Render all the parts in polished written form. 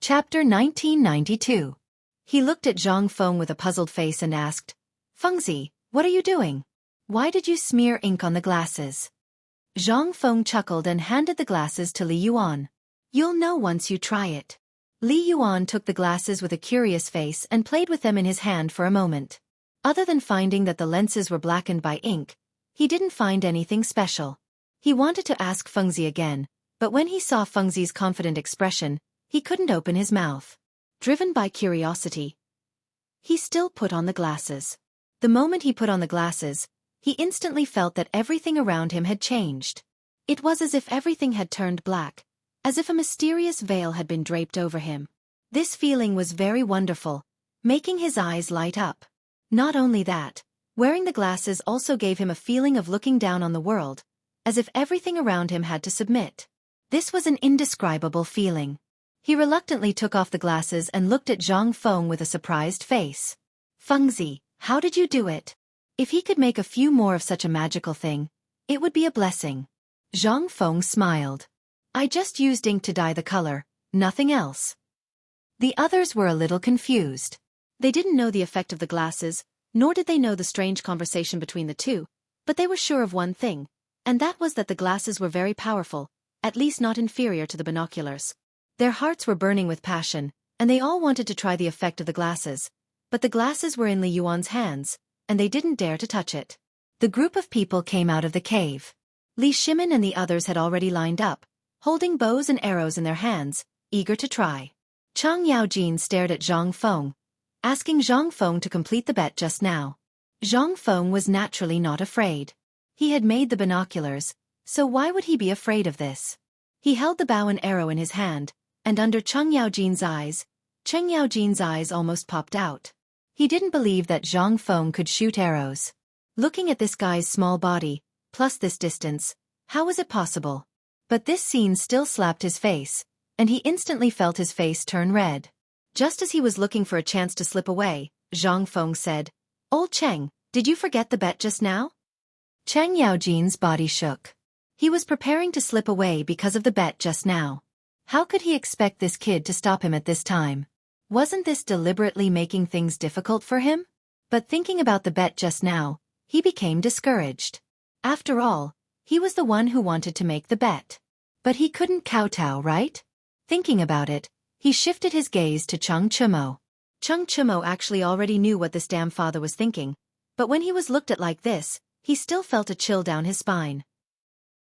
Chapter 1992. He looked at Zhang Feng with a puzzled face and asked, "Fengzi, what are you doing? Why did you smear ink on the glasses?" Zhang Feng chuckled and handed the glasses to Li Yuan. "You'll know once you try it." Li Yuan took the glasses with a curious face and played with them in his hand for a moment. Other than finding that the lenses were blackened by ink, he didn't find anything special. He wanted to ask Fengzi again, but when he saw Fengzi's confident expression, he couldn't open his mouth. Driven by curiosity, he still put on the glasses. The moment he put on the glasses, he instantly felt that everything around him had changed. It was as if everything had turned black, as if a mysterious veil had been draped over him. This feeling was very wonderful, making his eyes light up. Not only that, wearing the glasses also gave him a feeling of looking down on the world, as if everything around him had to submit. This was an indescribable feeling. He reluctantly took off the glasses and looked at Zhang Feng with a surprised face. "Fengzi, how did you do it? If he could make a few more of such a magical thing, it would be a blessing." Zhang Feng smiled. "I just used ink to dye the color, nothing else." The others were a little confused. They didn't know the effect of the glasses, nor did they know the strange conversation between the two, but they were sure of one thing, and that was that the glasses were very powerful, at least not inferior to the binoculars. Their hearts were burning with passion, and they all wanted to try the effect of the glasses, but the glasses were in Li Yuan's hands, and they didn't dare to touch it. The group of people came out of the cave. Li Shimin and the others had already lined up, holding bows and arrows in their hands, eager to try. Chang Yaojin stared at Zhang Feng, asking Zhang Feng to complete the bet just now. Zhang Feng was naturally not afraid. He had made the binoculars, so why would he be afraid of this? He held the bow and arrow in his hand, and under Cheng Yaojin's eyes almost popped out. He didn't believe that Zhang Feng could shoot arrows. Looking at this guy's small body, plus this distance, how was it possible? But this scene still slapped his face, and he instantly felt his face turn red. Just as he was looking for a chance to slip away, Zhang Feng said, "Old Cheng, did you forget the bet just now?" Cheng Yaojin's body shook. He was preparing to slip away because of the bet just now. How could he expect this kid to stop him at this time? Wasn't this deliberately making things difficult for him? But thinking about the bet just now, he became discouraged. After all, he was the one who wanted to make the bet. But he couldn't kowtow, right? Thinking about it, he shifted his gaze to Cheng Chumo. Cheng Chumo actually already knew what this damn father was thinking, but when he was looked at like this, he still felt a chill down his spine.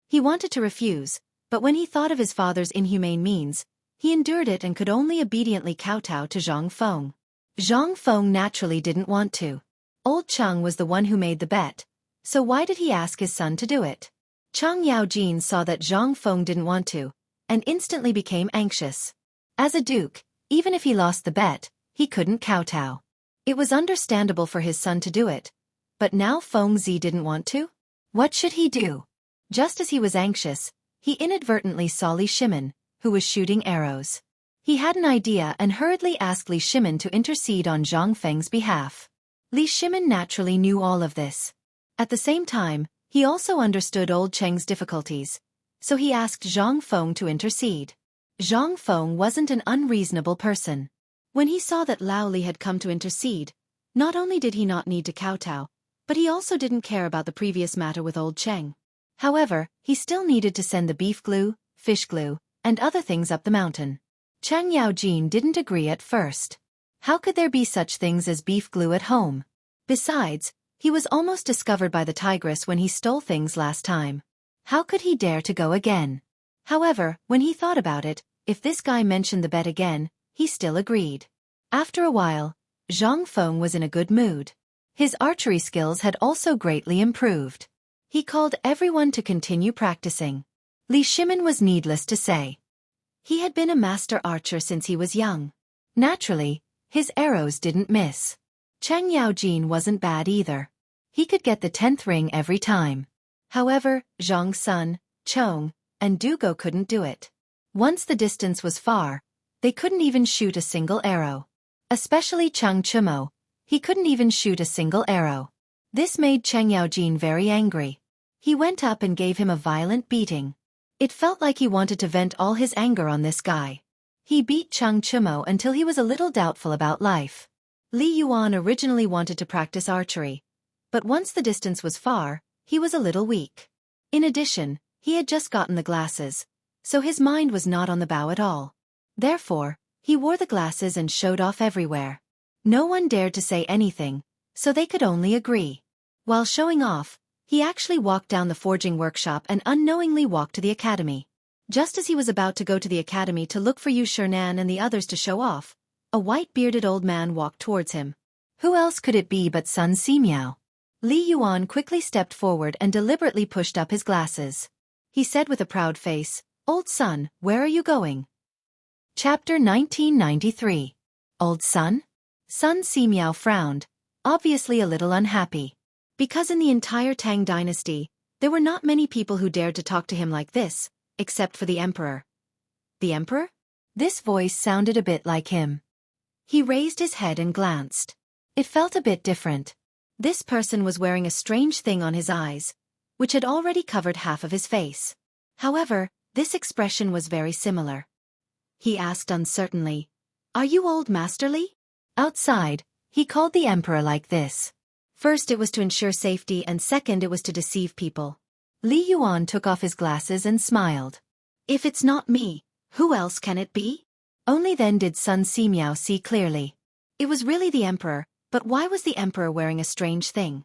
He wanted to refuse, but when he thought of his father's inhumane means, he endured it and could only obediently kowtow to Zhang Feng. Zhang Feng naturally didn't want to. Old Cheng was the one who made the bet, so why did he ask his son to do it? Cheng Yaojin saw that Zhang Feng didn't want to, and instantly became anxious. As a duke, even if he lost the bet, he couldn't kowtow. It was understandable for his son to do it, but now Fengzi didn't want to? What should he do? Just as he was anxious, he inadvertently saw Li Shimin, who was shooting arrows. He had an idea and hurriedly asked Li Shimin to intercede on Zhang Feng's behalf. Li Shimin naturally knew all of this. At the same time, he also understood old Cheng's difficulties, so he asked Zhang Feng to intercede. Zhang Feng wasn't an unreasonable person. When he saw that Lao Li had come to intercede, not only did he not need to kowtow, but he also didn't care about the previous matter with old Cheng. However, he still needed to send the beef glue, fish glue, and other things up the mountain. Cheng Yaojin didn't agree at first. How could there be such things as beef glue at home? Besides, he was almost discovered by the tigress when he stole things last time. How could he dare to go again? However, when he thought about it, if this guy mentioned the bet again, he still agreed. After a while, Zhang Feng was in a good mood. His archery skills had also greatly improved. He called everyone to continue practicing. Li Shimin was needless to say. He had been a master archer since he was young. Naturally, his arrows didn't miss. Cheng Yaojin wasn't bad either. He could get the 10th ring every time. However, Zhang Sun, Chong, and Dugo couldn't do it. Once the distance was far, they couldn't even shoot a single arrow. Especially Cheng Chumo, he couldn't even shoot a single arrow. This made Cheng Yaojin very angry. He went up and gave him a violent beating. It felt like he wanted to vent all his anger on this guy. He beat Chung Chumo until he was a little doubtful about life. Li Yuan originally wanted to practice archery, but once the distance was far, he was a little weak. In addition, he had just gotten the glasses, so his mind was not on the bow at all. Therefore, he wore the glasses and showed off everywhere. No one dared to say anything, so they could only agree. While showing off, he actually walked down the forging workshop and unknowingly walked to the academy. Just as he was about to go to the academy to look for Yu Shernan and the others to show off, a white-bearded old man walked towards him. Who else could it be but Sun Simiao? Li Yuan quickly stepped forward and deliberately pushed up his glasses. He said with a proud face, "Old Sun, where are you going?" Chapter 1993. Old Sun? Sun Simiao frowned, obviously a little unhappy. Because in the entire Tang dynasty, there were not many people who dared to talk to him like this, except for the emperor. The emperor? This voice sounded a bit like him. He raised his head and glanced. It felt a bit different. This person was wearing a strange thing on his eyes, which had already covered half of his face. However, this expression was very similar. He asked uncertainly, "Are you Old Master Li?" Outside, he called the emperor like this. First it was to ensure safety and second it was to deceive people. Li Yuan took off his glasses and smiled. "If it's not me, who else can it be?" Only then did Sun Simiao see clearly. It was really the emperor, but why was the emperor wearing a strange thing?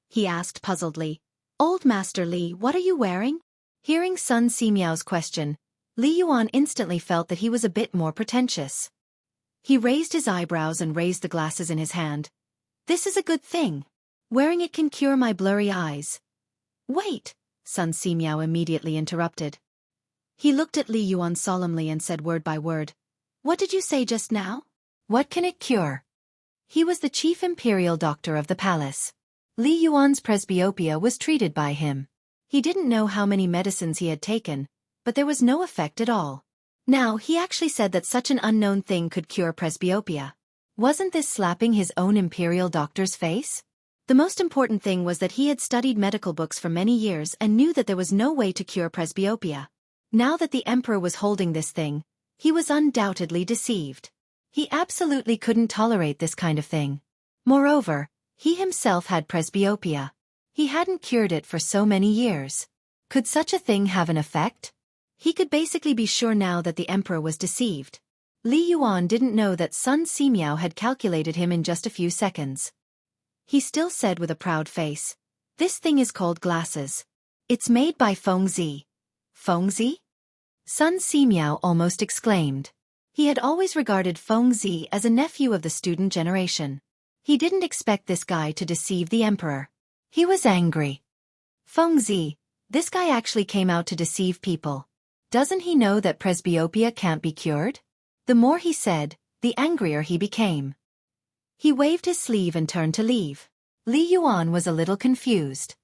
He asked puzzledly, "Old Master Li, what are you wearing?" Hearing Sun Simiao's question, Li Yuan instantly felt that he was a bit more pretentious. He raised his eyebrows and raised the glasses in his hand. "This is a good thing. Wearing it can cure my blurry eyes." "Wait," Sun Simiao immediately interrupted. He looked at Li Yuan solemnly and said word by word, "What did you say just now?" "What can it cure?" He was the chief imperial doctor of the palace. Li Yuan's presbyopia was treated by him. He didn't know how many medicines he had taken, but there was no effect at all. Now he actually said that such an unknown thing could cure presbyopia. Wasn't this slapping his own imperial doctor's face? The most important thing was that he had studied medical books for many years and knew that there was no way to cure presbyopia. Now that the emperor was holding this thing, he was undoubtedly deceived. He absolutely couldn't tolerate this kind of thing. Moreover, he himself had presbyopia. He hadn't cured it for so many years. Could such a thing have an effect? He could basically be sure now that the emperor was deceived. Li Yuan didn't know that Sun Simiao had calculated him in just a few seconds. He still said with a proud face, "This thing is called glasses. It's made by Fengzi." Fengzi? Sun Simiao almost exclaimed. He had always regarded Fengzi as a nephew of the student generation. He didn't expect this guy to deceive the emperor. He was angry. Fengzi, this guy actually came out to deceive people. Doesn't he know that presbyopia can't be cured? The more he said, the angrier he became. He waved his sleeve and turned to leave. Li Yuan was a little confused.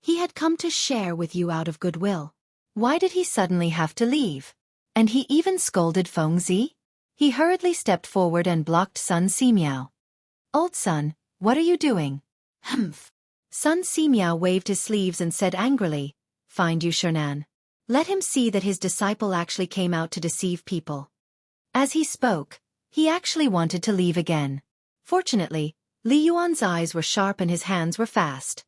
He had come to share with you out of goodwill. Why did he suddenly have to leave? And he even scolded Fengzi? He hurriedly stepped forward and blocked Sun Simiao. "Old Sun, what are you doing?" "Humph." Sun Simiao waved his sleeves and said angrily, "Find Yu Shernan. Let him see that his disciple actually came out to deceive people." As he spoke, he actually wanted to leave again. Fortunately, Li Yuan's eyes were sharp and his hands were fast.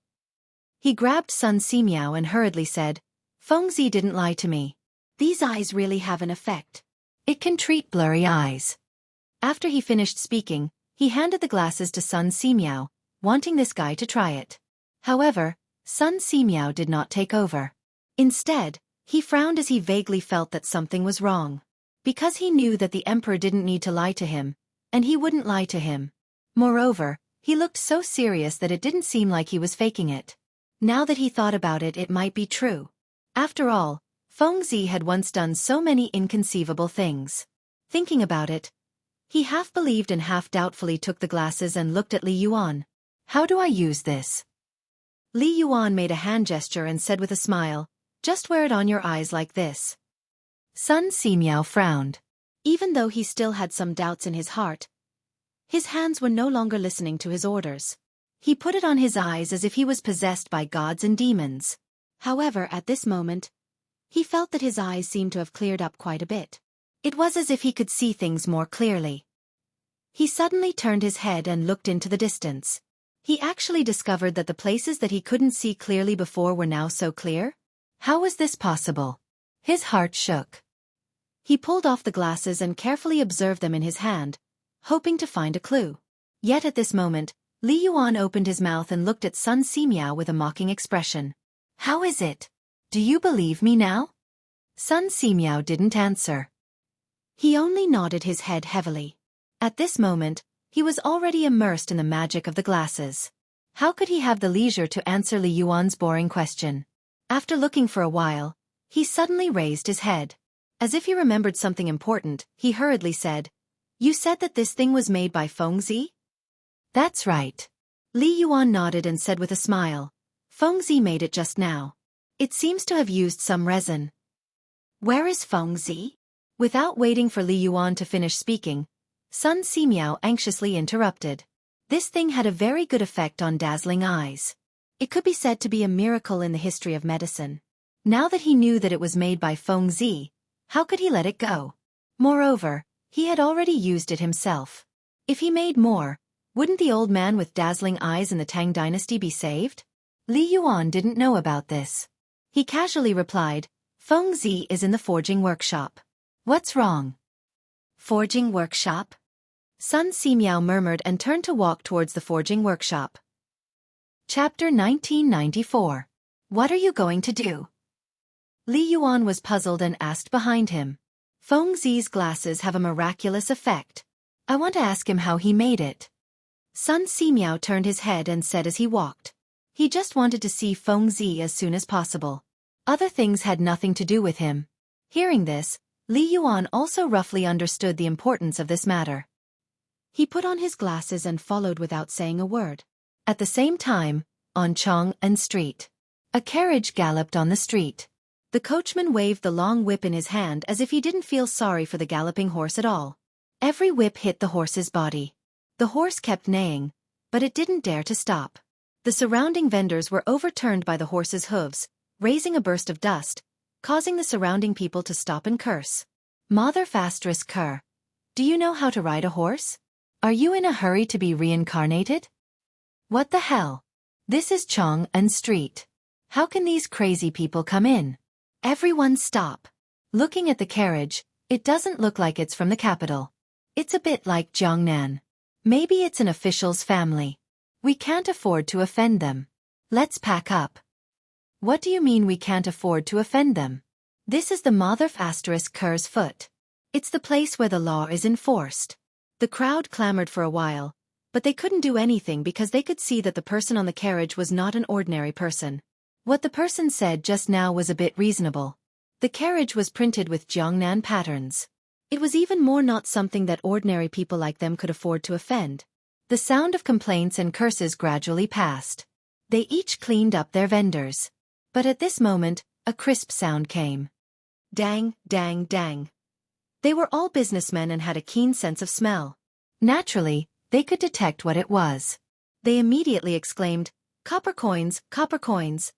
He grabbed Sun Simiao and hurriedly said, "Fengzi didn't lie to me. These eyes really have an effect. It can treat blurry eyes." After he finished speaking, he handed the glasses to Sun Simiao, wanting this guy to try it. However, Sun Simiao did not take over. Instead, he frowned as he vaguely felt that something was wrong. Because he knew that the emperor didn't need to lie to him, and he wouldn't lie to him. Moreover, he looked so serious that it didn't seem like he was faking it. Now that he thought about it, it might be true. After all, Fengzi had once done so many inconceivable things. Thinking about it, he half believed and half doubtfully took the glasses and looked at Li Yuan. "How do I use this?" Li Yuan made a hand gesture and said with a smile, "Just wear it on your eyes like this." Sun Simiao frowned. Even though he still had some doubts in his heart, his hands were no longer listening to his orders. He put it on his eyes as if he was possessed by gods and demons. However, at this moment, he felt that his eyes seemed to have cleared up quite a bit. It was as if he could see things more clearly. He suddenly turned his head and looked into the distance. He actually discovered that the places that he couldn't see clearly before were now so clear. How was this possible? His heart shook. He pulled off the glasses and carefully observed them in his hand, hoping to find a clue. Yet at this moment, Li Yuan opened his mouth and looked at Sun Simiao with a mocking expression. How is it? Do you believe me now? Sun Simiao didn't answer. He only nodded his head heavily. At this moment, he was already immersed in the magic of the glasses. How could he have the leisure to answer Li Yuan's boring question? After looking for a while, he suddenly raised his head. As if he remembered something important, he hurriedly said, You said that this thing was made by Fengzi? That's right. Li Yuan nodded and said with a smile, Fengzi made it just now. It seems to have used some resin. Where is Fengzi? Without waiting for Li Yuan to finish speaking, Sun Simiao anxiously interrupted. This thing had a very good effect on dazzling eyes. It could be said to be a miracle in the history of medicine. Now that he knew that it was made by Fengzi, how could he let it go? Moreover, he had already used it himself. If he made more, wouldn't the old man with dazzling eyes in the Tang dynasty be saved? Li Yuan didn't know about this. He casually replied, Fengzi is in the forging workshop. What's wrong? Forging workshop? Sun Simiao murmured and turned to walk towards the forging workshop. Chapter 1994. What are you going to do? Li Yuan was puzzled and asked behind him. Fengzi's glasses have a miraculous effect. I want to ask him how he made it. Sun Simiao turned his head and said as he walked. He just wanted to see Fengzi as soon as possible. Other things had nothing to do with him. Hearing this, Li Yuan also roughly understood the importance of this matter. He put on his glasses and followed without saying a word. At the same time, on Chang'an Street, a carriage galloped on the street. The coachman waved the long whip in his hand as if he didn't feel sorry for the galloping horse at all. Every whip hit the horse's body. The horse kept neighing, but it didn't dare to stop. The surrounding vendors were overturned by the horse's hooves, raising a burst of dust, causing the surrounding people to stop and curse. Mother Fastress Kerr, do you know how to ride a horse? Are you in a hurry to be reincarnated? What the hell? This is Chang'an Street. How can these crazy people come in? Everyone stop. Looking at the carriage, it doesn't look like it's from the capital. It's a bit like Jiangnan. Maybe it's an official's family. We can't afford to offend them. Let's pack up. What do you mean we can't afford to offend them? This is the Mother Kerr's foot. It's the place where the law is enforced. The crowd clamored for a while, but they couldn't do anything because they could see that the person on the carriage was not an ordinary person. What the person said just now was a bit reasonable. The carriage was printed with Jiangnan patterns. It was even more not something that ordinary people like them could afford to offend. The sound of complaints and curses gradually passed. They each cleaned up their vendors. But at this moment, a crisp sound came. Dang, dang, dang. They were all businessmen and had a keen sense of smell. Naturally, they could detect what it was. They immediately exclaimed, Copper coins, copper coins.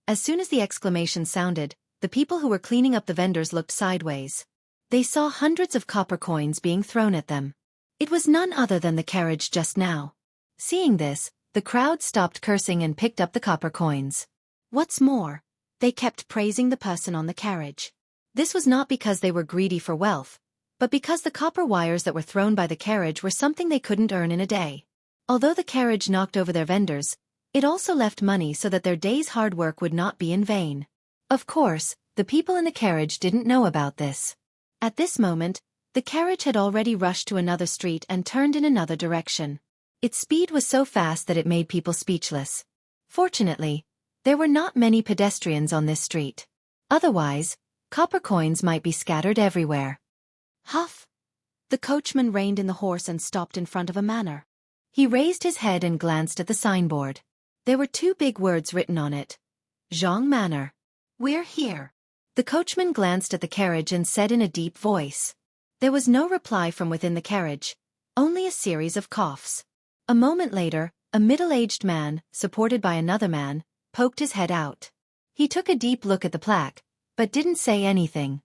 As soon as the exclamation sounded, the people who were cleaning up the vendors looked sideways. They saw hundreds of copper coins being thrown at them. It was none other than the carriage just now. Seeing this, the crowd stopped cursing and picked up the copper coins. What's more, they kept praising the person on the carriage. This was not because they were greedy for wealth, but because the copper wires that were thrown by the carriage were something they couldn't earn in a day. Although the carriage knocked over their vendors, it also left money so that their day's hard work would not be in vain. Of course, the people in the carriage didn't know about this. At this moment, the carriage had already rushed to another street and turned in another direction. Its speed was so fast that it made people speechless. Fortunately, there were not many pedestrians on this street. Otherwise, copper coins might be scattered everywhere. Huff! The coachman reined in the horse and stopped in front of a manor. He raised his head and glanced at the signboard. There were two big words written on it. Zhang Manor. We're here. The coachman glanced at the carriage and said in a deep voice. There was no reply from within the carriage, only a series of coughs. A moment later, a middle-aged man, supported by another man, poked his head out. He took a deep look at the plaque, but didn't say anything.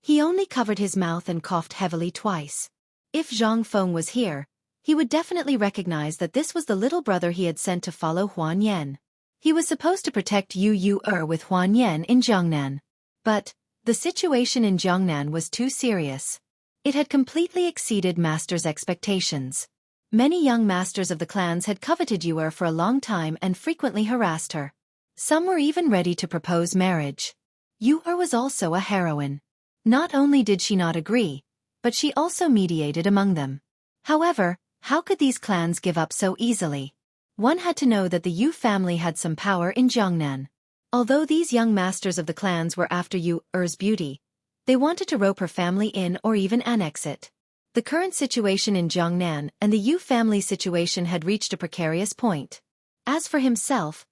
He only covered his mouth and coughed heavily twice. If Zhang Feng was here, he would definitely recognize that this was the little brother he had sent to follow Huan Yan. He was supposed to protect Yu with Huan Yan in Jiangnan. But the situation in Jiangnan was too serious. It had completely exceeded Master's expectations. Many young masters of the clans had coveted Yu for a long time and frequently harassed her. Some were even ready to propose marriage. Yu was also a heroine. Not only did she not agree, but she also mediated among them. However, how could these clans give up so easily? One had to know that the Yu family had some power in Jiangnan. Although these young masters of the clans were after Yu's beauty, they wanted to rope her family in or even annex it. The current situation in Jiangnan and the Yu family situation had reached a precarious point. As for himself,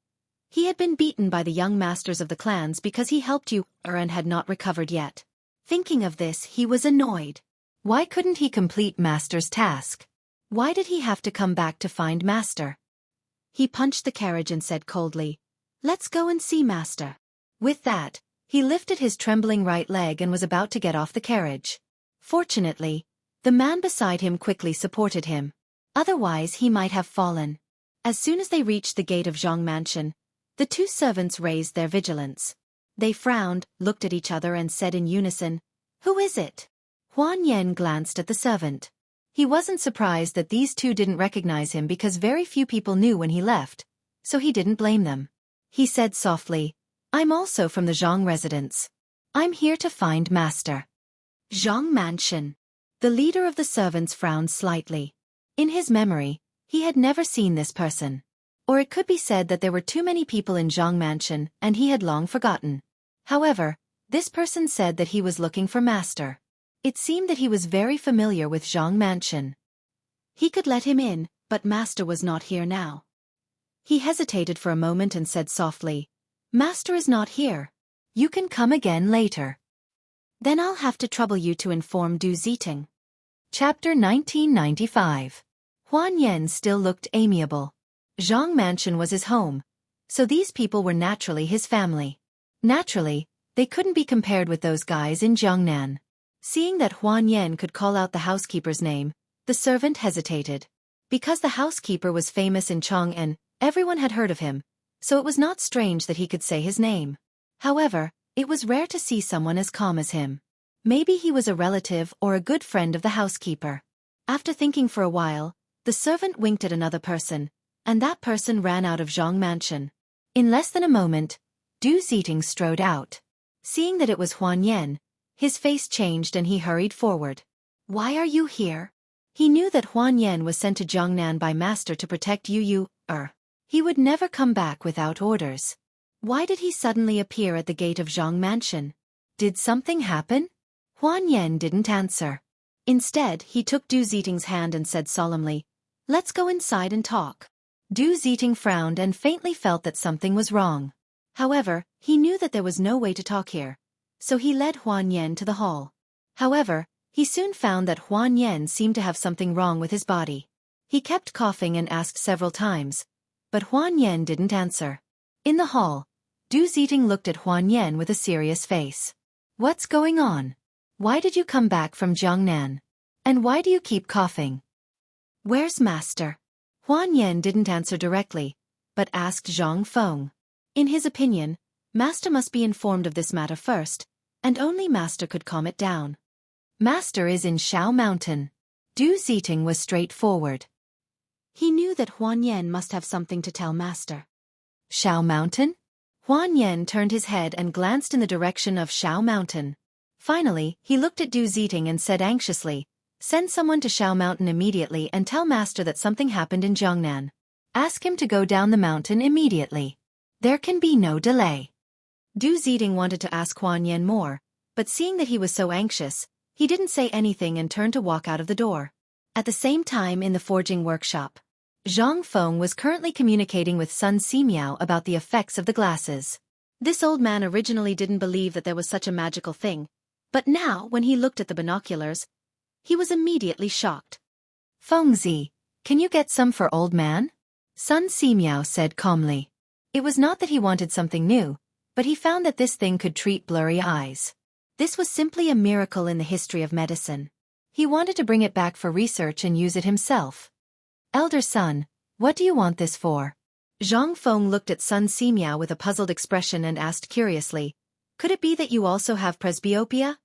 he had been beaten by the young masters of the clans because he helped Yu and had not recovered yet. Thinking of this, he was annoyed. Why couldn't he complete Master's task? Why did he have to come back to find Master? He punched the carriage and said coldly, "Let's go and see Master." With that, he lifted his trembling right leg and was about to get off the carriage. Fortunately, the man beside him quickly supported him. Otherwise he might have fallen. As soon as they reached the gate of Zhang Mansion, the two servants raised their vigilance. They frowned, looked at each other and said in unison, "Who is it?" Huan Yan glanced at the servant. He wasn't surprised that these two didn't recognize him because very few people knew when he left, so he didn't blame them. He said softly, "I'm also from the Zhang residence. I'm here to find Master." Zhang Mansion. The leader of the servants frowned slightly. In his memory, he had never seen this person. Or it could be said that there were too many people in Zhang Mansion and he had long forgotten. However, this person said that he was looking for Master. It seemed that he was very familiar with Zhang Mansion. He could let him in, but Master was not here now. He hesitated for a moment and said softly, "Master is not here. You can come again later." "Then I'll have to trouble you to inform Du Ziting." Chapter 1995. Huan Yan still looked amiable. Zhang Mansion was his home, so these people were naturally his family. Naturally, they couldn't be compared with those guys in Jiangnan. Seeing that Huan Yan could call out the housekeeper's name, the servant hesitated. Because the housekeeper was famous in Chang'an, everyone had heard of him, so it was not strange that he could say his name. However, it was rare to see someone as calm as him. Maybe he was a relative or a good friend of the housekeeper. After thinking for a while, the servant winked at another person, and that person ran out of Zhang Mansion. In less than a moment, Du Ziting strode out. Seeing that it was Huan Yan, his face changed and he hurried forward. "Why are you here?" He knew that Huan Yan was sent to Jiangnan by Master to protect Yu. He would never come back without orders. Why did he suddenly appear at the gate of Zhang Mansion? Did something happen? Huan Yan didn't answer. Instead, he took Du Ziting's hand and said solemnly, "Let's go inside and talk." Du Ziting frowned and faintly felt that something was wrong. However, he knew that there was no way to talk here, so he led Huan Yan to the hall. However, he soon found that Huan Yan seemed to have something wrong with his body. He kept coughing and asked several times, but Huan Yan didn't answer. In the hall, Du Ziting looked at Huan Yan with a serious face. "What's going on? Why did you come back from Jiangnan? And why do you keep coughing? Where's Master?" Huan Yan didn't answer directly, but asked Zhang Feng. In his opinion, Master must be informed of this matter first, and only Master could calm it down. "Master is in Shao Mountain." Du Ziting was straightforward. He knew that Huan Yan must have something to tell Master. Shao Mountain? Huan Yan turned his head and glanced in the direction of Shao Mountain. Finally, he looked at Du Ziting and said anxiously, "Send someone to Shao Mountain immediately and tell Master that something happened in Jiangnan. Ask him to go down the mountain immediately. There can be no delay." Du Ziting wanted to ask Huan Yan more, but seeing that he was so anxious, he didn't say anything and turned to walk out of the door. At the same time in the forging workshop, Zhang Feng was currently communicating with Sun Simiao about the effects of the glasses. This old man originally didn't believe that there was such a magical thing, but now when he looked at the binoculars, he was immediately shocked. "Fengzi, can you get some for old man?" Sun Simiao said calmly. It was not that he wanted something new, but he found that this thing could treat blurry eyes. This was simply a miracle in the history of medicine. He wanted to bring it back for research and use it himself. Elder son, what do you want this for? Zhang Feng looked at Sun Simiao with a puzzled expression and asked curiously, could it be that you also have presbyopia?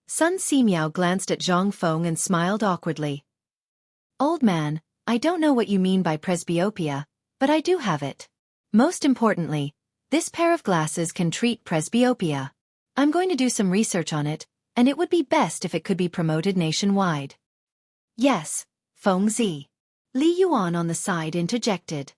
Sun Simiao glanced at Zhang Feng and smiled awkwardly. Old man, I don't know what you mean by presbyopia, but I do have it. Most importantly, this pair of glasses can treat presbyopia. I'm going to do some research on it, and it would be best if it could be promoted nationwide. Yes, Feng Zi. Li Yuan on the side interjected.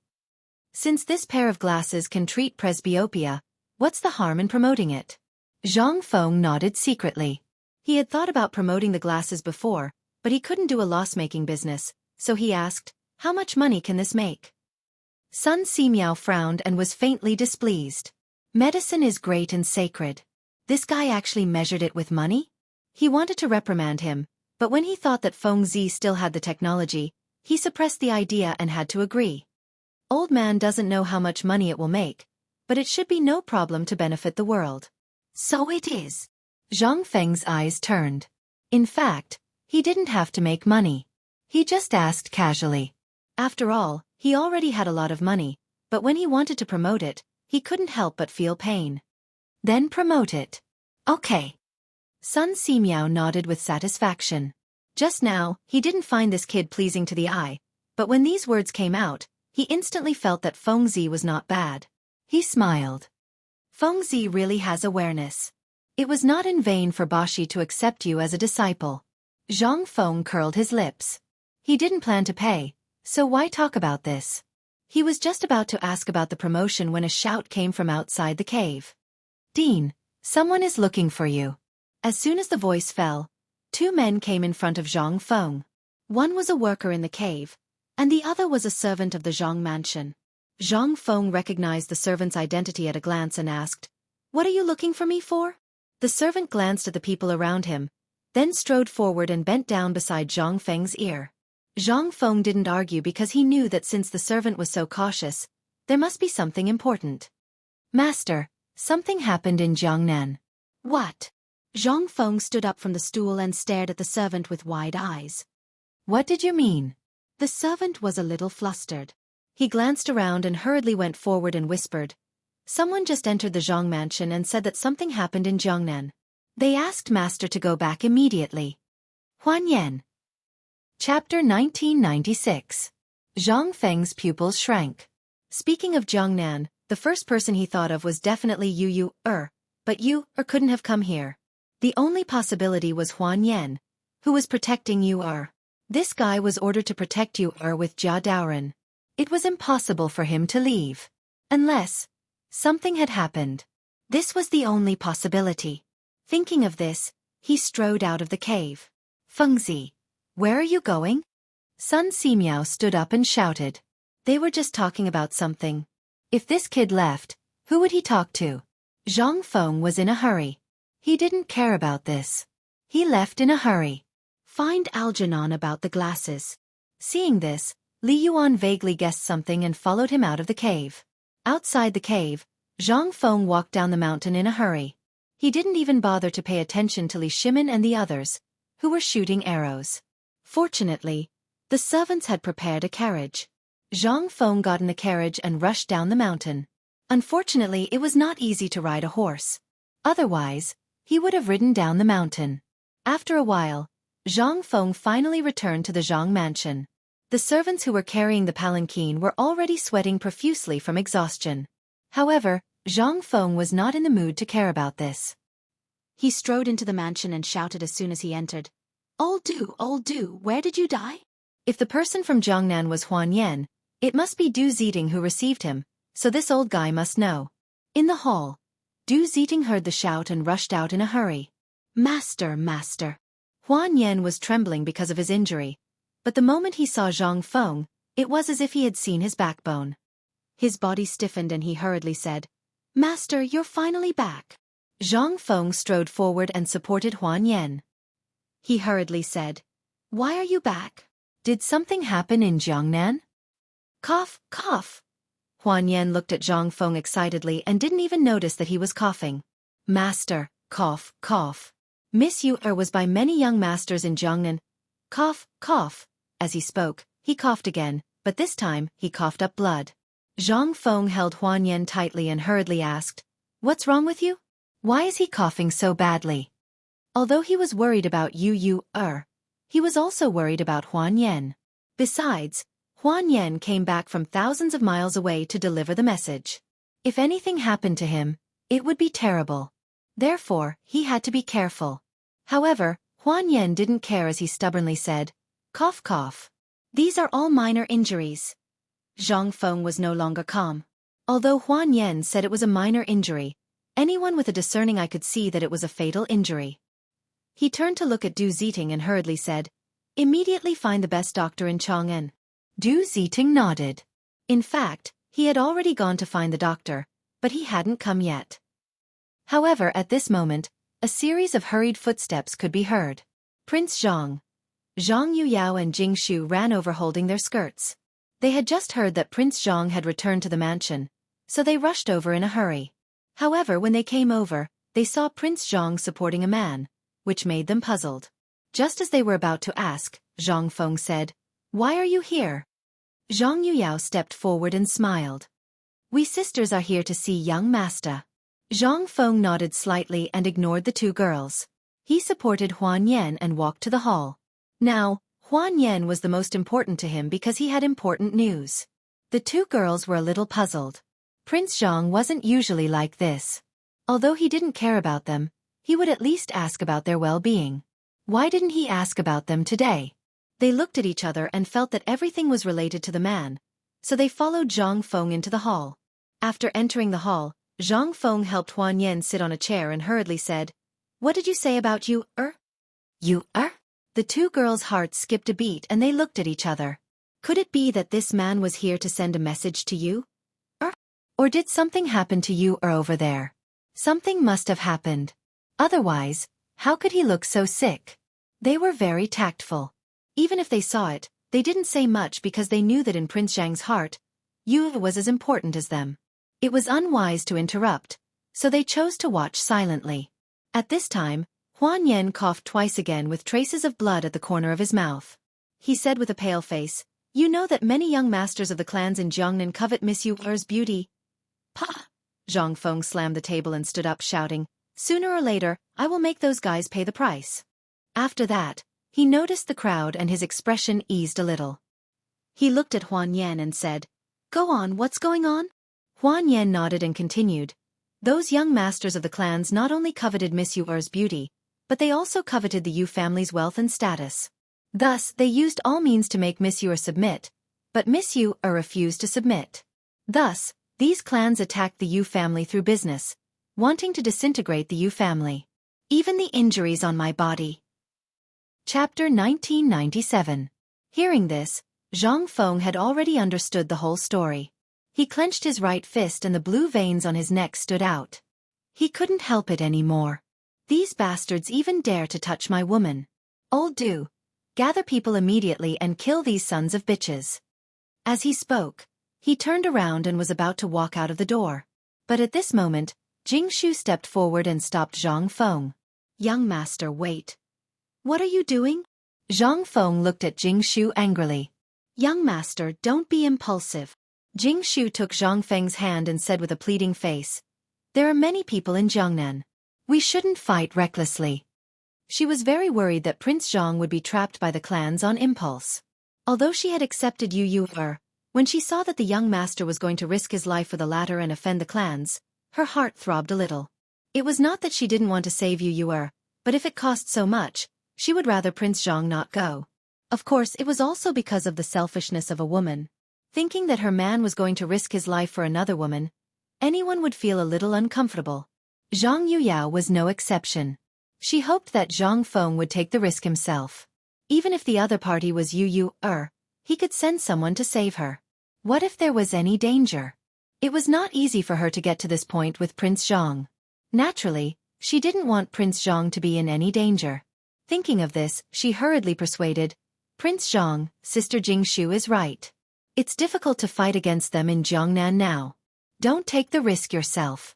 Since this pair of glasses can treat presbyopia, what's the harm in promoting it? Zhang Feng nodded secretly. He had thought about promoting the glasses before, but he couldn't do a loss-making business, so he asked, how much money can this make? Sun Simiao frowned and was faintly displeased. Medicine is great and sacred. This guy actually measured it with money? He wanted to reprimand him, but when he thought that Feng Zi still had the technology, he suppressed the idea and had to agree. Old man doesn't know how much money it will make, but it should be no problem to benefit the world. So it is. Zhang Feng's eyes turned. In fact, he didn't have to make money. He just asked casually. After all, he already had a lot of money, but when he wanted to promote it, he couldn't help but feel pain. Then promote it. Okay. Sun Simiao nodded with satisfaction. Just now, he didn't find this kid pleasing to the eye, but when these words came out, he instantly felt that Feng Zi was not bad. He smiled. Feng Zi really has awareness. It was not in vain for Bashi to accept you as a disciple. Zhang Feng curled his lips. He didn't plan to pay, so why talk about this? He was just about to ask about the promotion when a shout came from outside the cave. Dean, someone is looking for you. As soon as the voice fell, two men came in front of Zhang Feng. One was a worker in the cave, and the other was a servant of the Zhang mansion. Zhang Feng recognized the servant's identity at a glance and asked, what are you looking for me for? The servant glanced at the people around him, then strode forward and bent down beside Zhang Feng's ear. Zhang Feng didn't argue because he knew that since the servant was so cautious, there must be something important. Master, something happened in Jiangnan. What? Zhang Feng stood up from the stool and stared at the servant with wide eyes. What did you mean? The servant was a little flustered. He glanced around and hurriedly went forward and whispered, someone just entered the Zhang mansion and said that something happened in Jiangnan. They asked Master to go back immediately. Huan Yan. Chapter 1996. Zhang Feng's pupils shrank. Speaking of Jiangnan, the first person he thought of was definitely Yu but Yu couldn't have come here. The only possibility was Huan Yan, who was protecting Yu. This guy was ordered to protect Yu with Jia Daoren. It was impossible for him to leave. Unless something had happened. This was the only possibility. Thinking of this, he strode out of the cave. Feng Zi, where are you going? Sun Simiao stood up and shouted. They were just talking about something. If this kid left, who would he talk to? Zhang Feng was in a hurry. He didn't care about this. He left in a hurry. Find Algernon about the glasses. Seeing this, Li Yuan vaguely guessed something and followed him out of the cave. Outside the cave, Zhang Feng walked down the mountain in a hurry. He didn't even bother to pay attention to Li Shimin and the others, who were shooting arrows. Fortunately, the servants had prepared a carriage. Zhang Feng got in the carriage and rushed down the mountain. Unfortunately, it was not easy to ride a horse. Otherwise, he would have ridden down the mountain. After a while, Zhang Feng finally returned to the Zhang mansion. The servants who were carrying the palanquin were already sweating profusely from exhaustion. However, Zhang Feng was not in the mood to care about this. He strode into the mansion and shouted as soon as he entered, old Du, where did you die? If the person from Jiangnan was Huan Yan, it must be Du Ziting who received him, so this old guy must know. In the hall, Du Ziting heard the shout and rushed out in a hurry. Master! Huan Yan was trembling because of his injury, but the moment he saw Zhang Feng, it was as if he had seen his backbone. His body stiffened and he hurriedly said, Master, you're finally back. Zhang Feng strode forward and supported Huan Yan. He hurriedly said, Why are you back? Did something happen in Jiangnan? Cough. Huan Yan looked at Zhang Feng excitedly and didn't even notice that he was coughing. Master, Cough, cough. Miss Yu-er was by many young masters in Jiangnan. Cough, cough. As he spoke, he coughed again, but this time, he coughed up blood. Zhang Feng held Huan Yan tightly and hurriedly asked, "What's wrong with you? Why is he coughing so badly?" Although he was worried about Yu-er, he was also worried about Huan Yan. Besides, Huan Yan came back from thousands of miles away to deliver the message. If anything happened to him, it would be terrible. Therefore, he had to be careful. However, Huan Yan didn't care as he stubbornly said, "Cough, cough. These are all minor injuries." Zhang Feng was no longer calm. Although Huan Yan said it was a minor injury, anyone with a discerning eye could see that it was a fatal injury. He turned to look at Du Ziting and hurriedly said, "Immediately find the best doctor in Chang'an." Du Ziting nodded. In fact, he had already gone to find the doctor, but he hadn't come yet. However, at this moment, a series of hurried footsteps could be heard. Prince Zhang, Zhang Yuyao and Jing Shu ran over holding their skirts. They had just heard that Prince Zhang had returned to the mansion, so they rushed over in a hurry. However, when they came over, they saw Prince Zhang supporting a man, which made them puzzled. Just as they were about to ask, Zhang Feng said, "Why are you here?" Zhang Yuyao stepped forward and smiled. "We sisters are here to see young master." Zhang Feng nodded slightly and ignored the two girls. He supported Huan Yan and walked to the hall. Now, Huan Yan was the most important to him because he had important news. The two girls were a little puzzled. Prince Zhang wasn't usually like this. Although he didn't care about them, he would at least ask about their well-being. Why didn't he ask about them today? They looked at each other and felt that everything was related to the man, so they followed Zhang Feng into the hall. After entering the hall, Zhang Feng helped Huan Yan sit on a chair and hurriedly said, "What did you say about you-er?" You-er? The two girls' hearts skipped a beat and they looked at each other. Could it be that this man was here to send a message to you-er? Or did something happen to you-er over there? Something must have happened. Otherwise, how could he look so sick? They were very tactful. Even if they saw it, they didn't say much because they knew that in Prince Zhang's heart, Yu was as important as them. It was unwise to interrupt, so they chose to watch silently. At this time, Huan Yan coughed twice again with traces of blood at the corner of his mouth. He said with a pale face, "You know that many young masters of the clans in Jiangnan covet Miss Yu-er's beauty." "Pah!" Zhang Feng slammed the table and stood up shouting, "Sooner or later, I will make those guys pay the price." After that, he noticed the crowd and his expression eased a little. He looked at Huan Yan and said, "Go on, what's going on?" Huan Yan nodded and continued, "Those young masters of the clans not only coveted Miss Yu-er's beauty, but they also coveted the Yu family's wealth and status. Thus, they used all means to make Miss Yu-er submit, but Miss Yu-er refused to submit. Thus, these clans attacked the Yu family through business, wanting to disintegrate the Yu family. Even the injuries on my body." Chapter 1997. Hearing this, Zhang Feng had already understood the whole story. He clenched his right fist and the blue veins on his neck stood out. He couldn't help it anymore. These bastards even dare to touch my woman. Old Du, gather people immediately and kill these sons of bitches. As he spoke, he turned around and was about to walk out of the door. But at this moment, Jing Shu stepped forward and stopped Zhang Feng. "Young master, wait. What are you doing?" Zhang Feng looked at Jing Shu angrily. "Young master, don't be impulsive." Jing Shu took Zhang Feng's hand and said with a pleading face, "There are many people in Jiangnan. We shouldn't fight recklessly." She was very worried that Prince Zhang would be trapped by the clans on impulse. Although she had accepted Yu-er, when she saw that the young master was going to risk his life for the latter and offend the clans, her heart throbbed a little. It was not that she didn't want to save Yu-er, but if it cost so much, she would rather Prince Zhang not go. Of course, it was also because of the selfishness of a woman. Thinking that her man was going to risk his life for another woman, anyone would feel a little uncomfortable. Zhang Yuyao was no exception. She hoped that Zhang Feng would take the risk himself. Even if the other party was Yu-er, he could send someone to save her. What if there was any danger? It was not easy for her to get to this point with Prince Zhang. Naturally, she didn't want Prince Zhang to be in any danger. Thinking of this, she hurriedly persuaded, "Prince Zhang, Sister Jing Shu is right. It's difficult to fight against them in Jiangnan now. Don't take the risk yourself."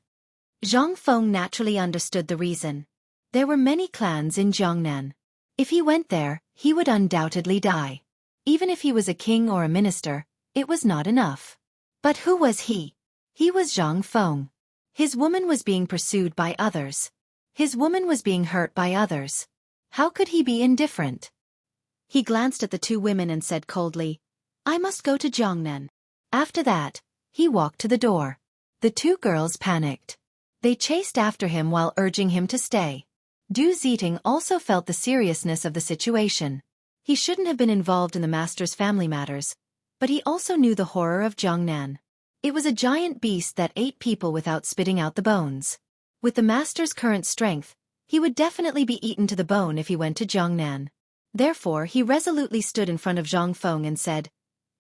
Zhang Feng naturally understood the reason. There were many clans in Jiangnan. If he went there, he would undoubtedly die. Even if he was a king or a minister, it was not enough. But who was he? He was Zhang Feng. His woman was being pursued by others. His woman was being hurt by others. How could he be indifferent? He glanced at the two women and said coldly, "I must go to Jiangnan." After that, he walked to the door. The two girls panicked. They chased after him while urging him to stay. Du Ziting also felt the seriousness of the situation. He shouldn't have been involved in the master's family matters, but he also knew the horror of Jiangnan. It was a giant beast that ate people without spitting out the bones. With the master's current strength, he would definitely be eaten to the bone if he went to Jiangnan. Therefore, he resolutely stood in front of Zhang Feng and said,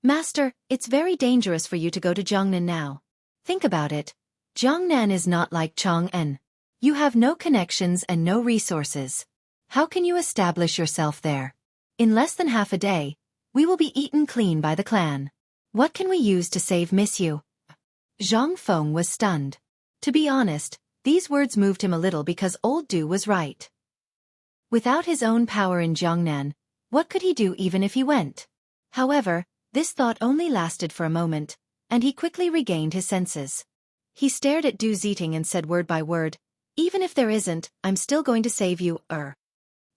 "Master, it's very dangerous for you to go to Jiangnan now. Think about it. Jiangnan is not like Chang'an. You have no connections and no resources. How can you establish yourself there? In less than half a day, we will be eaten clean by the clan. What can we use to save Miss You?" Zhang Feng was stunned. To be honest, these words moved him a little because old Du was right. Without his own power in Jiangnan, what could he do even if he went? However, this thought only lasted for a moment, and he quickly regained his senses. He stared at Du Ziting and said word by word, "Even if there isn't, I'm still going to save you,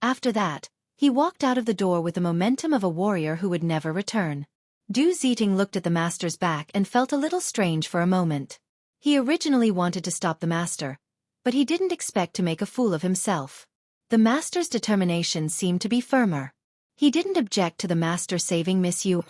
After that, he walked out of the door with the momentum of a warrior who would never return. Du Ziting looked at the master's back and felt a little strange for a moment. He originally wanted to stop the master, but he didn't expect to make a fool of himself. The master's determination seemed to be firmer. He didn't object to the master saving Miss Yu.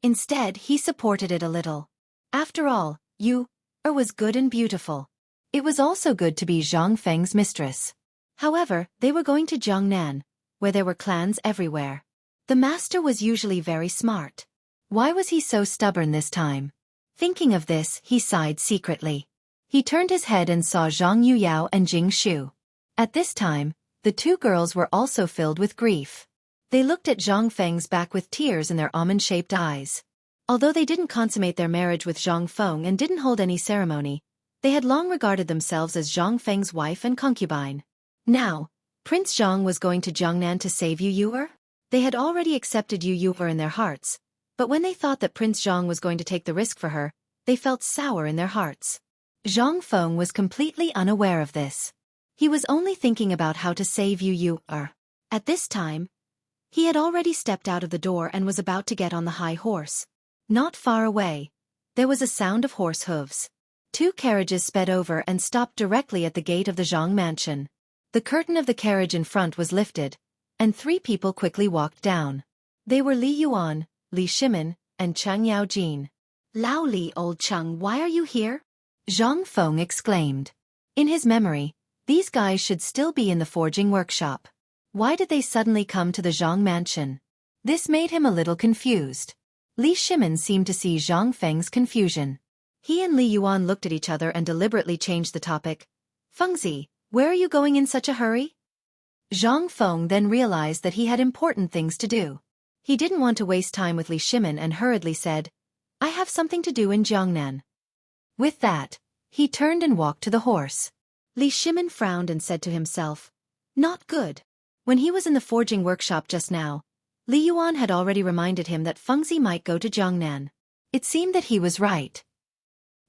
Instead, he supported it a little. After all, Yu was good and beautiful. It was also good to be Zhang Feng's mistress. However, they were going to Jiangnan, where there were clans everywhere. The master was usually very smart. Why was he so stubborn this time? Thinking of this, he sighed secretly. He turned his head and saw Zhang Yuyao and Jing Shu. At this time, the two girls were also filled with grief. They looked at Zhang Feng's back with tears in their almond-shaped eyes. Although they didn't consummate their marriage with Zhang Feng and didn't hold any ceremony, they had long regarded themselves as Zhang Feng's wife and concubine. Now, Prince Zhang was going to Jiangnan to save Yu Yuer? They had already accepted Yu Yuer in their hearts, but when they thought that Prince Zhang was going to take the risk for her, they felt sour in their hearts. Zhang Feng was completely unaware of this. He was only thinking about how to save Yu Yuer. At this time, he had already stepped out of the door and was about to get on the high horse. Not far away, there was a sound of horse hooves. Two carriages sped over and stopped directly at the gate of the Zhang mansion. The curtain of the carriage in front was lifted, and three people quickly walked down. They were Li Yuan, Li Shimin, and Cheng Yaojin. "Lao Li, old Cheng, why are you here?" Zhang Feng exclaimed. In his memory, these guys should still be in the forging workshop. Why did they suddenly come to the Zhang mansion? This made him a little confused. Li Shimin seemed to see Zhang Feng's confusion. He and Li Yuan looked at each other and deliberately changed the topic. "Fengzi, where are you going in such a hurry?" Zhang Feng then realized that he had important things to do. He didn't want to waste time with Li Shimin and hurriedly said, "I have something to do in Jiangnan." With that, he turned and walked to the horse. Li Shimin frowned and said to himself, "Not good." When he was in the forging workshop just now, Li Yuan had already reminded him that Fengzi might go to Jiangnan. It seemed that he was right.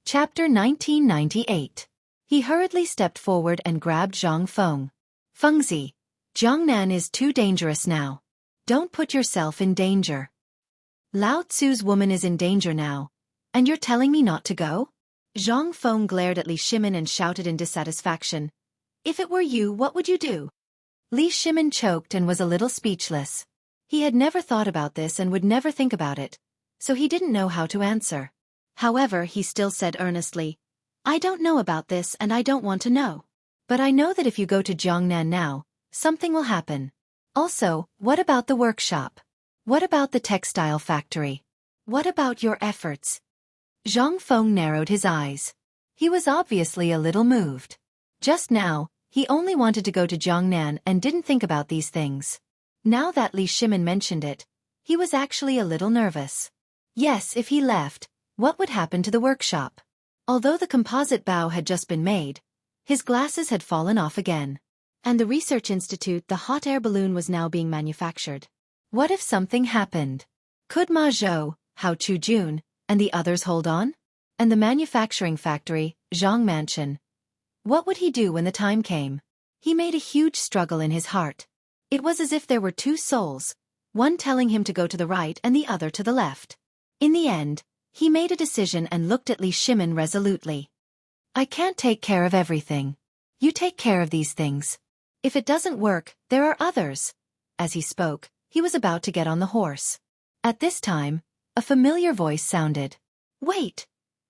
Chapter 1998. He hurriedly stepped forward and grabbed Zhang Feng. "Fengzi, Jiangnan is too dangerous now. Don't put yourself in danger. Lao Tzu's woman is in danger now, and you're telling me not to go?" Zhang Feng glared at Li Shimin and shouted in dissatisfaction, "If it were you, what would you do?" Li Shimin choked and was a little speechless. He had never thought about this and would never think about it, so he didn't know how to answer. However, he still said earnestly, "I don't know about this and I don't want to know. But I know that if you go to Jiangnan now, something will happen. Also, what about the workshop? What about the textile factory? What about your efforts?" Zhang Feng narrowed his eyes. He was obviously a little moved. Just now, he only wanted to go to Jiangnan and didn't think about these things. Now that Li Shimin mentioned it, he was actually a little nervous. Yes, if he left, what would happen to the workshop? Although the composite bow had just been made, His glasses had fallen off again. And the research institute, the hot air balloon, was now being manufactured. What if something happened? Could Ma Zhou, Hao Chu-jun, and the others hold on? And the manufacturing factory, Zhang Mansion. What would he do when the time came? He made a huge struggle in his heart. It was as if there were two souls, one telling him to go to the right and the other to the left. In the end, he made a decision and looked at Li Shimin resolutely. I can't take care of everything. You take care of these things. If it doesn't work, there are others. As he spoke, he was about to get on the horse. At this time, a familiar voice sounded. Wait!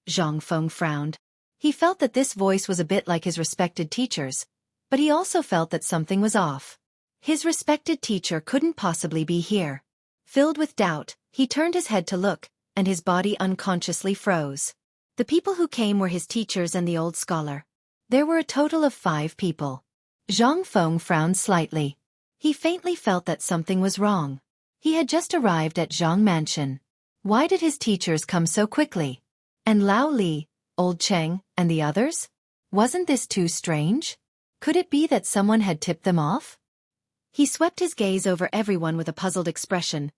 Zhang Feng frowned. He felt that this voice was a bit like his respected teacher's, but he also felt that something was off. His respected teacher couldn't possibly be here. Filled with doubt, he turned his head to look, and his body unconsciously froze. The people who came were his teachers and the old scholar. There were a total of 5 people. Zhang Feng frowned slightly. He faintly felt that something was wrong. He had just arrived at Zhang Mansion. Why did his teachers come so quickly? And Lao Li, Old Cheng, and the others? Wasn't this too strange? Could it be that someone had tipped them off? He swept his gaze over everyone with a puzzled expression,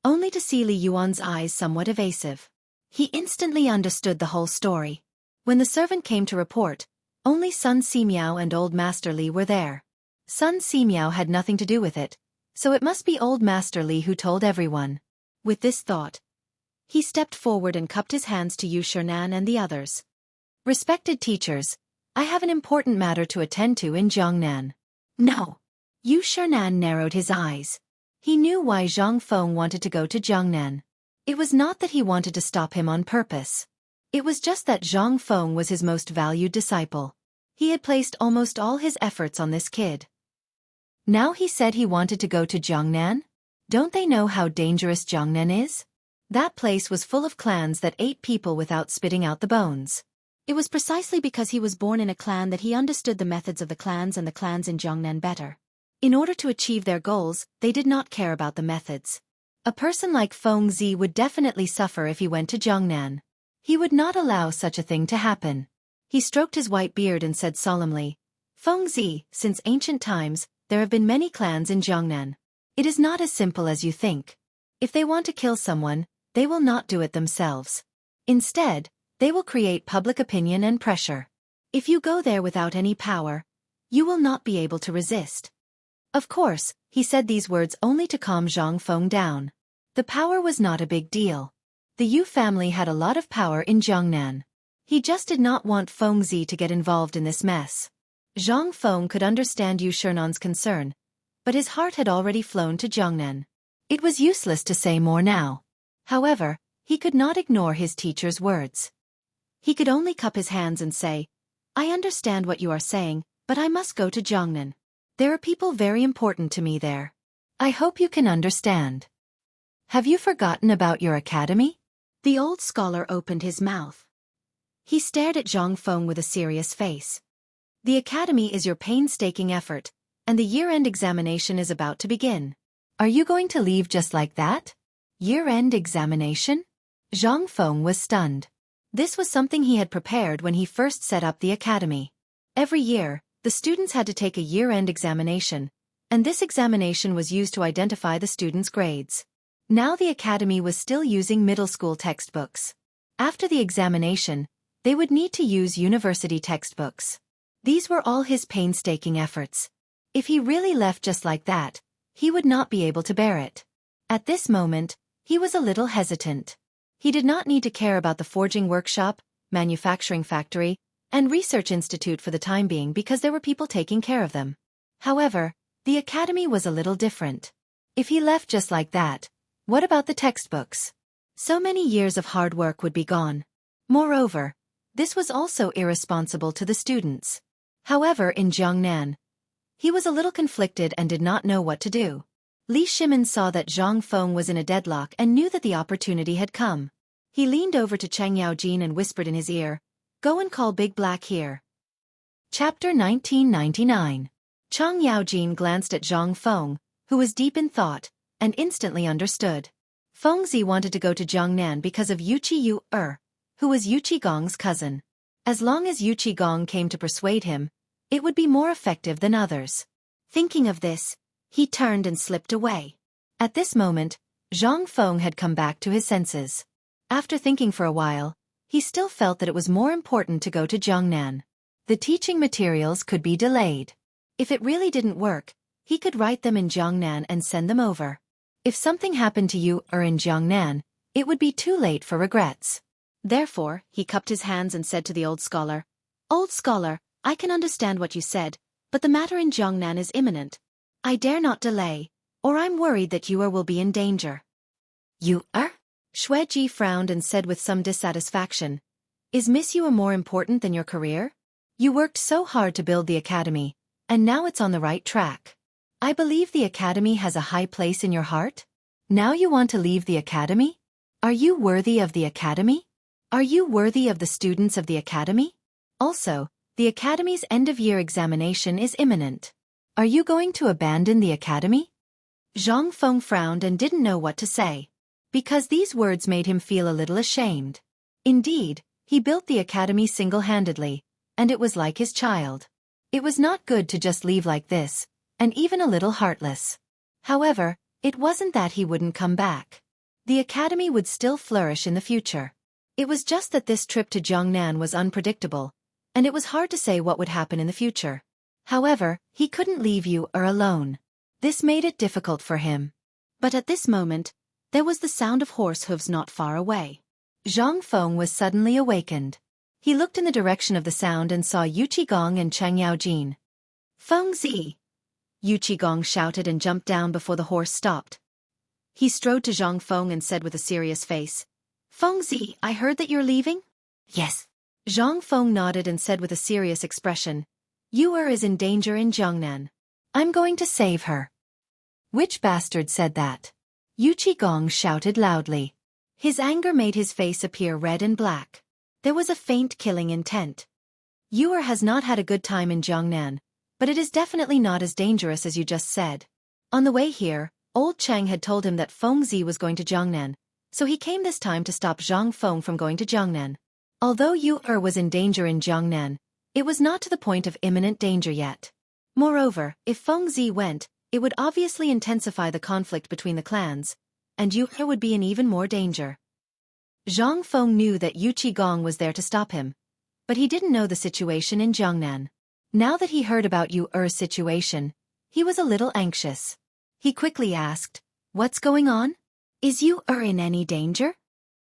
only to see Li Yuan's eyes somewhat evasive. He instantly understood the whole story. When the servant came to report, only Sun Simiao and Old Master Li were there. Sun Simiao had nothing to do with it, so it must be Old Master Li who told everyone. With this thought, he stepped forward and cupped his hands to Yu Shernan and the others. Respected teachers, I have an important matter to attend to in Jiangnan. No. Yu Shernan narrowed his eyes. He knew why Zhang Feng wanted to go to Jiangnan. It was not that he wanted to stop him on purpose. It was just that Zhang Feng was his most valued disciple. He had placed almost all his efforts on this kid. Now he said he wanted to go to Jiangnan? Don't they know how dangerous Jiangnan is? That place was full of clans that ate people without spitting out the bones. It was precisely because he was born in a clan that he understood the methods of the clans and the clans in Jiangnan better. In order to achieve their goals, they did not care about the methods. A person like Feng Zi would definitely suffer if he went to Jiangnan. He would not allow such a thing to happen. He stroked his white beard and said solemnly, Feng Zi, since ancient times, there have been many clans in Jiangnan. It is not as simple as you think. If they want to kill someone, they will not do it themselves. Instead, they will create public opinion and pressure. If you go there without any power, you will not be able to resist. Of course, he said these words only to calm Zhang Feng down. The power was not a big deal. The Yu family had a lot of power in Jiangnan. He just did not want Feng Zi to get involved in this mess. Zhang Feng could understand Yu Shernan's concern, but his heart had already flown to Jiangnan. It was useless to say more now. However, he could not ignore his teacher's words. He could only cup his hands and say, I understand what you are saying, but I must go to Jiangnan. There are people very important to me there. I hope you can understand. Have you forgotten about your academy? The old scholar opened his mouth. He stared at Zhang Feng with a serious face. The academy is your painstaking effort, and the year-end examination is about to begin. Are you going to leave just like that? Year-end examination? Zhang Feng was stunned. This was something he had prepared when he first set up the academy. Every year, the students had to take a year-end examination, and this examination was used to identify the students' grades. Now the academy was still using middle school textbooks. After the examination, they would need to use university textbooks. These were all his painstaking efforts. If he really left just like that, he would not be able to bear it. At this moment, he was a little hesitant. He did not need to care about the forging workshop, manufacturing factory, and research institute for the time being because there were people taking care of them. However, the academy was a little different. If he left just like that, what about the textbooks? So many years of hard work would be gone. Moreover, this was also irresponsible to the students. However, in Jiangnan, he was a little conflicted and did not know what to do. Li Shimin saw that Zhang Feng was in a deadlock and knew that the opportunity had come. He leaned over to Cheng Yaojin and whispered in his ear, Go and call Big Black here. Chapter 1999. Cheng Yaojin glanced at Zhang Feng, who was deep in thought, and instantly understood. Feng Zi wanted to go to Jiangnan because of Yu Qi who was Yu Qigong's cousin. As long as Yu Qigong came to persuade him, It would be more effective than others. Thinking of this, he turned and slipped away. At this moment, Zhang Feng had come back to his senses. After thinking for a while, he still felt that it was more important to go to Jiangnan. The teaching materials could be delayed. If it really didn't work, he could write them in Jiangnan and send them over. If something happened to you or in Jiangnan, it would be too late for regrets. Therefore, he cupped his hands and said to the old scholar, "Old scholar, I can understand what you said, but the matter in Jiangnan is imminent. I dare not delay, or I'm worried that you will be in danger." "You are?" Xueji frowned and said with some dissatisfaction, "Is Miss Yu more important than your career? You worked so hard to build the academy, and now it's on the right track. I believe the academy has a high place in your heart. Now you want to leave the academy? Are you worthy of the academy? Are you worthy of the students of the academy? Also, the academy's end-of-year examination is imminent. Are you going to abandon the academy?" Zhang Feng frowned and didn't know what to say, because these words made him feel a little ashamed. Indeed, he built the academy single-handedly, and it was like his child. It was not good to just leave like this, and even a little heartless. However, it wasn't that he wouldn't come back. The academy would still flourish in the future. It was just that this trip to Jiangnan was unpredictable, and it was hard to say what would happen in the future. However, he couldn't leave you alone. This made it difficult for him. But at this moment, there was the sound of horse hooves not far away. Zhang Feng was suddenly awakened. He looked in the direction of the sound and saw Yu Qigong and Cheng Yaojin. "Feng Zi!" Yu Qigong shouted and jumped down before the horse stopped. He strode to Zhang Feng and said with a serious face, "Feng Zi, I heard that you're leaving?" "Yes." Zhang Feng nodded and said with a serious expression, "Yu is in danger in Jiangnan. I'm going to save her." "Which bastard said that?" Yu Qigong shouted loudly. His anger made his face appear red and black. There was a faint killing intent. "Yu has not had a good time in Jiangnan, but it is definitely not as dangerous as you just said." On the way here, old Cheng had told him that Feng Zi was going to Jiangnan, so he came this time to stop Zhang Feng from going to Jiangnan. Although Yu was in danger in Jiangnan, it was not to the point of imminent danger yet. Moreover, if Feng Zi went, it would obviously intensify the conflict between the clans, and Yu would be in even more danger. Zhang Feng knew that Yu Qigong was there to stop him, but he didn't know the situation in Jiangnan. Now that he heard about Yu's situation, he was a little anxious. He quickly asked, "What's going on? Is Yu in any danger?"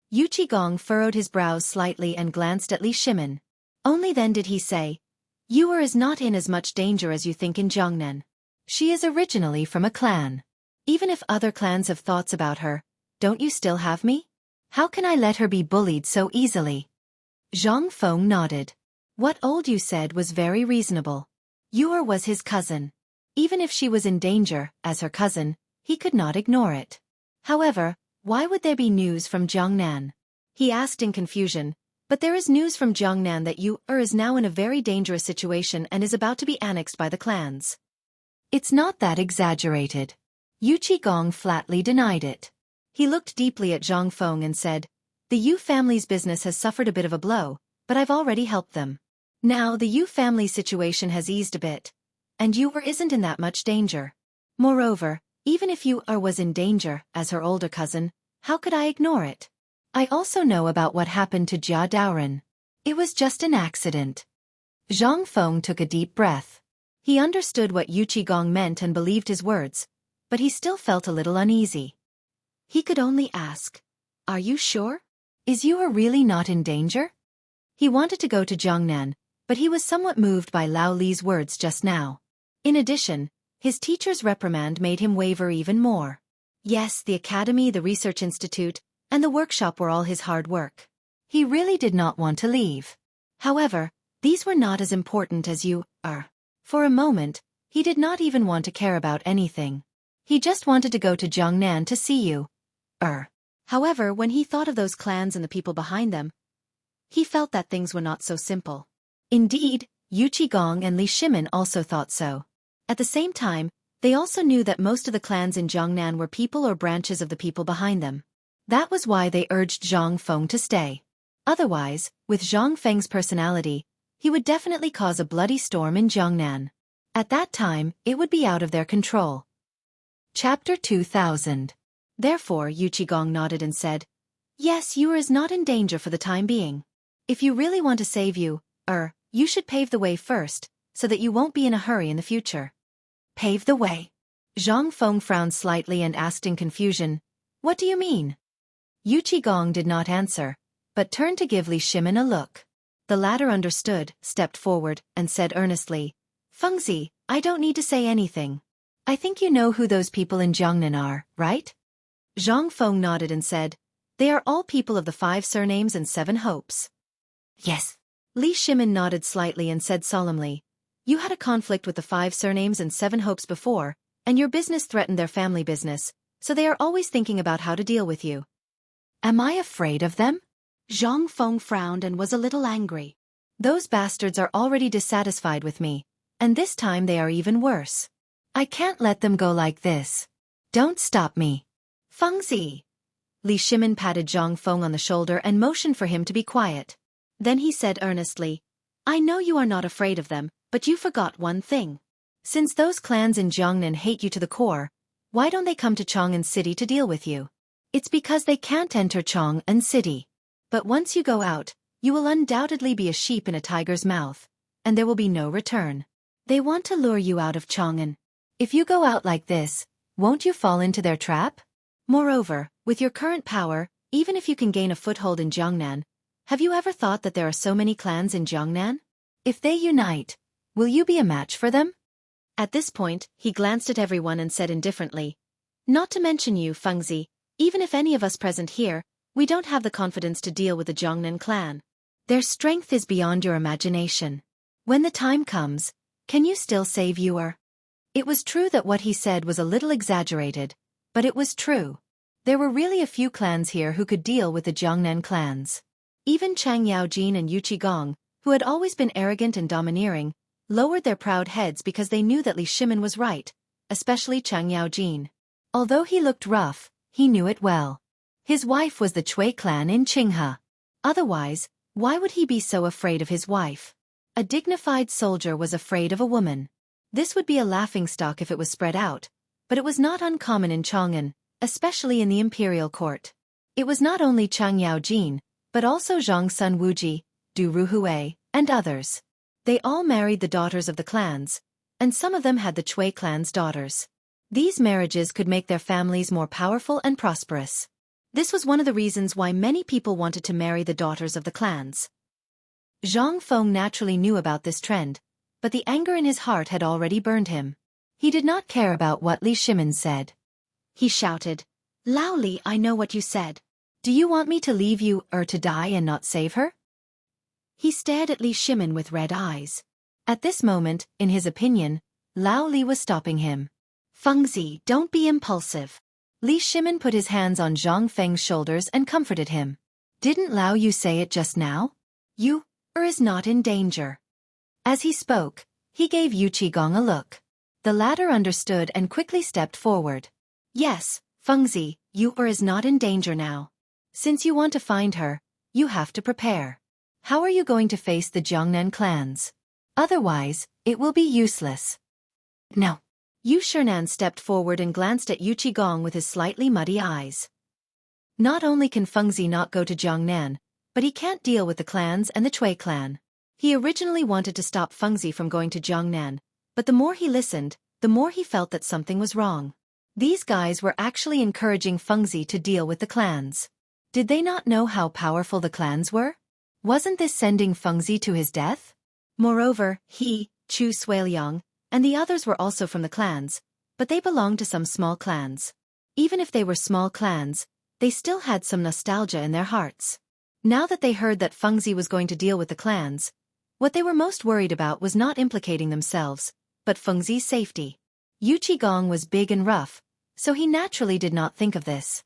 Yu Qigong furrowed his brows slightly and glanced at Li Shimin. Only then did he say, "Yu is not in as much danger as you think in Jiangnan. She is originally from a clan. Even if other clans have thoughts about her, don't you still have me? How can I let her be bullied so easily?" Zhang Feng nodded. What old Yu said was very reasonable. Yu was his cousin. Even if she was in danger, as her cousin, he could not ignore it. However, why would there be news from Jiangnan? He asked in confusion, but there is news from Jiangnan that Yu is now in a very dangerous situation and is about to be annexed by the clans. It's not that exaggerated. Yu Qigong flatly denied it. He looked deeply at Zhang Feng and said, "The Yu family's business has suffered a bit of a blow, but I've already helped them. Now the Yu family situation has eased a bit, and Yu isn't in that much danger. Moreover, even if Yu was in danger, as her older cousin, how could I ignore it? I also know about what happened to Jia Daoren. It was just an accident." Zhang Feng took a deep breath. He understood what Yu Qigong meant and believed his words, but he still felt a little uneasy. He could only ask, "Are you sure? Is Yu really not in danger?" He wanted to go to Jiangnan, but he was somewhat moved by Lao Li's words just now. In addition, his teacher's reprimand made him waver even more. Yes, the academy, the research institute, and the workshop were all his hard work. He really did not want to leave. However, these were not as important as Yu. For a moment, he did not even want to care about anything. He just wanted to go to Jiangnan to see Yu. However, when he thought of those clans and the people behind them, he felt that things were not so simple. Indeed, Yu Qigong and Li Shimin also thought so. At the same time, they also knew that most of the clans in Jiangnan were people or branches of the people behind them. That was why they urged Zhang Feng to stay. Otherwise, with Zhang Feng's personality, he would definitely cause a bloody storm in Jiangnan. At that time, it would be out of their control. Chapter 2000. Therefore Yuqigong nodded and said, "Yes, you is not in danger for the time being. If you really want to save you, you should pave the way first, so that you won't be in a hurry in the future." Pave the way? Zhang Feng frowned slightly and asked in confusion, "What do you mean?" Yuqigong did not answer, but turned to give Li Shimin a look. The latter understood, stepped forward, and said earnestly, "Fengzi, I don't need to say anything. I think you know who those people in Jiangnan are, right?" Zhang Feng nodded and said, "They are all people of the 5 surnames and 7 hopes." "Yes." Li Shimin nodded slightly and said solemnly, "You had a conflict with the 5 surnames and 7 hopes before, and your business threatened their family business, so they are always thinking about how to deal with you." "Am I afraid of them?" Zhang Feng frowned and was a little angry. "Those bastards are already dissatisfied with me, and this time they are even worse. I can't let them go like this. Don't stop me." "Fengzi." Li Shimin patted Zhang Feng on the shoulder and motioned for him to be quiet. Then he said earnestly, "I know you are not afraid of them, but you forgot one thing. Since those clans in Jiangnan hate you to the core, why don't they come to Chang'an City to deal with you? It's because they can't enter Chang'an City. But once you go out, you will undoubtedly be a sheep in a tiger's mouth, and there will be no return. They want to lure you out of Chang'an. If you go out like this, won't you fall into their trap? Moreover, with your current power, even if you can gain a foothold in Jiangnan, have you ever thought that there are so many clans in Jiangnan? If they unite, will you be a match for them?" At this point, he glanced at everyone and said indifferently, "Not to mention you, Fengzi, even if any of us present here, we don't have the confidence to deal with the Jiangnan clan. Their strength is beyond your imagination. When the time comes, can you still save Yuer?" It was true that what he said was a little exaggerated, but it was true. There were really a few clans here who could deal with the Jiangnan clans. Even Chang Yaojin and Yuqigong, who had always been arrogant and domineering, lowered their proud heads because they knew that Li Shimin was right, especially Chang Yaojin. Although he looked rough, he knew it well. His wife was the Cui clan in Qinghe. Otherwise, why would he be so afraid of his wife? A dignified soldier was afraid of a woman. This would be a laughingstock if it was spread out, but it was not uncommon in Chang'an, especially in the imperial court. It was not only Chang Yaojin, but also Zhang Sun Wuji, Du Ruhui, and others. They all married the daughters of the clans, and some of them had the Cui clan's daughters. These marriages could make their families more powerful and prosperous. This was one of the reasons why many people wanted to marry the daughters of the clans. Zhang Feng naturally knew about this trend, but the anger in his heart had already burned him. He did not care about what Li Shimin said. He shouted, "Lao Li, I know what you said. Do you want me to leave you to die and not save her?" He stared at Li Shimin with red eyes. At this moment, in his opinion, Lao Li was stopping him. "Fengzi, don't be impulsive." Li Shimin put his hands on Zhang Feng's shoulders and comforted him. "Didn't Lao you say it just now? You is not in danger." As he spoke, he gave Yuqigong a look. The latter understood and quickly stepped forward. "Yes, Fengzi, you is not in danger now. Since you want to find her, you have to prepare. How are you going to face the Jiangnan clans? Otherwise, it will be useless." "No." Yu Shernan stepped forward and glanced at Yuqigong with his slightly muddy eyes. Not only can Fengzi not go to Jiangnan, but he can't deal with the clans and the Cui clan. He originally wanted to stop Fengzi from going to Jiangnan, but the more he listened, the more he felt that something was wrong. These guys were actually encouraging Fengzi to deal with the clans. Did they not know how powerful the clans were? Wasn't this sending Fengzi to his death? Moreover, he, Chu Suiliang, and the others were also from the clans, but they belonged to some small clans. Even if they were small clans, they still had some nostalgia in their hearts. Now that they heard that Fengzi was going to deal with the clans, what they were most worried about was not implicating themselves, but Fengzi's safety. Yuqigong was big and rough, so he naturally did not think of this.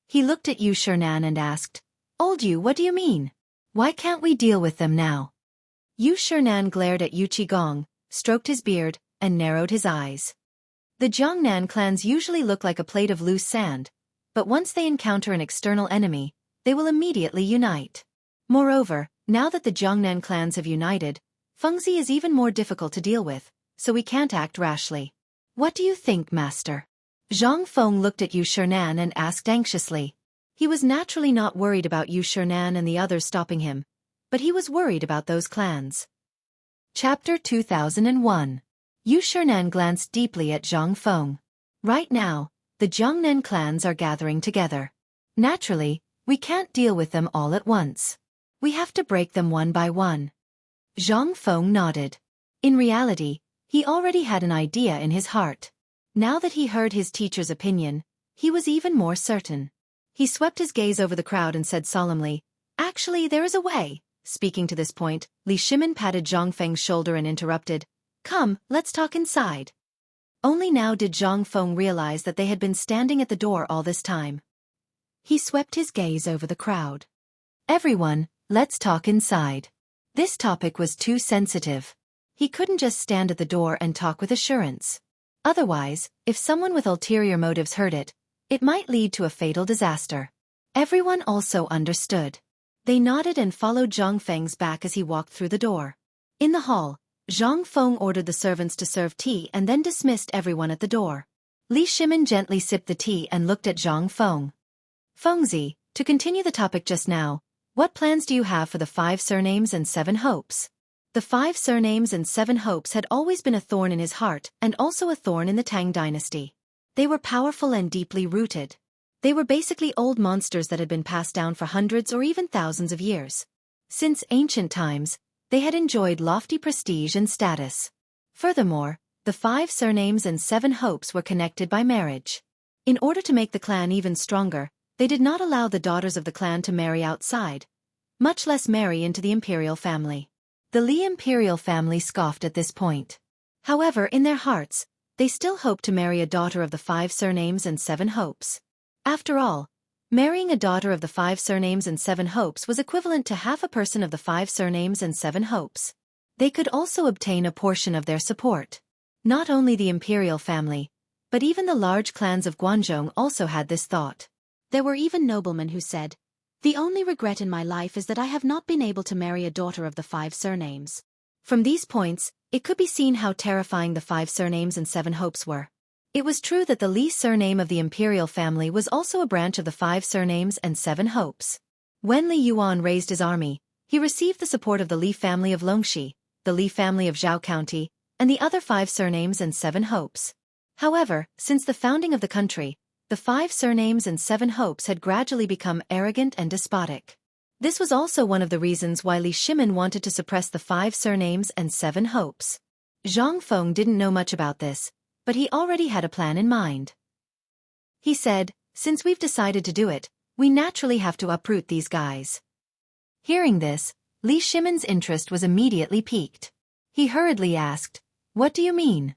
He looked at Yu Shernan and asked, "Old Yu, what do you mean? Why can't we deal with them now?" Yu Shernan glared at Yuqigong, stroked his beard, and narrowed his eyes. The Jiangnan clans usually look like a plate of loose sand, but once they encounter an external enemy, they will immediately unite. Moreover, now that the Jiangnan clans have united, Fengzi is even more difficult to deal with, so we can't act rashly. What do you think, Master? Zhang Feng looked at Yu Shernan and asked anxiously. He was naturally not worried about Yu Shernan and the others stopping him, but he was worried about those clans. Chapter 2001. Yu Shernan glanced deeply at Zhang Feng. Right now, the Jiangnan clans are gathering together. Naturally, we can't deal with them all at once. We have to break them one by one. Zhang Feng nodded. In reality, he already had an idea in his heart. Now that he heard his teacher's opinion, he was even more certain. He swept his gaze over the crowd and said solemnly, "Actually, there is a way." Speaking to this point, Li Shimin patted Zhang Feng's shoulder and interrupted, "Come, let's talk inside." Only now did Zhang Feng realize that they had been standing at the door all this time. He swept his gaze over the crowd. "Everyone, let's talk inside." This topic was too sensitive. He couldn't just stand at the door and talk with assurance. Otherwise, if someone with ulterior motives heard it, it might lead to a fatal disaster. Everyone also understood. They nodded and followed Zhang Feng's back as he walked through the door. In the hall, Zhang Feng ordered the servants to serve tea and then dismissed everyone at the door. Li Shimin gently sipped the tea and looked at Zhang Feng. "Fengzi, to continue the topic just now, what plans do you have for the 5 surnames and 7 hopes?" The 5 surnames and 7 hopes had always been a thorn in his heart and also a thorn in the Tang dynasty. They were powerful and deeply rooted. They were basically old monsters that had been passed down for hundreds or even thousands of years. Since ancient times, they had enjoyed lofty prestige and status. Furthermore, the 5 surnames and 7 hopes were connected by marriage. In order to make the clan even stronger, they did not allow the daughters of the clan to marry outside, much less marry into the imperial family. The Li imperial family scoffed at this point. However, in their hearts, they still hoped to marry a daughter of the 5 surnames and 7 hopes. After all, marrying a daughter of the 5 surnames and 7 hopes was equivalent to half a person of the 5 surnames and 7 hopes. They could also obtain a portion of their support. Not only the imperial family, but even the large clans of Guanzhong also had this thought. There were even noblemen who said, "The only regret in my life is that I have not been able to marry a daughter of the 5 surnames." From these points, it could be seen how terrifying the 5 surnames and 7 hopes were. It was true that the Li surname of the imperial family was also a branch of the 5 surnames and 7 hopes. When Li Yuan raised his army, he received the support of the Li family of Longxi, the Li family of Zhao County, and the other 5 surnames and 7 hopes. However, since the founding of the country, the 5 surnames and 7 hopes had gradually become arrogant and despotic. This was also one of the reasons why Li Shimin wanted to suppress the 5 surnames and 7 hopes. Zhang Feng didn't know much about this, but he already had a plan in mind. He said, "Since we've decided to do it, we naturally have to uproot these guys." Hearing this, Li Shimin's interest was immediately piqued. He hurriedly asked, "What do you mean?"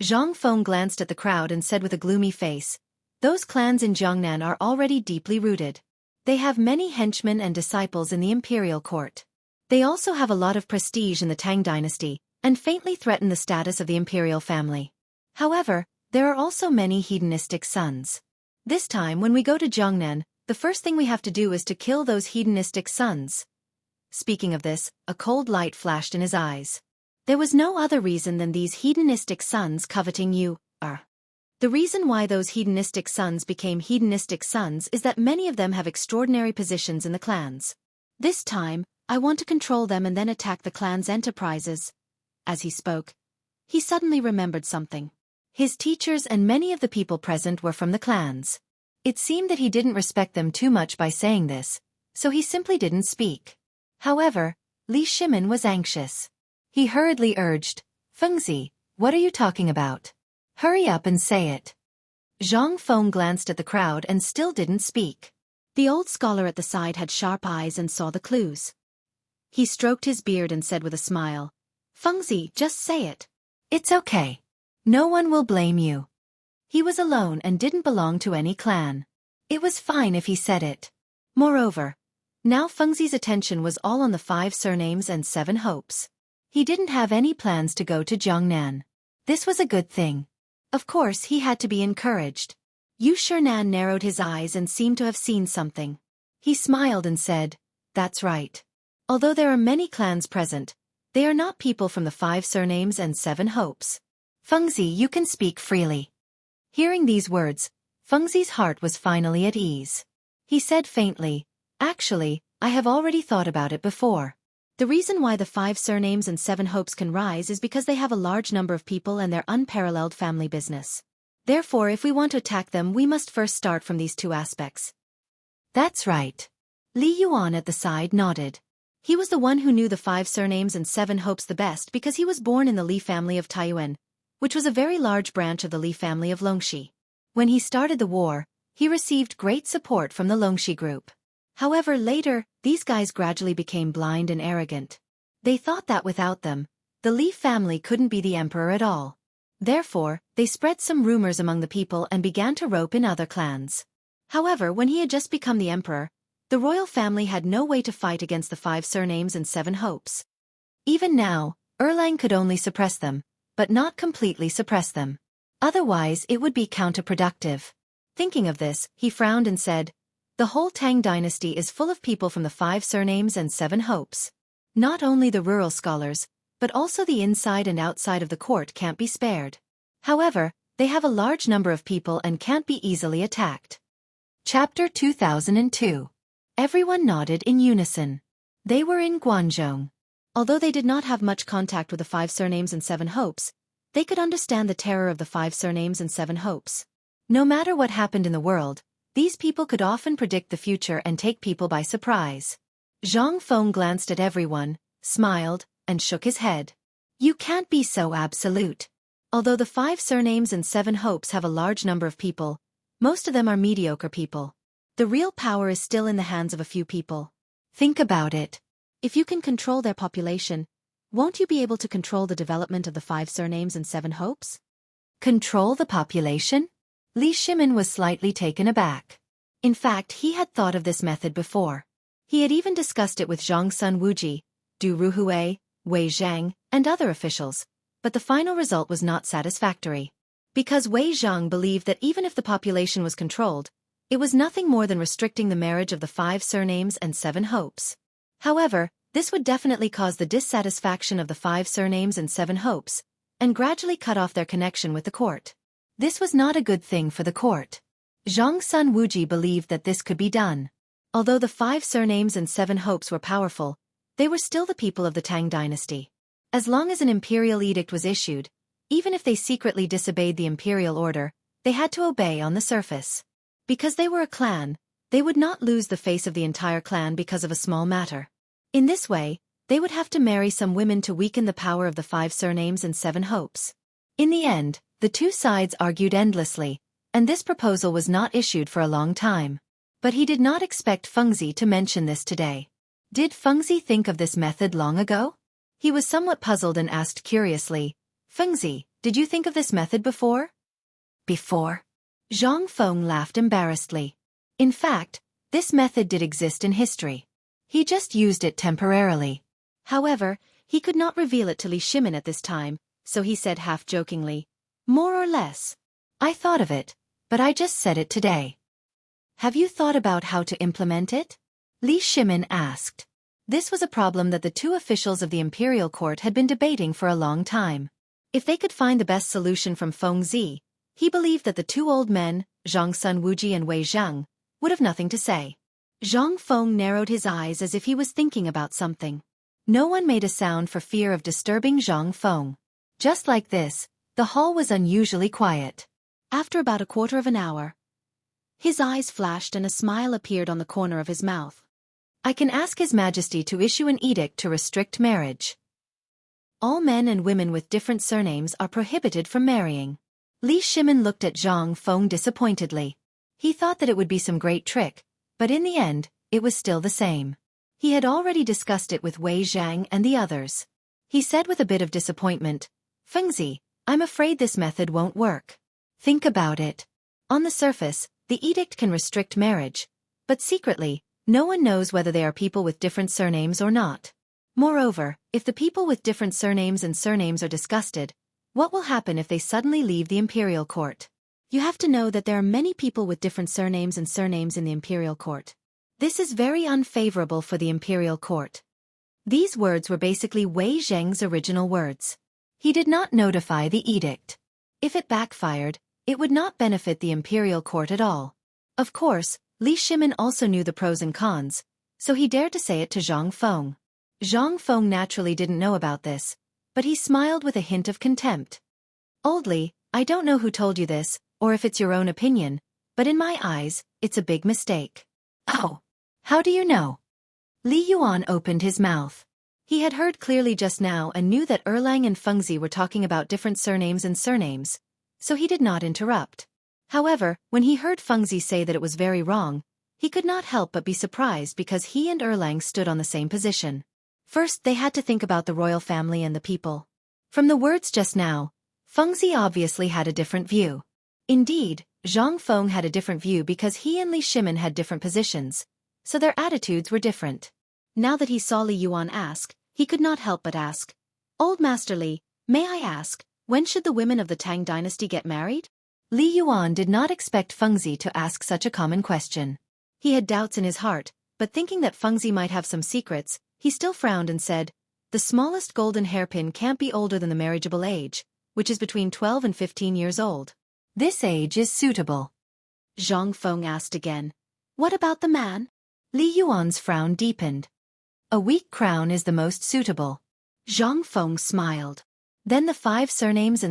Zhang Feng glanced at the crowd and said with a gloomy face, "Those clans in Jiangnan are already deeply rooted. They have many henchmen and disciples in the imperial court. They also have a lot of prestige in the Tang dynasty, and faintly threaten the status of the imperial family. However, there are also many hedonistic sons. This time when we go to Jiangnan, the first thing we have to do is to kill those hedonistic sons." Speaking of this, a cold light flashed in his eyes. There was no other reason than these hedonistic sons coveting you. The reason why those hedonistic sons became hedonistic sons is that many of them have extraordinary positions in the clans. This time, I want to control them and then attack the clan's enterprises. As he spoke, he suddenly remembered something. His teachers and many of the people present were from the clans. It seemed that he didn't respect them too much by saying this, so he simply didn't speak. However, Li Shimin was anxious. He hurriedly urged, "Fengzi, what are you talking about? Hurry up and say it." Zhang Feng glanced at the crowd and still didn't speak. The old scholar at the side had sharp eyes and saw the clues. He stroked his beard and said with a smile, "Fengzi, just say it. It's okay. No one will blame you." He was alone and didn't belong to any clan. It was fine if he said it. Moreover, now Fengzi's attention was all on the 5 surnames and 7 hopes. He didn't have any plans to go to Jiangnan. This was a good thing. Of course, he had to be encouraged. Yu Shernan narrowed his eyes and seemed to have seen something. He smiled and said, "That's right. Although there are many clans present, They are not people from the 5 surnames and 7 hopes. Fengzi, you can speak freely. Hearing these words, Fengzi's heart was finally at ease. He said faintly, actually, I have already thought about it before. The reason why the 5 surnames and 7 hopes can rise is because they have a large number of people and their unparalleled family business. Therefore, if we want to attack them, we must first start from these 2 aspects. That's right. Li Yuan at the side nodded. He was the one who knew the 5 surnames and 7 hopes the best because he was born in the Li family of Taiyuan, which was a very large branch of the Li family of Longxi. When he started the war, he received great support from the Longxi group. However, later, these guys gradually became blind and arrogant. They thought that without them, the Li family couldn't be the emperor at all. Therefore, they spread some rumors among the people and began to rope in other clans. However, when he had just become the emperor, the royal family had no way to fight against the 5 surnames and 7 hopes. Even now, Erlang could only suppress them, but not completely suppress them. Otherwise, it would be counterproductive. Thinking of this, he frowned and said, the whole Tang dynasty is full of people from the 5 surnames and 7 hopes. Not only the rural scholars, but also the inside and outside of the court can't be spared. However, they have a large number of people and can't be easily attacked. Chapter 2002. Everyone nodded in unison. They were in Guangzhou. Although they did not have much contact with the 5 surnames and 7 hopes, they could understand the terror of the 5 surnames and 7 hopes. No matter what happened in the world, these people could often predict the future and take people by surprise. Zhang Feng glanced at everyone, smiled, and shook his head. You can't be so absolute. Although the 5 surnames and 7 hopes have a large number of people, most of them are mediocre people. The real power is still in the hands of a few people. Think about it. If you can control their population, won't you be able to control the development of the 5 surnames and 7 hopes? Control the population? Li Shimin was slightly taken aback. In fact, he had thought of this method before. He had even discussed it with Zhang Sun Wuji, Du Ruhui, Wei Zhang, and other officials, but the final result was not satisfactory. Because Wei Zhang believed that even if the population was controlled, it was nothing more than restricting the marriage of the 5 surnames and 7 hopes. However, this would definitely cause the dissatisfaction of the 5 surnames and 7 hopes, and gradually cut off their connection with the court. This was not a good thing for the court. Zhang Sun Wuji believed that this could be done. Although the 5 surnames and 7 hopes were powerful, they were still the people of the Tang dynasty. As long as an imperial edict was issued, even if they secretly disobeyed the imperial order, they had to obey on the surface. Because they were a clan, they would not lose the face of the entire clan because of a small matter. In this way, they would have to marry some women to weaken the power of the 5 surnames and 7 hopes. In the end, the 2 sides argued endlessly, and this proposal was not issued for a long time. But he did not expect Fengzi to mention this today. Did Fengzi think of this method long ago? He was somewhat puzzled and asked curiously, Fengzi, did you think of this method before? Before? Zhang Feng laughed embarrassedly. In fact, this method did exist in history. He just used it temporarily. However, he could not reveal it to Li Shimin at this time, so he said half-jokingly, more or less. I thought of it, but I just said it today. Have you thought about how to implement it? Li Shimin asked. This was a problem that the 2 officials of the imperial court had been debating for a long time. If they could find the best solution from Fengzi, he believed that the 2 old men, Zhang Sun Wuji and Wei Zhang, would have nothing to say. Zhang Feng narrowed his eyes as if he was thinking about something. No one made a sound for fear of disturbing Zhang Feng. Just like this, the hall was unusually quiet. After about a quarter of an hour, his eyes flashed and a smile appeared on the corner of his mouth. I can ask His Majesty to issue an edict to restrict marriage. All men and women with different surnames are prohibited from marrying. Li Shimin looked at Zhang Feng disappointedly. He thought that it would be some great trick, but in the end, it was still the same. He had already discussed it with Wei Zhang and the others. He said with a bit of disappointment, Fengzi, I'm afraid this method won't work. Think about it. On the surface, the edict can restrict marriage, but secretly, no one knows whether they are people with different surnames or not. Moreover, if the people with different surnames and surnames are disgusted, what will happen if they suddenly leave the imperial court? You have to know that there are many people with different surnames and surnames in the imperial court. This is very unfavorable for the imperial court. These words were basically Wei Zheng's original words. He did not notify the edict. If it backfired, it would not benefit the imperial court at all. Of course, Li Shimin also knew the pros and cons, so he dared to say it to Zhang Feng. Zhang Feng naturally didn't know about this, but he smiled with a hint of contempt. Old Li, I don't know who told you this, or if it's your own opinion, but in my eyes, it's a big mistake. Oh. How do you know? Li Yuan opened his mouth. He had heard clearly just now and knew that Erlang and Fengzi were talking about different surnames, so he did not interrupt. However, when he heard Fengzi say that it was very wrong, he could not help but be surprised because he and Erlang stood on the same position. First, they had to think about the royal family and the people. From the words just now, Fengzi obviously had a different view. Indeed, Zhang Feng had a different view because he and Li Shimin had different positions, so their attitudes were different. Now that he saw Li Yuan ask, he could not help but ask, Old Master Li, may I ask, when should the women of the Tang dynasty get married? Li Yuan did not expect Fengzi to ask such a common question. He had doubts in his heart, but thinking that Fengzi might have some secrets, he still frowned and said, the smallest golden hairpin can't be older than the marriageable age, which is between 12 and 15 years old. This age is suitable. Zhang Feng asked again, what about the man? Li Yuan's frown deepened. A weak crown is the most suitable. Zhang Feng smiled. Then the 5 surnames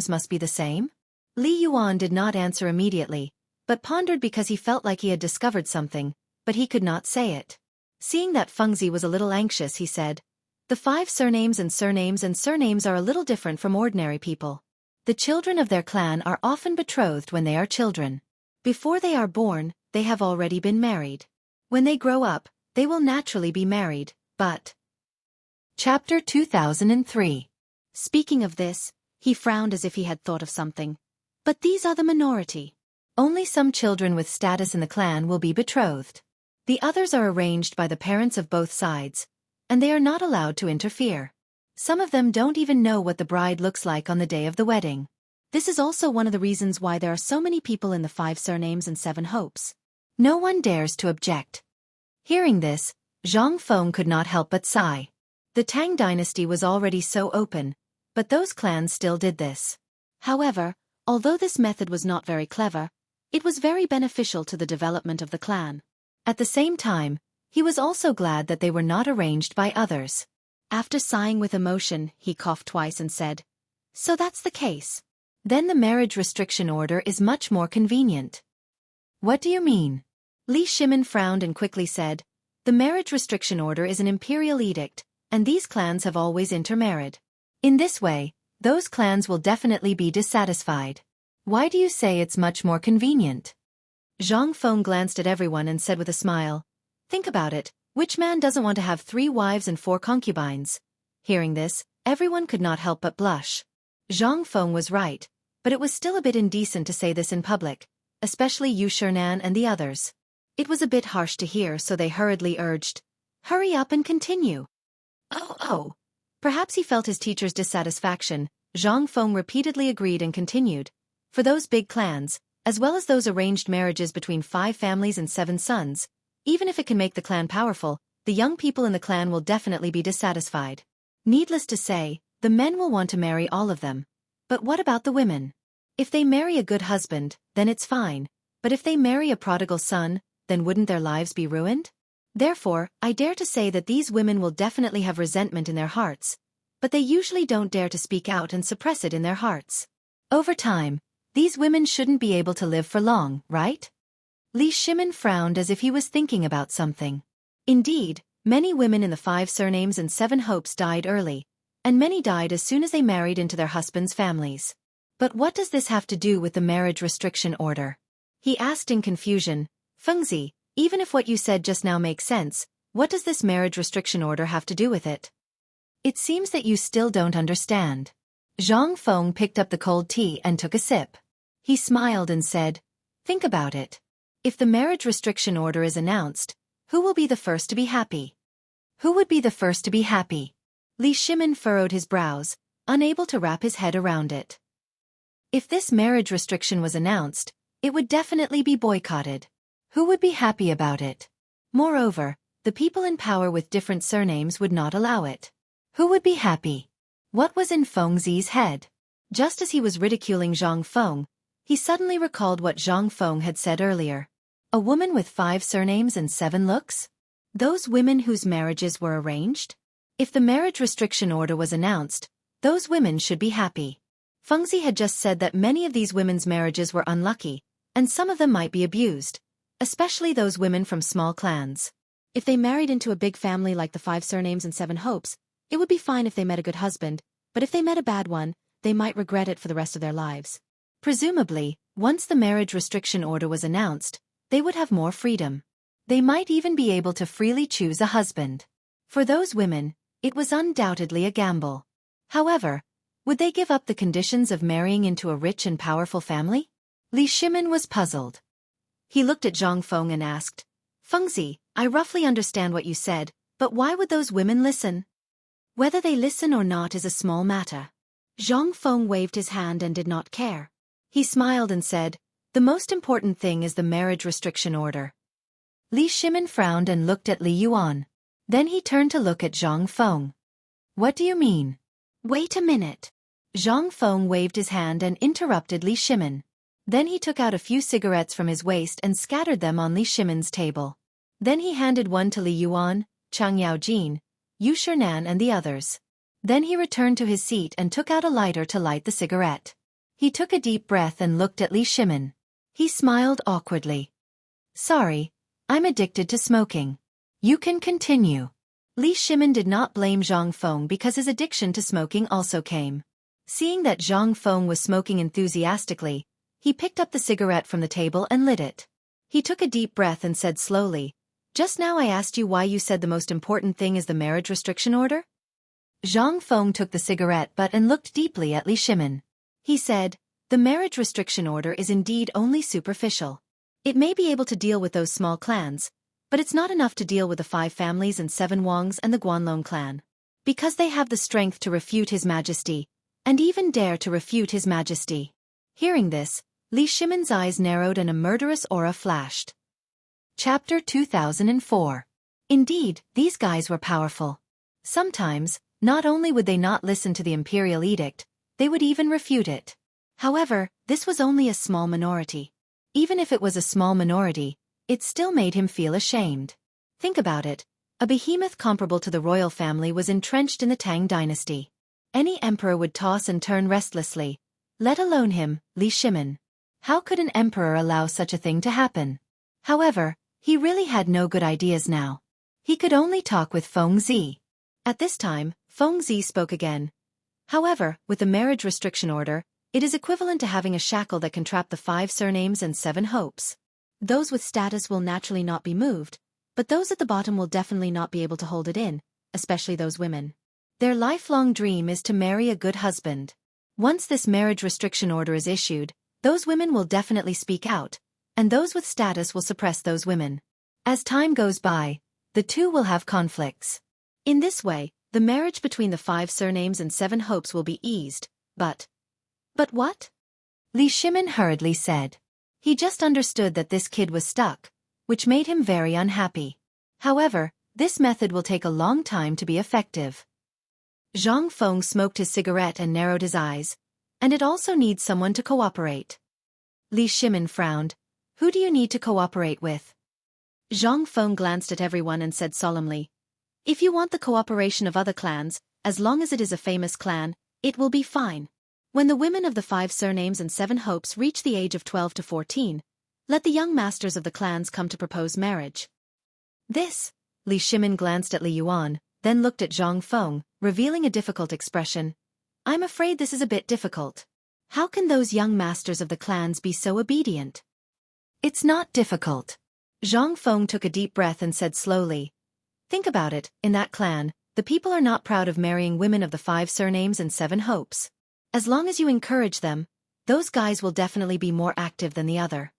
must be the same? Li Yuan did not answer immediately, but pondered because he felt like he had discovered something, but he could not say it. Seeing that Fengzi was a little anxious, he said, the 5 surnames are a little different from ordinary people. The children of their clan are often betrothed when they are children. Before they are born, they have already been married. When they grow up, they will naturally be married, but... Chapter 2003. Speaking of this, he frowned as if he had thought of something. But these are the minority. Only some children with status in the clan will be betrothed. The others are arranged by the parents of both sides, and they are not allowed to interfere. Some of them don't even know what the bride looks like on the day of the wedding. This is also one of the reasons why there are so many people in the 5 surnames and 7 hopes. No one dares to object. Hearing this, Zhang Feng could not help but sigh. The Tang dynasty was already so open, but those clans still did this. However, although this method was not very clever, it was very beneficial to the development of the clan. At the same time, he was also glad that they were not arranged by others. After sighing with emotion, he coughed twice and said, so that's the case. Then the marriage restriction order is much more convenient. What do you mean? Li Shimin frowned and quickly said, the marriage restriction order is an imperial edict, and these clans have always intermarried. In this way, those clans will definitely be dissatisfied. Why do you say it's much more convenient? Zhang Feng glanced at everyone and said with a smile, think about it, which man doesn't want to have 3 wives and 4 concubines? Hearing this, everyone could not help but blush. Zhang Feng was right, but it was still a bit indecent to say this in public, especially Yu Shernan and the others. It was a bit harsh to hear, so they hurriedly urged, hurry up and continue. Oh. Perhaps he felt his teacher's dissatisfaction. Zhang Feng repeatedly agreed and continued, for those big clans, as well as those arranged marriages between 5 families and 7 sons, even if it can make the clan powerful, the young people in the clan will definitely be dissatisfied. Needless to say, the men will want to marry all of them. But what about the women? If they marry a good husband, then it's fine, but if they marry a prodigal son, then wouldn't their lives be ruined? Therefore, I dare to say that these women will definitely have resentment in their hearts, but they usually don't dare to speak out and suppress it in their hearts. Over time, these women shouldn't be able to live for long, right? Li Shimin frowned as if he was thinking about something. Indeed, many women in the 5 surnames and 7 hopes died early, and many died as soon as they married into their husbands' families. But what does this have to do with the marriage restriction order? He asked in confusion, Fengzi, even if what you said just now makes sense, what does this marriage restriction order have to do with it? It seems that you still don't understand. Zhang Feng picked up the cold tea and took a sip. He smiled and said, think about it. If the marriage restriction order is announced, who will be the first to be happy? Who would be the first to be happy? Li Shimin furrowed his brows, unable to wrap his head around it. If this marriage restriction was announced, it would definitely be boycotted. Who would be happy about it? Moreover, the people in power with different surnames would not allow it. Who would be happy? What was in Feng Zi's head? Just as he was ridiculing Zhang Feng, he suddenly recalled what Zhang Feng had said earlier. A woman with 5 surnames and 7 looks? Those women whose marriages were arranged? If the marriage restriction order was announced, those women should be happy. Feng Zi had just said that many of these women's marriages were unlucky, and some of them might be abused, especially those women from small clans. If they married into a big family like the 5 surnames and 7 hopes, it would be fine if they met a good husband, but if they met a bad one, they might regret it for the rest of their lives. Presumably, once the marriage restriction order was announced, they would have more freedom. They might even be able to freely choose a husband. For those women, it was undoubtedly a gamble. However, would they give up the conditions of marrying into a rich and powerful family? Li Shimin was puzzled. He looked at Zhang Feng and asked, Feng Zi, I roughly understand what you said, but why would those women listen? Whether they listen or not is a small matter. Zhang Feng waved his hand and did not care. He smiled and said, the most important thing is the marriage restriction order. Li Shimin frowned and looked at Li Yuan. Then he turned to look at Zhang Feng. What do you mean? Wait a minute. Zhang Feng waved his hand and interrupted Li Shimin. Then he took out a few cigarettes from his waist and scattered them on Li Shimin's table. Then he handed one to Li Yuan, Chang Yaojin, Yu Shernan and the others. Then he returned to his seat and took out a lighter to light the cigarette. He took a deep breath and looked at Li Shimin. He smiled awkwardly. Sorry, I'm addicted to smoking. You can continue. Li Shimin did not blame Zhang Feng because his addiction to smoking also came. Seeing that Zhang Feng was smoking enthusiastically, he picked up the cigarette from the table and lit it. He took a deep breath and said slowly, Just now I asked you why you said the most important thing is the marriage restriction order? Zhang Feng took the cigarette butt and looked deeply at Li Shimin. He said, the marriage restriction order is indeed only superficial. It may be able to deal with those small clans, but it's not enough to deal with the 5 families and 7 Wangs and the Guanlong clan. Because they have the strength to refute His Majesty, and even dare to refute His Majesty. Hearing this, Li Shimin's eyes narrowed and a murderous aura flashed. Chapter 2004. Indeed, these guys were powerful. Sometimes, not only would they not listen to the imperial edict, they would even refute it. However, this was only a small minority. Even if it was a small minority, it still made him feel ashamed. Think about it. A behemoth comparable to the royal family was entrenched in the Tang dynasty. Any emperor would toss and turn restlessly, let alone him, Li Shimin. How could an emperor allow such a thing to happen? However, he really had no good ideas now. He could only talk with Feng Zi. At this time, Feng Zi spoke again. However, with the marriage restriction order, it is equivalent to having a shackle that can trap the 5 surnames and 7 hopes. Those with status will naturally not be moved, but those at the bottom will definitely not be able to hold it in, especially those women. Their lifelong dream is to marry a good husband. Once this marriage restriction order is issued, those women will definitely speak out, and those with status will suppress those women. As time goes by, the two will have conflicts. In this way, the marriage between the 5 surnames and 7 hopes will be eased, but what? Li Shimin hurriedly said. He just understood that this kid was stuck, which made him very unhappy. However, this method will take a long time to be effective. Zhang Feng smoked his cigarette and narrowed his eyes, and it also needs someone to cooperate. Li Shimin frowned. Who do you need to cooperate with? Zhang Feng glanced at everyone and said solemnly, If you want the cooperation of other clans, as long as it is a famous clan, it will be fine. When the women of the 5 surnames and 7 hopes reach the age of 12 to 14, let the young masters of the clans come to propose marriage. This, Li Shimin glanced at Li Yuan, then looked at Zhang Feng, revealing a difficult expression. I'm afraid this is a bit difficult. How can those young masters of the clans be so obedient? It's not difficult. Zhang Feng took a deep breath and said slowly. Think about it, in that clan, the people are not proud of marrying women of the 5 surnames and 7 hopes. As long as you encourage them, those guys will definitely be more active than the other.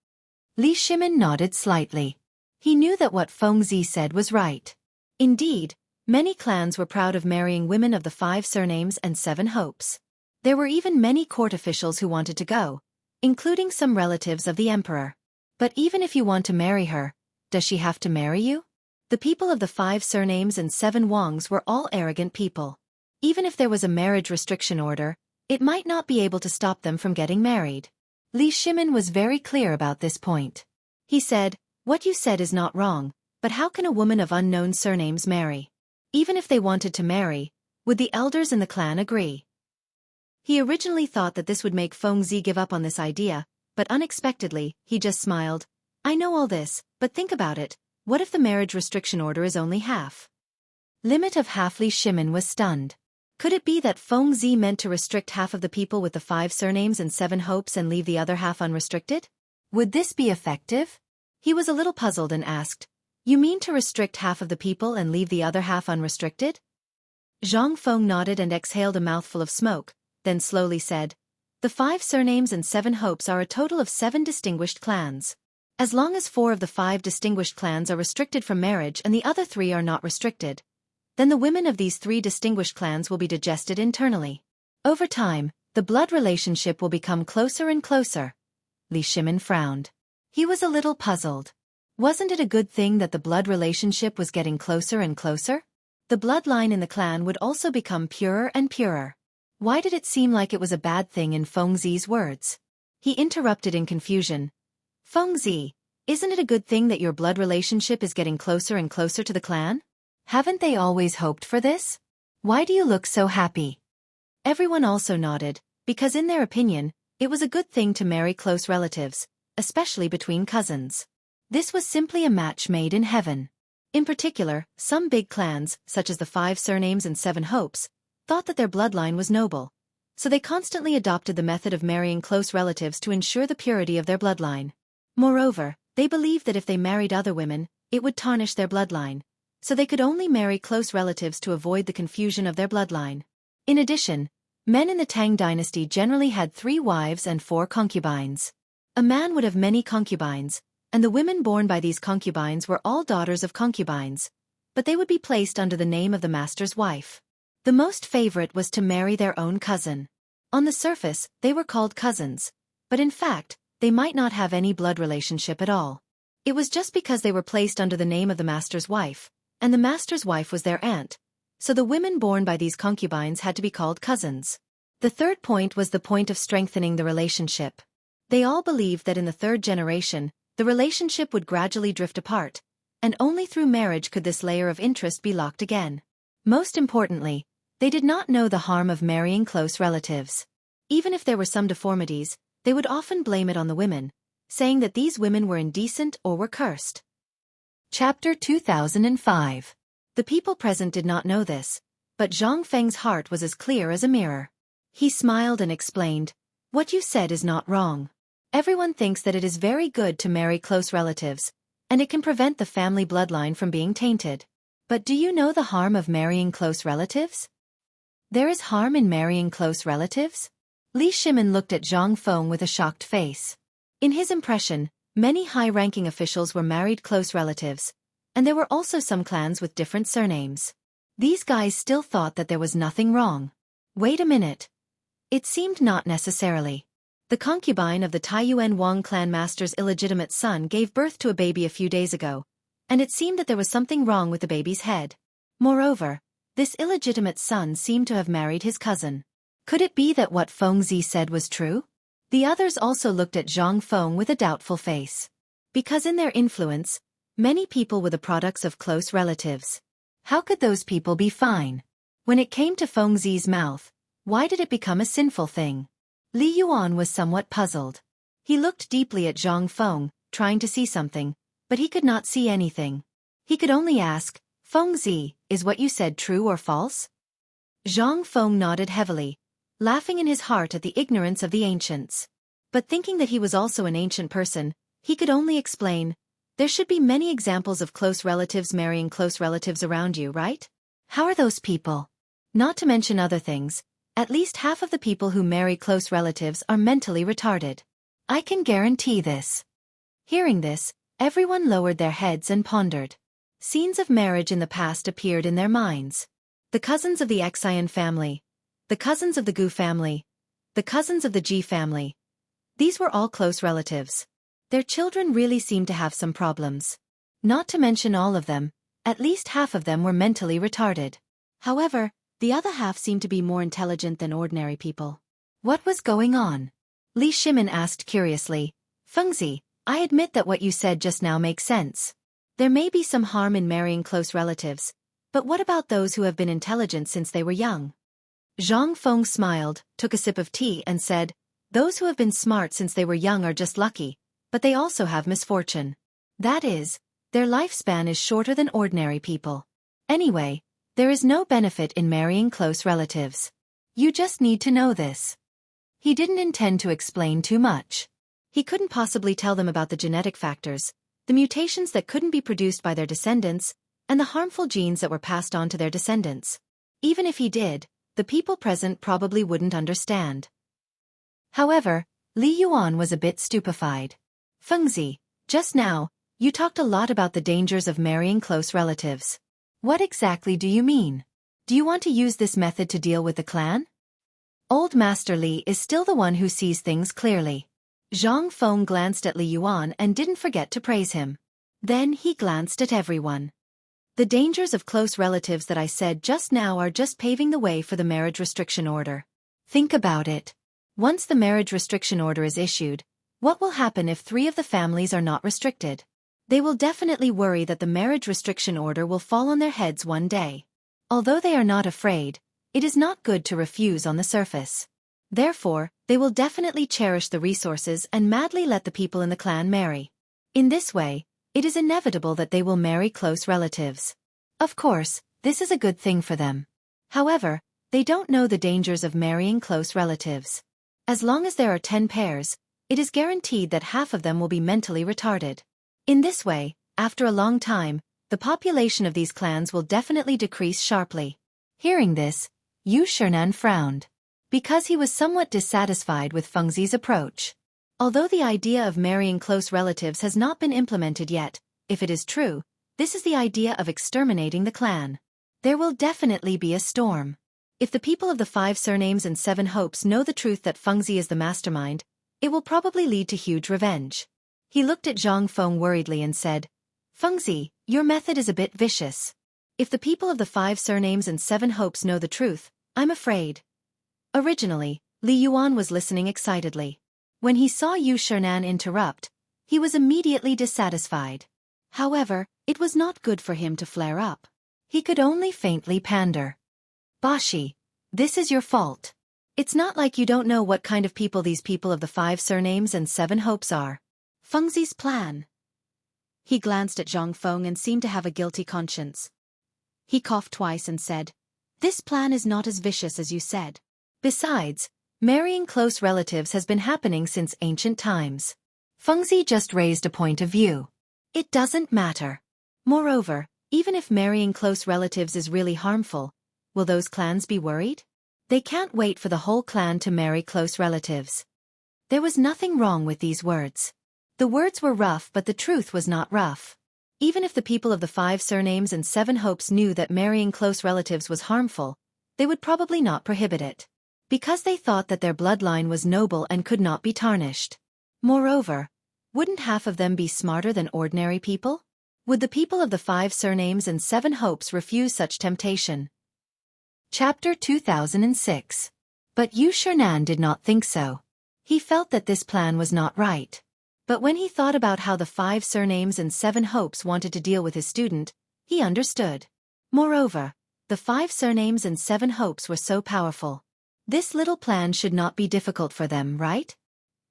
Li Shimin nodded slightly. He knew that what Feng Zi said was right. Indeed, many clans were proud of marrying women of the 5 surnames and 7 hopes. There were even many court officials who wanted to go, including some relatives of the emperor. But even if you want to marry her, does she have to marry you? The people of the 5 surnames and 7 Wongs were all arrogant people. Even if there was a marriage restriction order, it might not be able to stop them from getting married. Li Shimin was very clear about this point. He said, "What you said is not wrong, but how can a woman of unknown surnames marry? Even if they wanted to marry, would the elders in the clan agree?" He originally thought that this would make Feng Zi give up on this idea, but unexpectedly, he just smiled. "I know all this, but think about it. What if the marriage restriction order is only half?" Limit of half. Li Shimin was stunned. Could it be that Feng Zi meant to restrict half of the people with the 5 surnames and 7 hopes and leave the other half unrestricted? Would this be effective? He was a little puzzled and asked, "You mean to restrict half of the people and leave the other half unrestricted?" Zhang Feng nodded and exhaled a mouthful of smoke, then slowly said, "The 5 surnames and 7 hopes are a total of 7 distinguished clans. As long as 4 of the 5 distinguished clans are restricted from marriage and the other 3 are not restricted, then the women of these 3 distinguished clans will be digested internally. Over time, the blood relationship will become closer and closer." Li Shimin frowned. He was a little puzzled. Wasn't it a good thing that the blood relationship was getting closer and closer? The bloodline in the clan would also become purer and purer. Why did it seem like it was a bad thing in Feng Zi's words? He interrupted in confusion. "Feng Zi, isn't it a good thing that your blood relationship is getting closer and closer to the clan? Haven't they always hoped for this? Why do you look so happy?" Everyone also nodded, because in their opinion, it was a good thing to marry close relatives, especially between cousins. This was simply a match made in heaven. In particular, some big clans, such as the 5 surnames and 7 hopes, thought that their bloodline was noble, so they constantly adopted the method of marrying close relatives to ensure the purity of their bloodline. Moreover, they believed that if they married other women, it would tarnish their bloodline, so they could only marry close relatives to avoid the confusion of their bloodline. In addition, men in the Tang dynasty generally had 3 wives and 4 concubines. A man would have many concubines, and the women born by these concubines were all daughters of concubines, but they would be placed under the name of the master's wife. The most favorite was to marry their own cousin. On the surface, they were called cousins, but in fact, they might not have any blood relationship at all. It was just because they were placed under the name of the master's wife, and the master's wife was their aunt, so the women born by these concubines had to be called cousins. The third point was the point of strengthening the relationship. They all believed that in the 3rd generation, the relationship would gradually drift apart, and only through marriage could this layer of interest be locked again. Most importantly, they did not know the harm of marrying close relatives. Even if there were some deformities, they would often blame it on the women, saying that these women were indecent or were cursed. Chapter 2005. The people present did not know this, but Zhang Feng's heart was as clear as a mirror. He smiled and explained, "What you said is not wrong. Everyone thinks that it is very good to marry close relatives, and it can prevent the family bloodline from being tainted. But do you know the harm of marrying close relatives?" "There is harm in marrying close relatives?" Li Shimin looked at Zhang Feng with a shocked face. In his impression, many high-ranking officials were married close relatives, and there were also some clans with different surnames. These guys still thought that there was nothing wrong. Wait a minute. It seemed not necessarily. The concubine of the Taiyuan Wang clan master's illegitimate son gave birth to a baby a few days ago, and it seemed that there was something wrong with the baby's head. Moreover, this illegitimate son seemed to have married his cousin. Could it be that what Feng Zi said was true? The others also looked at Zhang Feng with a doubtful face. Because in their influence, many people were the products of close relatives. How could those people be fine? When it came to Feng Zi's mouth, why did it become a sinful thing? Li Yuan was somewhat puzzled. He looked deeply at Zhang Feng, trying to see something, but he could not see anything. He could only ask, "Feng Zi, is what you said true or false?" Zhang Feng nodded heavily, laughing in his heart at the ignorance of the ancients. But thinking that he was also an ancient person, he could only explain, "There should be many examples of close relatives marrying close relatives around you, right? How are those people? Not to mention other things, at least half of the people who marry close relatives are mentally retarded. I can guarantee this." Hearing this, everyone lowered their heads and pondered. Scenes of marriage in the past appeared in their minds. The cousins of the Xian family, the cousins of the Gu family, the cousins of the Ji family. These were all close relatives. Their children really seemed to have some problems. Not to mention all of them, At least half of them were mentally retarded. However, the other half seemed to be more intelligent than ordinary people. What was going on? Li Shimin asked curiously. Fengzi, I admit that what you said just now makes sense. There may be some harm in marrying close relatives, but what about those who have been intelligent since they were young? Zhang Feng smiled, took a sip of tea and said, those who have been smart since they were young are just lucky, but they also have misfortune. That is, their lifespan is shorter than ordinary people. Anyway, there is no benefit in marrying close relatives. You just need to know this. He didn't intend to explain too much. He couldn't possibly tell them about the genetic factors, the mutations that couldn't be produced by their descendants, and the harmful genes that were passed on to their descendants. Even if he did, the people present probably wouldn't understand. However, Li Yuan was a bit stupefied. Fengzi, just now, you talked a lot about the dangers of marrying close relatives. What exactly do you mean? Do you want to use this method to deal with the clan? Old Master Li is still the one who sees things clearly. Zhang Feng glanced at Li Yuan and didn't forget to praise him. Then he glanced at everyone. The dangers of close relatives that I said just now are just paving the way for the marriage restriction order. Think about it. Once the marriage restriction order is issued, what will happen if 3 of the families are not restricted? They will definitely worry that the marriage restriction order will fall on their heads one day. Although they are not afraid, it is not good to refuse on the surface. Therefore, they will definitely cherish the resources and madly let the people in the clan marry. In this way, it is inevitable that they will marry close relatives. Of course, this is a good thing for them. However, they don't know the dangers of marrying close relatives. As long as there are 10 pairs, it is guaranteed that half of them will be mentally retarded. In this way, after a long time, the population of these clans will definitely decrease sharply. Hearing this, Yu Shernan frowned. Because he was somewhat dissatisfied with Fengzi's approach. Although the idea of marrying close relatives has not been implemented yet, if it is true, this is the idea of exterminating the clan. There will definitely be a storm. If the people of the 5 surnames and 7 hopes know the truth that Fengzi is the mastermind, it will probably lead to huge revenge. He looked at Zhang Feng worriedly and said, Fengzi, your method is a bit vicious. If the people of the 5 surnames and 7 hopes know the truth, I'm afraid. Originally, Li Yuan was listening excitedly. When he saw Yu Shernan interrupt, he was immediately dissatisfied. However, it was not good for him to flare up. He could only faintly pander. Bashi, this is your fault. It's not like you don't know what kind of people these people of the 5 surnames and 7 hopes are. Fengzi's plan. He glanced at Zhang Feng and seemed to have a guilty conscience. He coughed twice and said, this plan is not as vicious as you said. Besides, marrying close relatives has been happening since ancient times. Fengzi just raised a point of view. It doesn't matter. Moreover, even if marrying close relatives is really harmful, will those clans be worried? They can't wait for the whole clan to marry close relatives. There was nothing wrong with these words. The words were rough, but the truth was not rough. Even if the people of the 5 surnames and 7 hopes knew that marrying close relatives was harmful, they would probably not prohibit it. Because they thought that their bloodline was noble and could not be tarnished. Moreover, wouldn't half of them be smarter than ordinary people? Would the people of the 5 surnames and 7 hopes refuse such temptation? Chapter 2006. But Yu Shernan did not think so. He felt that this plan was not right. But when he thought about how the 5 surnames and 7 hopes wanted to deal with his student, he understood. Moreover, the 5 surnames and 7 hopes were so powerful. This little plan should not be difficult for them, right?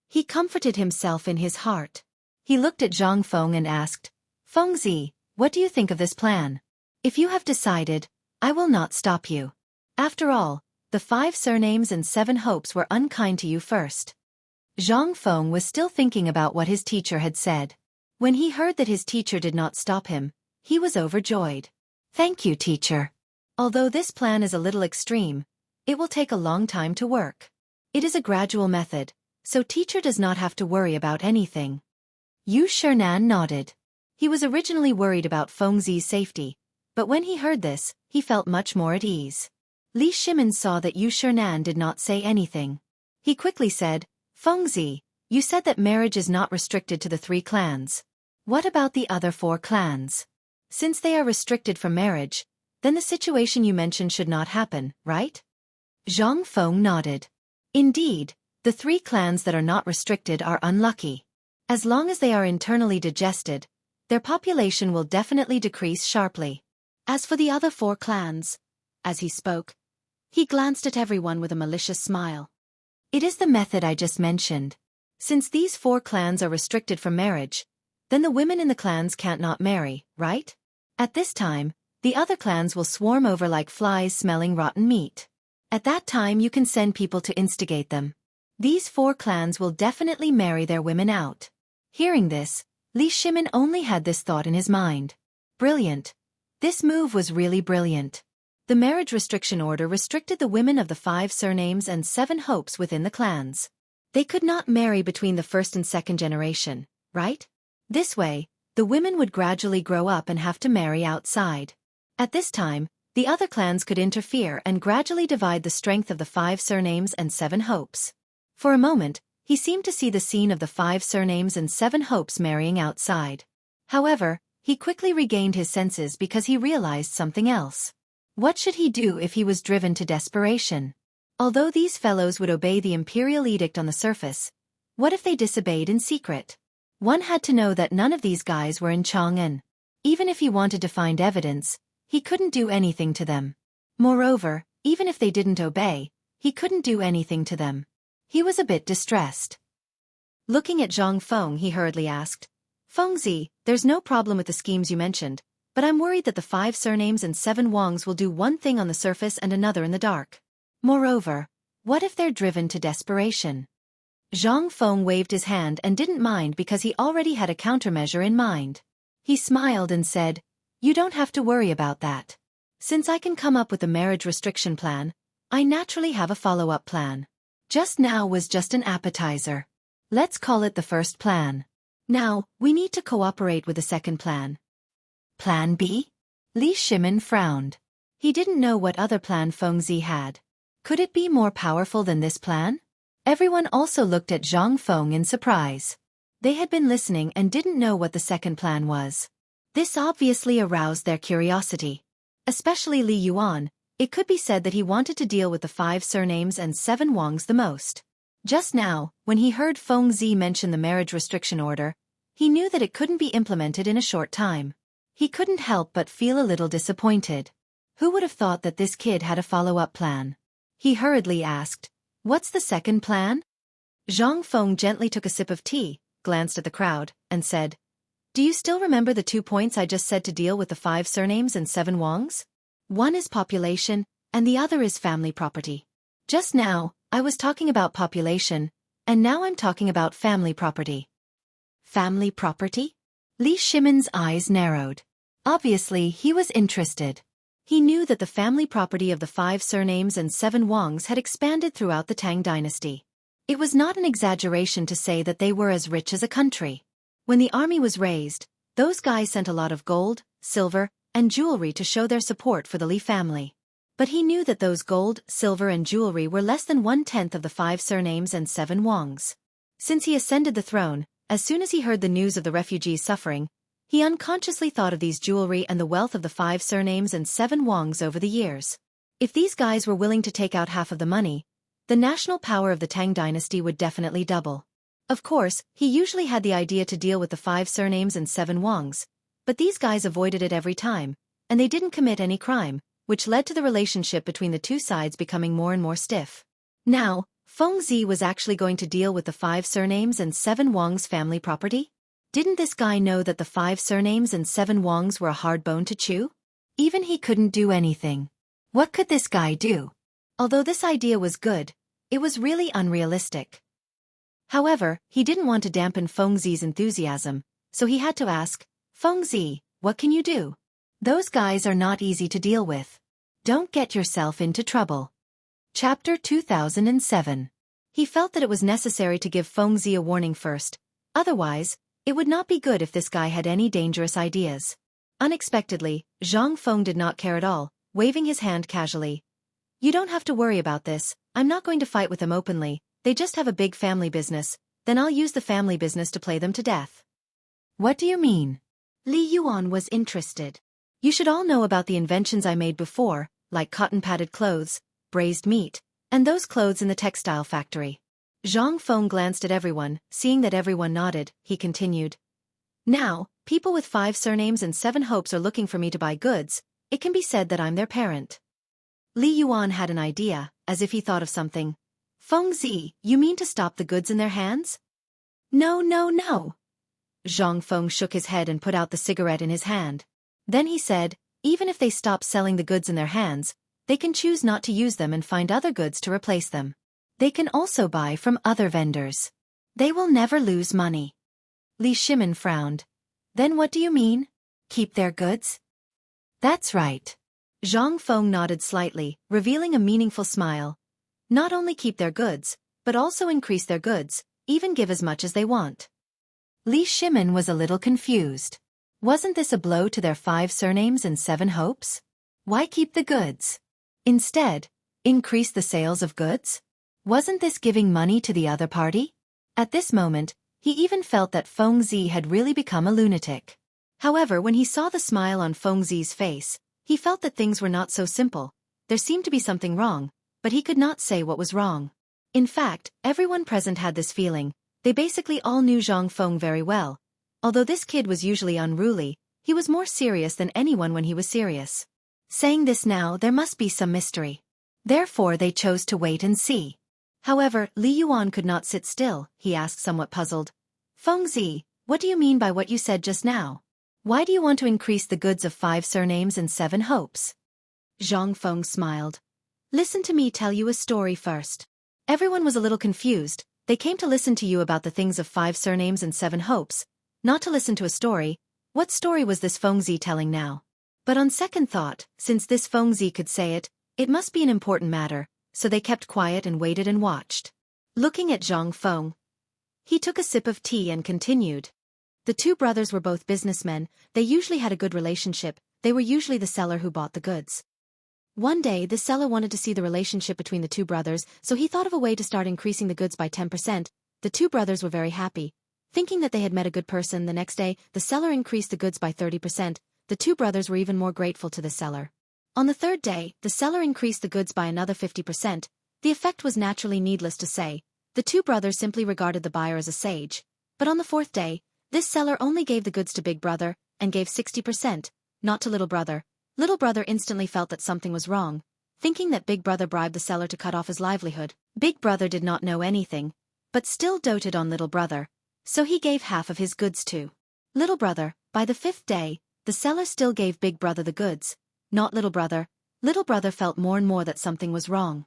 He comforted himself in his heart. He looked at Zhang Feng and asked, Fengzi, what do you think of this plan? If you have decided, I will not stop you. After all, the 5 surnames and 7 hopes were unkind to you first. Zhang Feng was still thinking about what his teacher had said. When he heard that his teacher did not stop him, he was overjoyed. Thank you, teacher. Although this plan is a little extreme, it will take a long time to work. It is a gradual method, so teacher does not have to worry about anything. Yu Shernan nodded. He was originally worried about Fengzi's safety, but when he heard this, he felt much more at ease. Li Shimin saw that Yu Shernan did not say anything. He quickly said, Fengzi, you said that marriage is not restricted to the 3 clans. What about the other 4 clans? Since they are restricted from marriage, then the situation you mentioned should not happen, right? Zhang Feng nodded. Indeed, the 3 clans that are not restricted are unlucky. As long as they are internally digested, their population will definitely decrease sharply. As for the other 4 clans, as he spoke, he glanced at everyone with a malicious smile. It is the method I just mentioned. Since these 4 clans are restricted from marriage, then the women in the clans can't not marry, right? At this time, the other clans will swarm over like flies smelling rotten meat. At that time you can send people to instigate them. These 4 clans will definitely marry their women out. Hearing this, Li Shimin only had this thought in his mind. Brilliant. This move was really brilliant. The marriage restriction order restricted the women of the 5 surnames and 7 hopes within the clans. They could not marry between the first and second generation, right? This way, the women would gradually grow up and have to marry outside. At this time, the other clans could interfere and gradually divide the strength of the 5 surnames and 7 hopes. For a moment, he seemed to see the scene of the 5 surnames and 7 hopes marrying outside. However, he quickly regained his senses because he realized something else. What should he do if he was driven to desperation? Although these fellows would obey the imperial edict on the surface, what if they disobeyed in secret? One had to know that none of these guys were in Chang'an. Even if he wanted to find evidence, he couldn't do anything to them. Moreover, even if they didn't obey, he couldn't do anything to them. He was a bit distressed. Looking at Zhang Feng, he hurriedly asked, Fengzi, there's no problem with the schemes you mentioned, but I'm worried that the 5 surnames and 7 Wangs will do one thing on the surface and another in the dark. Moreover, what if they're driven to desperation? Zhang Feng waved his hand and didn't mind because he already had a countermeasure in mind. He smiled and said, You don't have to worry about that. Since I can come up with a marriage restriction plan, I naturally have a follow-up plan. Just now was just an appetizer. Let's call it the first plan. Now, we need to cooperate with the second plan. Plan B? Li Shimin frowned. He didn't know what other plan Fengzi had. Could it be more powerful than this plan? Everyone also looked at Zhang Feng in surprise. They had been listening and didn't know what the second plan was. This obviously aroused their curiosity. Especially Li Yuan, it could be said that he wanted to deal with the 5 surnames and 7 Wangs the most. Just now, when he heard Fengzi mention the marriage restriction order, he knew that it couldn't be implemented in a short time. He couldn't help but feel a little disappointed. Who would have thought that this kid had a follow-up plan? He hurriedly asked, What's the second plan? Zhang Feng gently took a sip of tea, glanced at the crowd, and said, Do you still remember the 2 points I just said to deal with the 5 surnames and 7 Wangs? One is population, and the other is family property. Just now, I was talking about population, and now I'm talking about family property. Family property? Li Shimin's eyes narrowed. Obviously, he was interested. He knew that the family property of the 5 surnames and 7 Wangs had expanded throughout the Tang dynasty. It was not an exaggeration to say that they were as rich as a country. When the army was raised, those guys sent a lot of gold, silver, and jewelry to show their support for the Li family. But he knew that those gold, silver and jewelry were less than 1/10 of the 5 surnames and 7 Wangs. Since he ascended the throne, as soon as he heard the news of the refugees' suffering, he unconsciously thought of these jewelry and the wealth of the 5 surnames and 7 Wangs over the years. If these guys were willing to take out half of the money, the national power of the Tang dynasty would definitely double. Of course, he usually had the idea to deal with the 5 surnames and 7 Wangs, but these guys avoided it every time, and they didn't commit any crime, which led to the relationship between the two sides becoming more and more stiff. Now, Fengzi was actually going to deal with the 5 surnames and 7 Wangs family property? Didn't this guy know that the 5 surnames and 7 Wangs were a hard bone to chew? Even he couldn't do anything. What could this guy do? Although this idea was good, it was really unrealistic. However, he didn't want to dampen Fengzi's enthusiasm, so he had to ask, Fengzi, what can you do? Those guys are not easy to deal with. Don't get yourself into trouble. Chapter 2007. He felt that it was necessary to give Fengzi a warning first, otherwise, it would not be good if this guy had any dangerous ideas. Unexpectedly, Zhang Feng did not care at all, waving his hand casually. You don't have to worry about this, I'm not going to fight with them openly, they just have a big family business, then I'll use the family business to play them to death. What do you mean? Li Yuan was interested. You should all know about the inventions I made before, like cotton-padded clothes, braised meat, and those clothes in the textile factory. Zhang Feng glanced at everyone, seeing that everyone nodded, he continued. Now, people with 5 surnames and 7 hopes are looking for me to buy goods. It can be said that I'm their parent. Li Yuan had an idea, as if he thought of something. Feng Zi, you mean to stop the goods in their hands? No, no, no. Zhang Feng shook his head and put out the cigarette in his hand. Then he said, even if they stop selling the goods in their hands, they can choose not to use them and find other goods to replace them. They can also buy from other vendors. They will never lose money. Li Shimin frowned. Then what do you mean? Keep their goods? That's right. Zhang Feng nodded slightly, revealing a meaningful smile. Not only keep their goods, but also increase their goods, even give as much as they want. Li Shimin was a little confused. Wasn't this a blow to their 5 surnames and 7 hopes? Why keep the goods? Instead, increase the sales of goods? Wasn't this giving money to the other party? At this moment, he even felt that Feng Zi had really become a lunatic. However, when he saw the smile on Feng Zi's face, he felt that things were not so simple. There seemed to be something wrong, but he could not say what was wrong. In fact, everyone present had this feeling. They basically all knew Zhang Feng very well. Although this kid was usually unruly, he was more serious than anyone when he was serious. Saying this now, there must be some mystery. Therefore they chose to wait and see. However, Li Yuan could not sit still, he asked somewhat puzzled. Feng Zi, what do you mean by what you said just now? Why do you want to increase the goods of 5 surnames and 7 hopes? Zhang Feng smiled. Listen to me tell you a story first. Everyone was a little confused. They came to listen to you about the things of 5 surnames and 7 hopes, not to listen to a story. What story was this Feng Zi telling now? But on second thought, since this Feng Zi could say it, it must be an important matter, so they kept quiet and waited and watched. Looking at Zhang Feng, he took a sip of tea and continued. The 2 brothers were both businessmen. They usually had a good relationship. They were usually the seller who bought the goods. One day, the seller wanted to see the relationship between the 2 brothers, so he thought of a way to start increasing the goods by 10%. The 2 brothers were very happy. Thinking that they had met a good person, the next day, the seller increased the goods by 30%. The 2 brothers were even more grateful to the seller. On the 3rd day, the seller increased the goods by another 50%. The effect was naturally needless to say. The 2 brothers simply regarded the buyer as a sage. But on the 4th day, this seller only gave the goods to Big Brother, and gave 60%, not to Little Brother. Little Brother instantly felt that something was wrong. Thinking that Big Brother bribed the seller to cut off his livelihood, Big Brother did not know anything, but still doted on Little Brother. So he gave half of his goods to Little Brother. By the 5th day, the seller still gave Big Brother the goods, not Little Brother. Little Brother felt more and more that something was wrong.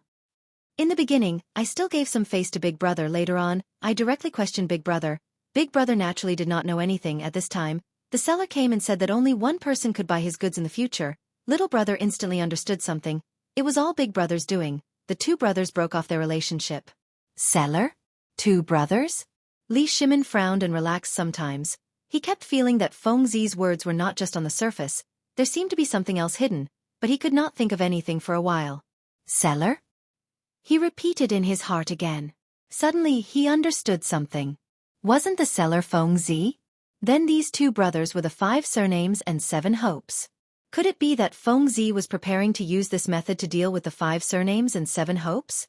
In the beginning, I still gave some face to Big Brother. Later on, I directly questioned Big Brother. Big Brother naturally did not know anything at this time. The seller came and said that only one person could buy his goods in the future. Little Brother instantly understood something. It was all Big Brother's doing. The 2 brothers broke off their relationship. Seller? 2 brothers? Li Shimin frowned and relaxed sometimes. He kept feeling that Feng Zi's words were not just on the surface. There seemed to be something else hidden, but he could not think of anything for a while. Seller? He repeated in his heart again. Suddenly, he understood something. Wasn't the seller Feng Zi? Then these 2 brothers were the 5 surnames and 7 hopes. Could it be that Feng Zi was preparing to use this method to deal with the 5 surnames and 7 hopes?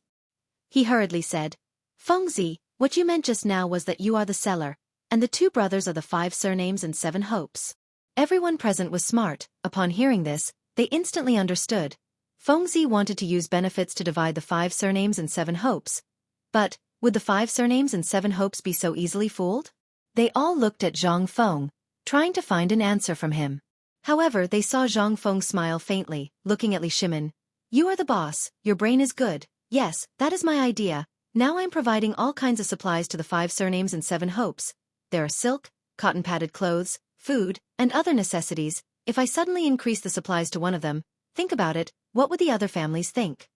He hurriedly said, Feng Zi, what you meant just now was that you are the seller, and the 2 brothers are the 5 surnames and 7 hopes. Everyone present was smart. Upon hearing this, they instantly understood. Feng Zi wanted to use benefits to divide the 5 surnames and 7 hopes. But, would the 5 surnames and 7 hopes be so easily fooled? They all looked at Zhang Feng, trying to find an answer from him. However, they saw Zhang Feng smile faintly, looking at Li Shimin. You are the boss, your brain is good. Yes, that is my idea. Now I'm providing all kinds of supplies to the 5 surnames and 7 hopes. There are silk, cotton-padded clothes, food, and other necessities. If I suddenly increase the supplies to one of them, think about it, what would the other families think?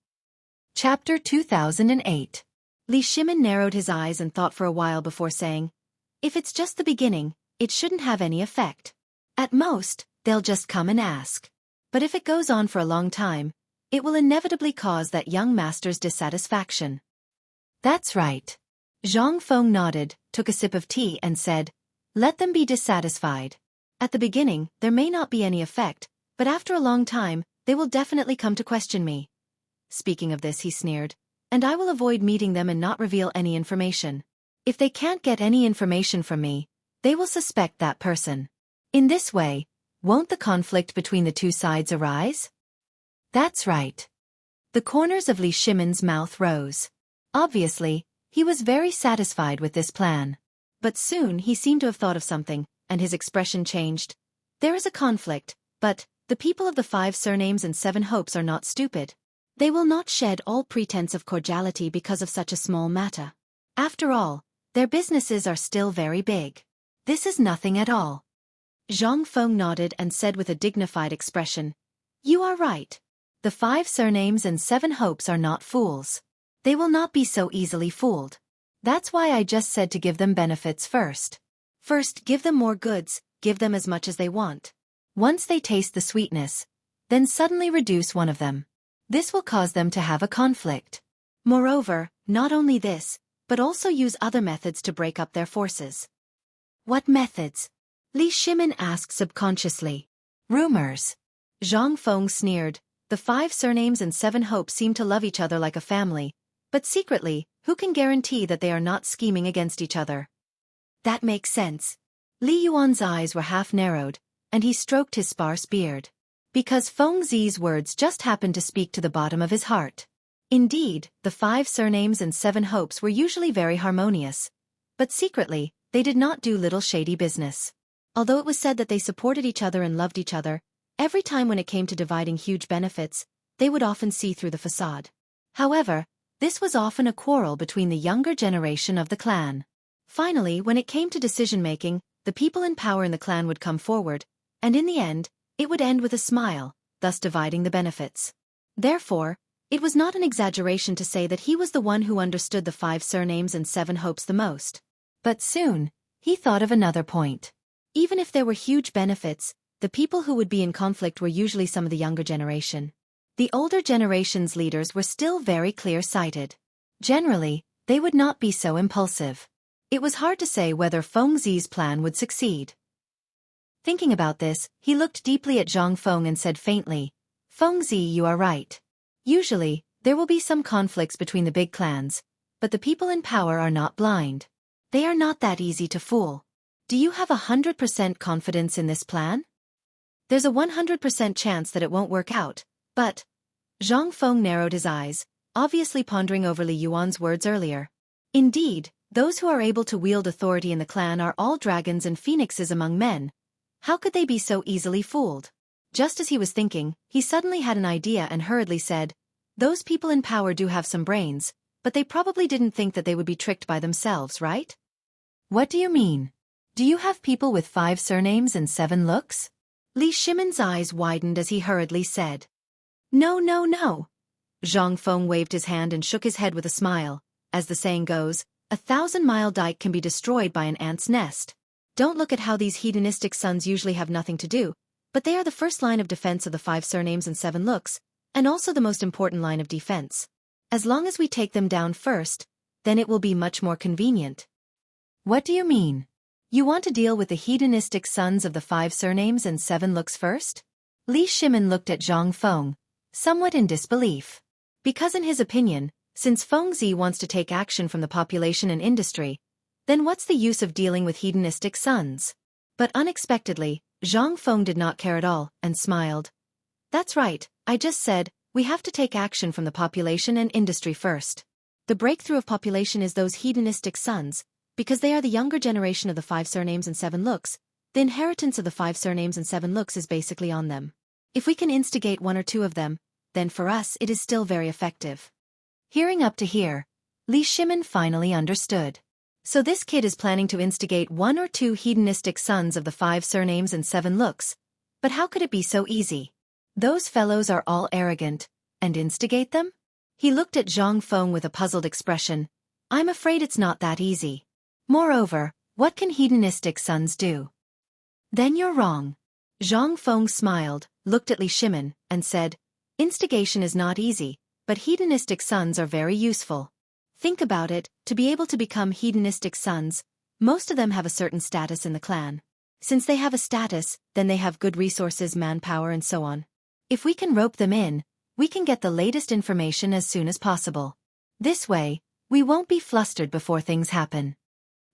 Chapter 2008. Li Shimin narrowed his eyes and thought for a while before saying, if it's just the beginning, it shouldn't have any effect. At most, they'll just come and ask. But if it goes on for a long time, it will inevitably cause that young master's dissatisfaction. That's right. Zhang Feng nodded, took a sip of tea and said, let them be dissatisfied. At the beginning, there may not be any effect, But after a long time, they will definitely come to question me. Speaking of this, he sneered. And I will avoid meeting them and not reveal any information. If they can't get any information from me, they will suspect that person. In this way, won't the conflict between the two sides arise? That's right. The corners of Li Shimon's mouth rose. Obviously, he was very satisfied with this plan. But soon he seemed to have thought of something, and his expression changed. There is a conflict, but the people of the 5 surnames and 7 hopes are not stupid. They will not shed all pretense of cordiality because of such a small matter. After all, their businesses are still very big. This is nothing at all. Zhang Feng nodded and said with a dignified expression, "You are right. The 5 surnames and 7 hopes are not fools. They will not be so easily fooled. That's why I just said to give them benefits first. First, give them more goods, give them as much as they want. Once they taste the sweetness, then suddenly reduce one of them. This will cause them to have a conflict. Moreover, not only this, but also use other methods to break up their forces." "What methods?" Li Shimon asked subconsciously. "Rumors." Zhang Feng sneered. The 5 surnames and 7 hopes seem to love each other like a family, but secretly, who can guarantee that they are not scheming against each other? That makes sense. Li Yuan's eyes were half narrowed, and he stroked his sparse beard. Because Feng Zi's words just happened to speak to the bottom of his heart. Indeed, the 5 surnames and 7 hopes were usually very harmonious. But secretly, they did not do little shady business. Although it was said that they supported each other and loved each other, every time when it came to dividing huge benefits, they would often see through the facade. However, this was often a quarrel between the younger generation of the clan. Finally, when it came to decision-making, the people in power in the clan would come forward, and in the end, it would end with a smile, thus dividing the benefits. Therefore, it was not an exaggeration to say that he was the one who understood the 5 surnames and 7 hopes the most. But soon, he thought of another point. Even if there were huge benefits, the people who would be in conflict were usually some of the younger generation. The older generation's leaders were still very clear-sighted. Generally, they would not be so impulsive. It was hard to say whether Feng Zi's plan would succeed. Thinking about this, he looked deeply at Zhang Feng and said faintly, "Feng Zi, you are right. Usually, there will be some conflicts between the big clans, but the people in power are not blind. They are not that easy to fool. Do you have 100% confidence in this plan?" "There's a 100% chance that it won't work out, but..." Zhang Feng narrowed his eyes, obviously pondering over Li Yuan's words earlier. Indeed, those who are able to wield authority in the clan are all dragons and phoenixes among men. How could they be so easily fooled? Just as he was thinking, he suddenly had an idea and hurriedly said, "Those people in power do have some brains, but they probably didn't think that they would be tricked by themselves, right?" "What do you mean? Do you have people with 5 surnames and 7 looks?" Li Shimon's eyes widened as he hurriedly said. "No, no, no." Zhang Feng waved his hand and shook his head with a smile. As the saying goes, 1,000-mile dike can be destroyed by an ant's nest. Don't look at how these hedonistic sons usually have nothing to do, but they are the first line of defense of the 5 surnames and 7 looks, and also the most important line of defense. As long as we take them down first, then it will be much more convenient. What do you mean? You want to deal with the hedonistic sons of the 5 surnames and 7 looks first? Li Shimon looked at Zhang Feng, somewhat in disbelief. Because in his opinion, since Feng Zi wants to take action from the population and industry, then what's the use of dealing with hedonistic sons? But unexpectedly, Zhang Feng did not care at all, and smiled. "That's right, I just said, we have to take action from the population and industry first. The breakthrough of population is those hedonistic sons, because they are the younger generation of the 5 surnames and 7 looks. The inheritance of the 5 surnames and 7 looks is basically on them. If we can instigate 1 or 2 of them, then for us it is still very effective." Hearing up to here, Li Shimon finally understood. So this kid is planning to instigate 1 or 2 hedonistic sons of the 5 surnames and 7 looks. But how could it be so easy? Those fellows are all arrogant, and instigate them? He looked at Zhang Feng with a puzzled expression. "I'm afraid it's not that easy. Moreover, what can hedonistic sons do?" "Then you're wrong." Zhang Feng smiled, looked at Li Shimon, and said, "Instigation is not easy, but hedonistic sons are very useful. Think about it, to be able to become hedonistic sons, most of them have a certain status in the clan. Since they have a status, then they have good resources, manpower and so on. If we can rope them in, we can get the latest information as soon as possible. This way, we won't be flustered before things happen.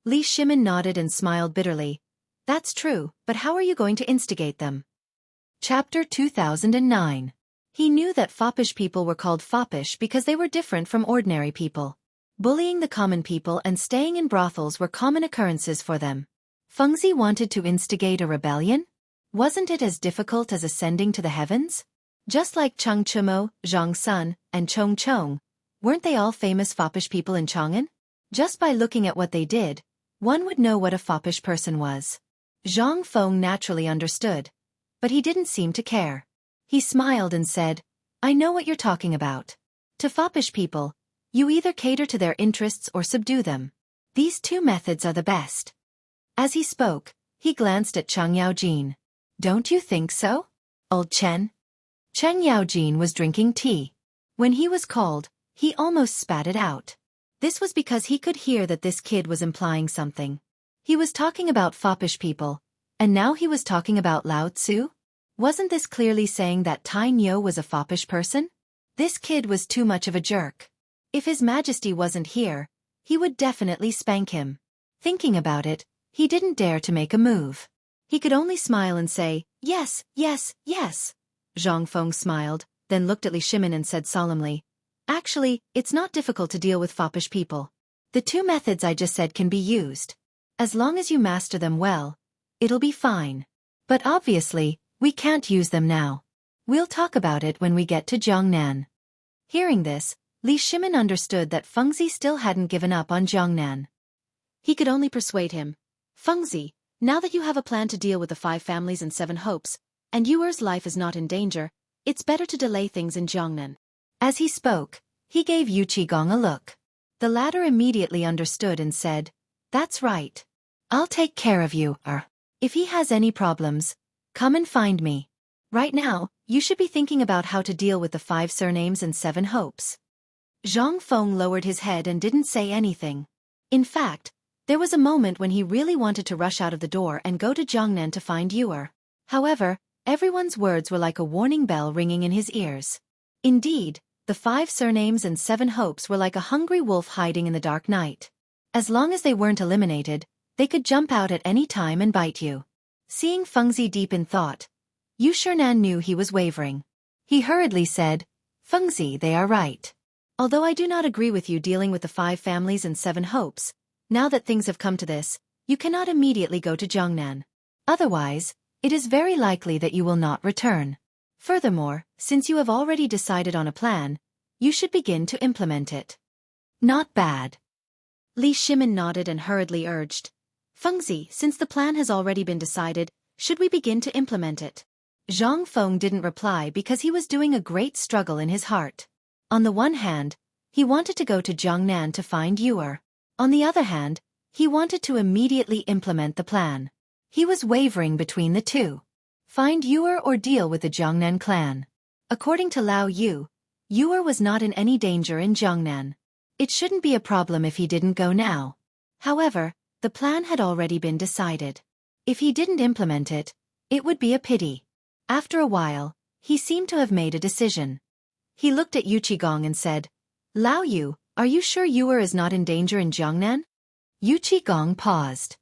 Li Shimin nodded and smiled bitterly. That's true, but how are you going to instigate them? Chapter 2009. He knew that foppish people were called foppish because they were different from ordinary people. Bullying the common people and staying in brothels were common occurrences for them. Fengzi wanted to instigate a rebellion? Wasn't it as difficult as ascending to the heavens? Just like Cheng Chumo, Zhang Sun, and Chong Chong, weren't they all famous foppish people in Chang'an? Just by looking at what they did, one would know what a foppish person was. Zhang Feng naturally understood, but he didn't seem to care. He smiled and said, I know what you're talking about. To foppish people, you either cater to their interests or subdue them. These two methods are the best. As he spoke, he glanced at Cheng Yaojin. Don't you think so, old Chen? Cheng Yaojin was drinking tea. When he was called, he almost spat it out. This was because he could hear that this kid was implying something. He was talking about foppish people, and now he was talking about Lao Tzu? Wasn't this clearly saying that Tai Nyo was a foppish person? This kid was too much of a jerk. If His Majesty wasn't here, he would definitely spank him. Thinking about it, he didn't dare to make a move. He could only smile and say, yes, yes, yes. Zhang Feng smiled, then looked at Li Shimin and said solemnly, actually, it's not difficult to deal with foppish people. The two methods I just said can be used. As long as you master them well, it'll be fine. But obviously, we can't use them now. We'll talk about it when we get to Jiangnan. Hearing this, Li Shimin understood that Fengzi still hadn't given up on Jiangnan. He could only persuade him. Fengzi, now that you have a plan to deal with the 5 families and 7 hopes, and Yuer's life is not in danger, it's better to delay things in Jiangnan. As he spoke, he gave Yu Qigong a look. The latter immediately understood and said, that's right. I'll take care of you, If he has any problems, come and find me. Right now, you should be thinking about how to deal with the 5 surnames and 7 hopes. Zhang Feng lowered his head and didn't say anything. In fact, there was a moment when he really wanted to rush out of the door and go to Jiangnan to find Yuer. However, everyone's words were like a warning bell ringing in his ears. Indeed, the 5 surnames and 7 hopes were like a hungry wolf hiding in the dark night. As long as they weren't eliminated, they could jump out at any time and bite you. Seeing Fengzi deep in thought, Yu Shernan knew he was wavering. He hurriedly said, Fengzi, they are right. Although I do not agree with you dealing with the 5 families and 7 hopes, now that things have come to this, you cannot immediately go to Jiangnan. Otherwise, it is very likely that you will not return. Furthermore, since you have already decided on a plan, you should begin to implement it. Not bad. Li Shimin nodded and hurriedly urged, Fengzi, since the plan has already been decided, should we begin to implement it? Zhang Feng didn't reply because he was doing a great struggle in his heart. On the one hand, he wanted to go to Jiangnan to find Yuer. On the other hand, he wanted to immediately implement the plan. He was wavering between the two. Find Yuer or deal with the Jiangnan clan. According to Lao Yu, Yuer was not in any danger in Jiangnan. It shouldn't be a problem if he didn't go now. However, the plan had already been decided. If he didn't implement it, it would be a pity. After a while, he seemed to have made a decision. He looked at Yu Qigong and said, Lao Yu, are you sure Yuer is not in danger in Jiangnan? Yu Qigong paused.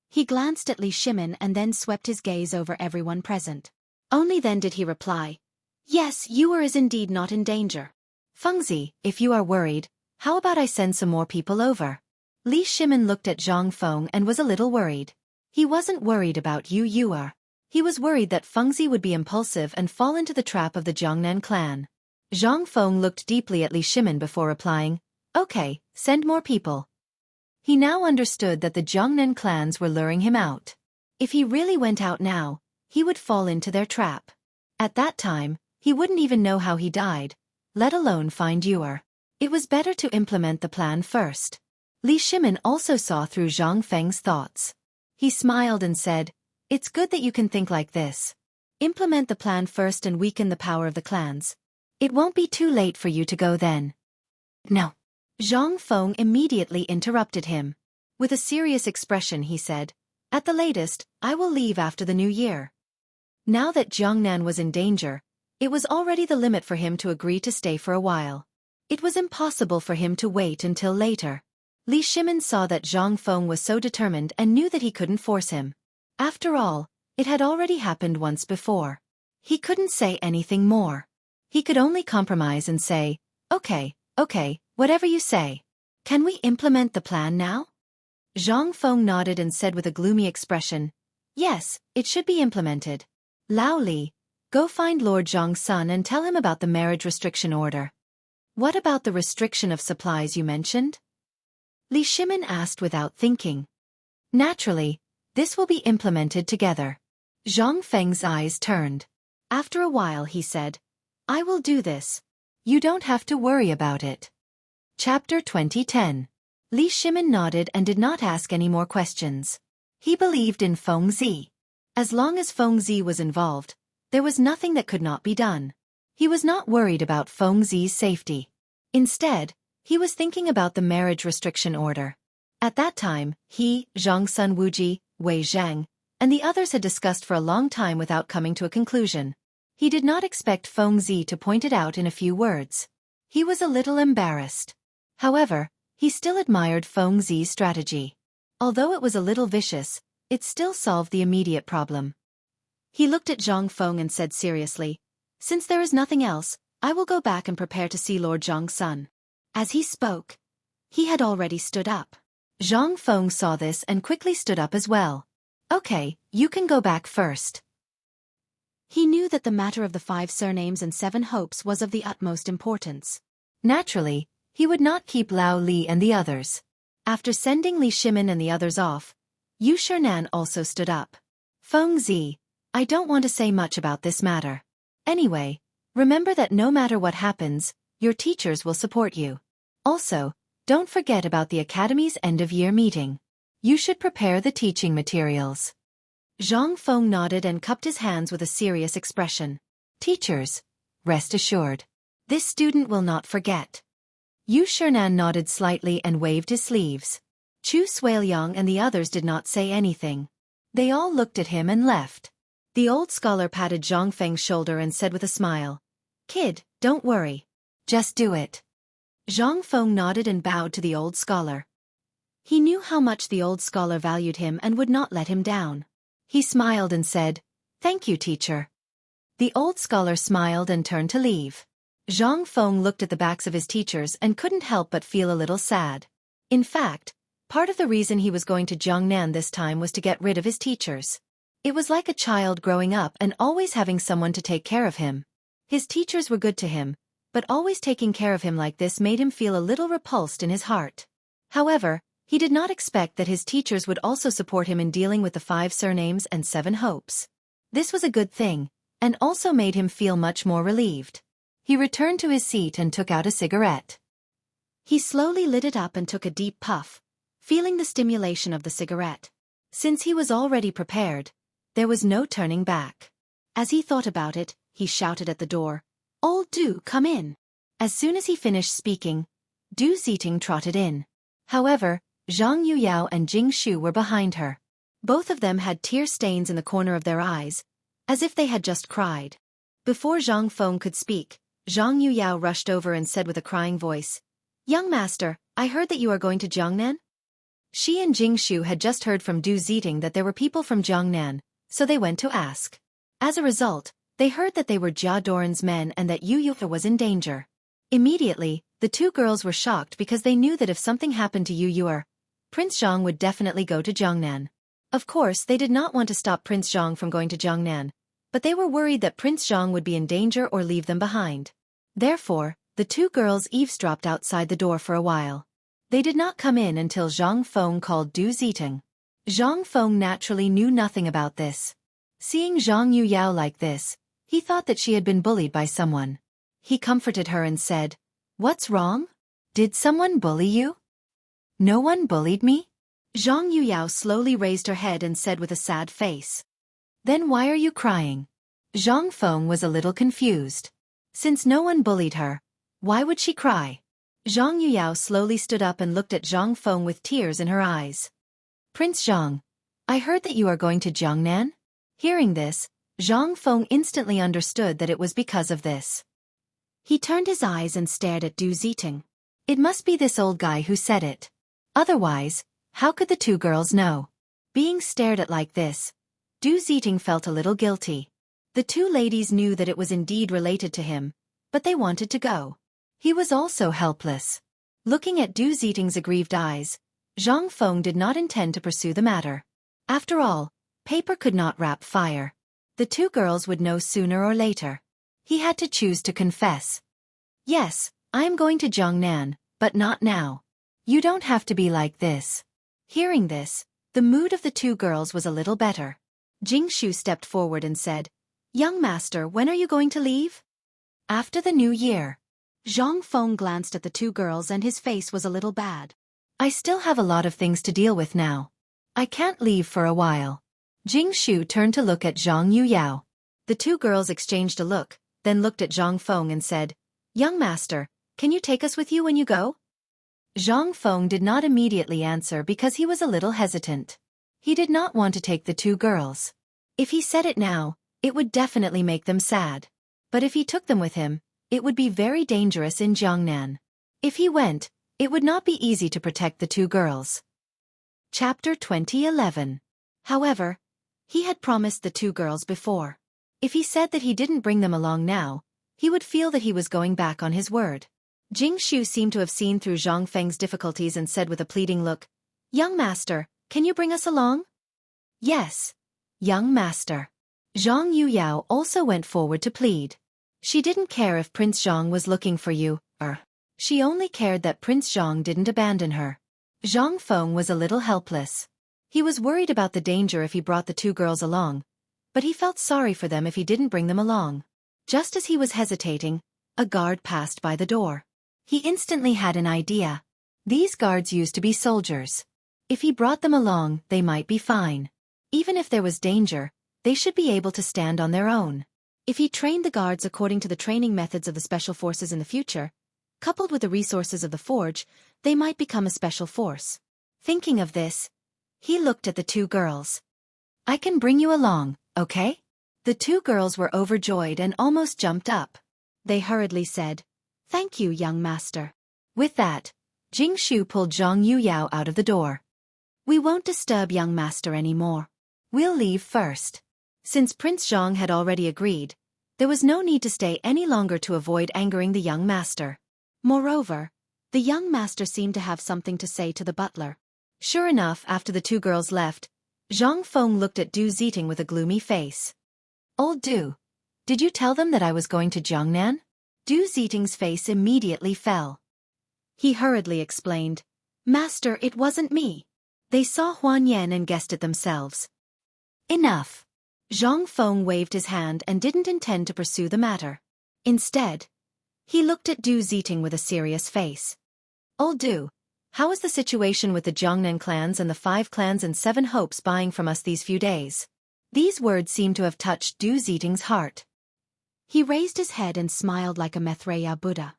He glanced at Li Shimin and then swept his gaze over everyone present. Only then did he reply, yes, Yuer is indeed not in danger. Fengzi, if you are worried, how about I send some more people over? Li Shimin looked at Zhang Feng and was a little worried. He wasn't worried about Yuer. He was worried that Fengzi would be impulsive and fall into the trap of the Jiangnan clan. Zhang Feng looked deeply at Li Shimin before replying, okay, send more people. He now understood that the Jiangnan clans were luring him out. If he really went out now, he would fall into their trap. At that time, he wouldn't even know how he died, let alone find Yuer. It was better to implement the plan first. Li Shimin also saw through Zhang Feng's thoughts. He smiled and said, it's good that you can think like this. Implement the plan first and weaken the power of the clans. It won't be too late for you to go then. No. Zhang Feng immediately interrupted him. With a serious expression he said, At the latest, I will leave after the new year. Now that Jiangnan was in danger, it was already the limit for him to agree to stay for a while. It was impossible for him to wait until later. Li Shimin saw that Zhang Feng was so determined and knew that he couldn't force him. After all, it had already happened once before. He couldn't say anything more. He could only compromise and say, okay, whatever you say. Can we implement the plan now? Zhang Feng nodded and said with a gloomy expression, yes, it should be implemented. Lao Li, go find Lord Zhang's son and tell him about the marriage restriction order. What about the restriction of supplies you mentioned? Li Shimin asked without thinking. Naturally, this will be implemented together. Zhang Feng's eyes turned. After a while he said, I will do this. You don't have to worry about it. Chapter 2010. Li Shimin nodded and did not ask any more questions. He believed in Feng Zi. As long as Feng Zi was involved, there was nothing that could not be done. He was not worried about Feng Zi's safety. Instead, he was thinking about the marriage restriction order. At that time, he, Zhang Sun Wuji, Wei Zhang, and the others had discussed for a long time without coming to a conclusion. He did not expect Feng Zi to point it out in a few words. He was a little embarrassed. However, he still admired Feng Zi's strategy. Although it was a little vicious, it still solved the immediate problem. He looked at Zhang Feng and said seriously, since there is nothing else, I will go back and prepare to see Lord Zhang's son. As he spoke, he had already stood up. Zhang Feng saw this and quickly stood up as well. Okay, you can go back first. He knew that the matter of the 5 surnames and 7 hopes was of the utmost importance. Naturally, he would not keep Lao Li and the others. After sending Li Shimin and the others off, Yu Shernan also stood up. Feng Zi, I don't want to say much about this matter. Anyway, remember that no matter what happens, your teachers will support you. Also, don't forget about the Academy's end-of-year meeting. You should prepare the teaching materials. Zhang Feng nodded and cupped his hands with a serious expression. Teachers, rest assured. This student will not forget. Yu Shernan nodded slightly and waved his sleeves. Chu Suiliang and the others did not say anything. They all looked at him and left. The old scholar patted Zhang Feng's shoulder and said with a smile, Kid, don't worry. Just do it. Zhang Feng nodded and bowed to the old scholar. He knew how much the old scholar valued him and would not let him down. He smiled and said, Thank you, teacher. The old scholar smiled and turned to leave. Zhang Feng looked at the backs of his teachers and couldn't help but feel a little sad. In fact, part of the reason he was going to Jiangnan this time was to get rid of his teachers. It was like a child growing up and always having someone to take care of him. His teachers were good to him, but always taking care of him like this made him feel a little repulsed in his heart. However, he did not expect that his teachers would also support him in dealing with the 5 surnames and 7 hopes. This was a good thing, and also made him feel much more relieved. He returned to his seat and took out a cigarette. He slowly lit it up and took a deep puff, feeling the stimulation of the cigarette. Since he was already prepared, there was no turning back. As he thought about it, he shouted at the door, Old Du, come in. As soon as he finished speaking, Du Ziting trotted in. However, Zhang Yuyao and Jing Shu were behind her. Both of them had tear stains in the corner of their eyes, as if they had just cried. Before Zhang Feng could speak, Zhang Yuyao rushed over and said with a crying voice, Young master, I heard that you are going to Jiangnan? She and Jing Shu had just heard from Du Ziting that there were people from Jiangnan, so they went to ask. As a result, they heard that they were Jia Doran's men and that Yu Yufa was in danger. Immediately, the 2 girls were shocked because they knew that if something happened to Yu Yuer, Prince Zhang would definitely go to Jiangnan. Of course, they did not want to stop Prince Zhang from going to Jiangnan, but they were worried that Prince Zhang would be in danger or leave them behind. Therefore, the 2 girls eavesdropped outside the door for a while. They did not come in until Zhang Feng called Du Ziting. Zhang Feng naturally knew nothing about this. Seeing Zhang Yuyao like this, he thought that she had been bullied by someone. He comforted her and said, What's wrong? Did someone bully you? No one bullied me? Zhang Yuyao slowly raised her head and said with a sad face. Then why are you crying? Zhang Feng was a little confused. Since no one bullied her, why would she cry? Zhang Yuyao slowly stood up and looked at Zhang Feng with tears in her eyes. Prince Zhang, I heard that you are going to Jiangnan? Hearing this, Zhang Feng instantly understood that it was because of this. He turned his eyes and stared at Du Ziting. It must be this old guy who said it. Otherwise, how could the two girls know? Being stared at like this, Du Ziting felt a little guilty. The two ladies knew that it was indeed related to him, but they wanted to go. He was also helpless. Looking at Du Ziting's aggrieved eyes, Zhang Feng did not intend to pursue the matter. After all, paper could not wrap fire. The two girls would know sooner or later. He had to choose to confess. Yes, I am going to Jiangnan, but not now. You don't have to be like this. Hearing this, the mood of the two girls was a little better. Jingshu stepped forward and said, Young master, when are you going to leave? After the new year. Zhang Feng glanced at the two girls and his face was a little bad. I still have a lot of things to deal with now. I can't leave for a while. Jingshu turned to look at Zhang Yuyao. The two girls exchanged a look, then looked at Zhang Feng and said, Young master, can you take us with you when you go? Zhang Feng did not immediately answer because he was a little hesitant. He did not want to take the two girls. If he said it now, it would definitely make them sad. But if he took them with him, it would be very dangerous in Jiangnan. If he went, it would not be easy to protect the two girls. Chapter 2011. However, he had promised the two girls before. If he said that he didn't bring them along now, he would feel that he was going back on his word. Jingshu seemed to have seen through Zhang Feng's difficulties and said with a pleading look, Young master, can you bring us along? Yes, young master. Zhang Yuyao also went forward to plead. She didn't care if Prince Zhang was looking for you, she only cared that Prince Zhang didn't abandon her. Zhang Feng was a little helpless. He was worried about the danger if he brought the two girls along, but he felt sorry for them if he didn't bring them along. Just as he was hesitating, a guard passed by the door. He instantly had an idea. These guards used to be soldiers. If he brought them along, they might be fine. Even if there was danger, they should be able to stand on their own. If he trained the guards according to the training methods of the special forces in the future, coupled with the resources of the forge, they might become a special force. Thinking of this, he looked at the two girls. I can bring you along, okay? The two girls were overjoyed and almost jumped up. They hurriedly said, Thank you, young master. With that, Jingshu pulled Zhang Yuyao out of the door. We won't disturb young master anymore. We'll leave first. Since Prince Zhang had already agreed, there was no need to stay any longer to avoid angering the young master. Moreover, the young master seemed to have something to say to the butler. Sure enough, after the two girls left, Zhang Feng looked at Du Ziting with a gloomy face. Old Du, did you tell them that I was going to Jiangnan? Du Ziting's face immediately fell. He hurriedly explained, Master, it wasn't me. They saw Huan Yan and guessed it themselves. Enough. Zhang Feng waved his hand and didn't intend to pursue the matter. Instead, he looked at Du Ziting with a serious face. Old Du, how is the situation with the Jiangnan clans and the 5 clans and 7 hopes buying from us these few days? These words seemed to have touched Du Ziting's heart. He raised his head and smiled like a Maitreya Buddha.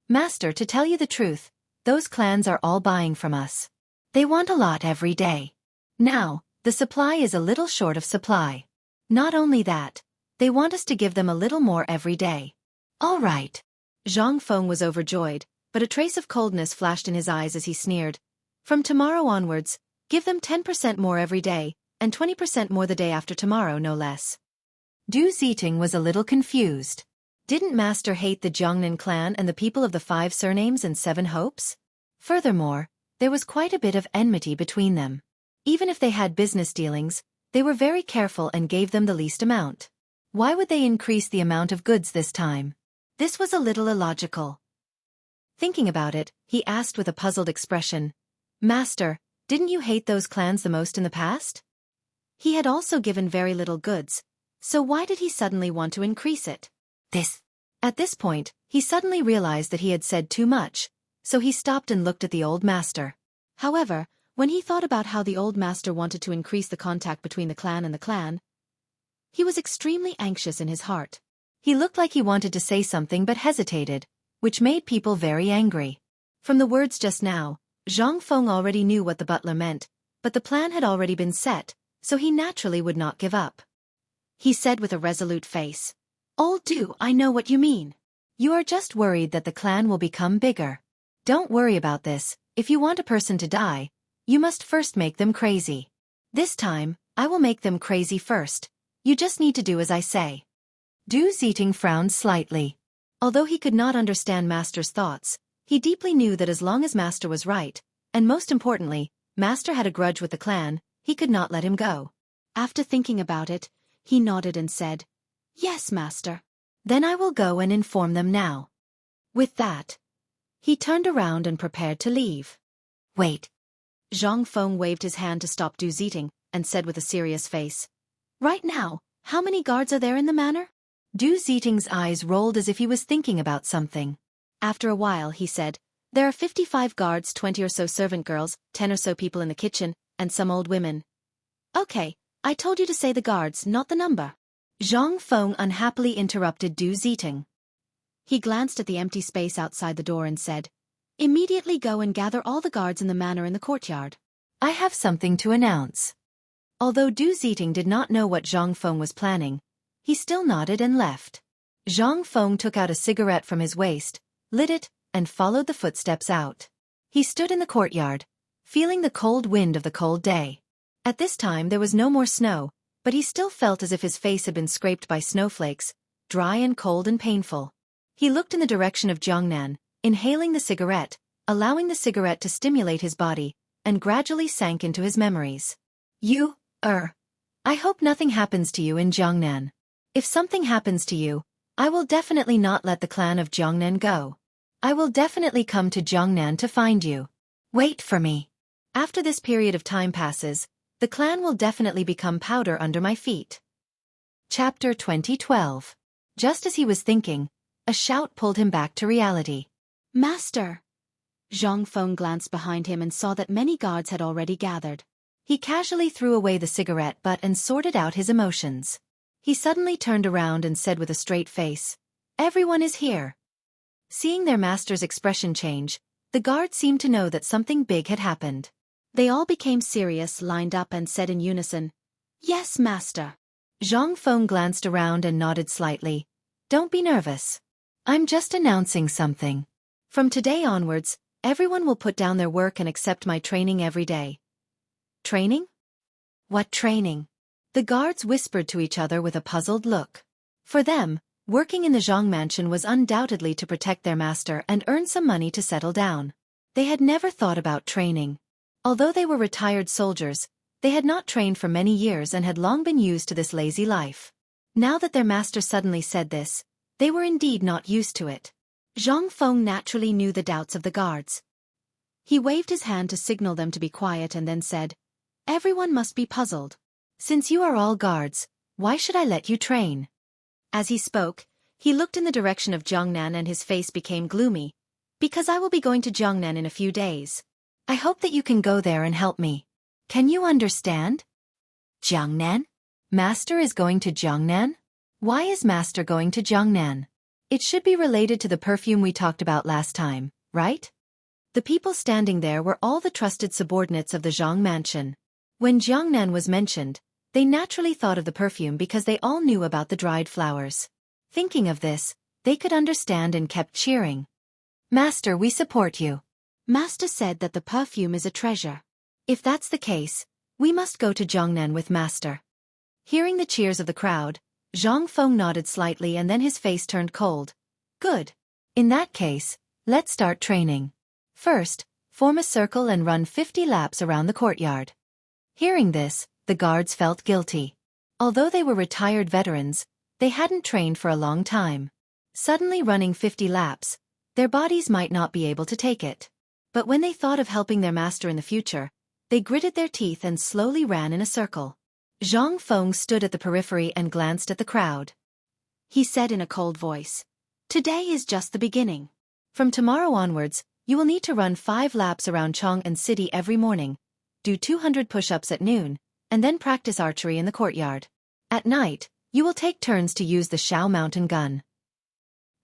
Master, to tell you the truth, those clans are all buying from us. They want a lot every day. Now, the supply is a little short of supply. Not only that, they want us to give them a little more every day. All right. Zhang Feng was overjoyed, but a trace of coldness flashed in his eyes as he sneered. From tomorrow onwards, give them 10% more every day, and 20% more the day after tomorrow, no less. Du Ziting was a little confused. Didn't Master hate the Jiangnan clan and the people of the 5 surnames and 7 hopes? Furthermore, there was quite a bit of enmity between them. Even if they had business dealings, they were very careful and gave them the least amount. Why would they increase the amount of goods this time? This was a little illogical. Thinking about it, he asked with a puzzled expression, Master, didn't you hate those clans the most in the past? He had also given very little goods, so why did he suddenly want to increase it? At this point, he suddenly realized that he had said too much, so he stopped and looked at the old master. However, when he thought about how the old master wanted to increase the contact between the clan and the clan, he was extremely anxious in his heart. He looked like he wanted to say something but hesitated, which made people very angry. From the words just now, Zhang Feng already knew what the butler meant, but the plan had already been set, so he naturally would not give up. He said with a resolute face, "Old do, I know what you mean. You are just worried that the clan will become bigger. Don't worry about this. If you want a person to die, you must first make them crazy. This time, I will make them crazy first. You just need to do as I say." Du Xiting frowned slightly. Although he could not understand Master's thoughts, he deeply knew that as long as Master was right, and most importantly, Master had a grudge with the clan, he could not let him go. After thinking about it, he nodded and said, "Yes, Master. Then I will go and inform them now." With that, he turned around and prepared to leave. "Wait." Zhang Feng waved his hand to stop Du Xiting, and said with a serious face, "Right now, how many guards are there in the manor?" Du Xiting's eyes rolled as if he was thinking about something. After a while he said, "There are 55 guards, 20 or so servant girls, 10 or so people in the kitchen, and some old women." "Okay, I told you to say the guards, not the number." Zhang Feng unhappily interrupted Du Xiting. He glanced at the empty space outside the door and said, "Immediately go and gather all the guards in the manor in the courtyard. I have something to announce." Although Du Xiting did not know what Zhang Feng was planning, he still nodded and left. Zhang Feng took out a cigarette from his waist, lit it, and followed the footsteps out. He stood in the courtyard, feeling the cold wind of the cold day. At this time there was no more snow, but he still felt as if his face had been scraped by snowflakes, dry and cold and painful. He looked in the direction of Jiangnan, inhaling the cigarette, allowing the cigarette to stimulate his body, and gradually sank into his memories. I hope nothing happens to you in Jiangnan. If something happens to you, I will definitely not let the clan of Jiangnan go. I will definitely come to Jiangnan to find you. Wait for me. After this period of time passes, the clan will definitely become powder under my feet. Chapter 2012. Just as he was thinking, a shout pulled him back to reality. "Master!" Zhang Feng glanced behind him and saw that many guards had already gathered. He casually threw away the cigarette butt and sorted out his emotions. He suddenly turned around and said with a straight face, "Everyone is here." Seeing their master's expression change, the guards seemed to know that something big had happened. They all became serious, lined up and said in unison, "Yes, Master." Zhang Feng glanced around and nodded slightly. "Don't be nervous. I'm just announcing something. From today onwards, everyone will put down their work and accept my training every day." "Training? What training?" The guards whispered to each other with a puzzled look. For them, working in the Zhang mansion was undoubtedly to protect their master and earn some money to settle down. They had never thought about training. Although they were retired soldiers, they had not trained for many years and had long been used to this lazy life. Now that their master suddenly said this, they were indeed not used to it. Zhang Feng naturally knew the doubts of the guards. He waved his hand to signal them to be quiet and then said, "Everyone must be puzzled. Since you are all guards, why should I let you train?" As he spoke, he looked in the direction of Jiangnan and his face became gloomy. "Because I will be going to Jiangnan in a few days. I hope that you can go there and help me. Can you understand?" "Jiangnan? Master is going to Jiangnan? Why is Master going to Jiangnan? It should be related to the perfume we talked about last time, right?" The people standing there were all the trusted subordinates of the Zhang mansion. When Jiangnan was mentioned, they naturally thought of the perfume because they all knew about the dried flowers. Thinking of this, they could understand and kept cheering. "Master, we support you. Master said that the perfume is a treasure. If that's the case, we must go to Jiangnan with Master." Hearing the cheers of the crowd, Zhang Feng nodded slightly and then his face turned cold. "Good. In that case, let's start training. First, form a circle and run 50 laps around the courtyard." Hearing this, the guards felt guilty. Although they were retired veterans, they hadn't trained for a long time. Suddenly running 50 laps, their bodies might not be able to take it. But when they thought of helping their master in the future, they gritted their teeth and slowly ran in a circle. Zhang Feng stood at the periphery and glanced at the crowd. He said in a cold voice, "Today is just the beginning. From tomorrow onwards, you will need to run 5 laps around Chang'an City every morning, do 200 push-ups at noon, and then practice archery in the courtyard. At night, you will take turns to use the Shao mountain gun."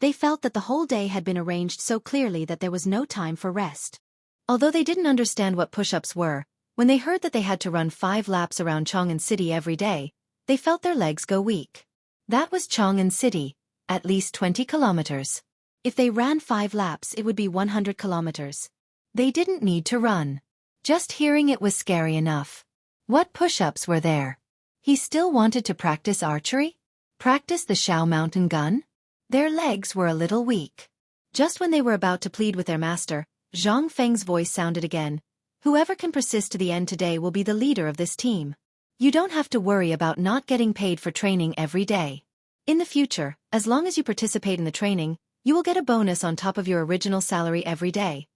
They felt that the whole day had been arranged so clearly that there was no time for rest. Although they didn't understand what push-ups were, When they heard that they had to run 5 laps around Chang'an City every day, they felt their legs go weak. That was Chang'an City, at least 20 kilometers. If they ran 5 laps, it would be 100 kilometers. They didn't need to run. Just hearing it was scary enough. What push-ups were there? He still wanted to practice archery? Practice the Shao Mountain gun? Their legs were a little weak. Just when they were about to plead with their master, Zhang Feng's voice sounded again. Whoever can persist to the end today will be the leader of this team. You don't have to worry about not getting paid for training every day. In the future, as long as you participate in the training, you will get a bonus on top of your original salary every day.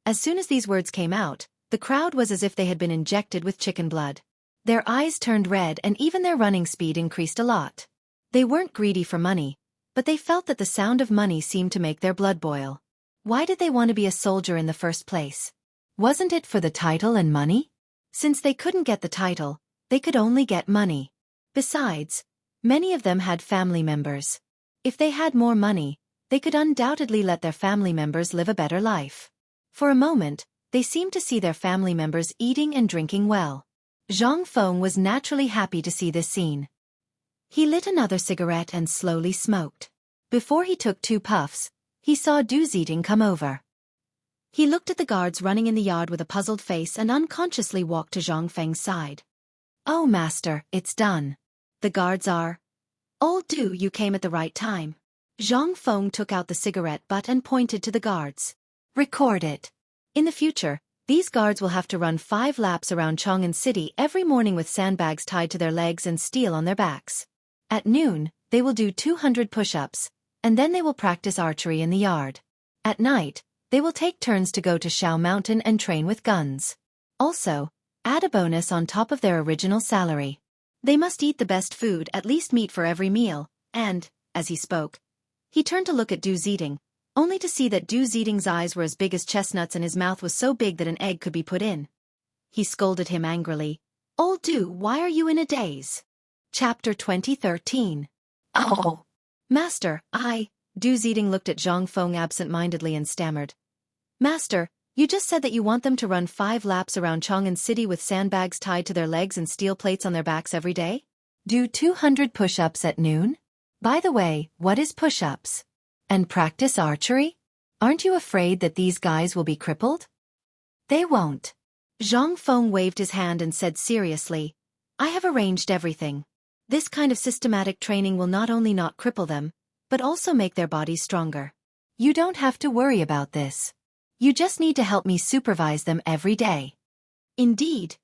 As soon as these words came out, the crowd was as if they had been injected with chicken blood. Their eyes turned red and even their running speed increased a lot. They weren't greedy for money, but they felt that the sound of money seemed to make their blood boil. Why did they want to be a soldier in the first place? Wasn't it for the title and money? Since they couldn't get the title, they could only get money. Besides, many of them had family members. If they had more money, they could undoubtedly let their family members live a better life. For a moment, they seemed to see their family members eating and drinking well. Zhang Feng was naturally happy to see this scene. He lit another cigarette and slowly smoked. Before he took 2 puffs, he saw Du Ziting come over. He looked at the guards running in the yard with a puzzled face and unconsciously walked to Zhang Feng's side. "Oh, master, it's done. The guards are..." "Old Du, you came at the right time." Zhang Feng took out the cigarette butt and pointed to the guards. "Record it. In the future, these guards will have to run 5 laps around Chang'an City every morning with sandbags tied to their legs and steel on their backs. At noon, they will do 200 push-ups, and then they will practice archery in the yard. At night, they will take turns to go to Shao Mountain and train with guns. Also, add a bonus on top of their original salary. They must eat the best food, at least meat for every meal, and," as he spoke, he turned to look at Du Ziting, only to see that Du Ziting's eyes were as big as chestnuts and his mouth was so big that an egg could be put in. He scolded him angrily. "Old Du, why are you in a daze?" Chapter 2013. "Oh, Master, Du Ziting looked at Zhang Feng absent-mindedly and stammered. "Master, you just said that you want them to run 5 laps around Chang'an City with sandbags tied to their legs and steel plates on their backs every day? Do 200 push-ups at noon? By the way, what is push-ups? And practice archery? Aren't you afraid that these guys will be crippled?" "They won't." Zhang Feng waved his hand and said seriously, "I have arranged everything. This kind of systematic training will not only not cripple them, but also make their bodies stronger. You don't have to worry about this. You just need to help me supervise them every day." Indeed,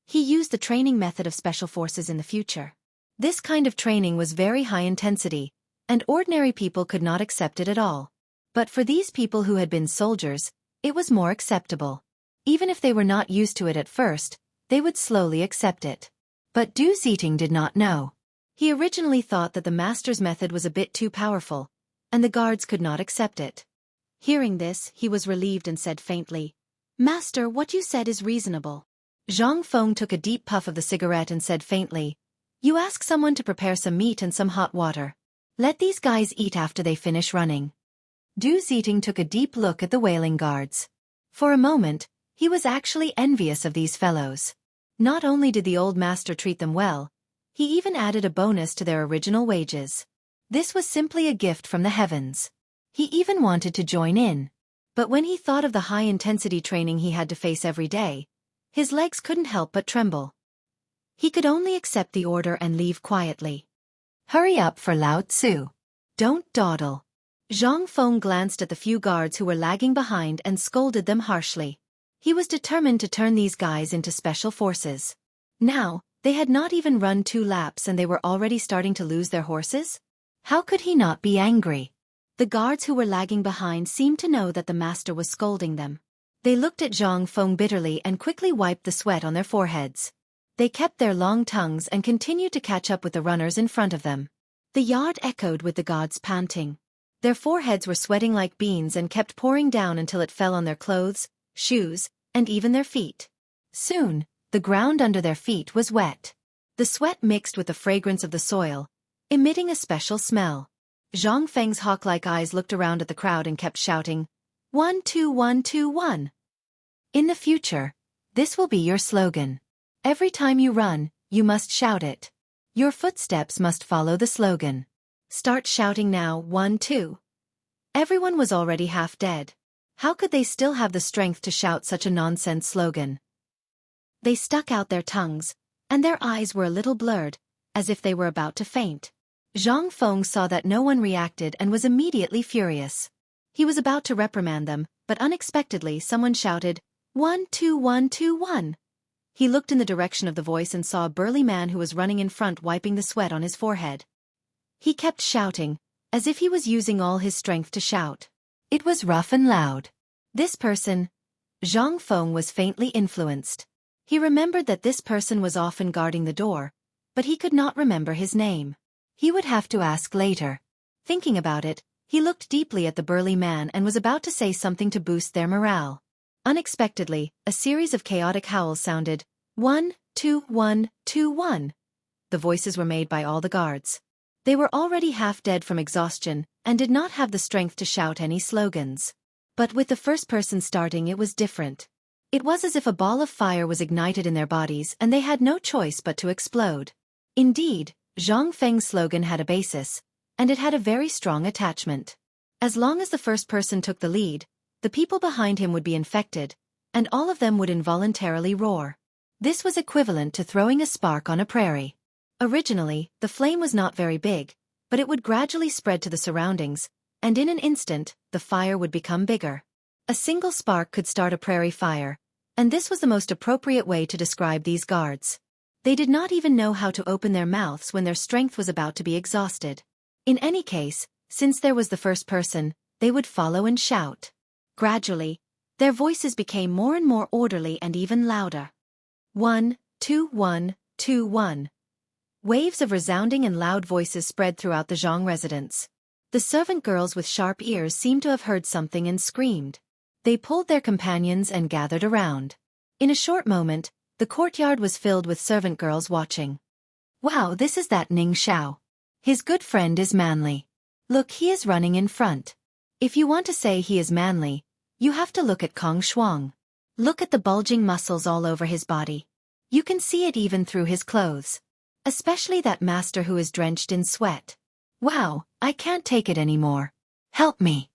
he used the training method of special forces in the future. This kind of training was very high intensity, and ordinary people could not accept it at all. But for these people who had been soldiers, it was more acceptable. Even if they were not used to it at first, they would slowly accept it. But Du Ziting did not know. He originally thought that the master's method was a bit too powerful, and the guards could not accept it. Hearing this, he was relieved and said faintly, "Master, what you said is reasonable." Zhang Feng took a deep puff of the cigarette and said faintly, "You ask someone to prepare some meat and some hot water. Let these guys eat after they finish running." Du Ziting took a deep look at the wailing guards. For a moment, he was actually envious of these fellows. Not only did the old master treat them well, he even added a bonus to their original wages. This was simply a gift from the heavens. He even wanted to join in. But when he thought of the high-intensity training he had to face every day, his legs couldn't help but tremble. He could only accept the order and leave quietly. "Hurry up for Lao Tzu. Don't dawdle." Zhang Feng glanced at the few guards who were lagging behind and scolded them harshly. He was determined to turn these guys into special forces. Now, they had not even run 2 laps and they were already starting to lose their horses? How could he not be angry? The guards who were lagging behind seemed to know that the master was scolding them. They looked at Zhang Feng bitterly and quickly wiped the sweat on their foreheads. They kept their long tongues and continued to catch up with the runners in front of them. The yard echoed with the gods panting. Their foreheads were sweating like beans and kept pouring down until it fell on their clothes, shoes, and even their feet. Soon, the ground under their feet was wet. The sweat mixed with the fragrance of the soil, emitting a special smell. Zhang Feng's hawk-like eyes looked around at the crowd and kept shouting, 1, 2, 1, 2, 1. In the future, This will be your slogan. Every time you run, you must shout it. Your footsteps must follow the slogan. Start shouting now, 1, 2. Everyone was already half dead. How could they still have the strength to shout such a nonsense slogan? They stuck out their tongues, and their eyes were a little blurred, as if they were about to faint. Zhang Feng saw that no one reacted and was immediately furious. He was about to reprimand them, but unexpectedly someone shouted, 1, 2, 1, 2, 1. He looked in the direction of the voice and saw a burly man who was running in front wiping the sweat on his forehead. He kept shouting, as if he was using all his strength to shout. It was rough and loud. This person, Zhang Feng, was faintly influenced. He remembered that this person was often guarding the door, but he could not remember his name. He would have to ask later. Thinking about it, he looked deeply at the burly man and was about to say something to boost their morale. Unexpectedly, a series of chaotic howls sounded, 1, 2, 1, 2, 1. The voices were made by all the guards. They were already half dead from exhaustion and did not have the strength to shout any slogans. But with the first person starting, it was different. It was as if a ball of fire was ignited in their bodies and they had no choice but to explode. Indeed, Zhang Feng's slogan had a basis, and it had a very strong attachment. As long as the first person took the lead, the people behind him would be infected, and all of them would involuntarily roar. This was equivalent to throwing a spark on a prairie. Originally, the flame was not very big, but it would gradually spread to the surroundings, and in an instant, the fire would become bigger. A single spark could start a prairie fire, and this was the most appropriate way to describe these guards. They did not even know how to open their mouths when their strength was about to be exhausted. In any case, since there was the first person, they would follow and shout. Gradually, their voices became more and more orderly and even louder. 1, 2, 1, 2, 1. Waves of resounding and loud voices spread throughout the Zhang residence. The servant girls with sharp ears seemed to have heard something and screamed. They pulled their companions and gathered around. In a short moment, the courtyard was filled with servant girls watching. Wow, this is that Ning Xiao. His good friend is manly. Look, he is running in front. If you want to say he is manly, you have to look at Kong Shuang. Look at the bulging muscles all over his body. You can see it even through his clothes. Especially that master who is drenched in sweat. Wow, I can't take it anymore. Help me.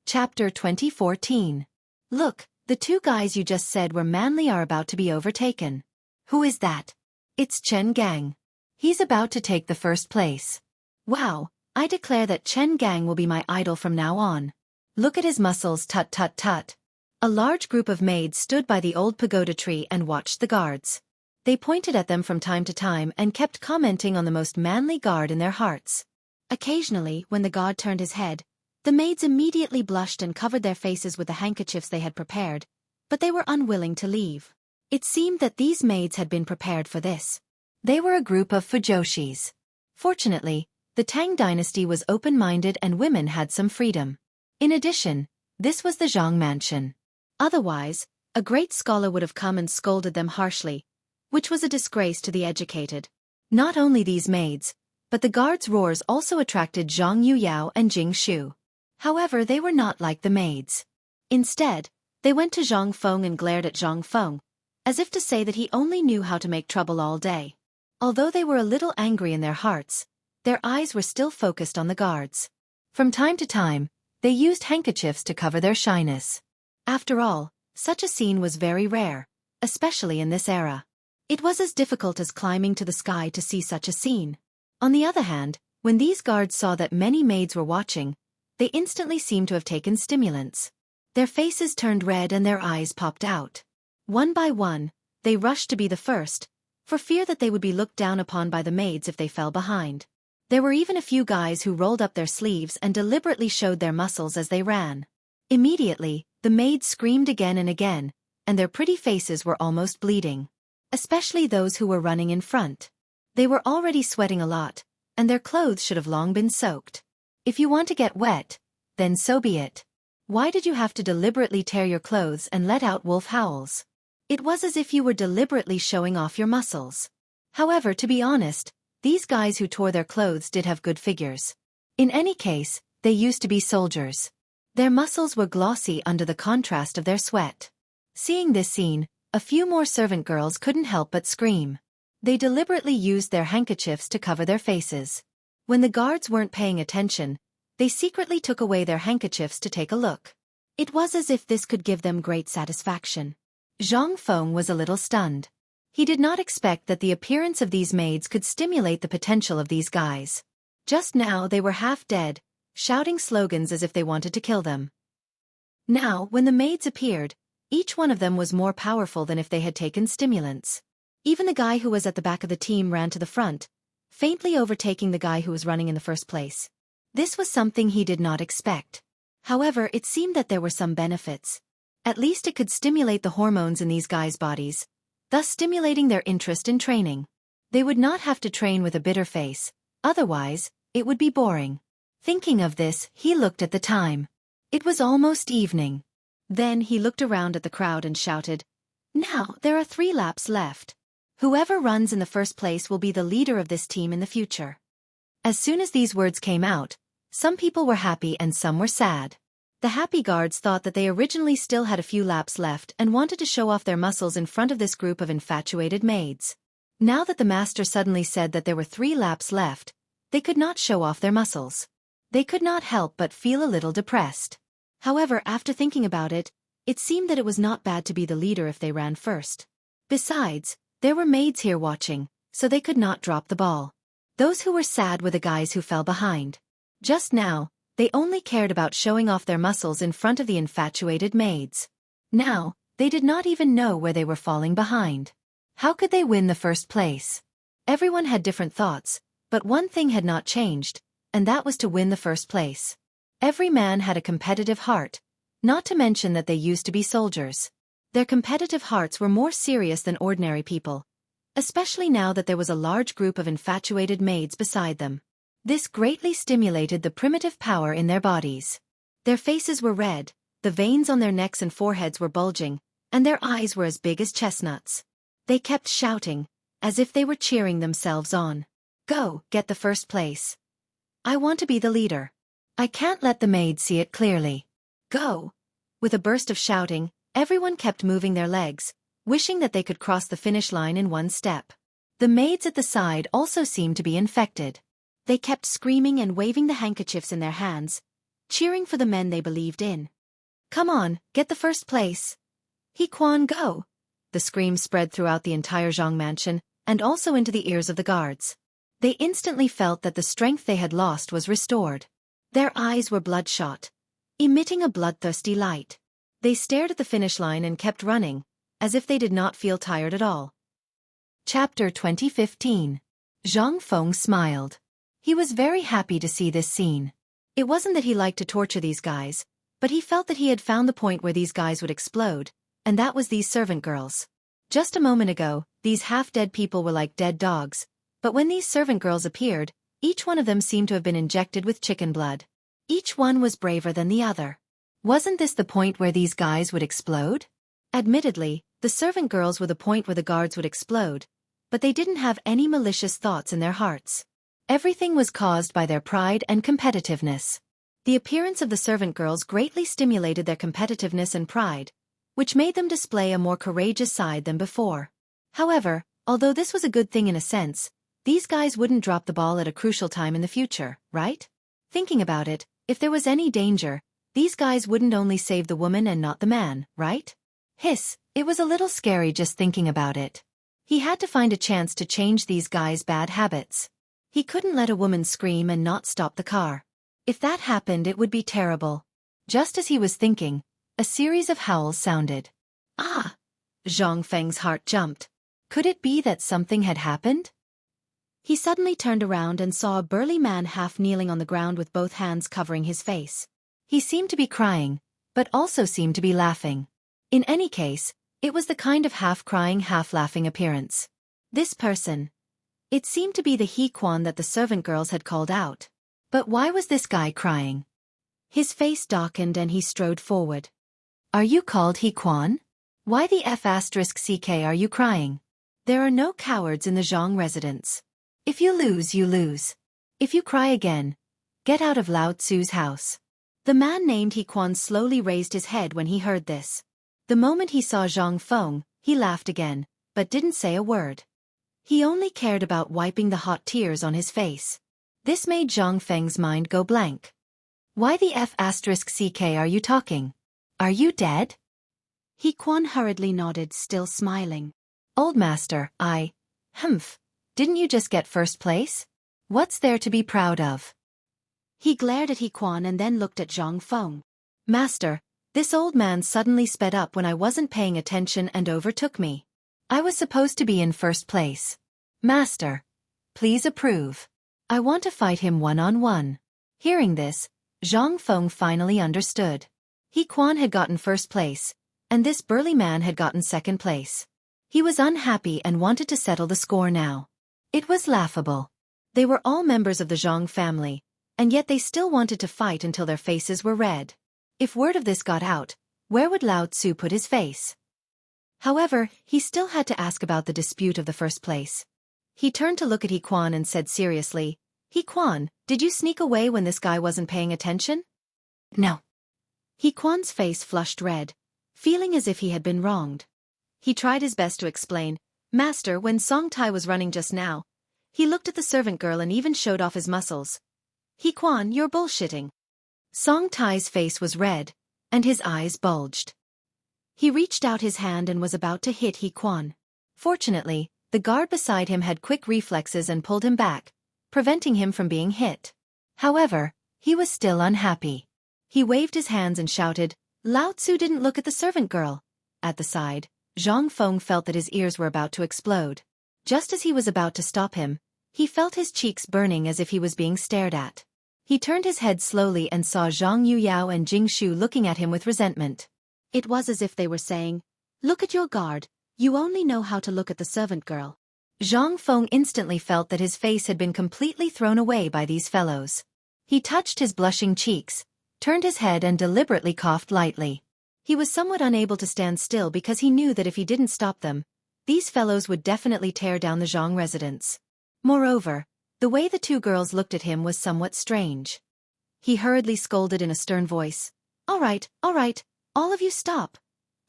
Chapter 2014. Look, the two guys you just said were manly are about to be overtaken. Who is that? It's Chen Gang. He's about to take the first place. Wow, I declare that Chen Gang will be my idol from now on. Look at his muscles, tut tut tut. A large group of maids stood by the old pagoda tree and watched the guards. They pointed at them from time to time and kept commenting on the most manly guard in their hearts. Occasionally, when the god turned his head, the maids immediately blushed and covered their faces with the handkerchiefs they had prepared, but they were unwilling to leave. It seemed that these maids had been prepared for this. They were a group of fujoshis. Fortunately, the Tang dynasty was open-minded and women had some freedom. In addition, this was the Zhang mansion. Otherwise, a great scholar would have come and scolded them harshly, which was a disgrace to the educated. Not only these maids, but the guards' roars also attracted Zhang Yuyao and Jing Shu. However, they were not like the maids. Instead, they went to Zhang Feng and glared at Zhang Feng, as if to say that he only knew how to make trouble all day. Although they were a little angry in their hearts, their eyes were still focused on the guards. From time to time, they used handkerchiefs to cover their shyness. After all, such a scene was very rare, especially in this era. It was as difficult as climbing to the sky to see such a scene. On the other hand, when these guards saw that many maids were watching, they instantly seemed to have taken stimulants. Their faces turned red and their eyes popped out. One by one, they rushed to be the first, for fear that they would be looked down upon by the maids if they fell behind. There were even a few guys who rolled up their sleeves and deliberately showed their muscles as they ran. Immediately, the maids screamed again and again, and their pretty faces were almost bleeding. Especially those who were running in front. They were already sweating a lot, and their clothes should have long been soaked. If you want to get wet, then so be it. Why did you have to deliberately tear your clothes and let out wolf howls? It was as if you were deliberately showing off your muscles. However, to be honest, these guys who tore their clothes did have good figures. In any case, they used to be soldiers. Their muscles were glossy under the contrast of their sweat. Seeing this scene, A few more servant girls couldn't help but scream. They deliberately used their handkerchiefs to cover their faces. When the guards weren't paying attention, they secretly took away their handkerchiefs to take a look. It was as if this could give them great satisfaction. Zhang Feng was a little stunned. He did not expect that the appearance of these maids could stimulate the potential of these guys. Just now they were half dead, shouting slogans as if they wanted to kill them. Now, when the maids appeared, each one of them was more powerful than if they had taken stimulants. Even the guy who was at the back of the team ran to the front, faintly overtaking the guy who was running in the first place. This was something he did not expect. However, it seemed that there were some benefits. At least it could stimulate the hormones in these guys' bodies, thus stimulating their interest in training. They would not have to train with a bitter face, otherwise, it would be boring. Thinking of this, he looked at the time. It was almost evening. Then he looked around at the crowd and shouted, "Now, there are 3 laps left. Whoever runs in the first place will be the leader of this team in the future." As soon as these words came out, some people were happy and some were sad. The happy guards thought that they originally still had a few laps left and wanted to show off their muscles in front of this group of infatuated maids. Now that the master suddenly said that there were 3 laps left, they could not show off their muscles. They could not help but feel a little depressed. However, after thinking about it, it seemed that it was not bad to be the leader if they ran first. Besides, there were maids here watching, so they could not drop the ball. Those who were sad were the guys who fell behind. Just now, they only cared about showing off their muscles in front of the infatuated maids. Now, they did not even know where they were falling behind. How could they win the first place? Everyone had different thoughts, but one thing had not changed, and that was to win the first place. Every man had a competitive heart, not to mention that they used to be soldiers. Their competitive hearts were more serious than ordinary people, especially now that there was a large group of infatuated maids beside them. This greatly stimulated the primitive power in their bodies. Their faces were red, the veins on their necks and foreheads were bulging, and their eyes were as big as chestnuts. They kept shouting, as if they were cheering themselves on. "Go, get the first place. I want to be the leader. I can't let the maids see it clearly. Go." With a burst of shouting, everyone kept moving their legs, wishing that they could cross the finish line in one step. The maids at the side also seemed to be infected. They kept screaming and waving the handkerchiefs in their hands, cheering for the men they believed in. "Come on, get the first place. He Quan, go." The scream spread throughout the entire Zhang mansion, and also into the ears of the guards. They instantly felt that the strength they had lost was restored. Their eyes were bloodshot, emitting a bloodthirsty light. They stared at the finish line and kept running, as if they did not feel tired at all. Chapter 2015. Zhang Feng smiled. He was very happy to see this scene. It wasn't that he liked to torture these guys, but he felt that he had found the point where these guys would explode, and that was these servant girls. Just a moment ago, these half-dead people were like dead dogs, but when these servant girls appeared, each one of them seemed to have been injected with chicken blood. Each one was braver than the other. Wasn't this the point where these guys would explode? Admittedly, the servant girls were the point where the guards would explode, but they didn't have any malicious thoughts in their hearts. Everything was caused by their pride and competitiveness. The appearance of the servant girls greatly stimulated their competitiveness and pride, which made them display a more courageous side than before. However, although this was a good thing in a sense, these guys wouldn't drop the ball at a crucial time in the future, right? Thinking about it, if there was any danger, these guys wouldn't only save the woman and not the man, right? Hiss, it was a little scary just thinking about it. He had to find a chance to change these guys' bad habits. He couldn't let a woman scream and not stop the car. If that happened, it would be terrible. Just as he was thinking, a series of howls sounded. Ah! Zhang Feng's heart jumped. Could it be that something had happened? He suddenly turned around and saw a burly man half kneeling on the ground with both hands covering his face. He seemed to be crying, but also seemed to be laughing. In any case, it was the kind of half-crying, half-laughing appearance. This person. It seemed to be the He Quan that the servant girls had called out. But why was this guy crying? His face darkened and he strode forward. "Are you called He Quan? Why the F***ck are you crying? There are no cowards in the Zhang residence. If you lose, you lose. If you cry again, get out of Lao Tzu's house." The man named He Quan slowly raised his head when he heard this. The moment he saw Zhang Feng, He laughed again, but didn't say a word. He only cared about wiping the hot tears on his face. This made Zhang Feng's mind go blank. Why the F***ck are you talking? Are you dead? He Quan hurriedly nodded, still smiling. Old master, didn't you just get first place? What's there to be proud of? He glared at He Quan and then looked at Zhang Feng. Master, this old man suddenly sped up when I wasn't paying attention and overtook me. I was supposed to be in first place. Master, please approve. I want to fight him one-on-one. Hearing this, Zhang Feng finally understood. He Quan had gotten first place, and this burly man had gotten second place. He was unhappy and wanted to settle the score now. It was laughable. They were all members of the Zhang family, and yet they still wanted to fight until their faces were red. If word of this got out, where would Lao Tzu put his face? However, he still had to ask about the dispute of the first place. He turned to look at He Quan and said seriously, He Quan, did you sneak away when this guy wasn't paying attention? No. He Quan's face flushed red, feeling as if he had been wronged. He tried his best to explain, Master, when Song Tai was running just now, he looked at the servant girl and even showed off his muscles. He Quan, you're bullshitting. Song Tai's face was red, and his eyes bulged. He reached out his hand and was about to hit He Quan. Fortunately, the guard beside him had quick reflexes and pulled him back, preventing him from being hit. However, he was still unhappy. He waved his hands and shouted, Lao Tzu didn't look at the servant girl. At the side, Zhang Feng felt that his ears were about to explode. Just as he was about to stop him, he felt his cheeks burning as if he was being stared at. He turned his head slowly and saw Zhang Yuyao and Jing Shu looking at him with resentment. It was as if they were saying, Look at your guard, you only know how to look at the servant girl. Zhang Feng instantly felt that his face had been completely thrown away by these fellows. He touched his blushing cheeks, turned his head and deliberately coughed lightly. He was somewhat unable to stand still because he knew that if he didn't stop them, these fellows would definitely tear down the Zhang residence. Moreover, the way the two girls looked at him was somewhat strange. He hurriedly scolded in a stern voice, all right, all of you stop.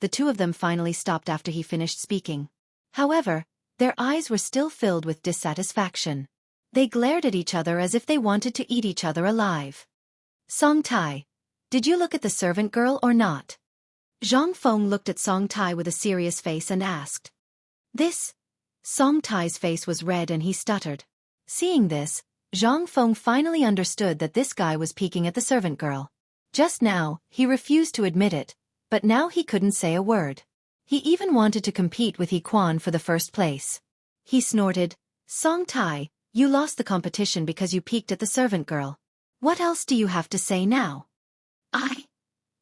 The two of them finally stopped after he finished speaking. However, their eyes were still filled with dissatisfaction. They glared at each other as if they wanted to eat each other alive. Song Tai, did you look at the servant girl or not? Zhang Feng looked at Song Tai with a serious face and asked. This? Song Tai's face was red and he stuttered. Seeing this, Zhang Feng finally understood that this guy was peeking at the servant girl. Just now, he refused to admit it, but now he couldn't say a word. He even wanted to compete with He Quan for the first place. He snorted, Song Tai, you lost the competition because you peeked at the servant girl. What else do you have to say now?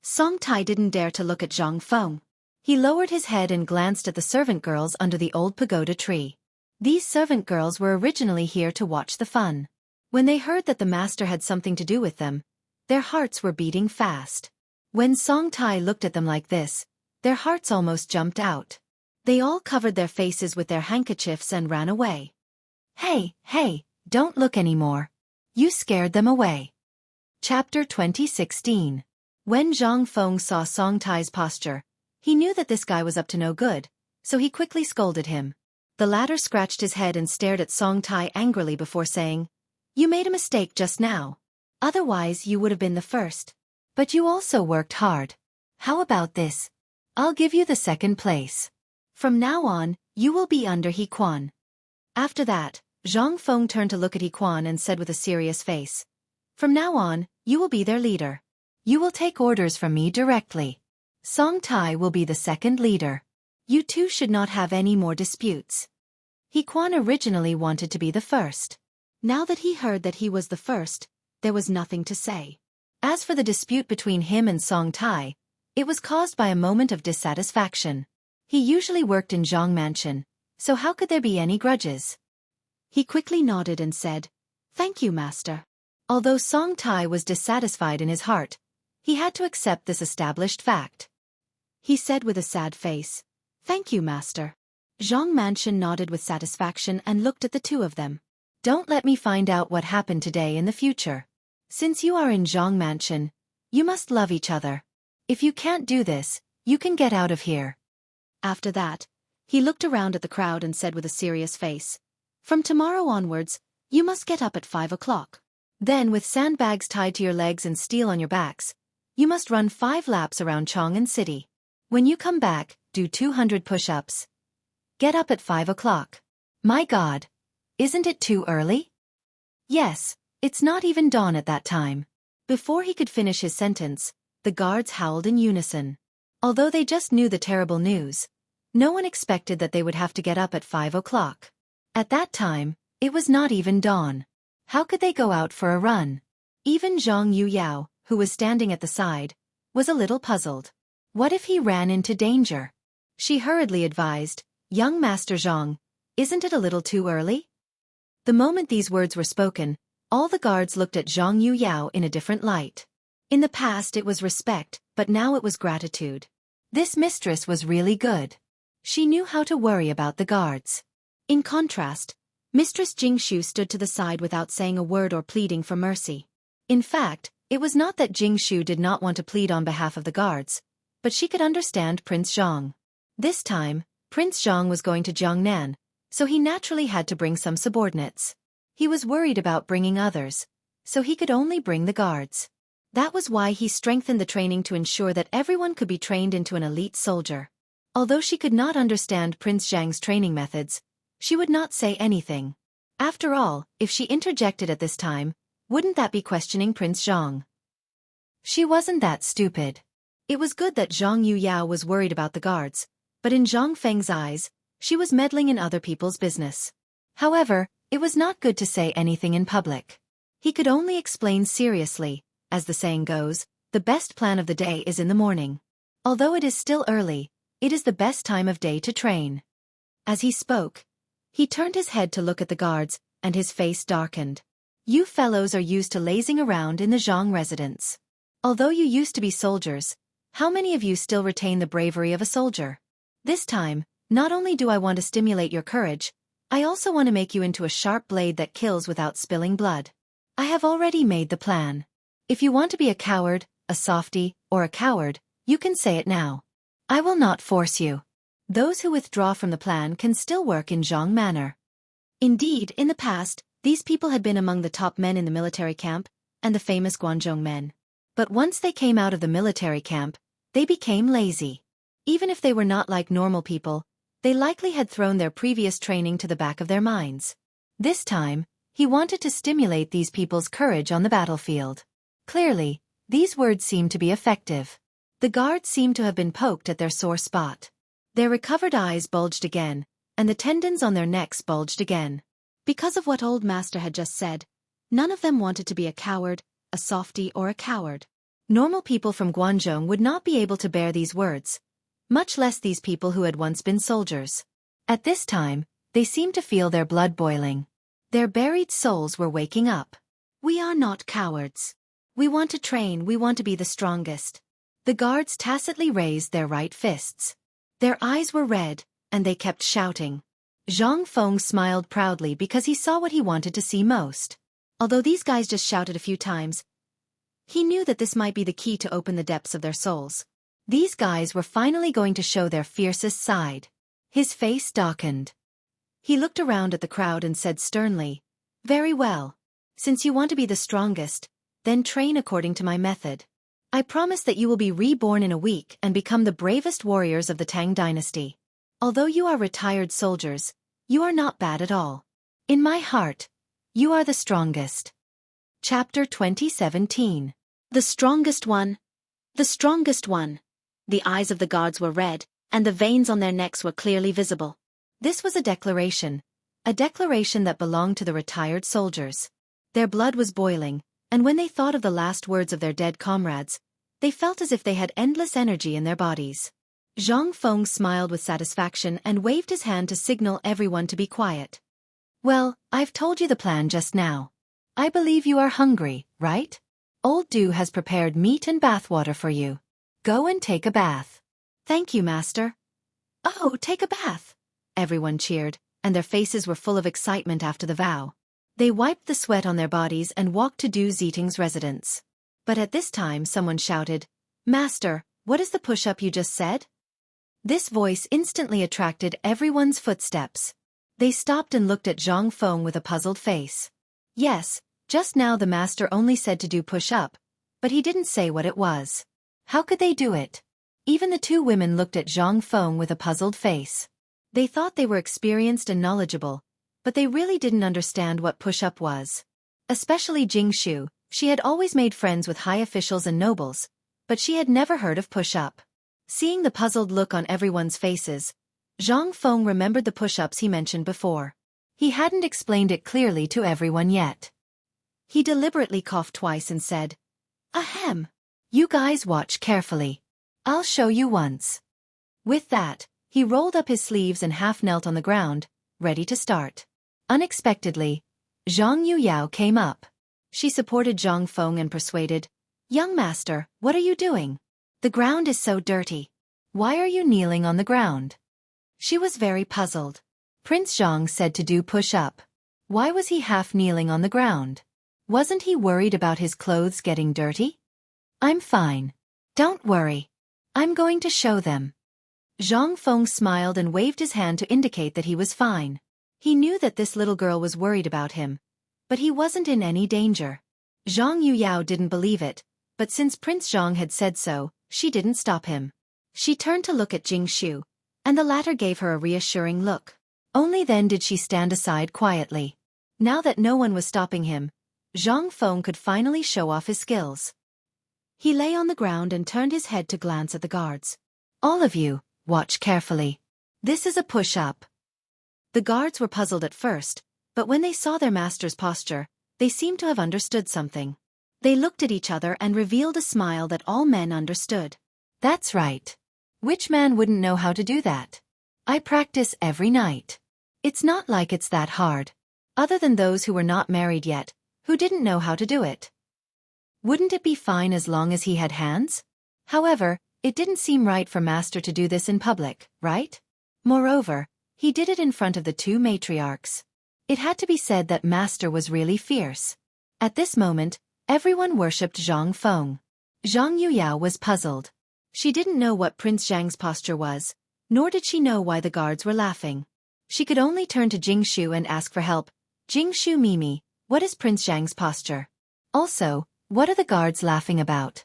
Song Tai didn't dare to look at Zhang Feng. He lowered his head and glanced at the servant girls under the old pagoda tree. These servant girls were originally here to watch the fun. When they heard that the master had something to do with them, their hearts were beating fast. When Song Tai looked at them like this, their hearts almost jumped out. They all covered their faces with their handkerchiefs and ran away. Hey, don't look anymore. You scared them away. Chapter 2016. When Zhang Feng saw Song Tai's posture, he knew that this guy was up to no good, so he quickly scolded him. The latter scratched his head and stared at Song Tai angrily before saying, You made a mistake just now. Otherwise you would have been the first. But you also worked hard. How about this? I'll give you the second place. From now on, you will be under He Quan. After that, Zhang Feng turned to look at He Quan and said with a serious face, From now on, you will be their leader. You will take orders from me directly. Song Tai will be the second leader. You two should not have any more disputes. He Quan originally wanted to be the first. Now that he heard that he was the first, there was nothing to say. As for the dispute between him and Song Tai, it was caused by a moment of dissatisfaction. He usually worked in Zhang Mansion, so how could there be any grudges? He quickly nodded and said, Thank you, master. Although Song Tai was dissatisfied in his heart, he had to accept this established fact. He said with a sad face, Thank you, master. Zhang Mansion nodded with satisfaction and looked at the two of them. Don't let me find out what happened today in the future. Since you are in Zhang Mansion, you must love each other. If you can't do this, you can get out of here. After that, He looked around at the crowd and said with a serious face, "From tomorrow onwards, you must get up at 5 o'clock. Then, with sandbags tied to your legs and steel on your backs, you must run 5 laps around Chang'an City. When you come back, do 200 push-ups. Get up at 5 o'clock. My God, isn't it too early?" Yes, it's not even dawn at that time. Before he could finish his sentence, the guards howled in unison. Although they just knew the terrible news, no one expected that they would have to get up at 5 o'clock. At that time, it was not even dawn. How could they go out for a run? Even Zhang Yuyao, who was standing at the side, was a little puzzled. What if he ran into danger? She hurriedly advised, "Young Master Zhang, isn't it a little too early?" The moment these words were spoken, all the guards looked at Zhang Yuyao in a different light. In the past it was respect, but now it was gratitude. This mistress was really good. She knew how to worry about the guards. In contrast, Mistress Jingshu stood to the side without saying a word or pleading for mercy. In fact, it was not that Jingshu did not want to plead on behalf of the guards, but she could understand Prince Zhang. This time, Prince Zhang was going to Jiangnan, so he naturally had to bring some subordinates. He was worried about bringing others, so he could only bring the guards. That was why he strengthened the training to ensure that everyone could be trained into an elite soldier. Although she could not understand Prince Zhang's training methods, she would not say anything. After all, if she interjected at this time, wouldn't that be questioning Prince Zhang? She wasn't that stupid. It was good that Zhang Yuyao was worried about the guards, but in Zhang Feng's eyes, she was meddling in other people's business. However, it was not good to say anything in public. He could only explain seriously. As the saying goes, the best plan of the day is in the morning. Although it is still early, it is the best time of day to train. As he spoke, he turned his head to look at the guards, and his face darkened. You fellows are used to lazing around in the Zhang residence. Although you used to be soldiers, how many of you still retain the bravery of a soldier? This time, not only do I want to stimulate your courage, I also want to make you into a sharp blade that kills without spilling blood. I have already made the plan. If you want to be a coward, a softy, or a coward, you can say it now. I will not force you. Those who withdraw from the plan can still work in Zhang Manor. Indeed, in the past, these people had been among the top men in the military camp, and the famous Guanzhong men. But once they came out of the military camp, they became lazy. Even if they were not like normal people, they likely had thrown their previous training to the back of their minds. This time, he wanted to stimulate these people's courage on the battlefield. Clearly, these words seemed to be effective. The guards seemed to have been poked at their sore spot. Their recovered eyes bulged again, and the tendons on their necks bulged again. Because of what Old Master had just said, none of them wanted to be a coward, a softy, or a coward. Normal people from Guanzhong would not be able to bear these words, much less these people who had once been soldiers. At this time, they seemed to feel their blood boiling. Their buried souls were waking up. We are not cowards. We want to train, we want to be the strongest. The guards tacitly raised their right fists. Their eyes were red, and they kept shouting. Zhang Feng smiled proudly because he saw what he wanted to see most. Although these guys just shouted a few times, he knew that this might be the key to open the depths of their souls. These guys were finally going to show their fiercest side. His face darkened. He looked around at the crowd and said sternly, "Very well. Since you want to be the strongest, then train according to my method. I promise that you will be reborn in a week and become the bravest warriors of the Tang dynasty. Although you are retired soldiers, you are not bad at all. In my heart, you are the strongest." Chapter 2017. The strongest one. The strongest one. The eyes of the guards were red, and the veins on their necks were clearly visible. This was a declaration that belonged to the retired soldiers. Their blood was boiling, and when they thought of the last words of their dead comrades, they felt as if they had endless energy in their bodies. Zhang Feng smiled with satisfaction and waved his hand to signal everyone to be quiet. Well, I've told you the plan just now. I believe you are hungry, right? Old Du has prepared meat and bathwater for you. Go and take a bath. Thank you, Master. Oh, take a bath! Everyone cheered, and their faces were full of excitement after the vow. They wiped the sweat on their bodies and walked to Du Ziting's residence. But at this time someone shouted, "Master, what is the push-up you just said?" This voice instantly attracted everyone's footsteps. They stopped and looked at Zhang Feng with a puzzled face. Yes, just now the master only said to do push-up, but he didn't say what it was. How could they do it? Even the two women looked at Zhang Feng with a puzzled face. They thought they were experienced and knowledgeable, but they really didn't understand what push-up was. Especially Jing Shu, she had always made friends with high officials and nobles, but she had never heard of push-up. Seeing the puzzled look on everyone's faces, Zhang Feng remembered the push-ups he mentioned before. He hadn't explained it clearly to everyone yet. He deliberately coughed twice and said, "Ahem. You guys watch carefully. I'll show you once." With that, he rolled up his sleeves and half knelt on the ground, ready to start. Unexpectedly, Zhang Yuyao came up. She supported Zhang Feng and persuaded, "Young master, what are you doing? The ground is so dirty. Why are you kneeling on the ground?" She was very puzzled. Prince Zhang said to do push-up. Why was he half kneeling on the ground? Wasn't he worried about his clothes getting dirty? "I'm fine. Don't worry. I'm going to show them." Zhang Feng smiled and waved his hand to indicate that he was fine. He knew that this little girl was worried about him, but he wasn't in any danger. Zhang Yuyao didn't believe it, but since Prince Zhang had said so, she didn't stop him. She turned to look at Jing Shu, and the latter gave her a reassuring look. Only then did she stand aside quietly. Now that no one was stopping him, Zhang Feng could finally show off his skills. He lay on the ground and turned his head to glance at the guards. "All of you, watch carefully. This is a push-up." The guards were puzzled at first, but when they saw their master's posture, they seemed to have understood something. They looked at each other and revealed a smile that all men understood. "That's right. Which man wouldn't know how to do that? I practice every night. It's not like it's that hard. Other than those who were not married yet, who didn't know how to do it. Wouldn't it be fine as long as he had hands? However, it didn't seem right for Master to do this in public, right? Moreover, he did it in front of the two matriarchs. It had to be said that Master was really fierce. At this moment, everyone worshipped Zhang Feng. Zhang Yuyao was puzzled. She didn't know what Prince Zhang's posture was, nor did she know why the guards were laughing. She could only turn to Jing Shu and ask for help. "Jing Shu Mimi, what is Prince Zhang's posture? Also, what are the guards laughing about?"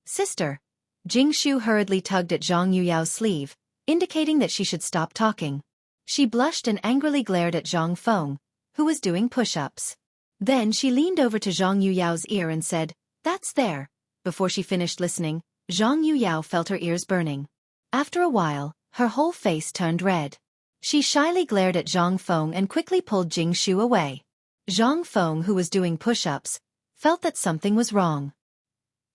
"Sister." Jing Shu hurriedly tugged at Zhang Yuyao's sleeve, indicating that she should stop talking. She blushed and angrily glared at Zhang Feng, who was doing push-ups. Then she leaned over to Zhang Yuyao's ear and said, "That's there." Before she finished listening, Zhang Yuyao felt her ears burning. After a while, her whole face turned red. She shyly glared at Zhang Feng and quickly pulled Jing Shu away. Zhang Feng, who was doing push-ups, felt that something was wrong.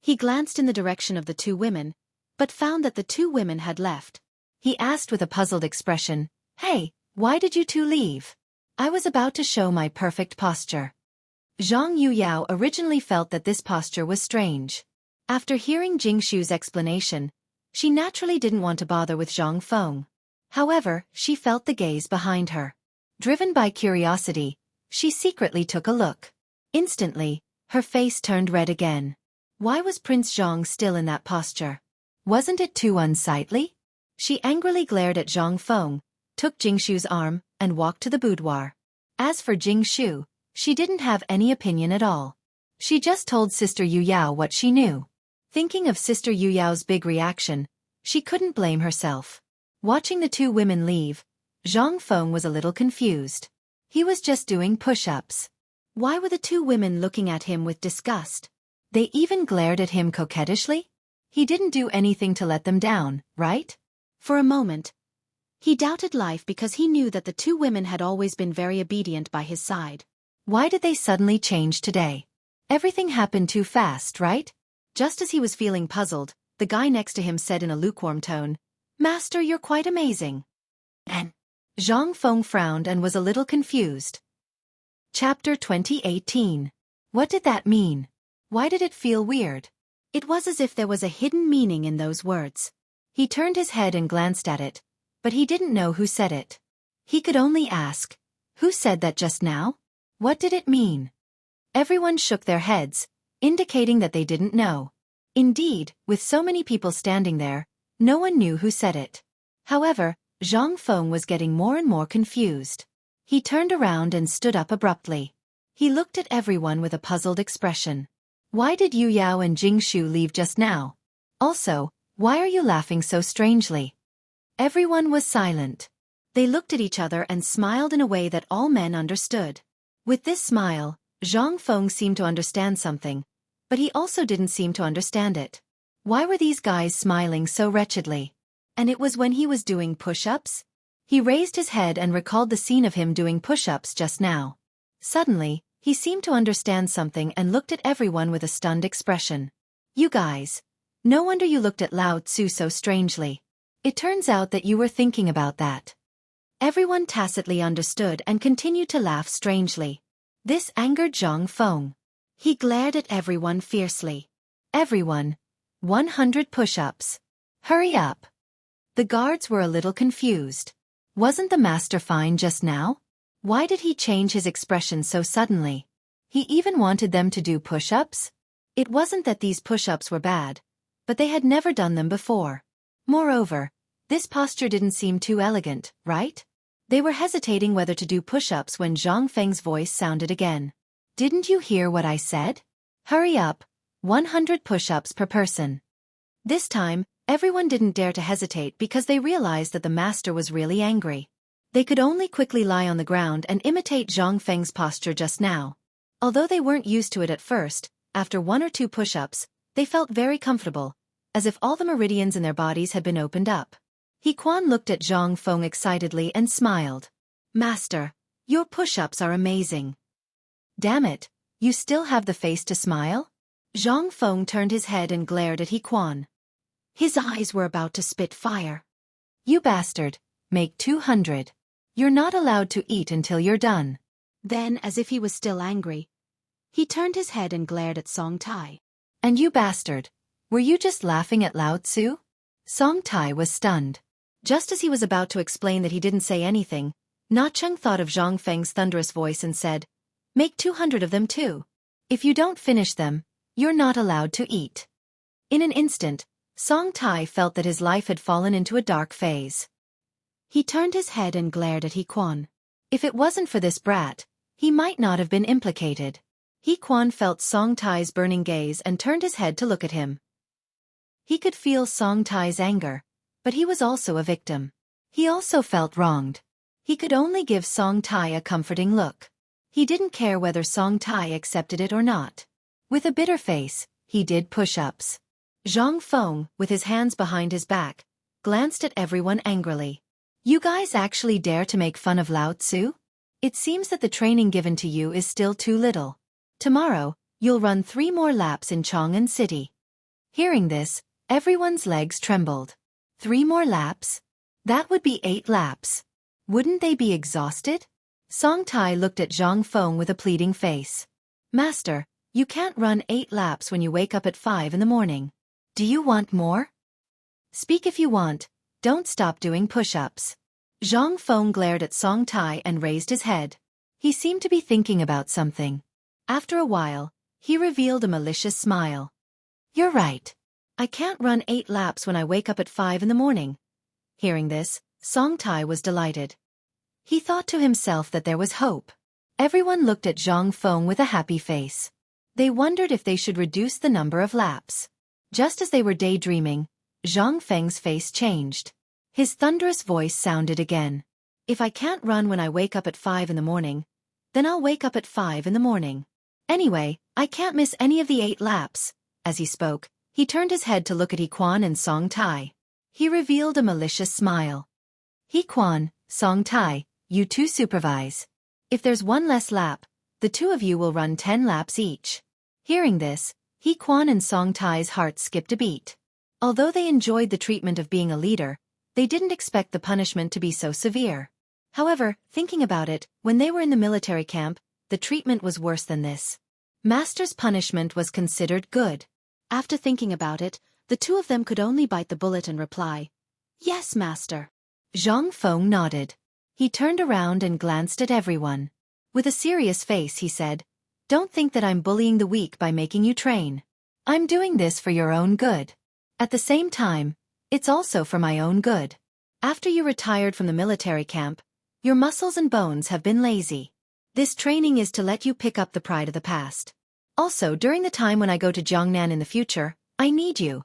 He glanced in the direction of the two women, but found that the two women had left. He asked with a puzzled expression, "Hey, why did you two leave? I was about to show my perfect posture." Zhang Yuyao originally felt that this posture was strange. After hearing Jing Shu's explanation, she naturally didn't want to bother with Zhang Feng. However, she felt the gaze behind her. Driven by curiosity, she secretly took a look. Instantly, her face turned red again. Why was Prince Zhang still in that posture? Wasn't it too unsightly? She angrily glared at Zhang Feng, took Jing Shu's arm, and walked to the boudoir. As for Jing Shu, she didn't have any opinion at all. She just told Sister Yuyao what she knew. Thinking of Sister Yuyao's big reaction, she couldn't blame herself. Watching the two women leave, Zhang Feng was a little confused. He was just doing push-ups. Why were the two women looking at him with disgust? They even glared at him coquettishly? He didn't do anything to let them down, right? For a moment, he doubted life because he knew that the two women had always been very obedient by his side. Why did they suddenly change today? Everything happened too fast, right? Just as he was feeling puzzled, the guy next to him said in a lukewarm tone, "Master, you're quite amazing." And Zhang Feng frowned and was a little confused. Chapter 2018. What did that mean? Why did it feel weird? It was as if there was a hidden meaning in those words. He turned his head and glanced at it, but he didn't know who said it. He could only ask, "Who said that just now? What did it mean?" Everyone shook their heads, indicating that they didn't know. Indeed, with so many people standing there, no one knew who said it. However, Zhang Feng was getting more and more confused. He turned around and stood up abruptly. He looked at everyone with a puzzled expression. Why did Yu Yao and Jingshu leave just now? Also, why are you laughing so strangely? Everyone was silent. They looked at each other and smiled in a way that all men understood. With this smile, Zhang Feng seemed to understand something, but he also didn't seem to understand it. Why were these guys smiling so wretchedly? And it was when he was doing push-ups? He raised his head and recalled the scene of him doing push-ups just now. Suddenly, he seemed to understand something and looked at everyone with a stunned expression. You guys. No wonder you looked at Lao Tzu so strangely. It turns out that you were thinking about that. Everyone tacitly understood and continued to laugh strangely. This angered Zhang Feng. He glared at everyone fiercely. Everyone. 100 push-ups. Hurry up. The guards were a little confused. Wasn't the master fine just now? Why did he change his expression so suddenly? He even wanted them to do push-ups? It wasn't that these push-ups were bad, but they had never done them before. Moreover, this posture didn't seem too elegant, right? They were hesitating whether to do push-ups when Zhang Feng's voice sounded again. Didn't you hear what I said? Hurry up, 100 push-ups per person. This time, everyone didn't dare to hesitate because they realized that the master was really angry. They could only quickly lie on the ground and imitate Zhang Feng's posture just now. Although they weren't used to it at first, after 1 or 2 push-ups, they felt very comfortable, as if all the meridians in their bodies had been opened up. He Quan looked at Zhang Feng excitedly and smiled. Master, your push-ups are amazing. Damn it, you still have the face to smile? Zhang Feng turned his head and glared at He Quan. His eyes were about to spit fire. You bastard, make 200. You're not allowed to eat until you're done. Then, as if he was still angry, he turned his head and glared at Song Tai. And you bastard, were you just laughing at Lao Tzu? Song Tai was stunned. Just as he was about to explain that he didn't say anything, Na Cheng thought of Zhang Feng's thunderous voice and said, Make 200 of them too. If you don't finish them, you're not allowed to eat. In an instant, Song Tai felt that his life had fallen into a dark phase. He turned his head and glared at He Quan. If it wasn't for this brat, he might not have been implicated. He Quan felt Song Tai's burning gaze and turned his head to look at him. He could feel Song Tai's anger, but he was also a victim. He also felt wronged. He could only give Song Tai a comforting look. He didn't care whether Song Tai accepted it or not. With a bitter face, he did push-ups. Zhang Feng, with his hands behind his back, glanced at everyone angrily. You guys actually dare to make fun of Lao Tzu? It seems that the training given to you is still too little. Tomorrow, you'll run 3 more laps in Chang'an City. Hearing this, everyone's legs trembled. 3 more laps? That would be 8 laps. Wouldn't they be exhausted? Song Tai looked at Zhang Feng with a pleading face. Master, you can't run 8 laps when you wake up at 5 in the morning. Do you want more? Speak if you want, don't stop doing push-ups. Zhang Feng glared at Song Tai and raised his head. He seemed to be thinking about something. After a while, he revealed a malicious smile. You're right. I can't run 8 laps when I wake up at 5 in the morning. Hearing this, Song Tai was delighted. He thought to himself that there was hope. Everyone looked at Zhang Feng with a happy face. They wondered if they should reduce the number of laps. Just as they were daydreaming, Zhang Feng's face changed. His thunderous voice sounded again. If I can't run when I wake up at 5 in the morning, then I'll wake up at 5 in the morning. Anyway, I can't miss any of the 8 laps. As he spoke, he turned his head to look at He Quan and Song Tai. He revealed a malicious smile. He Quan, Song Tai, you two supervise. If there's 1 less lap, the 2 of you will run 10 laps each. Hearing this, He Quan and Song Tai's hearts skipped a beat. Although they enjoyed the treatment of being a leader, they didn't expect the punishment to be so severe. However, thinking about it, when they were in the military camp, the treatment was worse than this. Master's punishment was considered good. After thinking about it, the 2 of them could only bite the bullet and reply, Yes, Master. Zhang Feng nodded. He turned around and glanced at everyone. With a serious face he said, Don't think that I'm bullying the weak by making you train. I'm doing this for your own good. At the same time, it's also for my own good. After you retired from the military camp, your muscles and bones have been lazy. This training is to let you pick up the pride of the past. Also, during the time when I go to Jiangnan in the future, I need you.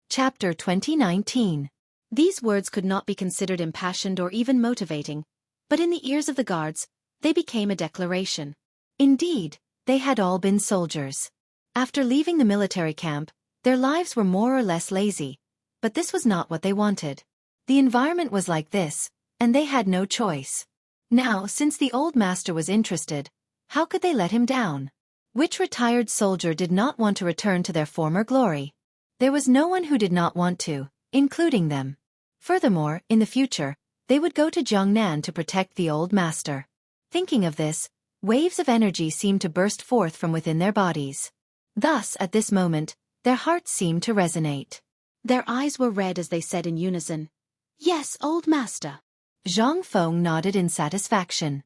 Chapter 2019. These words could not be considered impassioned or even motivating, but in the ears of the guards, they became a declaration. Indeed, they had all been soldiers. After leaving the military camp, their lives were more or less lazy, but this was not what they wanted. The environment was like this, and they had no choice. Now, since the old master was interested, how could they let him down? Which retired soldier did not want to return to their former glory? There was no one who did not want to, including them. Furthermore, in the future, they would go to Jiangnan to protect the old master. Thinking of this, waves of energy seemed to burst forth from within their bodies. Thus, at this moment, their hearts seemed to resonate. Their eyes were red as they said in unison, "Yes, old master." Zhang Feng nodded in satisfaction.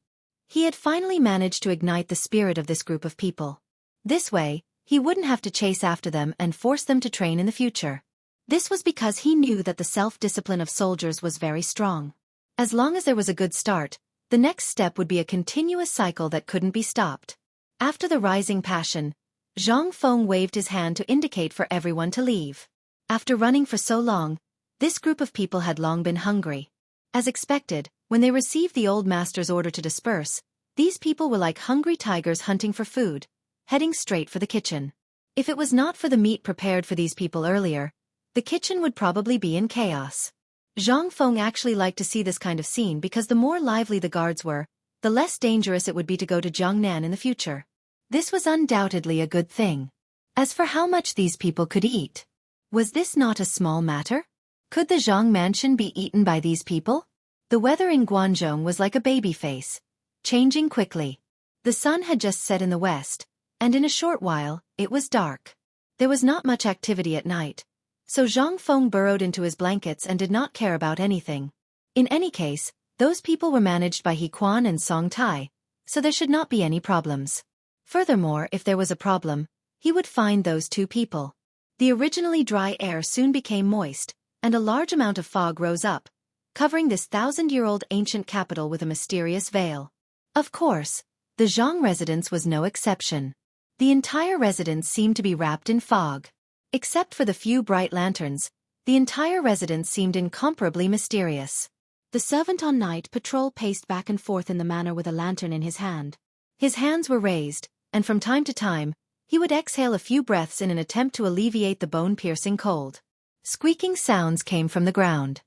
He had finally managed to ignite the spirit of this group of people. This way, he wouldn't have to chase after them and force them to train in the future. This was because he knew that the self-discipline of soldiers was very strong. As long as there was a good start, the next step would be a continuous cycle that couldn't be stopped. After the rising passion, Zhang Feng waved his hand to indicate for everyone to leave. After running for so long, this group of people had long been hungry. As expected, when they received the old master's order to disperse, these people were like hungry tigers hunting for food, heading straight for the kitchen. If it was not for the meat prepared for these people earlier, the kitchen would probably be in chaos. Zhang Feng actually liked to see this kind of scene because the more lively the guards were, the less dangerous it would be to go to Jiangnan in the future. This was undoubtedly a good thing. As for how much these people could eat, was this not a small matter? Could the Zhang mansion be eaten by these people? The weather in Guangzhou was like a baby face, changing quickly. The sun had just set in the west, and in a short while, it was dark. There was not much activity at night, so Zhang Feng burrowed into his blankets and did not care about anything. In any case, those people were managed by He Quan and Song Tai, so there should not be any problems. Furthermore, if there was a problem, he would find those two people. The originally dry air soon became moist, and a large amount of fog rose up, covering this 1,000-year-old ancient capital with a mysterious veil. Of course, the Zhang residence was no exception. The entire residence seemed to be wrapped in fog. Except for the few bright lanterns, the entire residence seemed incomparably mysterious. The servant on night patrol paced back and forth in the manor with a lantern in his hand. His hands were raised, and from time to time, he would exhale a few breaths in an attempt to alleviate the bone-piercing cold. Squeaking sounds came from the ground.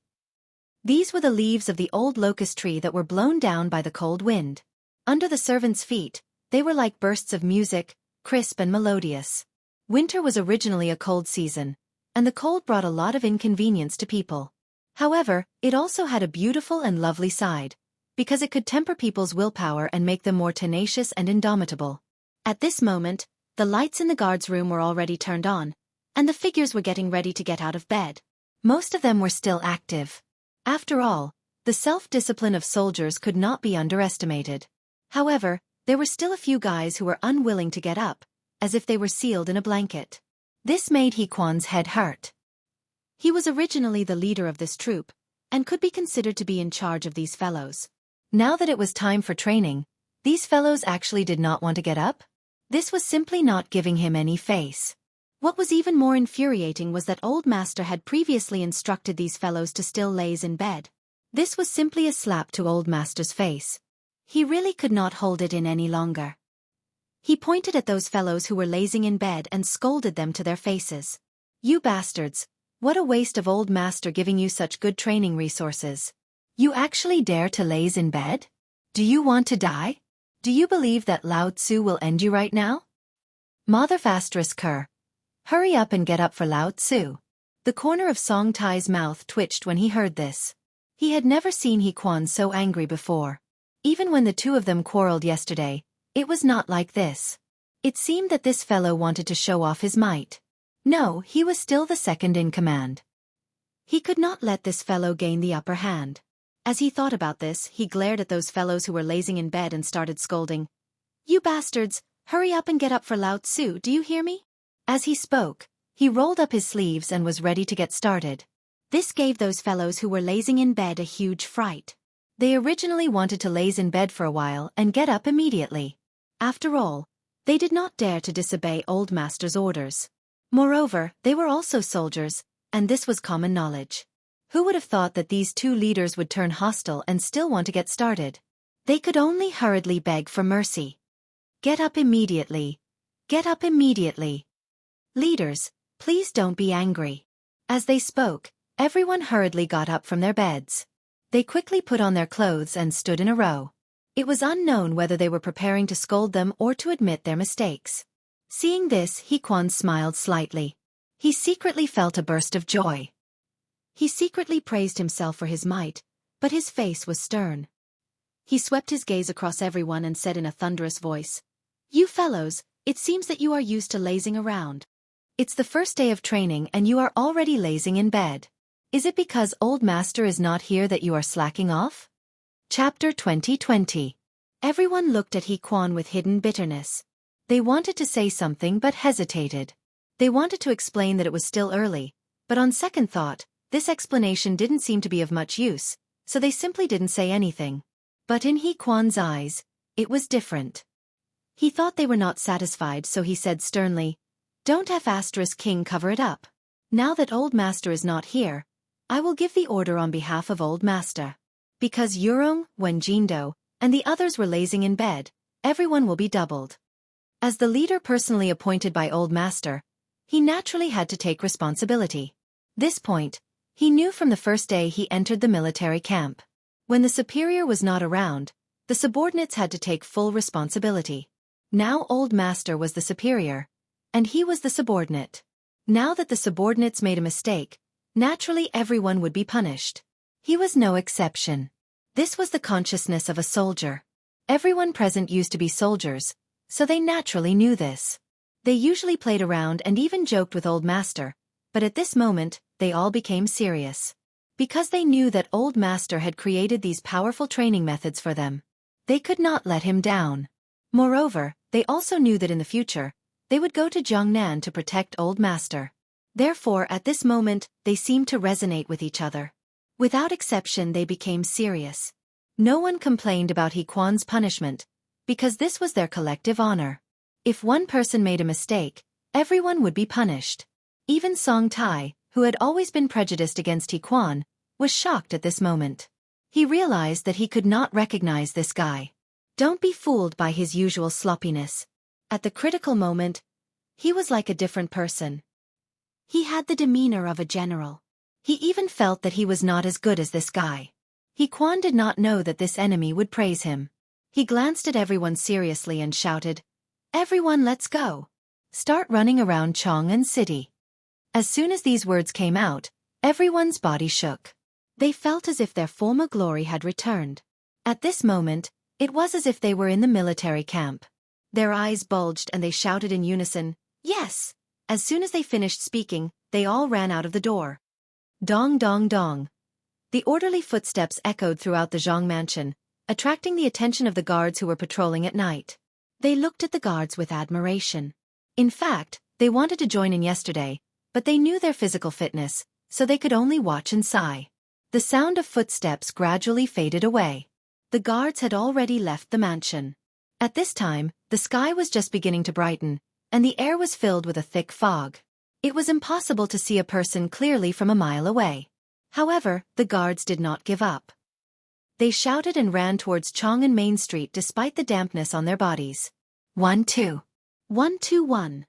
These were the leaves of the old locust tree that were blown down by the cold wind. Under the servants' feet, they were like bursts of music, crisp and melodious. Winter was originally a cold season, and the cold brought a lot of inconvenience to people. However, it also had a beautiful and lovely side, because it could temper people's willpower and make them more tenacious and indomitable. At this moment, the lights in the guards' room were already turned on, and the figures were getting ready to get out of bed. Most of them were still active. After all, the self-discipline of soldiers could not be underestimated. However, there were still a few guys who were unwilling to get up, as if they were sealed in a blanket. This made He Quan's head hurt. He was originally the leader of this troop, and could be considered to be in charge of these fellows. Now that it was time for training, these fellows actually did not want to get up? This was simply not giving him any face. What was even more infuriating was that old master had previously instructed these fellows to still laze in bed. This was simply a slap to old master's face. He really could not hold it in any longer. He pointed at those fellows who were lazing in bed and scolded them to their faces. "You bastards, what a waste of old master giving you such good training resources. You actually dare to laze in bed? Do you want to die? Do you believe that Lao Tzu will end you right now? Mother ****. Hurry up and get up for Lao Tzu." The corner of Song Tai's mouth twitched when he heard this. He had never seen He Quan so angry before. Even when the two of them quarreled yesterday, it was not like this. It seemed that this fellow wanted to show off his might. No, he was still the second in command. He could not let this fellow gain the upper hand. As he thought about this, he glared at those fellows who were lazing in bed and started scolding. "You bastards, hurry up and get up for Lao Tzu, do you hear me?" As he spoke, he rolled up his sleeves and was ready to get started. This gave those fellows who were lazing in bed a huge fright. They originally wanted to laze in bed for a while and get up immediately. After all, they did not dare to disobey Old Master's orders. Moreover, they were also soldiers, and this was common knowledge. Who would have thought that these two leaders would turn hostile and still want to get started? They could only hurriedly beg for mercy. Get up immediately. Get up immediately. Leaders, please don't be angry. As they spoke, everyone hurriedly got up from their beds. They quickly put on their clothes and stood in a row. It was unknown whether they were preparing to scold them or to admit their mistakes. Seeing this, Hequan smiled slightly. He secretly felt a burst of joy. He secretly praised himself for his might, but his face was stern. He swept his gaze across everyone and said in a thunderous voice, "You fellows, it seems that you are used to lazing around. It's the first day of training and you are already lazing in bed. Is it because Old Master is not here that you are slacking off?" Chapter 2020. Everyone looked at Hequan with hidden bitterness. They wanted to say something but hesitated. They wanted to explain that it was still early, but on second thought, this explanation didn't seem to be of much use, so they simply didn't say anything. But in Hequan's eyes, it was different. He thought they were not satisfied, so he said sternly, "Don't have King cover it up. Now that Old Master is not here, I will give the order on behalf of Old Master. Because Yurong, Wenjindo, and the others were lazing in bed, everyone will be doubled." As the leader personally appointed by Old Master, he naturally had to take responsibility. This point, he knew from the first day he entered the military camp. When the superior was not around, the subordinates had to take full responsibility. Now Old Master was the superior, and he was the subordinate. Now that the subordinates made a mistake, naturally everyone would be punished. He was no exception. This was the consciousness of a soldier. Everyone present used to be soldiers, so they naturally knew this. They usually played around and even joked with Old Master, but at this moment, they all became serious. Because they knew that Old Master had created these powerful training methods for them. They could not let him down. Moreover, they also knew that in the future, they would go to Jiangnan to protect Old Master. Therefore, at this moment, they seemed to resonate with each other. Without exception, they became serious. No one complained about Hequan's punishment, because this was their collective honor. If one person made a mistake, everyone would be punished. Even Song Tai, who had always been prejudiced against Hequan, was shocked at this moment. He realized that he could not recognize this guy. Don't be fooled by his usual sloppiness. At the critical moment, he was like a different person. He had the demeanor of a general. He even felt that he was not as good as this guy. Hequan did not know that this enemy would praise him. He glanced at everyone seriously and shouted, "Everyone, let's go. Start running around Chang'an City." As soon as these words came out, everyone's body shook. They felt as if their former glory had returned. At this moment, it was as if they were in the military camp. Their eyes bulged and they shouted in unison, "Yes!" As soon as they finished speaking, they all ran out of the door. Dong dong dong. The orderly footsteps echoed throughout the Zhang mansion, attracting the attention of the guards who were patrolling at night. They looked at the guards with admiration. In fact, they wanted to join in yesterday, but they knew their physical fitness, so they could only watch and sigh. The sound of footsteps gradually faded away. The guards had already left the mansion. At this time, the sky was just beginning to brighten, and the air was filled with a thick fog. It was impossible to see a person clearly from a mile away. However, the guards did not give up. They shouted and ran towards Chang'an Main Street despite the dampness on their bodies. 1-2. 1-2-1.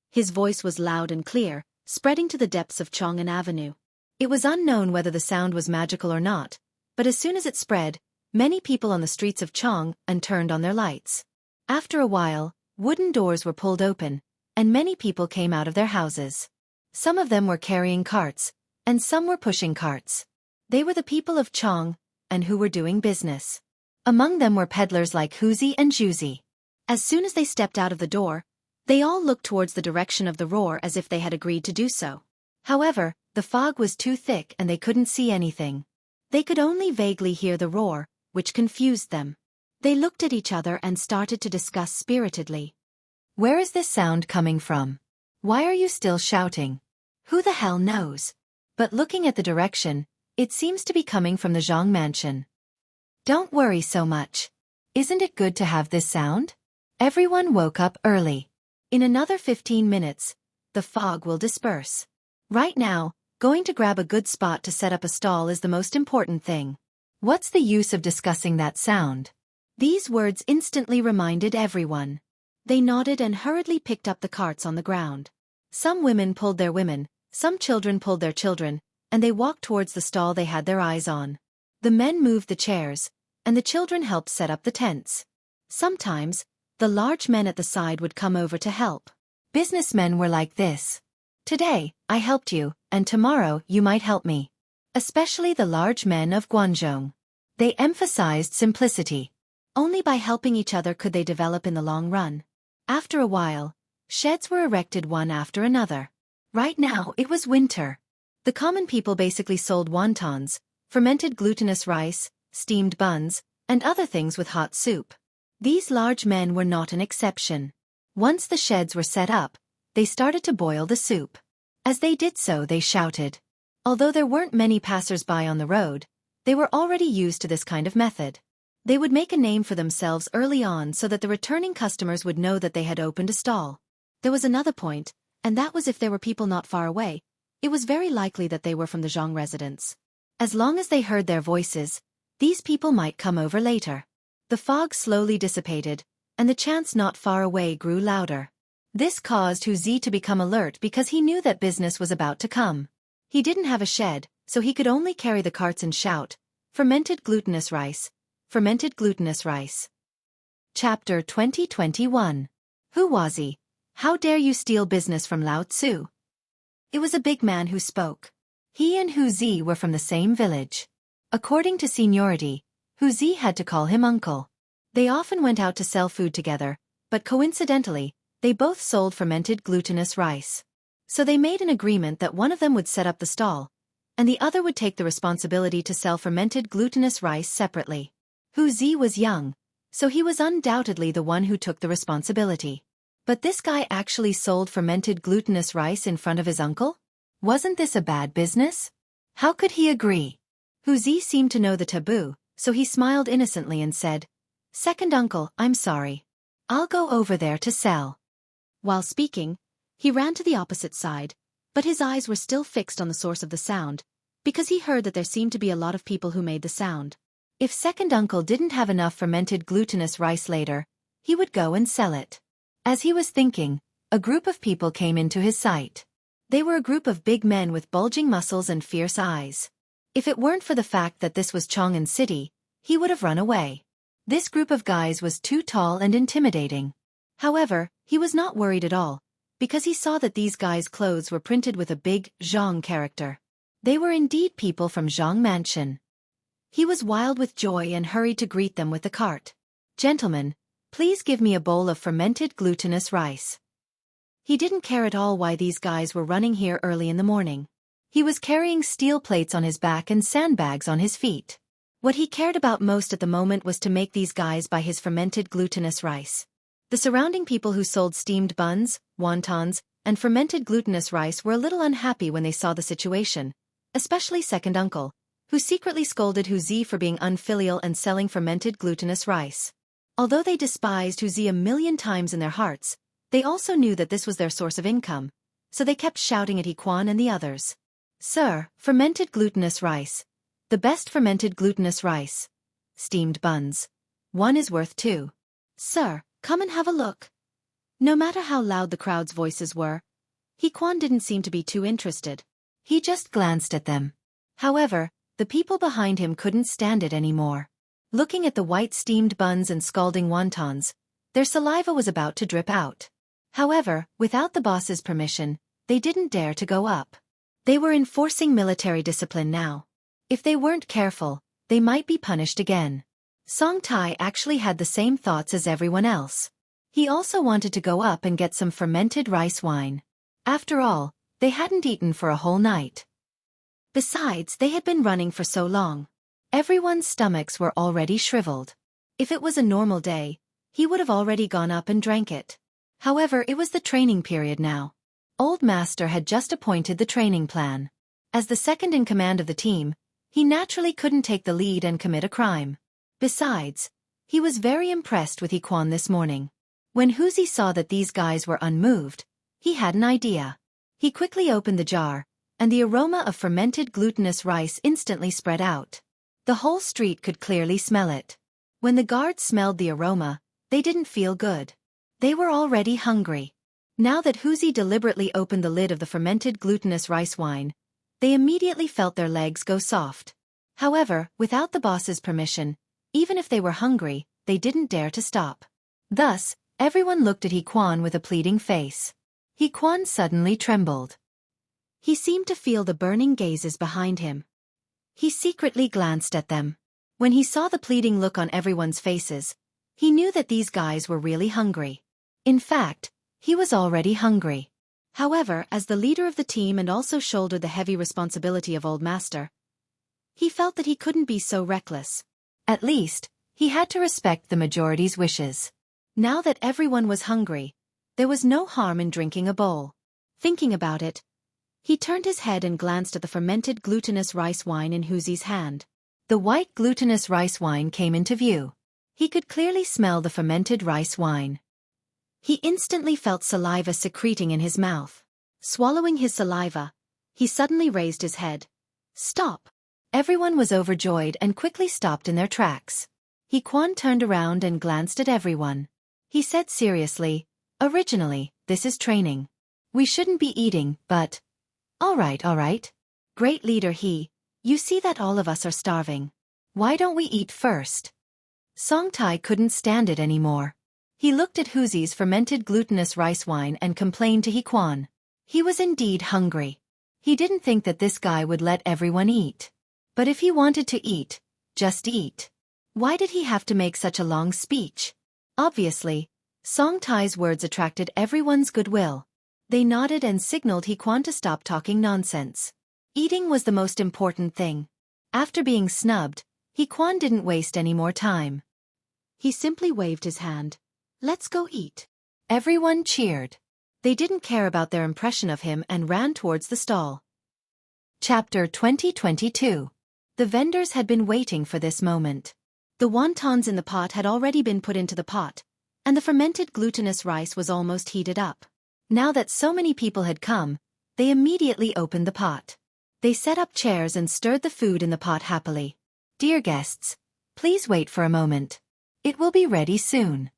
His voice was loud and clear, spreading to the depths of Chang'an Avenue. It was unknown whether the sound was magical or not, but as soon as it spread, many people on the streets of Chang'an turned on their lights. After a while, wooden doors were pulled open, and many people came out of their houses. Some of them were carrying carts, and some were pushing carts. They were the people of Chang'an who were doing business. Among them were peddlers like Huzi and Juzi. As soon as they stepped out of the door, they all looked towards the direction of the roar as if they had agreed to do so. However, the fog was too thick and they couldn't see anything. They could only vaguely hear the roar, which confused them. They looked at each other and started to discuss spiritedly. "Where is this sound coming from? Why are you still shouting? Who the hell knows?" But looking at the direction, it seems to be coming from the Zhang mansion. Don't worry so much. Isn't it good to have this sound? Everyone woke up early. In another 15 minutes, the fog will disperse. Right now, going to grab a good spot to set up a stall is the most important thing. What's the use of discussing that sound? These words instantly reminded everyone. They nodded and hurriedly picked up the carts on the ground. Some women pulled their women, some children pulled their children, and they walked towards the stall they had their eyes on. The men moved the chairs, and the children helped set up the tents. Sometimes, the large men at the side would come over to help. Businessmen were like this. Today, I helped you, and tomorrow you might help me. Especially the large men of Guangzhou. They emphasized simplicity. Only by helping each other could they develop in the long run. After a while, sheds were erected one after another. Right now, it was winter. The common people basically sold wontons, fermented glutinous rice, steamed buns, and other things with hot soup. These large men were not an exception. Once the sheds were set up, they started to boil the soup. As they did so, they shouted. Although there weren't many passers-by on the road, they were already used to this kind of method. They would make a name for themselves early on so that the returning customers would know that they had opened a stall. There was another point, and that was if there were people not far away, it was very likely that they were from the Zhang residence. As long as they heard their voices, these people might come over later. The fog slowly dissipated, and the chants not far away grew louder. This caused Hu Zi to become alert because he knew that business was about to come. He didn't have a shed, so he could only carry the carts and shout, "Fermented glutinous rice, fermented glutinous rice." Chapter 2021. Who was he? How dare you steal business from Lao Tzu? It was a big man who spoke. He and Hu Zi were from the same village. According to seniority, Hu Zi had to call him uncle. They often went out to sell food together, but coincidentally, they both sold fermented glutinous rice. So they made an agreement that one of them would set up the stall, and the other would take the responsibility to sell fermented glutinous rice separately. Hu Zi was young, so he was undoubtedly the one who took the responsibility. But this guy actually sold fermented glutinous rice in front of his uncle? Wasn't this a bad business? How could he agree? Hu Zi seemed to know the taboo, so he smiled innocently and said, "Second uncle, I'm sorry. I'll go over there to sell." While speaking, he ran to the opposite side, but his eyes were still fixed on the source of the sound, because he heard that there seemed to be a lot of people who made the sound. If second uncle didn't have enough fermented glutinous rice later, he would go and sell it. As he was thinking, a group of people came into his sight. They were a group of big men with bulging muscles and fierce eyes. If it weren't for the fact that this was Chang'an City, he would have run away. This group of guys was too tall and intimidating. However, he was not worried at all, because he saw that these guys' clothes were printed with a big Zhang character. They were indeed people from Zhang Mansion. He was wild with joy and hurried to greet them with the cart. "Gentlemen, please give me a bowl of fermented glutinous rice." He didn't care at all why these guys were running here early in the morning. He was carrying steel plates on his back and sandbags on his feet. What he cared about most at the moment was to make these guys buy his fermented glutinous rice. The surrounding people who sold steamed buns, wontons, and fermented glutinous rice were a little unhappy when they saw the situation, especially second uncle, who secretly scolded Hu Zi for being unfilial and selling fermented glutinous rice. Although they despised Hu Zi a million times in their hearts, they also knew that this was their source of income, so they kept shouting at He Quan and the others. "Sir, fermented glutinous rice. The best fermented glutinous rice. Steamed buns. One is worth two. Sir, come and have a look." No matter how loud the crowd's voices were, He Quan didn't seem to be too interested. He just glanced at them. However, the people behind him couldn't stand it anymore. Looking at the white steamed buns and scalding wontons, their saliva was about to drip out. However, without the boss's permission, they didn't dare to go up. They were enforcing military discipline now. If they weren't careful, they might be punished again. Song Tai actually had the same thoughts as everyone else. He also wanted to go up and get some fermented rice wine. After all, they hadn't eaten for a whole night. Besides, they had been running for so long. Everyone's stomachs were already shriveled. If it was a normal day, he would have already gone up and drank it. However, it was the training period now. Old Master had just appointed the training plan. As the second in command of the team, he naturally couldn't take the lead and commit a crime. Besides, he was very impressed with Hequan this morning. When Huzi saw that these guys were unmoved, he had an idea. He quickly opened the jar, and the aroma of fermented glutinous rice instantly spread out. The whole street could clearly smell it. When the guards smelled the aroma, they didn't feel good. They were already hungry. Now that Huzi deliberately opened the lid of the fermented glutinous rice wine, they immediately felt their legs go soft. However, without the boss's permission, even if they were hungry, they didn't dare to stop. Thus, everyone looked at Hequan with a pleading face. Hequan suddenly trembled. He seemed to feel the burning gazes behind him. He secretly glanced at them. When he saw the pleading look on everyone's faces, he knew that these guys were really hungry. In fact, he was already hungry. However, as the leader of the team and also shouldered the heavy responsibility of Old Master, he felt that he couldn't be so reckless. At least, he had to respect the majority's wishes. Now that everyone was hungry, there was no harm in drinking a bowl. Thinking about it, he turned his head and glanced at the fermented glutinous rice wine in Huzi's hand. The white glutinous rice wine came into view. He could clearly smell the fermented rice wine. He instantly felt saliva secreting in his mouth. Swallowing his saliva, he suddenly raised his head. Stop! Everyone was overjoyed and quickly stopped in their tracks. Hequan turned around and glanced at everyone. He said seriously, "Originally, this is training. We shouldn't be eating, but... All right. Great leader you see that all of us are starving. Why don't we eat first?" Songtai couldn't stand it anymore. He looked at Huzi's fermented glutinous rice wine and complained to Hequan. He was indeed hungry. He didn't think that this guy would let everyone eat. But if he wanted to eat, just eat. Why did he have to make such a long speech? Obviously, Songtai's words attracted everyone's goodwill. They nodded and signaled Hequan to stop talking nonsense. Eating was the most important thing. After being snubbed, Hequan didn't waste any more time. He simply waved his hand. "Let's go eat." Everyone cheered. They didn't care about their impression of him and ran towards the stall. Chapter 2022. The vendors had been waiting for this moment. The wontons in the pot had already been put into the pot, and the fermented glutinous rice was almost heated up. Now that so many people had come, they immediately opened the pot. They set up chairs and stirred the food in the pot happily. "Dear guests, please wait for a moment. It will be ready soon.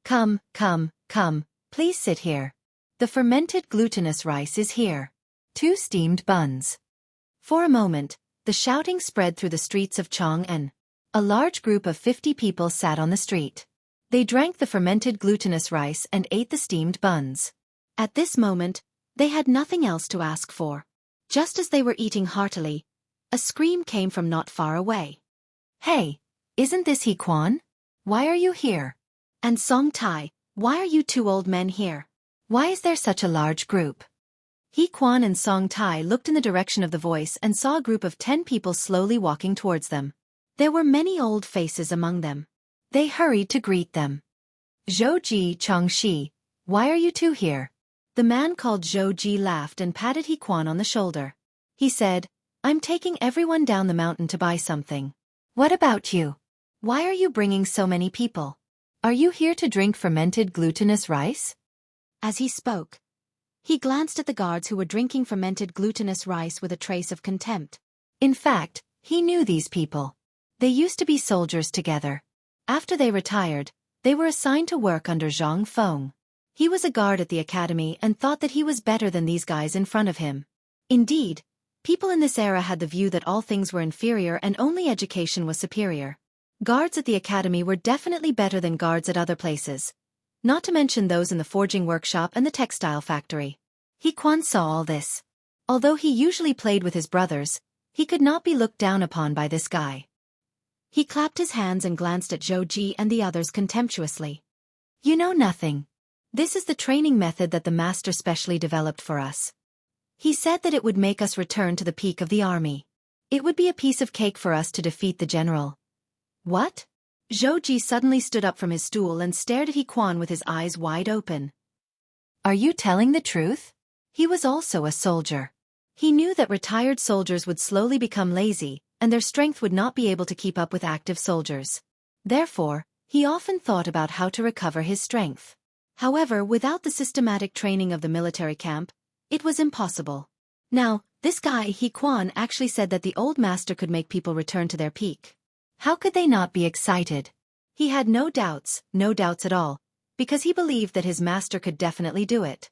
Come, please sit here. The fermented glutinous rice is here. 2 steamed buns." For a moment, the shouting spread through the streets of Chang'an. A large group of 50 people sat on the street. They drank the fermented glutinous rice and ate the steamed buns. At this moment, they had nothing else to ask for. Just as they were eating heartily, a scream came from not far away. "Hey, isn't this Hequan? Why are you here? And Songtai, why are you 2 old men here? Why is there such a large group?" Hequan and Songtai looked in the direction of the voice and saw a group of 10 people slowly walking towards them. There were many old faces among them. They hurried to greet them. "Zhou Changxi, why are you 2 here?" The man called Zhou laughed and patted Hequan on the shoulder. He said, "I'm taking everyone down the mountain to buy something. What about you? Why are you bringing so many people? Are you here to drink fermented glutinous rice?" As he spoke, he glanced at the guards who were drinking fermented glutinous rice with a trace of contempt. In fact, he knew these people. They used to be soldiers together. After they retired, they were assigned to work under Zhang Feng. He was a guard at the academy and thought that he was better than these guys in front of him. Indeed, people in this era had the view that all things were inferior and only education was superior. Guards at the academy were definitely better than guards at other places, not to mention those in the forging workshop and the textile factory. Hequan saw all this. Although he usually played with his brothers, he could not be looked down upon by this guy. He clapped his hands and glanced at Zhou and the others contemptuously. "You know nothing. This is the training method that the master specially developed for us. He said that it would make us return to the peak of the army. It would be a piece of cake for us to defeat the general." "What?" Zhou suddenly stood up from his stool and stared at Hequan with his eyes wide open. "Are you telling the truth?" He was also a soldier. He knew that retired soldiers would slowly become lazy, and their strength would not be able to keep up with active soldiers. Therefore, he often thought about how to recover his strength. However, without the systematic training of the military camp, it was impossible. Now, this guy, He Quan, actually said that the old master could make people return to their peak. How could they not be excited? He had no doubts at all, because he believed that his master could definitely do it.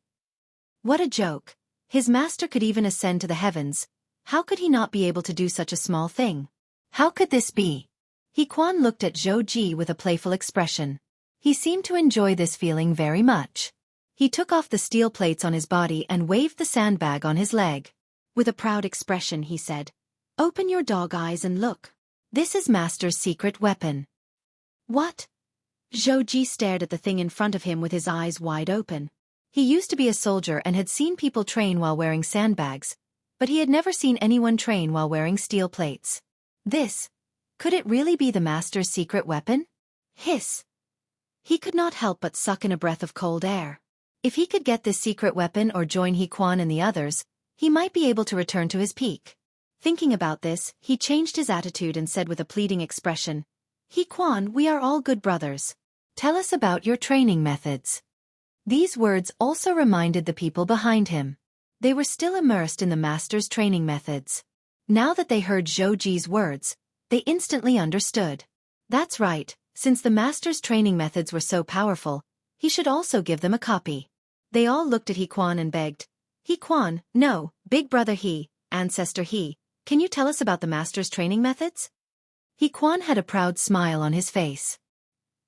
What a joke. His master could even ascend to the heavens. How could he not be able to do such a small thing? How could this be? He Quan looked at Zhou Ji with a playful expression. He seemed to enjoy this feeling very much. He took off the steel plates on his body and waved the sandbag on his leg. With a proud expression he said, "Open your dog eyes and look. This is Master's secret weapon." What? Zhou Ji stared at the thing in front of him with his eyes wide open. He used to be a soldier and had seen people train while wearing sandbags, but he had never seen anyone train while wearing steel plates. Could it really be the Master's secret weapon? Hiss! He could not help but suck in a breath of cold air. If he could get this secret weapon or join He Quan and the others, he might be able to return to his peak. Thinking about this, he changed his attitude and said with a pleading expression, "He Quan, we are all good brothers. Tell us about your training methods." These words also reminded the people behind him. They were still immersed in the Master's training methods. Now that they heard Zhou Ji's words, they instantly understood. That's right, since the Master's training methods were so powerful, he should also give them a copy. They all looked at He Quan and begged, "He Quan, no, big brother He, ancestor He, can you tell us about the Master's training methods?" He Quan had a proud smile on his face.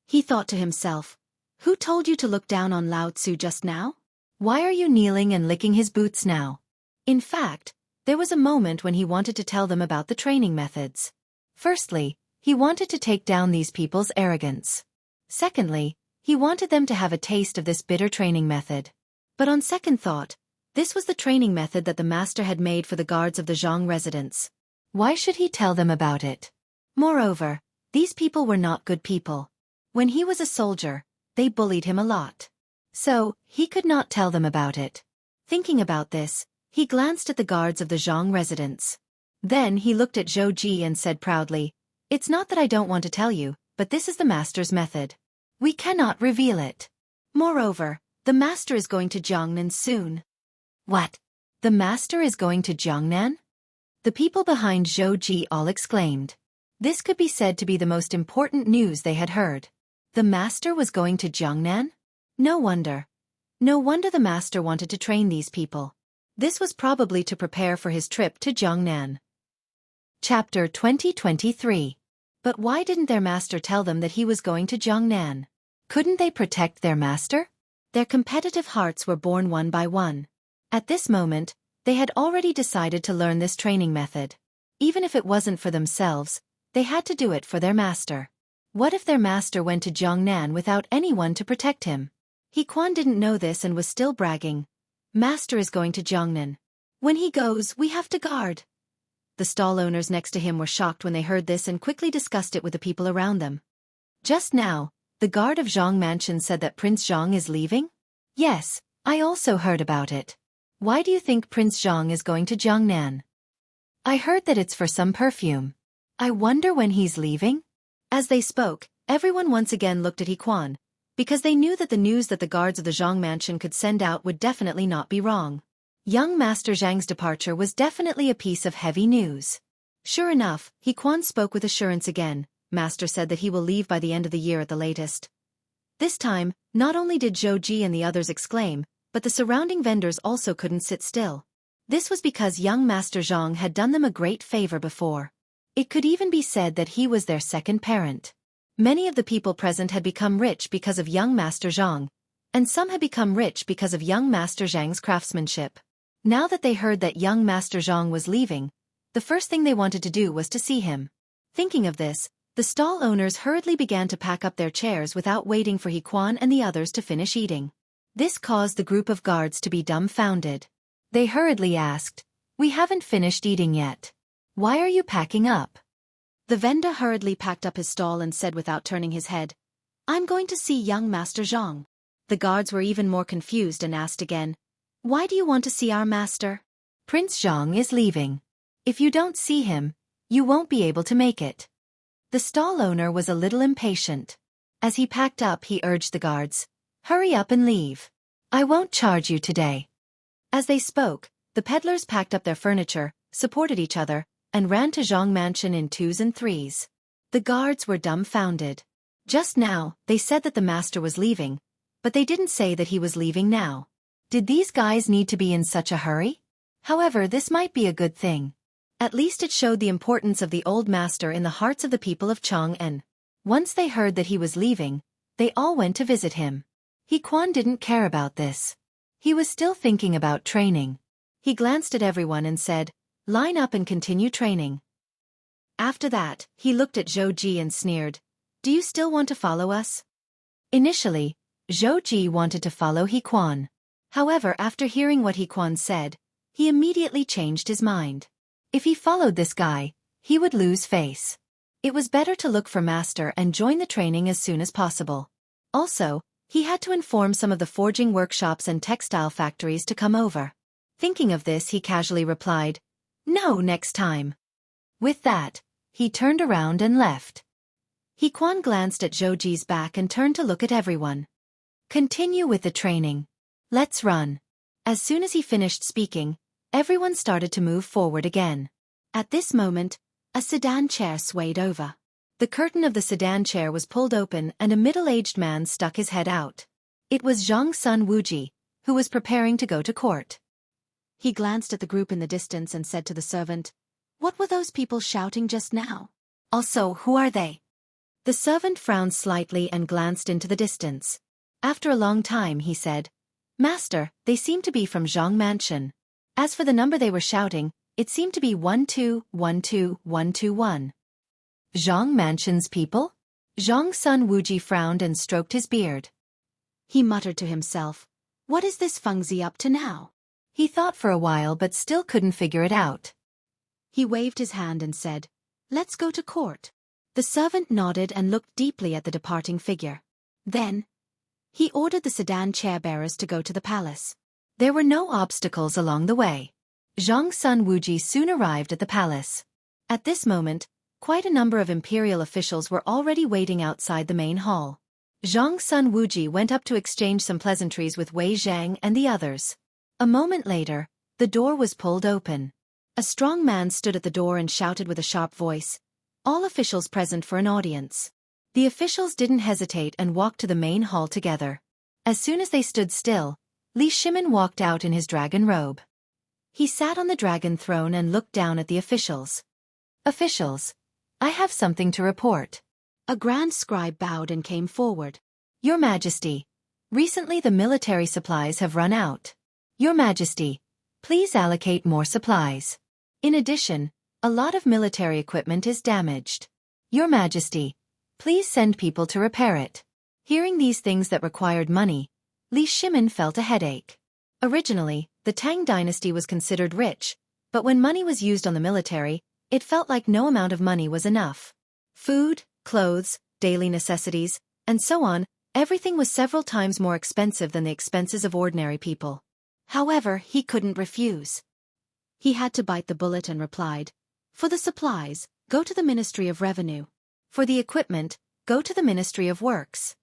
He thought to himself, "Who told you to look down on Lao Tzu just now? Why are you kneeling and licking his boots now?" In fact, there was a moment when he wanted to tell them about the training methods. Firstly, he wanted to take down these people's arrogance. Secondly, he wanted them to have a taste of this bitter training method. But on second thought, this was the training method that the Master had made for the guards of the Zhang residence. Why should he tell them about it? Moreover, these people were not good people. When he was a soldier, they bullied him a lot. So, he could not tell them about it. Thinking about this, he glanced at the guards of the Zhang residence. Then he looked at Zhou Ji and said proudly, "It's not that I don't want to tell you, but this is the Master's method. We cannot reveal it. Moreover, the Master is going to Jiangnan soon." What? The Master is going to Jiangnan? The people behind Zhou Ji all exclaimed. This could be said to be the most important news they had heard. The Master was going to Jiangnan? No wonder. No wonder the Master wanted to train these people. This was probably to prepare for his trip to Jiangnan. Chapter 2023. But why didn't their master tell them that he was going to Jiangnan? Couldn't they protect their master? Their competitive hearts were born one by one. At this moment, they had already decided to learn this training method. Even if it wasn't for themselves, they had to do it for their master. What if their master went to Jiangnan without anyone to protect him? He Quan didn't know this and was still bragging. "Master is going to Jiangnan. When he goes, we have to guard." The stall owners next to him were shocked when they heard this and quickly discussed it with the people around them. Just now, the guard of Zhang Mansion said that Prince Zhang is leaving? Yes, I also heard about it. Why do you think Prince Zhang is going to Jiangnan? I heard that it's for some perfume. I wonder when he's leaving? As they spoke, everyone once again looked at He Quan, because they knew that the news that the guards of the Zhang Mansion could send out would definitely not be wrong. Young Master Zhang's departure was definitely a piece of heavy news. Sure enough, He Quan spoke with assurance again. Master said that he will leave by the end of the year at the latest. This time, not only did Zhou Ji and the others exclaim, but the surrounding vendors also couldn't sit still. This was because young Master Zhang had done them a great favor before. It could even be said that he was their second parent. Many of the people present had become rich because of young Master Zhang, and some had become rich because of young Master Zhang's craftsmanship. Now that they heard that young Master Zhang was leaving, the first thing they wanted to do was to see him. Thinking of this, the stall owners hurriedly began to pack up their chairs without waiting for He Quan and the others to finish eating. This caused the group of guards to be dumbfounded. They hurriedly asked, "We haven't finished eating yet. Why are you packing up?" The vendor hurriedly packed up his stall and said without turning his head, "I'm going to see young Master Zhang." The guards were even more confused and asked again, "Why do you want to see our master?" Prince Zhang is leaving. If you don't see him, you won't be able to make it. The stall owner was a little impatient. As he packed up, he urged the guards, "Hurry up and leave. I won't charge you today." As they spoke, the peddlers packed up their furniture, supported each other, and ran to Zhang Mansion in twos and threes. The guards were dumbfounded. Just now, they said that the master was leaving, but they didn't say that he was leaving now. Did these guys need to be in such a hurry? However, this might be a good thing. At least it showed the importance of the old master in the hearts of the people of Chang'an. Once they heard that he was leaving, they all went to visit him. He Quan didn't care about this. He was still thinking about training. He glanced at everyone and said, "Line up and continue training." After that, he looked at Zhou Ji and sneered, "Do you still want to follow us?" Initially, Zhou Ji wanted to follow He Quan. However, after hearing what He Quan said, he immediately changed his mind. If he followed this guy, he would lose face. It was better to look for master and join the training as soon as possible. Also, he had to inform some of the forging workshops and textile factories to come over. Thinking of this, he casually replied, "No, next time." With that, he turned around and left. He Quan glanced at Zhou Ji's back and turned to look at everyone. "Continue with the training. Let's run." As soon as he finished speaking, everyone started to move forward again. At this moment, a sedan chair swayed over. The curtain of the sedan chair was pulled open and a middle-aged man stuck his head out. It was Zhang's son Wuji, who was preparing to go to court. He glanced at the group in the distance and said to the servant, "What were those people shouting just now? Also, who are they?" The servant frowned slightly and glanced into the distance. After a long time, he said, "Master, they seem to be from Zhang Mansion. As for the number they were shouting, it seemed to be 1212121. Zhang Mansion's people? Zhang's son Wuji frowned and stroked his beard. He muttered to himself, "What is this Fengzi up to now?" He thought for a while but still couldn't figure it out. He waved his hand and said, "Let's go to court." The servant nodded and looked deeply at the departing figure. Then, he ordered the sedan chair-bearers to go to the palace. There were no obstacles along the way. Zhang's son Wuji soon arrived at the palace. At this moment, quite a number of imperial officials were already waiting outside the main hall. Zhang's son Wuji went up to exchange some pleasantries with Wei Zhang and the others. A moment later, the door was pulled open. A strong man stood at the door and shouted with a sharp voice, "All officials present for an audience." The officials didn't hesitate and walked to the main hall together. As soon as they stood still, Li Shimin walked out in his dragon robe. He sat on the dragon throne and looked down at the officials. "Officials, I have something to report." A grand scribe bowed and came forward. "Your Majesty, recently the military supplies have run out. Your Majesty, please allocate more supplies. In addition, a lot of military equipment is damaged. Your Majesty, please send people to repair it." Hearing these things that required money, Li Shimin felt a headache. Originally, the Tang dynasty was considered rich, but when money was used on the military, it felt like no amount of money was enough. Food, clothes, daily necessities, and so on, everything was several times more expensive than the expenses of ordinary people. However, he couldn't refuse. He had to bite the bullet and replied, "For the supplies, go to the Ministry of Revenue. For the equipment, go to the Ministry of Works."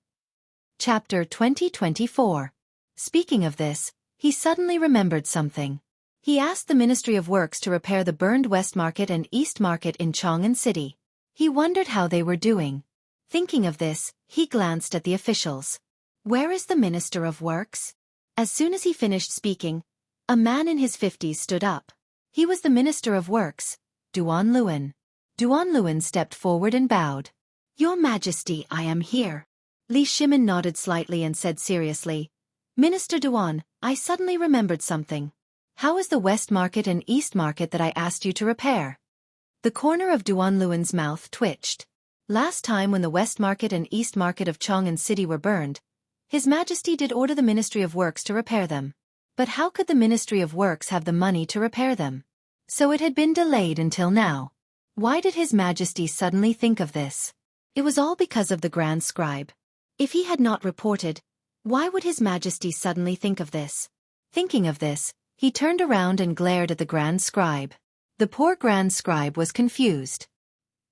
Chapter 2024. Speaking of this, he suddenly remembered something. He asked the Ministry of Works to repair the burned West Market and East Market in Chang'an City. He wondered how they were doing. Thinking of this, he glanced at the officials. "Where is the Minister of Works?" As soon as he finished speaking, a man in his 50s stood up. He was the Minister of Works, Duan Luan. Duan Luan stepped forward and bowed. "Your Majesty, I am here." Li Shimin nodded slightly and said seriously, "Minister Duan, I suddenly remembered something. How is the West Market and East Market that I asked you to repair?" The corner of Duan Luan's mouth twitched. Last time when the West Market and East Market of Chang'an City were burned, His Majesty did order the Ministry of Works to repair them. But how could the Ministry of Works have the money to repair them? So it had been delayed until now. Why did His Majesty suddenly think of this? It was all because of the Grand Scribe. If he had not reported, why would His Majesty suddenly think of this? Thinking of this, He turned around and glared at the Grand Scribe. The poor Grand Scribe was confused.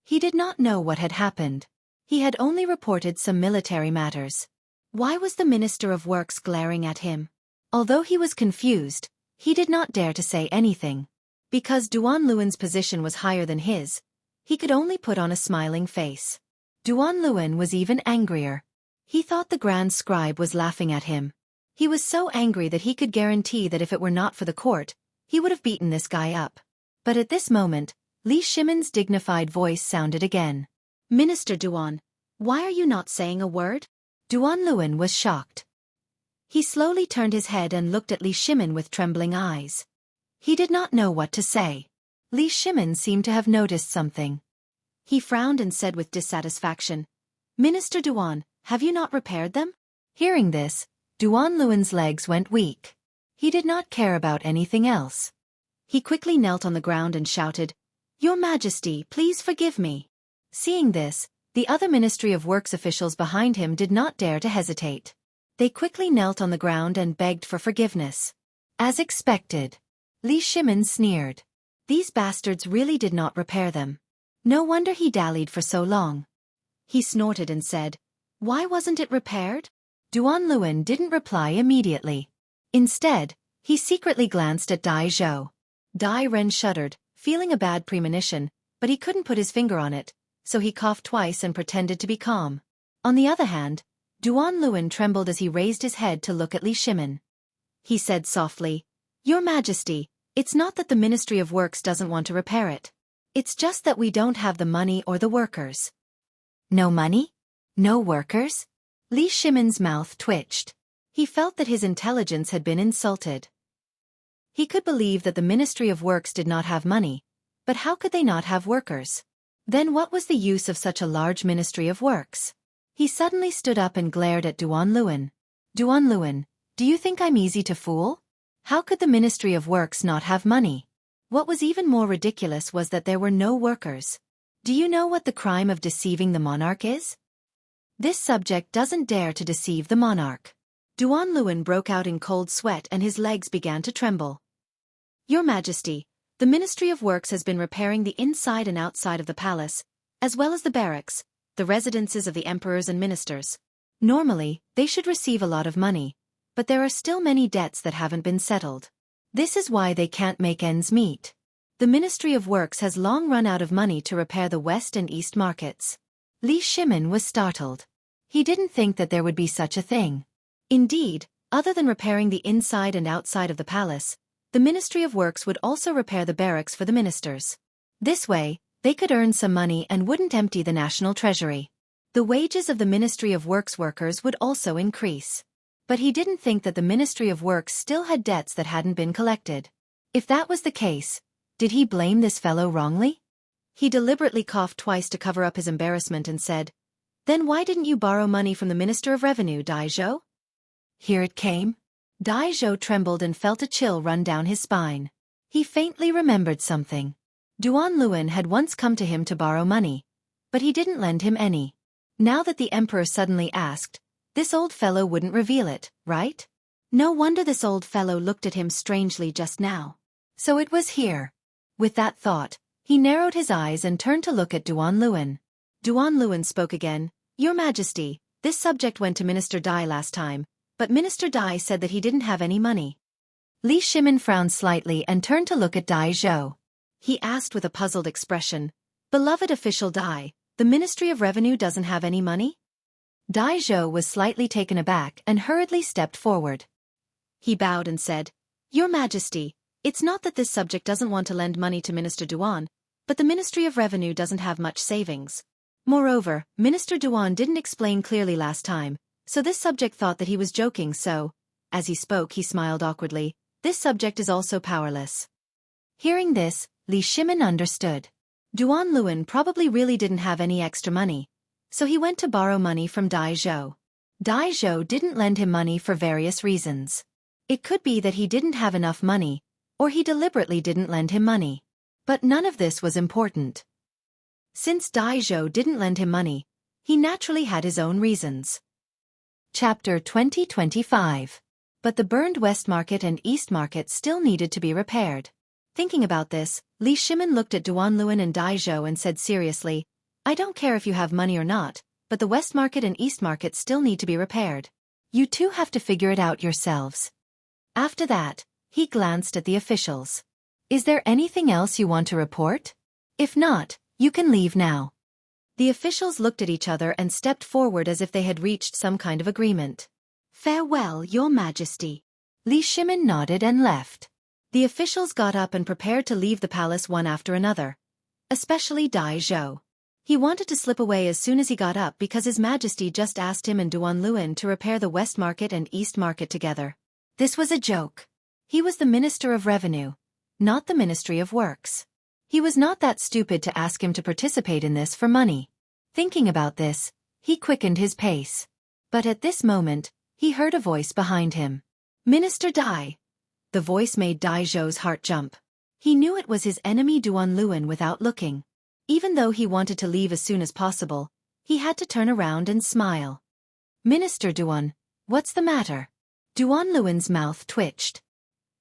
He did not know what had happened. He had only reported some military matters. Why was the Minister of Works glaring at him? Although he was confused, he did not dare to say anything. Because Duan Luan's position was higher than his, he could only put on a smiling face. Duan Luan was even angrier. He thought the Grand Scribe was laughing at him. He was so angry that he could guarantee that if it were not for the court, he would have beaten this guy up. But at this moment, Li Shimon's dignified voice sounded again. Minister Duan, why are you not saying a word? Duan Luan was shocked. He slowly turned his head and looked at Li Shimon with trembling eyes. He did not know what to say. Li Shimon seemed to have noticed something. He frowned and said with dissatisfaction, Minister Duan, have you not repaired them? Hearing this, Duan Luan's legs went weak. He did not care about anything else. He quickly knelt on the ground and shouted, Your Majesty, please forgive me. Seeing this, the other Ministry of Works officials behind him did not dare to hesitate. They quickly knelt on the ground and begged for forgiveness. As expected, Li Shimon sneered. These bastards really did not repair them. No wonder he dallied for so long. He snorted and said, Why wasn't it repaired? Duan Luan didn't reply immediately. Instead, he secretly glanced at Dai Zhou. Dai Ren shuddered, feeling a bad premonition, but he couldn't put his finger on it, so he coughed twice and pretended to be calm. On the other hand, Duan Luan trembled as he raised his head to look at Li Shimon. He said softly, Your Majesty, it's not that the Ministry of Works doesn't want to repair it. It's just that we don't have the money or the workers. No money? No workers? Li Shimon's mouth twitched. He felt that his intelligence had been insulted. He could believe that the Ministry of Works did not have money, but how could they not have workers? Then what was the use of such a large Ministry of Works? He suddenly stood up and glared at Duan Luan. Duan Luan, do you think I'm easy to fool? How could the Ministry of Works not have money? What was even more ridiculous was that there were no workers. Do you know what the crime of deceiving the monarch is? This subject doesn't dare to deceive the monarch. Duan Luan broke out in cold sweat and his legs began to tremble. Your Majesty, the Ministry of Works has been repairing the inside and outside of the palace, as well as the barracks, the residences of the emperors and ministers. Normally, they should receive a lot of money, but there are still many debts that haven't been settled. This is why they can't make ends meet. The Ministry of Works has long run out of money to repair the west and east markets. Li Shimon was startled. He didn't think that there would be such a thing. Indeed, other than repairing the inside and outside of the palace, the Ministry of Works would also repair the barracks for the ministers. This way, they could earn some money and wouldn't empty the national treasury. The wages of the Ministry of Works workers would also increase. But he didn't think that the Ministry of Works still had debts that hadn't been collected. If that was the case, did he blame this fellow wrongly? He deliberately coughed twice to cover up his embarrassment and said, Then why didn't you borrow money from the Minister of Revenue, Dai Zhou? Here it came. Dai Zhou trembled and felt a chill run down his spine. He faintly remembered something. Duan Luan had once come to him to borrow money, but he didn't lend him any. Now that the emperor suddenly asked, this old fellow wouldn't reveal it, right? No wonder this old fellow looked at him strangely just now. So it was here. With that thought, he narrowed his eyes and turned to look at Duan Luan. Duan Luan spoke again, Your Majesty, this subject went to Minister Dai last time, but Minister Dai said that he didn't have any money. Li Shimon frowned slightly and turned to look at Dai Zhou. He asked with a puzzled expression, Beloved official Dai, the Ministry of Revenue doesn't have any money? Dai Zhou was slightly taken aback and hurriedly stepped forward. He bowed and said, Your Majesty, it's not that this subject doesn't want to lend money to Minister Duan, but the Ministry of Revenue doesn't have much savings. Moreover, Minister Duan didn't explain clearly last time, so this subject thought that he was joking so, as he spoke he smiled awkwardly, this subject is also powerless. Hearing this, Li Shimon understood. Duan Luan probably really didn't have any extra money, so he went to borrow money from Dai Zhou. Dai Zhou didn't lend him money for various reasons. It could be that he didn't have enough money, or he deliberately didn't lend him money. But none of this was important. Since Dai Zhou didn't lend him money, he naturally had his own reasons. Chapter 2025. But the burned West Market and East Market still needed to be repaired. Thinking about this, Li Shimin looked at Duanluan and Dai Zhou and said seriously, I don't care if you have money or not, but the West Market and East Market still need to be repaired. You two have to figure it out yourselves. After that, he glanced at the officials. Is there anything else you want to report? If not, you can leave now. The officials looked at each other and stepped forward as if they had reached some kind of agreement. Farewell, Your Majesty. Li Shimin nodded and left. The officials got up and prepared to leave the palace one after another. Especially Dai Zhou. He wanted to slip away as soon as he got up because His Majesty just asked him and Duanluan to repair the West Market and East Market together. This was a joke. He was the Minister of Revenue, not the Ministry of Works. He was not that stupid to ask him to participate in this for money. Thinking about this, he quickened his pace. But at this moment, he heard a voice behind him. Minister Dai. The voice made Dai Zhou's heart jump. He knew it was his enemy Duanluan without looking. Even though he wanted to leave as soon as possible, he had to turn around and smile. Minister Duan, what's the matter? Duanluan's mouth twitched.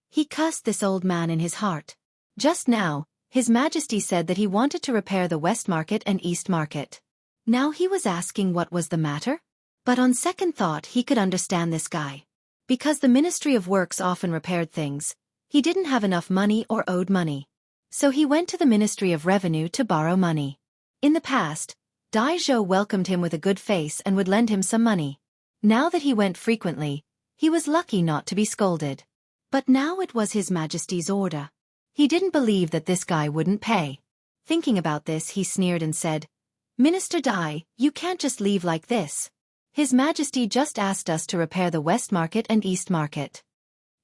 He cussed this old man in his heart. Just now, His Majesty said that he wanted to repair the West Market and East Market. Now he was asking what was the matter? But on second thought he could understand this guy. Because the Ministry of Works often repaired things, he didn't have enough money or owed money. So he went to the Ministry of Revenue to borrow money. In the past, Dai Zhou welcomed him with a good face and would lend him some money. Now that he went frequently, he was lucky not to be scolded. But now it was His Majesty's order. He didn't believe that this guy wouldn't pay. Thinking about this, he sneered and said, Minister Dai, you can't just leave like this. His Majesty just asked us to repair the West Market and East Market.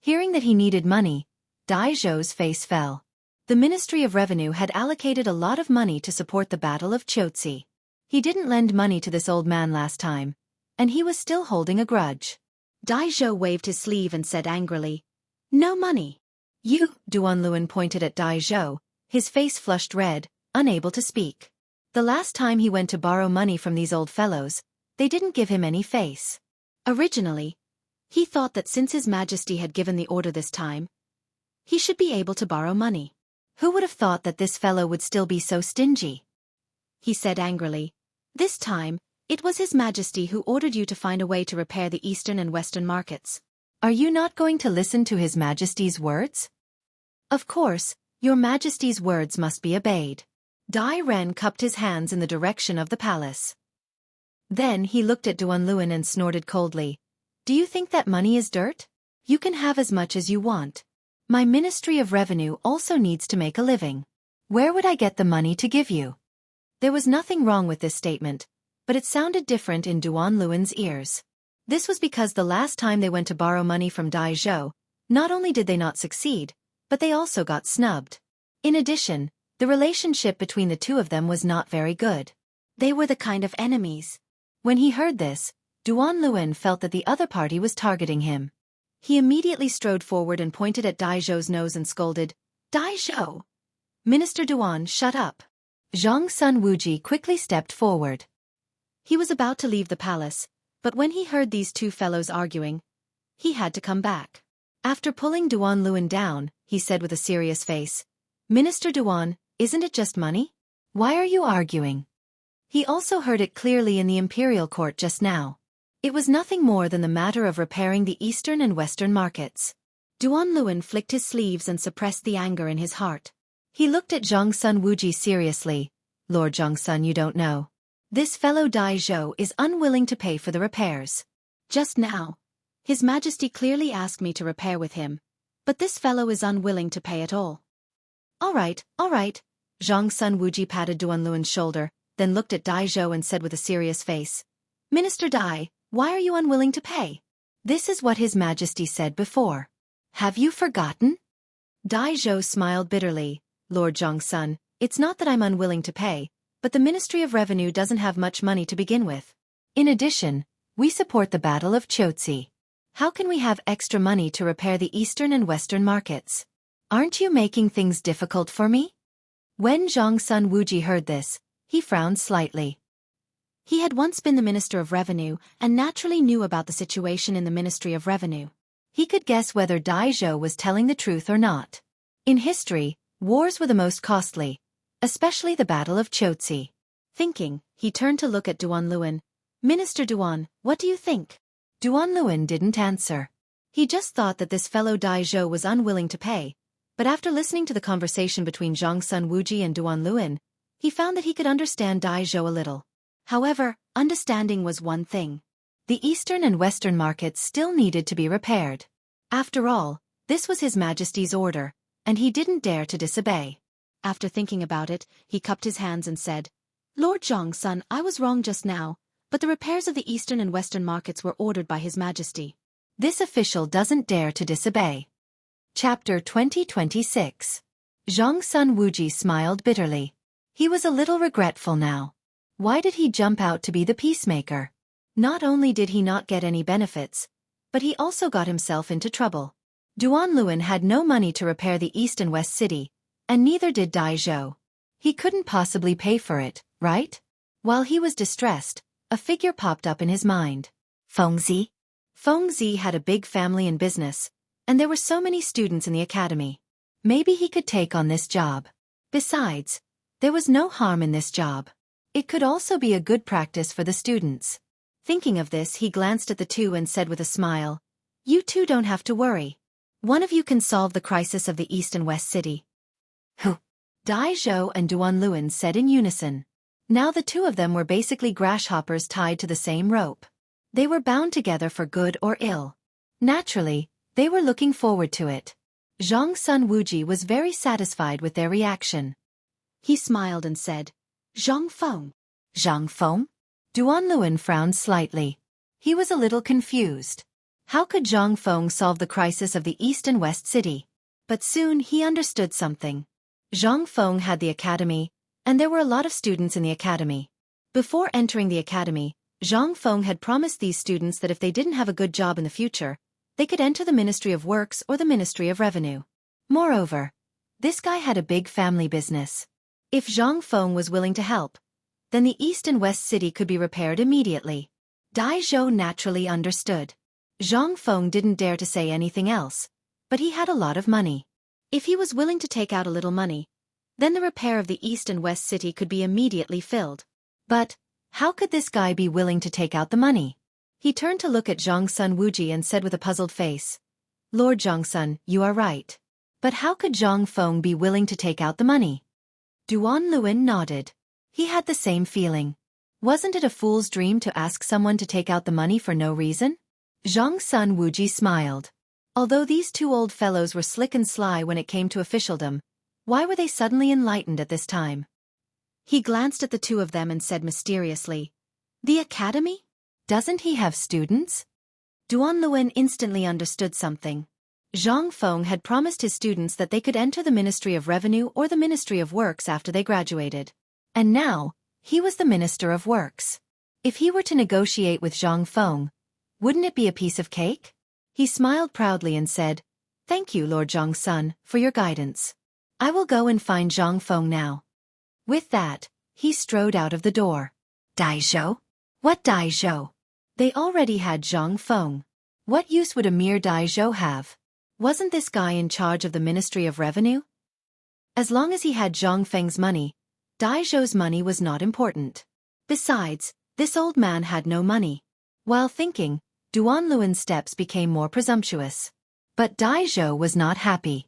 Hearing that he needed money, Dai Zhou's face fell. The Ministry of Revenue had allocated a lot of money to support the Battle of Chotzi. He didn't lend money to this old man last time, and he was still holding a grudge. Dai Zhou waved his sleeve and said angrily, No money. You, Duanluan pointed at Dai Zhou, his face flushed red, unable to speak. The last time he went to borrow money from these old fellows, they didn't give him any face. Originally, he thought that since His Majesty had given the order this time, he should be able to borrow money. Who would have thought that this fellow would still be so stingy? He said angrily, This time, it was His Majesty who ordered you to find a way to repair the Eastern and Western markets. Are you not going to listen to His Majesty's words? Of course, Your Majesty's words must be obeyed. Dai Ren cupped his hands in the direction of the palace. Then he looked at Duanluan and snorted coldly. Do you think that money is dirt? You can have as much as you want. My Ministry of Revenue also needs to make a living. Where would I get the money to give you? There was nothing wrong with this statement, but it sounded different in Duanluan's ears. This was because the last time they went to borrow money from Dai Zhou, not only did they not succeed, but they also got snubbed. In addition, the relationship between the two of them was not very good. They were the kind of enemies. When he heard this, Duanluan felt that the other party was targeting him. He immediately strode forward and pointed at Dai Zhou's nose and scolded, Dai Zhou! Minister Duan, shut up. Zhang Sun Wuji quickly stepped forward. He was about to leave the palace, but when he heard these two fellows arguing, he had to come back. After pulling Duanluan down, he said with a serious face, Minister Duan, isn't it just money? Why are you arguing? He also heard it clearly in the imperial court just now. It was nothing more than the matter of repairing the eastern and western markets. Duanluan flicked his sleeves and suppressed the anger in his heart. He looked at Zhang Sun Wuji seriously. Lord Zhang Sun, you don't know. This fellow Dai Zhou is unwilling to pay for the repairs. Just now, His Majesty clearly asked me to repair with him, but this fellow is unwilling to pay at all. All right. Zhang Sun Wuji patted Duanluan's shoulder, then looked at Dai Zhou and said with a serious face, Minister Dai, why are you unwilling to pay? This is what His Majesty said before. Have you forgotten? Dai Zhou smiled bitterly. Lord Zhang Sun, it's not that I'm unwilling to pay, but the Ministry of Revenue doesn't have much money to begin with. In addition, we support the Battle of Chotzi. How can we have extra money to repair the eastern and western markets? Aren't you making things difficult for me? When Zhang Sun Wuji heard this, he frowned slightly. He had once been the Minister of Revenue and naturally knew about the situation in the Ministry of Revenue. He could guess whether Dai Zhou was telling the truth or not. In history, wars were the most costly, especially the Battle of Chotzi. Thinking, he turned to look at Duan Luan. Minister Duan, what do you think? Duan Luan didn't answer. He just thought that this fellow Dai Zhou was unwilling to pay, but after listening to the conversation between Zhang Sun Wuji and Duan Luan, he found that he could understand Dai Zhou a little. However, understanding was one thing. The eastern and western markets still needed to be repaired. After all, this was His Majesty's order, and he didn't dare to disobey. After thinking about it, he cupped his hands and said, Lord Zhang-sun, I was wrong just now, but the repairs of the eastern and western markets were ordered by His Majesty. This official doesn't dare to disobey. Chapter 2026. Zhang Sun Wuji smiled bitterly. He was a little regretful now. Why did he jump out to be the peacemaker? Not only did he not get any benefits, but he also got himself into trouble. Duan Luan had no money to repair the east and west city, and neither did Dai Zhou. He couldn't possibly pay for it, right? While he was distressed, a figure popped up in his mind. Fengzi. Fengzi had a big family and business, and there were so many students in the academy. Maybe he could take on this job. Besides, there was no harm in this job. It could also be a good practice for the students. Thinking of this, he glanced at the two and said with a smile, You two don't have to worry. One of you can solve the crisis of the east and west city. Who? Dai Zhou and Duan Luan said in unison. Now the two of them were basically grasshoppers tied to the same rope. They were bound together for good or ill. Naturally, they were looking forward to it. Zhang Sun Wuji was very satisfied with their reaction. He smiled and said, Zhang Feng. Zhang Feng? Duan Luan frowned slightly. He was a little confused. How could Zhang Feng solve the crisis of the east and west city? But soon he understood something. Zhang Feng had the academy, and there were a lot of students in the academy. Before entering the academy, Zhang Feng had promised these students that if they didn't have a good job in the future, they could enter the Ministry of Works or the Ministry of Revenue. Moreover, this guy had a big family business. If Zhang Feng was willing to help, then the east and west city could be repaired immediately. Dai Zhou naturally understood. Zhang Feng didn't dare to say anything else, but he had a lot of money. If he was willing to take out a little money, then the repair of the east and west city could be immediately filled. But how could this guy be willing to take out the money? He turned to look at Zhang Sun Wuji and said with a puzzled face, Lord Zhang Sun, you are right. But how could Zhang Feng be willing to take out the money? Duan Luan nodded. He had the same feeling. Wasn't it a fool's dream to ask someone to take out the money for no reason? Zhang Sun Wuji smiled. Although these two old fellows were slick and sly when it came to officialdom, why were they suddenly enlightened at this time? He glanced at the two of them and said mysteriously, The academy? Doesn't he have students? Duan Luan instantly understood something. Zhang Feng had promised his students that they could enter the Ministry of Revenue or the Ministry of Works after they graduated. And now, he was the Minister of Works. If he were to negotiate with Zhang Feng, wouldn't it be a piece of cake? He smiled proudly and said, Thank you, Lord Zhang Sun, for your guidance. I will go and find Zhang Feng now. With that, he strode out of the door. Dai Zhou? What Dai Zhou? They already had Zhang Feng. What use would a mere Dai Zhou have? Wasn't this guy in charge of the Ministry of Revenue? As long as he had Zhang Feng's money, Dai Zhou's money was not important. Besides, this old man had no money. While thinking, Duan Luan's steps became more presumptuous. But Dai Zhou was not happy.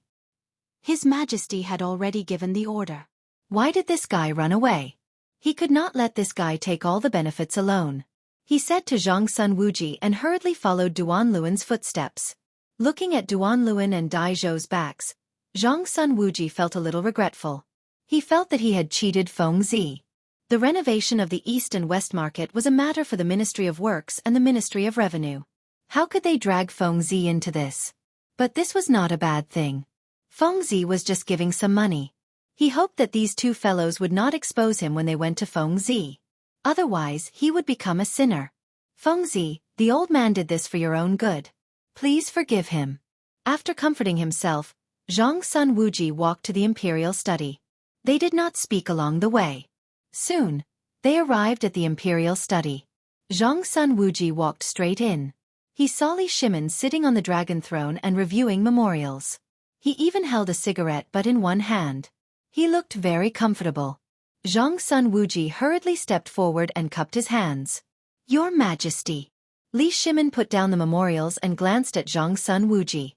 His Majesty had already given the order. Why did this guy run away? He could not let this guy take all the benefits alone. He said to Zhang Sun Wuji and hurriedly followed Duan Luan's footsteps. Looking at Duan Luan and Dai Zhou's backs, Zhang Sun Wuji felt a little regretful. He felt that he had cheated Fengzi. The renovation of the East and West Market was a matter for the Ministry of Works and the Ministry of Revenue. How could they drag Fengzi into this? But this was not a bad thing. Fengzi was just giving some money. He hoped that these two fellows would not expose him when they went to Fengzi. Otherwise, he would become a sinner. Fengzi, the old man did this for your own good. Please forgive him. After comforting himself, Zhang Sun Wuji walked to the imperial study. They did not speak along the way. Soon, they arrived at the imperial study. Zhang Sun Wuji walked straight in. He saw Li Shimin sitting on the dragon throne and reviewing memorials. He even held a cigarette but in one hand. He looked very comfortable. Zhang Sun Wuji hurriedly stepped forward and cupped his hands. "Your Majesty." Li Shimin put down the memorials and glanced at Zhang Sun Wuji.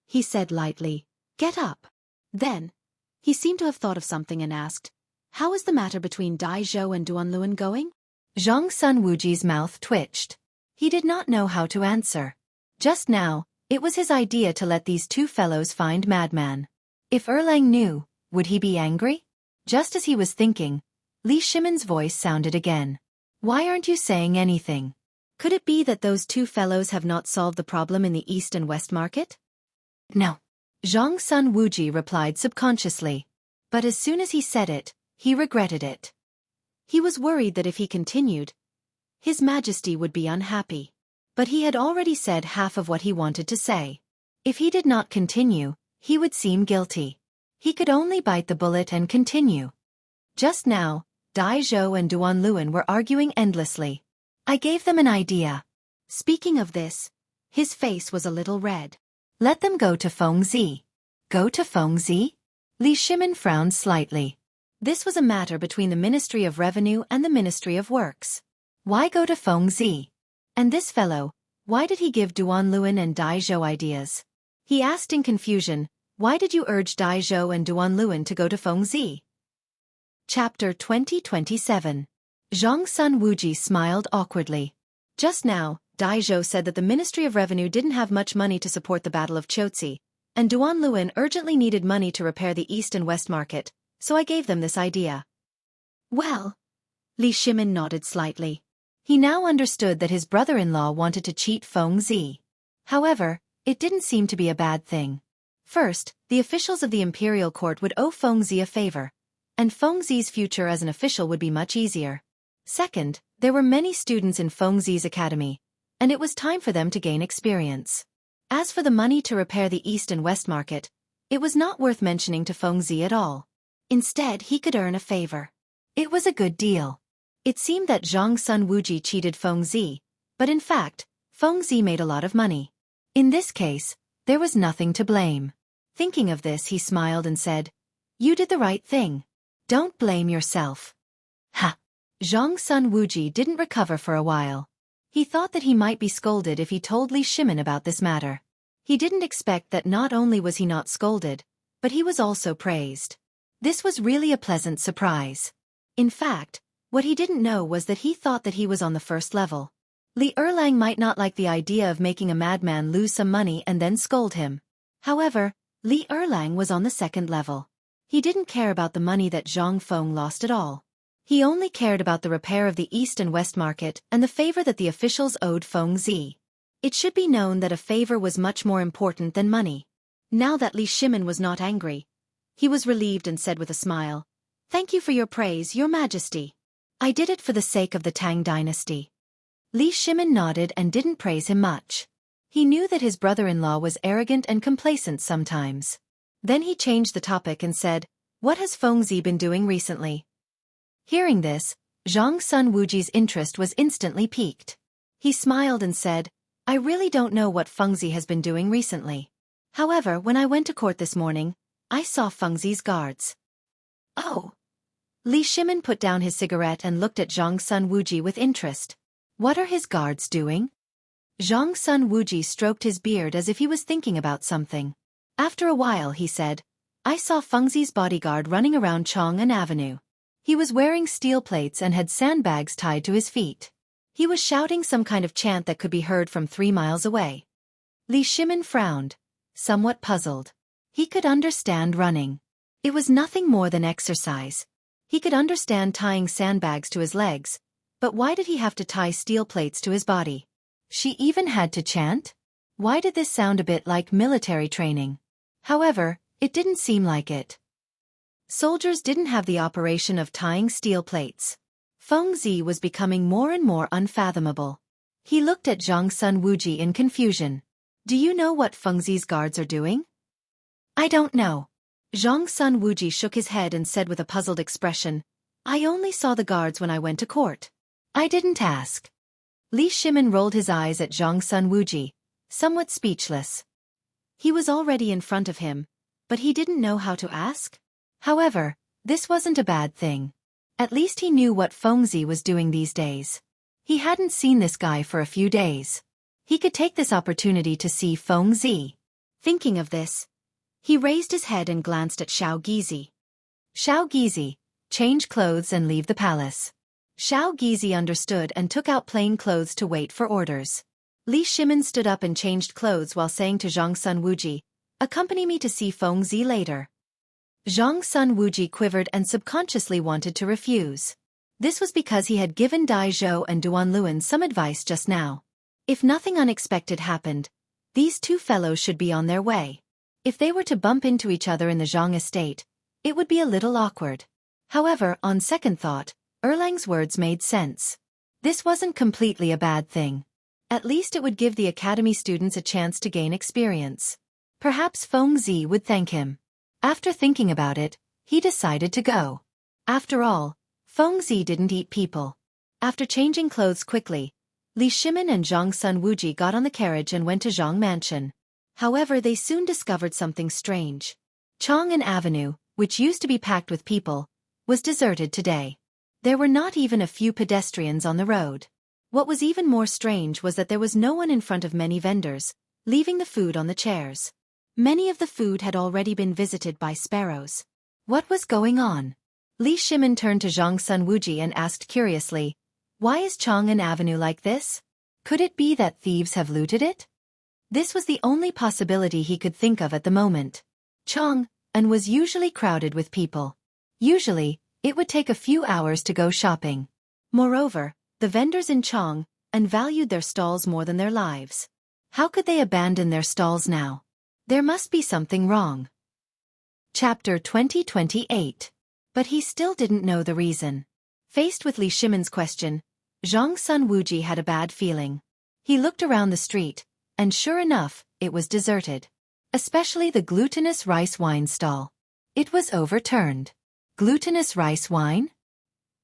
He said lightly, "Get up." Then, he seemed to have thought of something and asked, "How is the matter between Dai Zhou and Duanluan going?" Zhang Sun Wuji's mouth twitched. He did not know how to answer. Just now, it was his idea to let these two fellows find Madman. If Erlang knew, would he be angry? Just as he was thinking, Li Shimin's voice sounded again. "Why aren't you saying anything? Could it be that those two fellows have not solved the problem in the East and West market?" "No." Zhang Sun Wuji replied subconsciously. But as soon as he said it, he regretted it. He was worried that if he continued, His Majesty would be unhappy. But he had already said half of what he wanted to say. If he did not continue, he would seem guilty. He could only bite the bullet and continue. Just now, Dai Zhou and Duanluan were arguing endlessly. "I gave them an idea." Speaking of this, his face was a little red. "Let them go to Fengzi." "Go to Fengzi?" Li Shimin frowned slightly. This was a matter between the Ministry of Revenue and the Ministry of Works. Why go to Fengzi? And this fellow, why did he give Duanluan and Dai Zhou ideas? He asked in confusion, "Why did you urge Dai Zhou and Duanluan to go to Fengzi?" Chapter 2027. Zhang Sun Wuji smiled awkwardly. Just now, Dai Zhou said that the Ministry of Revenue didn't have much money to support the Battle of Chotzi, and Duanluan urgently needed money to repair the East and West market, so I gave them this idea. Well, Li Shimin nodded slightly. He now understood that his brother-in-law wanted to cheat Fengzi. However, it didn't seem to be a bad thing. First, the officials of the imperial court would owe Fengzi a favor, and Fengzi's future as an official would be much easier. Second, there were many students in Fengzi's academy, and it was time for them to gain experience. As for the money to repair the East and West market, it was not worth mentioning to Fengzi at all. Instead, he could earn a favor. It was a good deal. It seemed that Zhang Sun Wuji cheated Fengzi, but in fact, Fengzi made a lot of money. In this case, there was nothing to blame. Thinking of this, he smiled and said, "You did the right thing. Don't blame yourself." Ha! Zhang Sun Wuji didn't recover for a while. He thought that he might be scolded if he told Li Shimin about this matter. He didn't expect that not only was he not scolded, but he was also praised. This was really a pleasant surprise. In fact, what he didn't know was that he thought that he was on the first level. Li Erlang might not like the idea of making a madman lose some money and then scold him. However, Li Erlang was on the second level. He didn't care about the money that Zhang Feng lost at all. He only cared about the repair of the East and West market and the favor that the officials owed Fengzi. It should be known that a favor was much more important than money. Now that Li Shimin was not angry, he was relieved and said with a smile, "Thank you for your praise, Your Majesty. I did it for the sake of the Tang dynasty." Li Shimin nodded and didn't praise him much. He knew that his brother-in-law was arrogant and complacent sometimes. Then he changed the topic and said, "What has Fengzi been doing recently?" Hearing this, Zhang Sun Wuji's interest was instantly piqued. He smiled and said, "I really don't know what Fengzi has been doing recently. However, when I went to court this morning, I saw Fengzi's guards." "Oh." Li Shimin put down his cigarette and looked at Zhang Sun Wuji with interest. "What are his guards doing?" Zhang Sun Wuji stroked his beard as if he was thinking about something. After a while he said, "I saw Fengzi's bodyguard running around Chang'an Avenue. He was wearing steel plates and had sandbags tied to his feet. He was shouting some kind of chant that could be heard from 3 miles away." Li Shimin frowned, somewhat puzzled. He could understand running. It was nothing more than exercise. He could understand tying sandbags to his legs, but why did he have to tie steel plates to his body? She even had to chant? Why did this sound a bit like military training? However, it didn't seem like it. Soldiers didn't have the operation of tying steel plates. Fengzi was becoming more and more unfathomable. He looked at Zhang Sun Wuji in confusion. "Do you know what Fengzi's guards are doing?" "I don't know." Zhang Sun Wuji shook his head and said with a puzzled expression, "I only saw the guards when I went to court. I didn't ask." Li Shimin rolled his eyes at Zhang Sun Wuji, somewhat speechless. He was already in front of him, but he didn't know how to ask. However, this wasn't a bad thing. At least he knew what Fengzi was doing these days. He hadn't seen this guy for a few days. He could take this opportunity to see Fengzi. Thinking of this, he raised his head and glanced at Xiao Gizi. Xiao Gizi, change clothes and leave the palace. Xiao Gizi understood and took out plain clothes to wait for orders. Li Shimin stood up and changed clothes while saying to Zhang Sun Wuji, "Accompany me to see Fengzi later." Zhang Sun Wuji quivered and subconsciously wanted to refuse. This was because he had given Dai Zhou and Duan Luan some advice just now. If nothing unexpected happened, these two fellows should be on their way. If they were to bump into each other in the Zhang estate, it would be a little awkward. However, on second thought, Erlang's words made sense. This wasn't completely a bad thing. At least it would give the academy students a chance to gain experience. Perhaps Fengzi would thank him. After thinking about it, he decided to go. After all, Fengzi didn't eat people. After changing clothes quickly, Li Shimin and Zhang Sun Wuji got on the carriage and went to Zhang Mansion. However, they soon discovered something strange. Chang'an Avenue, which used to be packed with people, was deserted today. There were not even a few pedestrians on the road. What was even more strange was that there was no one in front of many vendors, leaving the food on the chairs. Many of the food had already been visited by sparrows. What was going on? Li Shimin turned to Zhang Sun Wuji and asked curiously, "Why is Chang'an Avenue like this? Could it be that thieves have looted it?" This was the only possibility he could think of at the moment. Chang'an was usually crowded with people. Usually, it would take a few hours to go shopping. Moreover, the vendors in Chang'an valued their stalls more than their lives. How could they abandon their stalls now? There must be something wrong. Chapter 2028. But he still didn't know the reason. Faced with Li Shimin's question, Zhang Sun Wuji had a bad feeling. He looked around the street, and sure enough, it was deserted. Especially the glutinous rice wine stall. It was overturned. Glutinous rice wine?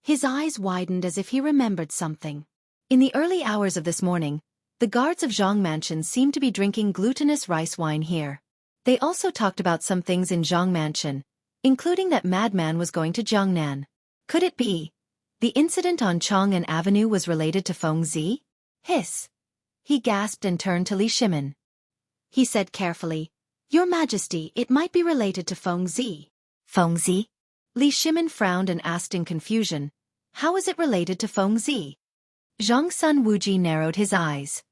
His eyes widened as if he remembered something. In the early hours of this morning, the guards of Zhang Mansion seemed to be drinking glutinous rice wine here. They also talked about some things in Zhang Mansion, including that madman was going to Jiangnan. Could it be? The incident on Chang'an Avenue was related to Fengzi? Hiss. He gasped and turned to Li Shimin. He said carefully, "Your Majesty, it might be related to Fengzi." Fengzi? Li Shimin frowned and asked in confusion, "How is it related to Fengzi?" Zhang Sun Wuji narrowed his eyes.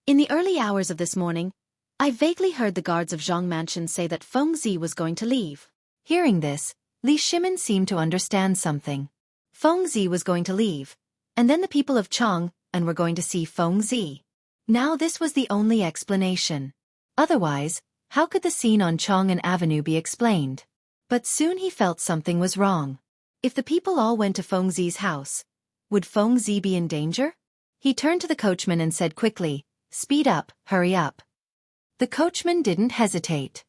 "In the early hours of this morning, I vaguely heard the guards of Zhang Mansion say that Fengzi was going to leave." Hearing this, Li Shimin seemed to understand something. Fengzi was going to leave, and then the people of Chang'an were going to see Fengzi. Now this was the only explanation. Otherwise, how could the scene on Chang'an Avenue be explained? But soon he felt something was wrong. If the people all went to Fengzi's house, would Fengzi be in danger? He turned to the coachman and said quickly, "Speed up, hurry up." The coachman didn't hesitate.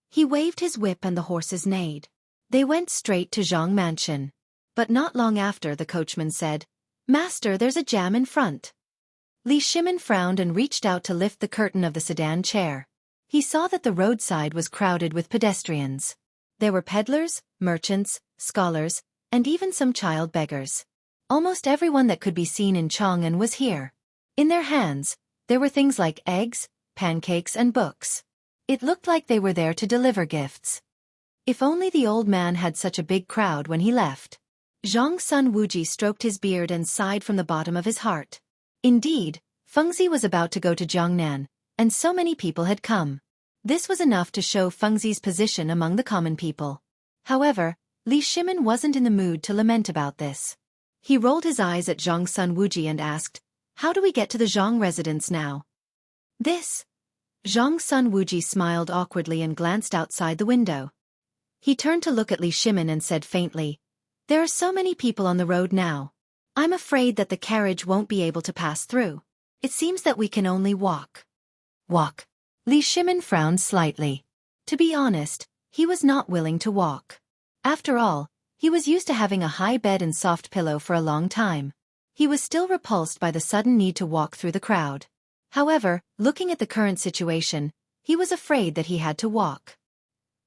He waved his whip and the horses neighed. They went straight to Zhang Mansion. But not long after, the coachman said, "Master, there's a jam in front." Li Shimin frowned and reached out to lift the curtain of the sedan chair. He saw that the roadside was crowded with pedestrians. There were peddlers, merchants, scholars, and even some child beggars. Almost everyone that could be seen in Chang'an was here. In their hands, there were things like eggs, pancakes and books. It looked like they were there to deliver gifts. If only the old man had such a big crowd when he left. Zhang Sun Wuji stroked his beard and sighed from the bottom of his heart. Indeed, Fengzi was about to go to Jiangnan, and so many people had come. This was enough to show Fengzi's position among the common people. However, Li Shimin wasn't in the mood to lament about this. He rolled his eyes at Zhang Sun Wuji and asked, "How do we get to the Zhang residence now?" "This." Zhang Sun Wuji smiled awkwardly and glanced outside the window. He turned to look at Li Shimin and said faintly, "There are so many people on the road now. I'm afraid that the carriage won't be able to pass through. It seems that we can only walk." Walk? Li Shimin frowned slightly. To be honest, he was not willing to walk. After all, he was used to having a high bed and soft pillow for a long time. He was still repulsed by the sudden need to walk through the crowd. However, looking at the current situation, he was afraid that he had to walk.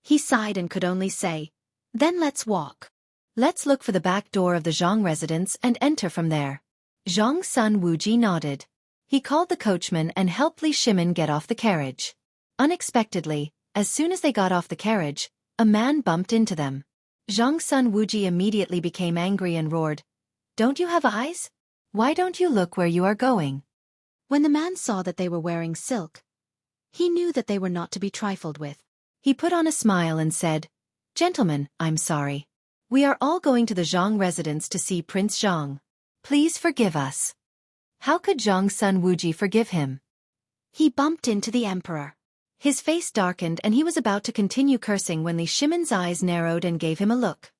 He sighed and could only say, "Then let's walk. Let's look for the back door of the Zhang residence and enter from there." Zhang's son Wuji nodded. He called the coachman and helped Li Shimin get off the carriage. Unexpectedly, as soon as they got off the carriage, a man bumped into them. Zhang's son Wuji immediately became angry and roared, "Don't you have eyes? Why don't you look where you are going?" When the man saw that they were wearing silk, he knew that they were not to be trifled with. He put on a smile and said, "Gentlemen, I'm sorry. We are all going to the Zhang residence to see Prince Zhang. Please forgive us." How could Zhang's son Wuji forgive him? He bumped into the emperor. His face darkened and he was about to continue cursing when Li Shimin's eyes narrowed and gave him a look.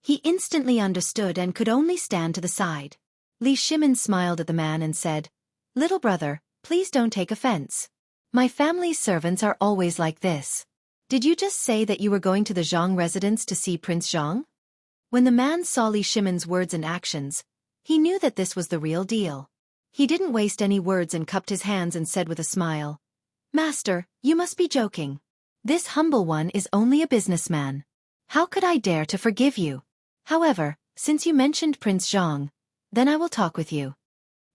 He instantly understood and could only stand to the side. Li Shimin smiled at the man and said, "Little brother, please don't take offense. My family's servants are always like this. Did you just say that you were going to the Zhang residence to see Prince Zhang?" When the man saw Li Shimin's words and actions, he knew that this was the real deal. He didn't waste any words and cupped his hands and said with a smile, "Master, you must be joking. This humble one is only a businessman. How could I dare to forgive you? However, since you mentioned Prince Zhang, then I will talk with you."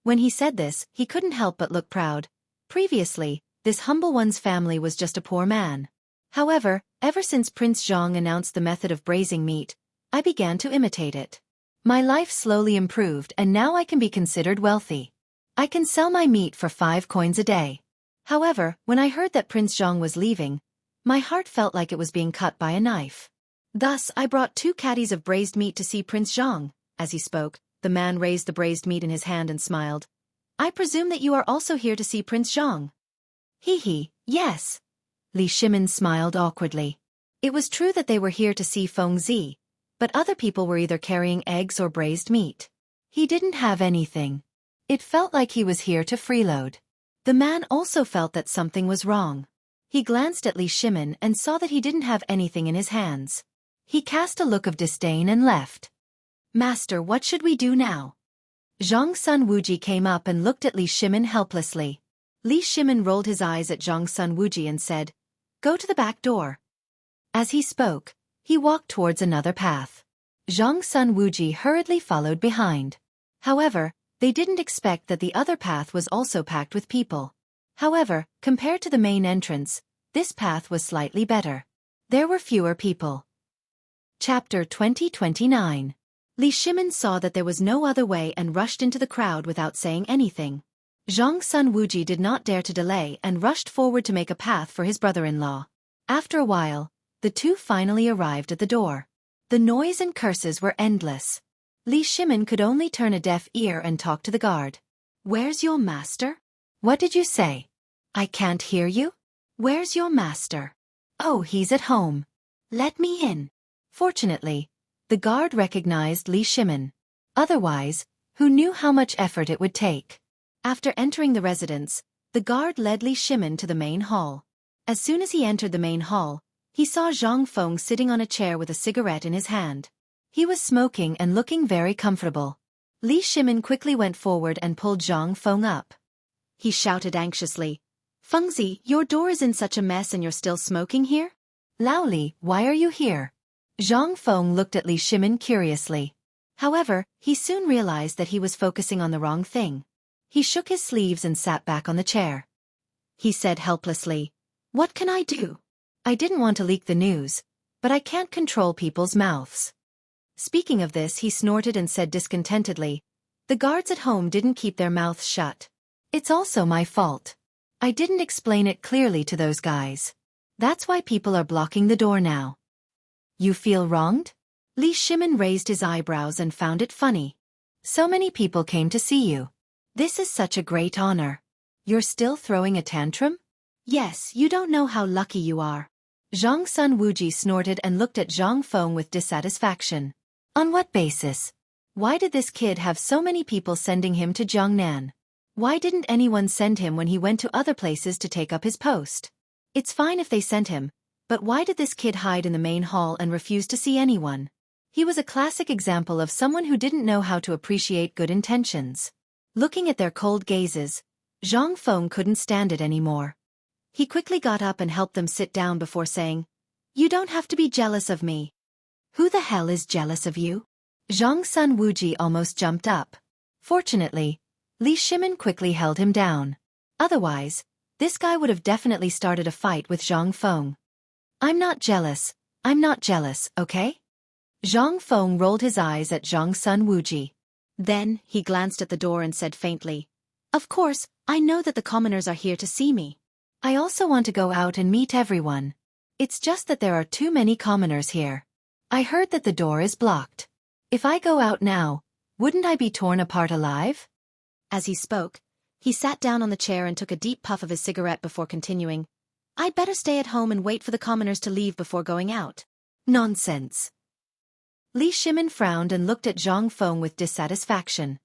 When he said this, he couldn't help but look proud. Previously, this humble one's family was just a poor man. However, ever since Prince Zhang announced the method of braising meat, I began to imitate it. My life slowly improved and now I can be considered wealthy. I can sell my meat for 5 coins a day. However, when I heard that Prince Zhang was leaving, my heart felt like it was being cut by a knife. Thus, I brought 2 caddies of braised meat to see Prince Zhang. As he spoke, the man raised the braised meat in his hand and smiled. "I presume that you are also here to see Prince Zhang?" "He, yes." Li Shimin smiled awkwardly. It was true that they were here to see Feng Zi, but other people were either carrying eggs or braised meat. He didn't have anything. It felt like he was here to freeload. The man also felt that something was wrong. He glanced at Li Shimin and saw that he didn't have anything in his hands. He cast a look of disdain and left. "Master, what should we do now?" Zhang's son Wuji came up and looked at Li Shimin helplessly. Li Shimin rolled his eyes at Zhang's son Wuji and said, "Go to the back door." As he spoke, he walked towards another path. Zhang's son Wuji hurriedly followed behind. However, they didn't expect that the other path was also packed with people. However, compared to the main entrance, this path was slightly better. There were fewer people. Chapter 2029. Li Shimin saw that there was no other way and rushed into the crowd without saying anything. Zhang's son Wuji did not dare to delay and rushed forward to make a path for his brother-in-law. After a while, the two finally arrived at the door. The noise and curses were endless. Li Shimin could only turn a deaf ear and talk to the guard. "Where's your master?" "What did you say?" "I can't hear you." "Where's your master?" "Oh, he's at home." "Let me in." Fortunately, the guard recognized Li Shimin. Otherwise, who knew how much effort it would take? After entering the residence, the guard led Li Shimin to the main hall. As soon as he entered the main hall, he saw Zhang Feng sitting on a chair with a cigarette in his hand. He was smoking and looking very comfortable. Li Shimin quickly went forward and pulled Zhang Feng up. He shouted anxiously, "Fengzi, your door is in such a mess and you're still smoking here? Lao Li, why are you here?" Zhang Feng looked at Li Shimin curiously. However, he soon realized that he was focusing on the wrong thing. He shook his sleeves and sat back on the chair. He said helplessly, "What can I do? I didn't want to leak the news, but I can't control people's mouths." Speaking of this, he snorted and said discontentedly, "The guards at home didn't keep their mouths shut. It's also my fault. I didn't explain it clearly to those guys. That's why people are blocking the door now." "You feel wronged?" Li Shimin raised his eyebrows and found it funny. "So many people came to see you. This is such a great honor. You're still throwing a tantrum?" "Yes, you don't know how lucky you are." Zhang's son Wuji snorted and looked at Zhang Feng with dissatisfaction. "On what basis? Why did this kid have so many people sending him to Jiangnan? Why didn't anyone send him when he went to other places to take up his post? It's fine if they sent him, but why did this kid hide in the main hall and refuse to see anyone? He was a classic example of someone who didn't know how to appreciate good intentions. Looking at their cold gazes, Zhang Feng couldn't stand it anymore. He quickly got up and helped them sit down before saying, "You don't have to be jealous of me." "Who the hell is jealous of you?" Zhang Sun Wuji almost jumped up. Fortunately, Li Shimin quickly held him down. Otherwise, this guy would have definitely started a fight with Zhang Feng. I'm not jealous, okay?" Zhang Feng rolled his eyes at Zhang Sun Wuji. Then, he glanced at the door and said faintly, "Of course, I know that the commoners are here to see me. I also want to go out and meet everyone. It's just that there are too many commoners here. I heard that the door is blocked. If I go out now, wouldn't I be torn apart alive?" As he spoke, he sat down on the chair and took a deep puff of his cigarette before continuing, "I'd better stay at home and wait for the commoners to leave before going out." "Nonsense." Li Shimin frowned and looked at Zhang Feng with dissatisfaction.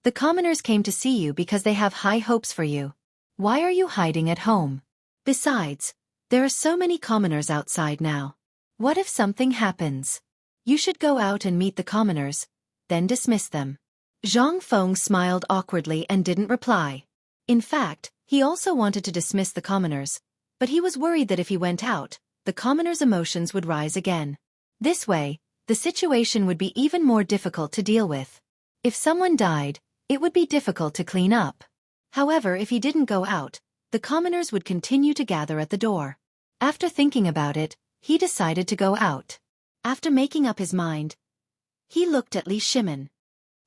"The commoners came to see you because they have high hopes for you. Why are you hiding at home? Besides, there are so many commoners outside now. What if something happens? You should go out and meet the commoners, then dismiss them." Zhang Feng smiled awkwardly and didn't reply. In fact, he also wanted to dismiss the commoners, but he was worried that if he went out, the commoners' emotions would rise again. This way, the situation would be even more difficult to deal with. If someone died, it would be difficult to clean up. However, if he didn't go out, the commoners would continue to gather at the door. After thinking about it, he decided to go out. After making up his mind, he looked at Li Shimin.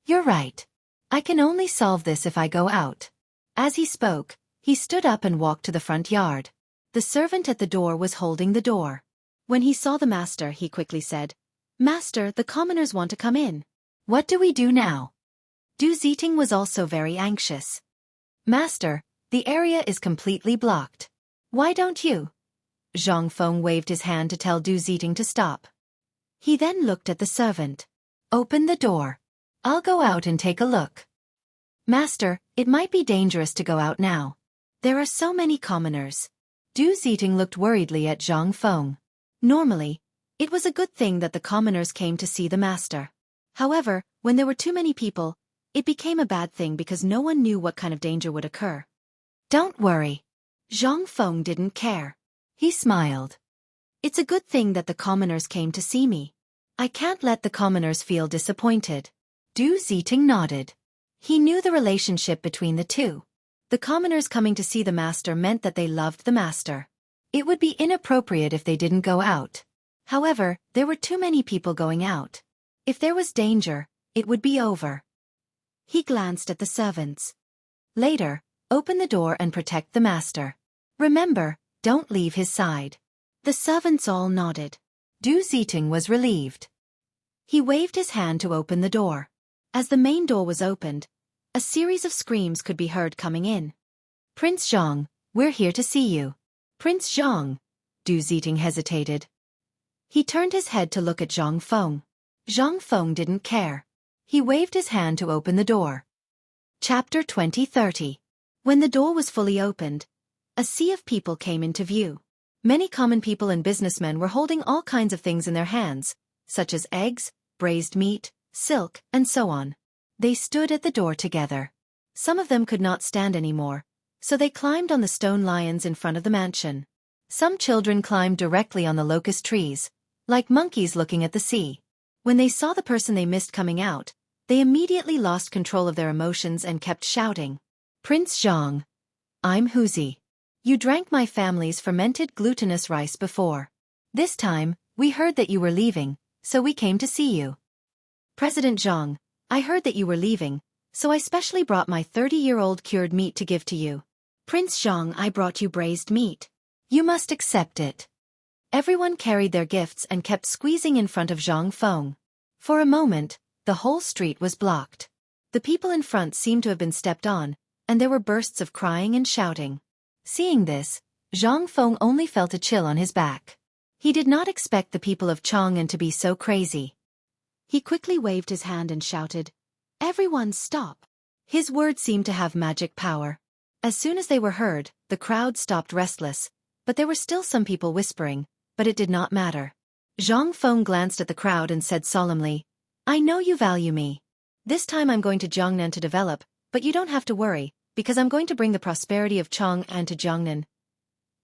"You're right. I can only solve this if I go out." As he spoke, he stood up and walked to the front yard. The servant at the door was holding the door. When he saw the master, he quickly said, "Master, the commoners want to come in." "What do we do now?" Du Ziting was also very anxious. "Master, the area is completely blocked. Why don't you?" Zhang Feng waved his hand to tell Du Ziting to stop. He then looked at the servant. "Open the door. I'll go out and take a look." "Master, it might be dangerous to go out now. There are so many commoners." Du Ziting looked worriedly at Zhang Feng. Normally, it was a good thing that the commoners came to see the master. However, when there were too many people, it became a bad thing because no one knew what kind of danger would occur. "Don't worry." Zhang Feng didn't care. He smiled. "It's a good thing that the commoners came to see me. I can't let the commoners feel disappointed." Du Ziting nodded. He knew the relationship between the two. The commoners coming to see the master meant that they loved the master. It would be inappropriate if they didn't go out. However, there were too many people going out. If there was danger, it would be over. He glanced at the servants. "Later, open the door and protect the master. Remember, don't leave his side." The servants all nodded. Du Ziting was relieved. He waved his hand to open the door. As the main door was opened, a series of screams could be heard coming in. "Prince Zhang, we're here to see you." "Prince Zhang?" Du Ziting hesitated. He turned his head to look at Zhang Feng. Zhang Feng didn't care. He waved his hand to open the door. Chapter 2030. When the door was fully opened, a sea of people came into view. Many common people and businessmen were holding all kinds of things in their hands, such as eggs, braised meat, silk, and so on. They stood at the door together. Some of them could not stand anymore, so they climbed on the stone lions in front of the mansion. Some children climbed directly on the locust trees, like monkeys looking at the sea. When they saw the person they missed coming out, they immediately lost control of their emotions and kept shouting, "Prince Zhang, I'm Huzi. You drank my family's fermented glutinous rice before. This time, we heard that you were leaving, so we came to see you. President Zhang, I heard that you were leaving, so I specially brought my 30-year-old cured meat to give to you. Prince Zhang, I brought you braised meat. You must accept it." Everyone carried their gifts and kept squeezing in front of Zhang Feng. For a moment, the whole street was blocked. The people in front seemed to have been stepped on, and there were bursts of crying and shouting. Seeing this, Zhang Feng only felt a chill on his back. He did not expect the people of Chang'an to be so crazy. He quickly waved his hand and shouted, "Everyone stop!" His words seemed to have magic power. As soon as they were heard, the crowd stopped restless, but there were still some people whispering, but it did not matter. Zhang Feng glanced at the crowd and said solemnly, I know you value me. This time I'm going to Jiangnan to develop, but you don't have to worry, because I'm going to bring the prosperity of Chang'an to Jiangnan.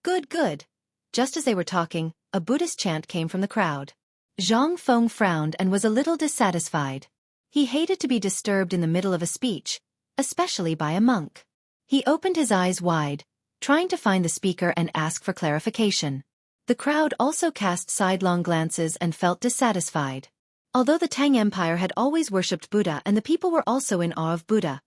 Good, good. Just as they were talking, a Buddhist chant came from the crowd. Zhang Feng frowned and was a little dissatisfied. He hated to be disturbed in the middle of a speech, especially by a monk. He opened his eyes wide, trying to find the speaker and ask for clarification. The crowd also cast sidelong glances and felt dissatisfied. Although the Tang Empire had always worshipped Buddha and the people were also in awe of Buddha,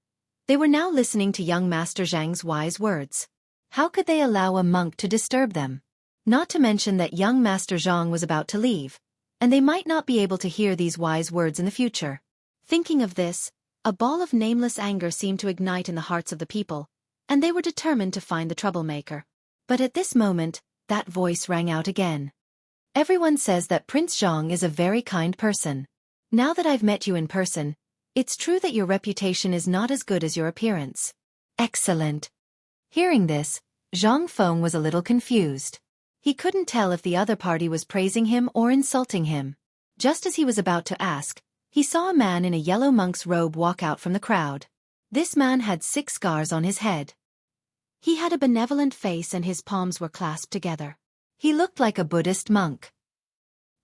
they were now listening to young Master Zhang's wise words. How could they allow a monk to disturb them? Not to mention that young Master Zhang was about to leave, and they might not be able to hear these wise words in the future. Thinking of this, a ball of nameless anger seemed to ignite in the hearts of the people, and they were determined to find the troublemaker. But at this moment, that voice rang out again. Everyone says that Prince Zhang is a very kind person. Now that I've met you in person, it's true that your reputation is not as good as your appearance. Excellent. Hearing this, Zhang Feng was a little confused. He couldn't tell if the other party was praising him or insulting him. Just as he was about to ask, he saw a man in a yellow monk's robe walk out from the crowd. This man had 6 scars on his head. He had a benevolent face and his palms were clasped together. He looked like a Buddhist monk.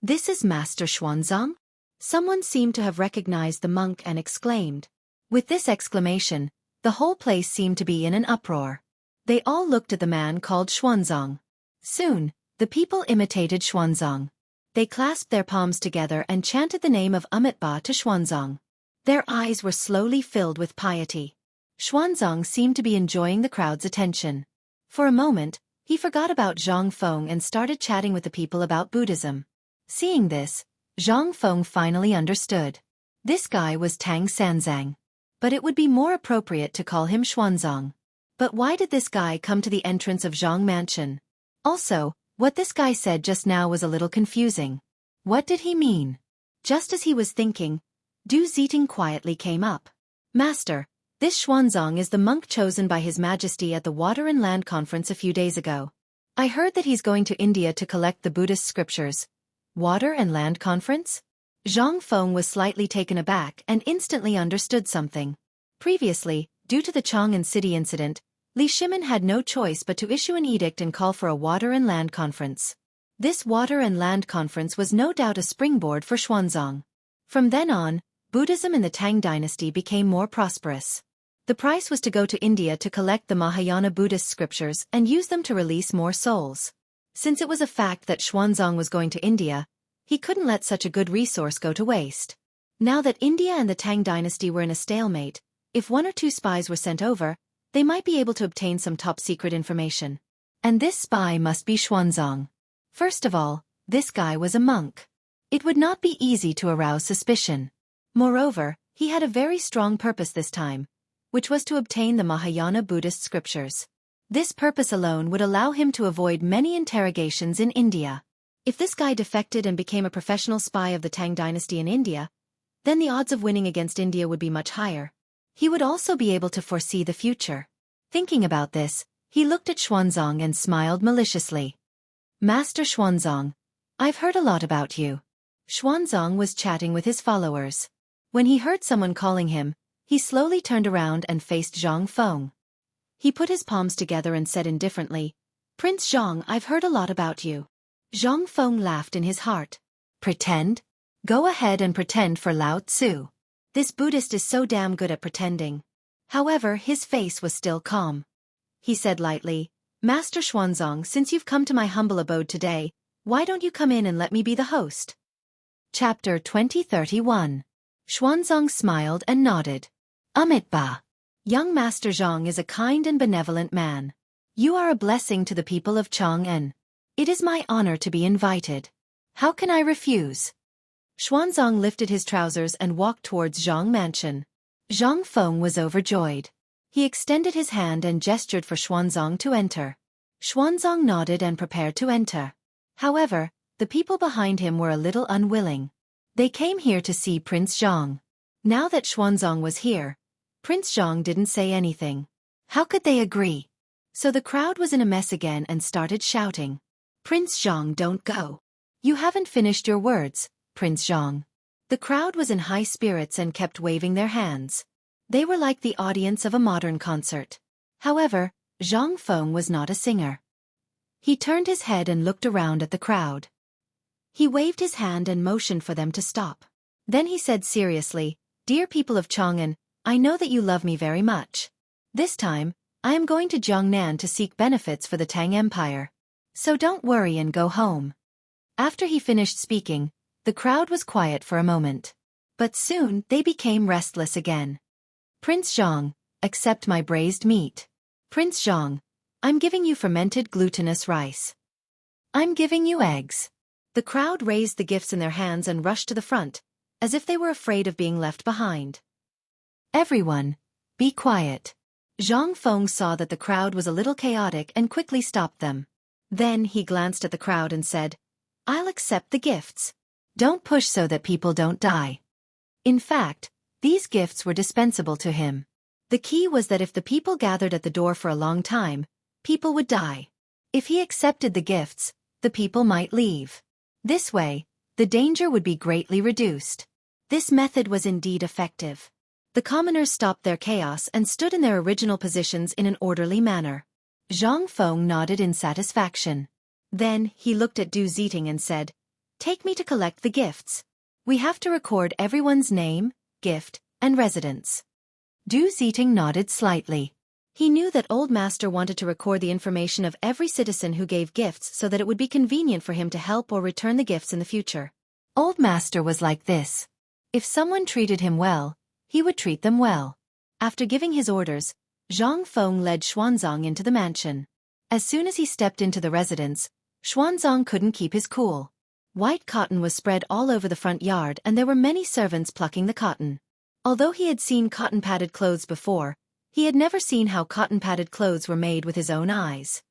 This is Master Xuanzang? Someone seemed to have recognized the monk and exclaimed. With this exclamation, the whole place seemed to be in an uproar. They all looked at the man called Xuanzang. Soon, the people imitated Xuanzang. They clasped their palms together and chanted the name of Amitabha to Xuanzang. Their eyes were slowly filled with piety. Xuanzang seemed to be enjoying the crowd's attention. For a moment, he forgot about Zhang Feng and started chatting with the people about Buddhism. Seeing this, Zhang Feng finally understood. This guy was Tang Sanzang. But it would be more appropriate to call him Xuanzang. But why did this guy come to the entrance of Zhang Mansion? Also, what this guy said just now was a little confusing. What did he mean? Just as he was thinking, Du Ziting quietly came up. Master, this Xuanzang is the monk chosen by His Majesty at the Water and Land Conference a few days ago. I heard that he's going to India to collect the Buddhist scriptures. Water and Land Conference? Zhang Feng was slightly taken aback and instantly understood something. Previously, due to the Chang'an City incident, Li Shimin had no choice but to issue an edict and call for a Water and Land Conference. This Water and Land Conference was no doubt a springboard for Xuanzang. From then on, Buddhism in the Tang dynasty became more prosperous. The price was to go to India to collect the Mahayana Buddhist scriptures and use them to release more souls. Since it was a fact that Xuanzang was going to India, he couldn't let such a good resource go to waste. Now that India and the Tang dynasty were in a stalemate, if 1 or 2 spies were sent over, they might be able to obtain some top-secret information. And this spy must be Xuanzang. First of all, this guy was a monk. It would not be easy to arouse suspicion. Moreover, he had a very strong purpose this time, which was to obtain the Mahayana Buddhist scriptures. This purpose alone would allow him to avoid many interrogations in India. If this guy defected and became a professional spy of the Tang dynasty in India, then the odds of winning against India would be much higher. He would also be able to foresee the future. Thinking about this, he looked at Xuanzang and smiled maliciously. Master Xuanzang, I've heard a lot about you. Xuanzang was chatting with his followers. When he heard someone calling him, he slowly turned around and faced Zhang Feng. He put his palms together and said indifferently, Prince Zhang, I've heard a lot about you. Zhang Feng laughed in his heart. Pretend? Go ahead and pretend for Lao Tzu. This Buddhist is so damn good at pretending. However, his face was still calm. He said lightly, Master Xuanzang, since you've come to my humble abode today, why don't you come in and let me be the host? Chapter 2031. Xuanzang smiled and nodded. Amitabha. Young Master Zhang is a kind and benevolent man. You are a blessing to the people of Chang'an. It is my honor to be invited. How can I refuse? Xuanzang lifted his trousers and walked towards Zhang Mansion. Zhang Feng was overjoyed. He extended his hand and gestured for Xuanzang to enter. Xuanzang nodded and prepared to enter. However, the people behind him were a little unwilling. They came here to see Prince Zhang. Now that Xuanzang was here, Prince Zhang didn't say anything. How could they agree? So the crowd was in a mess again and started shouting. Prince Zhang, don't go. You haven't finished your words, Prince Zhang. The crowd was in high spirits and kept waving their hands. They were like the audience of a modern concert. However, Zhang Feng was not a singer. He turned his head and looked around at the crowd. He waved his hand and motioned for them to stop. Then he said seriously, "Dear people of Chang'an, I know that you love me very much. This time, I am going to Jiangnan to seek benefits for the Tang Empire. So don't worry and go home." After he finished speaking, the crowd was quiet for a moment. But soon they became restless again. "Prince Zhang, accept my braised meat. Prince Zhang, I'm giving you fermented glutinous rice. I'm giving you eggs." The crowd raised the gifts in their hands and rushed to the front, as if they were afraid of being left behind. "Everyone, be quiet." Zhang Feng saw that the crowd was a little chaotic and quickly stopped them. Then he glanced at the crowd and said, "I'll accept the gifts. Don't push so that people don't die." In fact, these gifts were dispensable to him. The key was that if the people gathered at the door for a long time, people would die. If he accepted the gifts, the people might leave. This way, the danger would be greatly reduced. This method was indeed effective. The commoners stopped their chaos and stood in their original positions in an orderly manner. Zhang Feng nodded in satisfaction. Then he looked at Du Ziting and said, "Take me to collect the gifts. We have to record everyone's name, gift, and residence." Du Ziting nodded slightly. He knew that Old Master wanted to record the information of every citizen who gave gifts so that it would be convenient for him to help or return the gifts in the future. Old Master was like this. If someone treated him well, he would treat them well. After giving his orders, Zhang Feng led Xuanzang into the mansion. As soon as he stepped into the residence, Xuanzang couldn't keep his cool. White cotton was spread all over the front yard and there were many servants plucking the cotton. Although he had seen cotton-padded clothes before, he had never seen how cotton-padded clothes were made with his own eyes.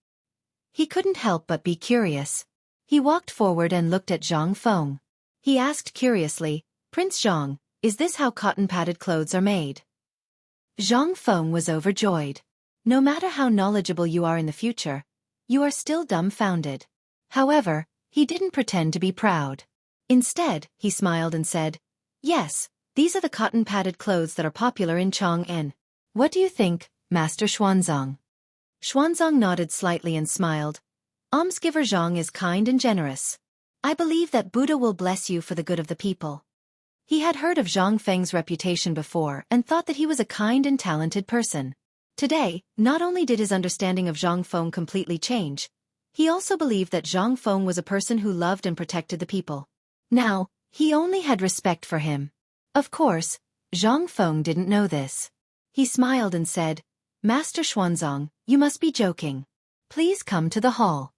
He couldn't help but be curious. He walked forward and looked at Zhang Feng. He asked curiously, "Prince Zhang, is this how cotton-padded clothes are made?" Zhang Feng was overjoyed. No matter how knowledgeable you are in the future, you are still dumbfounded. However, he didn't pretend to be proud. Instead, he smiled and said, "Yes, these are the cotton-padded clothes that are popular in Chang'an. What do you think, Master Xuanzang?" Xuanzang nodded slightly and smiled. "Almsgiver Zhang is kind and generous. I believe that Buddha will bless you for the good of the people." He had heard of Zhang Feng's reputation before and thought that he was a kind and talented person. Today, not only did his understanding of Zhang Feng completely change, he also believed that Zhang Feng was a person who loved and protected the people. Now, he only had respect for him. Of course, Zhang Feng didn't know this. He smiled and said, "Master Xuanzang, you must be joking. Please come to the hall."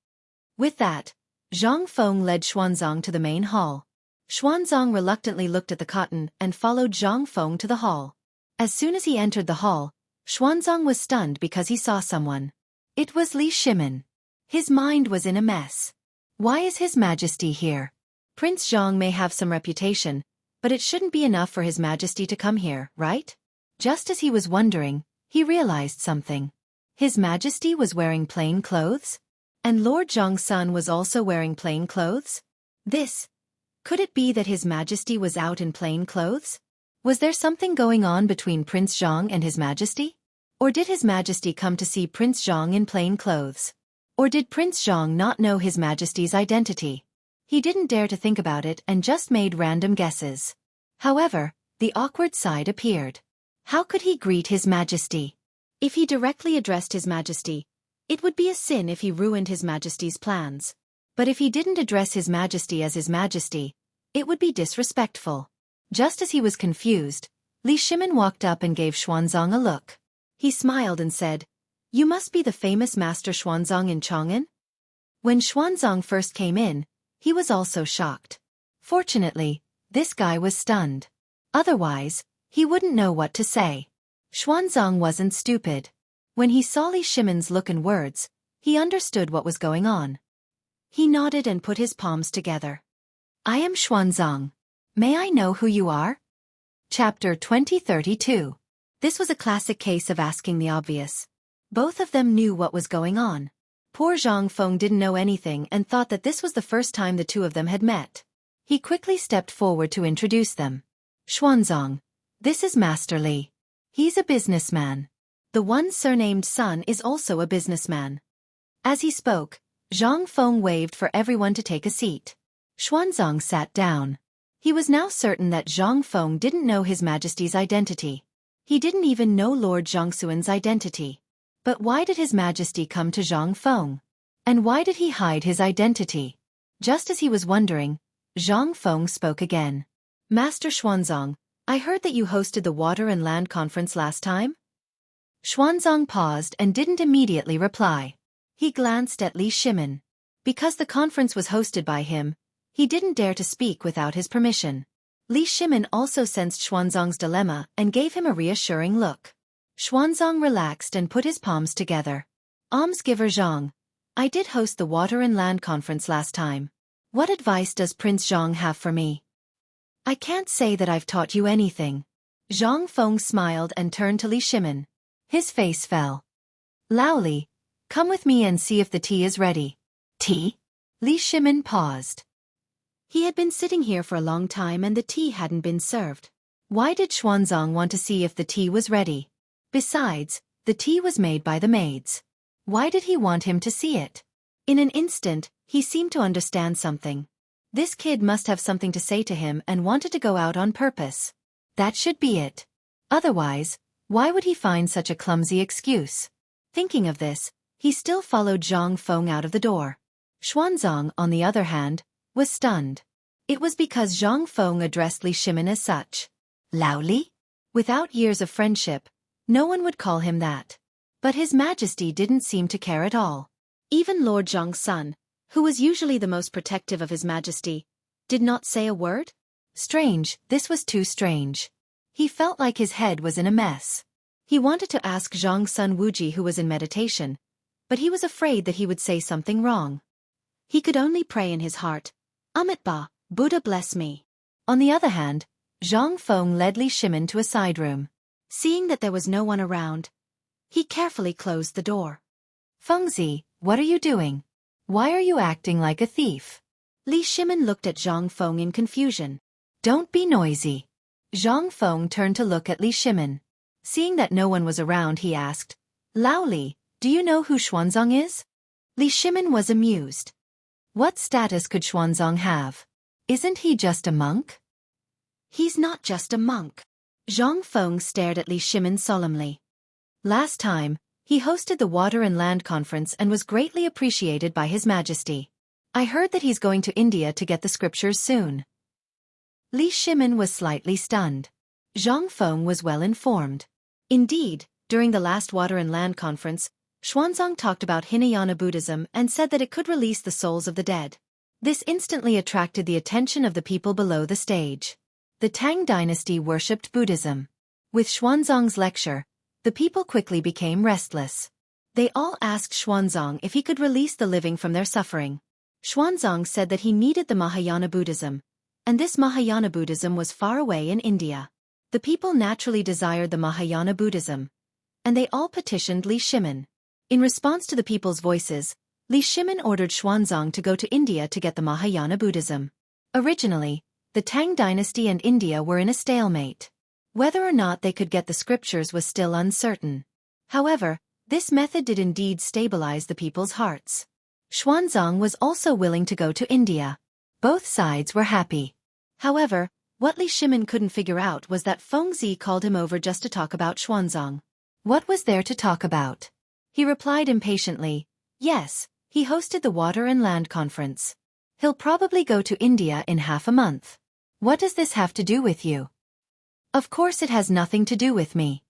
With that, Zhang Feng led Xuanzang to the main hall. Xuanzang reluctantly looked at the cotton and followed Zhang Feng to the hall. As soon as he entered the hall, Xuanzang was stunned because he saw someone. It was Li Shimin. His mind was in a mess. Why is His Majesty here? Prince Zhang may have some reputation, but it shouldn't be enough for His Majesty to come here, right? Just as he was wondering, he realized something. His Majesty was wearing plain clothes? And Lord Zhang's son was also wearing plain clothes? Could it be that His Majesty was out in plain clothes? Was there something going on between Prince Zhang and His Majesty? Or did His Majesty come to see Prince Zhang in plain clothes? Or did Prince Zhang not know His Majesty's identity? He didn't dare to think about it and just made random guesses. However, the awkward side appeared. How could he greet His Majesty? If he directly addressed His Majesty, it would be a sin if he ruined His Majesty's plans. But if he didn't address His Majesty as His Majesty, it would be disrespectful. Just as he was confused, Li Shimin walked up and gave Xuanzang a look. He smiled and said, "You must be the famous Master Xuanzang in Chang'an?" When Xuanzang first came in, he was also shocked. Fortunately, this guy was stunned. Otherwise, he wouldn't know what to say. Xuanzang wasn't stupid. When he saw Li Shimin's look and words, he understood what was going on. He nodded and put his palms together. "I am Xuanzang. May I know who you are?" Chapter 2032. This was a classic case of asking the obvious. Both of them knew what was going on. Poor Zhang Feng didn't know anything and thought that this was the first time the two of them had met. He quickly stepped forward to introduce them. Xuanzang. This is Master Li. He's a businessman. The one surnamed Sun is also a businessman. As he spoke, Zhang Feng waved for everyone to take a seat. Xuanzang sat down. He was now certain that Zhang Feng didn't know His Majesty's identity. He didn't even know Lord Zhongxuan's identity. But why did His Majesty come to Zhang Feng? And why did he hide his identity? Just as he was wondering, Zhang Feng spoke again. Master Xuanzang, I heard that you hosted the Water and Land Conference last time? Xuanzang paused and didn't immediately reply. He glanced at Li Shimin. Because the conference was hosted by him, he didn't dare to speak without his permission. Li Shimin also sensed Xuanzang's dilemma and gave him a reassuring look. Xuanzang relaxed and put his palms together. Almsgiver Zhang, I did host the Water and Land Conference last time. What advice does Prince Zhang have for me? I can't say that I've taught you anything. Zhang Feng smiled and turned to Li Shimin. His face fell. Lao Li, come with me and see if the tea is ready. Tea? Li Shimin paused. He had been sitting here for a long time and the tea hadn't been served. Why did Xuanzang want to see if the tea was ready? Besides, the tea was made by the maids. Why did he want him to see it? In an instant, he seemed to understand something. This kid must have something to say to him and wanted to go out on purpose. That should be it. Otherwise, why would he find such a clumsy excuse? Thinking of this, he still followed Zhang Feng out of the door. Xuanzang, on the other hand, was stunned. It was because Zhang Feng addressed Li Shimin as such. Lao Li? Without years of friendship, no one would call him that. But His Majesty didn't seem to care at all. Even Lord Zhang's son, who was usually the most protective of His Majesty, did not say a word? Strange, this was too strange. He felt like his head was in a mess. He wanted to ask Zhang's son Wuji, who was in meditation, but he was afraid that he would say something wrong. He could only pray in his heart, Amitabha, Buddha bless me. On the other hand, Zhang Feng led Li Shimin to a side room. Seeing that there was no one around, he carefully closed the door. Fengzi, what are you doing? Why are you acting like a thief? Li Shimin looked at Zhang Feng in confusion. Don't be noisy. Zhang Feng turned to look at Li Shimin. Seeing that no one was around, he asked, Lao Li, do you know who Xuanzang is? Li Shimin was amused. What status could Xuanzang have? Isn't he just a monk? He's not just a monk. Zhang Feng stared at Li Shimin solemnly. Last time, he hosted the Water and Land Conference and was greatly appreciated by His Majesty. I heard that he's going to India to get the scriptures soon. Li Shimin was slightly stunned. Zhang Feng was well informed. Indeed, during the last Water and Land Conference, Xuanzang talked about Hinayana Buddhism and said that it could release the souls of the dead. This instantly attracted the attention of the people below the stage. The Tang dynasty worshipped Buddhism. With Xuanzang's lecture, the people quickly became restless. They all asked Xuanzang if he could release the living from their suffering. Xuanzang said that he needed the Mahayana Buddhism, and this Mahayana Buddhism was far away in India. The people naturally desired the Mahayana Buddhism, and they all petitioned Li Shimin. In response to the people's voices, Li Shimin ordered Xuanzang to go to India to get the Mahayana Buddhism. Originally, the Tang dynasty and India were in a stalemate. Whether or not they could get the scriptures was still uncertain. However, this method did indeed stabilize the people's hearts. Xuanzang was also willing to go to India. Both sides were happy. However, what Li Shimin couldn't figure out was that Fengzi called him over just to talk about Xuanzang. What was there to talk about? He replied impatiently, yes, he hosted the Water and Land Conference. He'll probably go to India in half a month. What does this have to do with you? Of course it has nothing to do with me.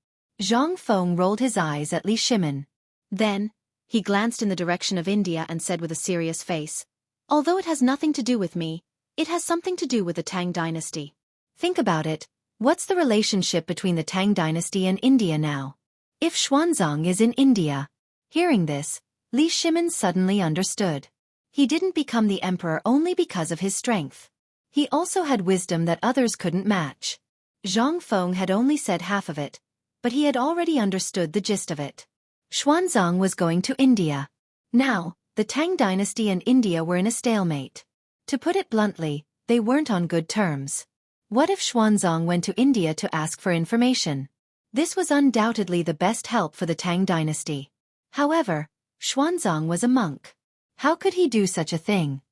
Zhang Feng rolled his eyes at Li Shimin. Then, he glanced in the direction of India and said with a serious face, although it has nothing to do with me, it has something to do with the Tang dynasty. Think about it, what's the relationship between the Tang dynasty and India now? If Xuanzang is in India. Hearing this, Li Shimin suddenly understood. He didn't become the emperor only because of his strength. He also had wisdom that others couldn't match. Zhang Feng had only said half of it, but he had already understood the gist of it. Xuanzang was going to India. Now, The Tang dynasty and India were in a stalemate. To put it bluntly, they weren't on good terms. What if Xuanzang went to India to ask for information? This was undoubtedly the best help for the Tang dynasty. However, Xuanzang was a monk. How could he do such a thing?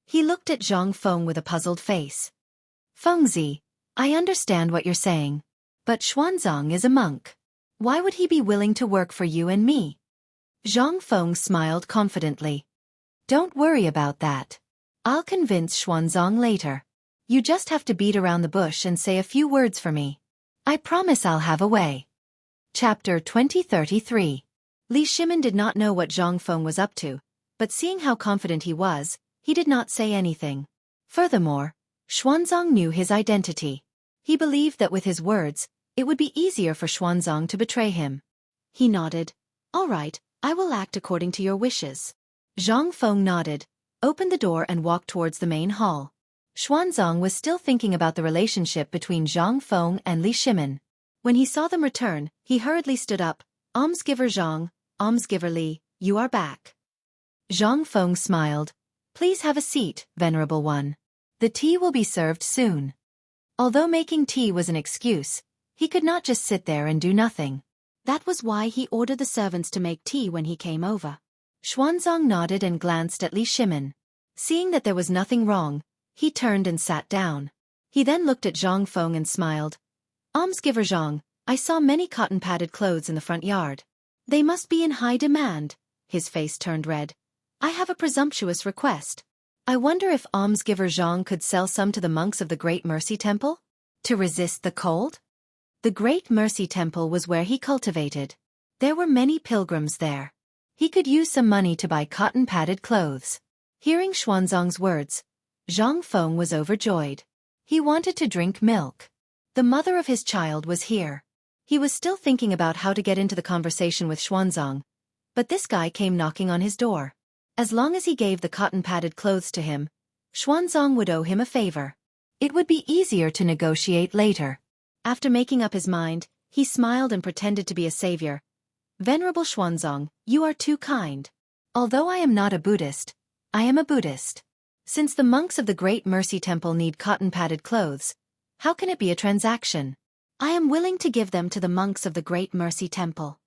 He looked at Zhang Feng with a puzzled face. Fengzi, I understand what you're saying. But Xuanzang is a monk. Why would he be willing to work for you and me? Zhang Feng smiled confidently. Don't worry about that. I'll convince Xuanzang later. You just have to beat around the bush and say a few words for me. I promise I'll have a way. Chapter 2033. Li Shimin did not know what Zhang Feng was up to, but seeing how confident he was, he did not say anything. Furthermore, Xuanzang knew his identity. He believed that with his words, it would be easier for Xuanzang to betray him. He nodded. All right, I will act according to your wishes. Zhang Feng nodded, opened the door and walked towards the main hall. Xuanzang was still thinking about the relationship between Zhang Feng and Li Shimin. When he saw them return, he hurriedly stood up. Almsgiver Zhang, Almsgiver Li, you are back. Zhang Feng smiled. Please have a seat, Venerable One. The tea will be served soon. Although making tea was an excuse, he could not just sit there and do nothing. That was why he ordered the servants to make tea when he came over. Xuanzang nodded and glanced at Li Shimin. Seeing that there was nothing wrong, he turned and sat down. He then looked at Zhang Feng and smiled. Almsgiver Zhang, I saw many cotton-padded clothes in the front yard. They must be in high demand. His face turned red. I have a presumptuous request. I wonder if Almsgiver Zhang could sell some to the monks of the Great Mercy Temple? To resist the cold? The Great Mercy Temple was where he cultivated. There were many pilgrims there. He could use some money to buy cotton-padded clothes. Hearing Xuanzang's words, Zhang Feng was overjoyed. He wanted to drink milk. The mother of his child was here. He was still thinking about how to get into the conversation with Xuanzang, but this guy came knocking on his door. As long as he gave the cotton-padded clothes to him, Xuanzang would owe him a favor. It would be easier to negotiate later. After making up his mind, he smiled and pretended to be a savior. Venerable Xuanzang, you are too kind. Although I am not a Buddhist, I am a Buddhist. Since the monks of the Great Mercy Temple need cotton-padded clothes, how can it be a transaction? I am willing to give them to the monks of the Great Mercy Temple.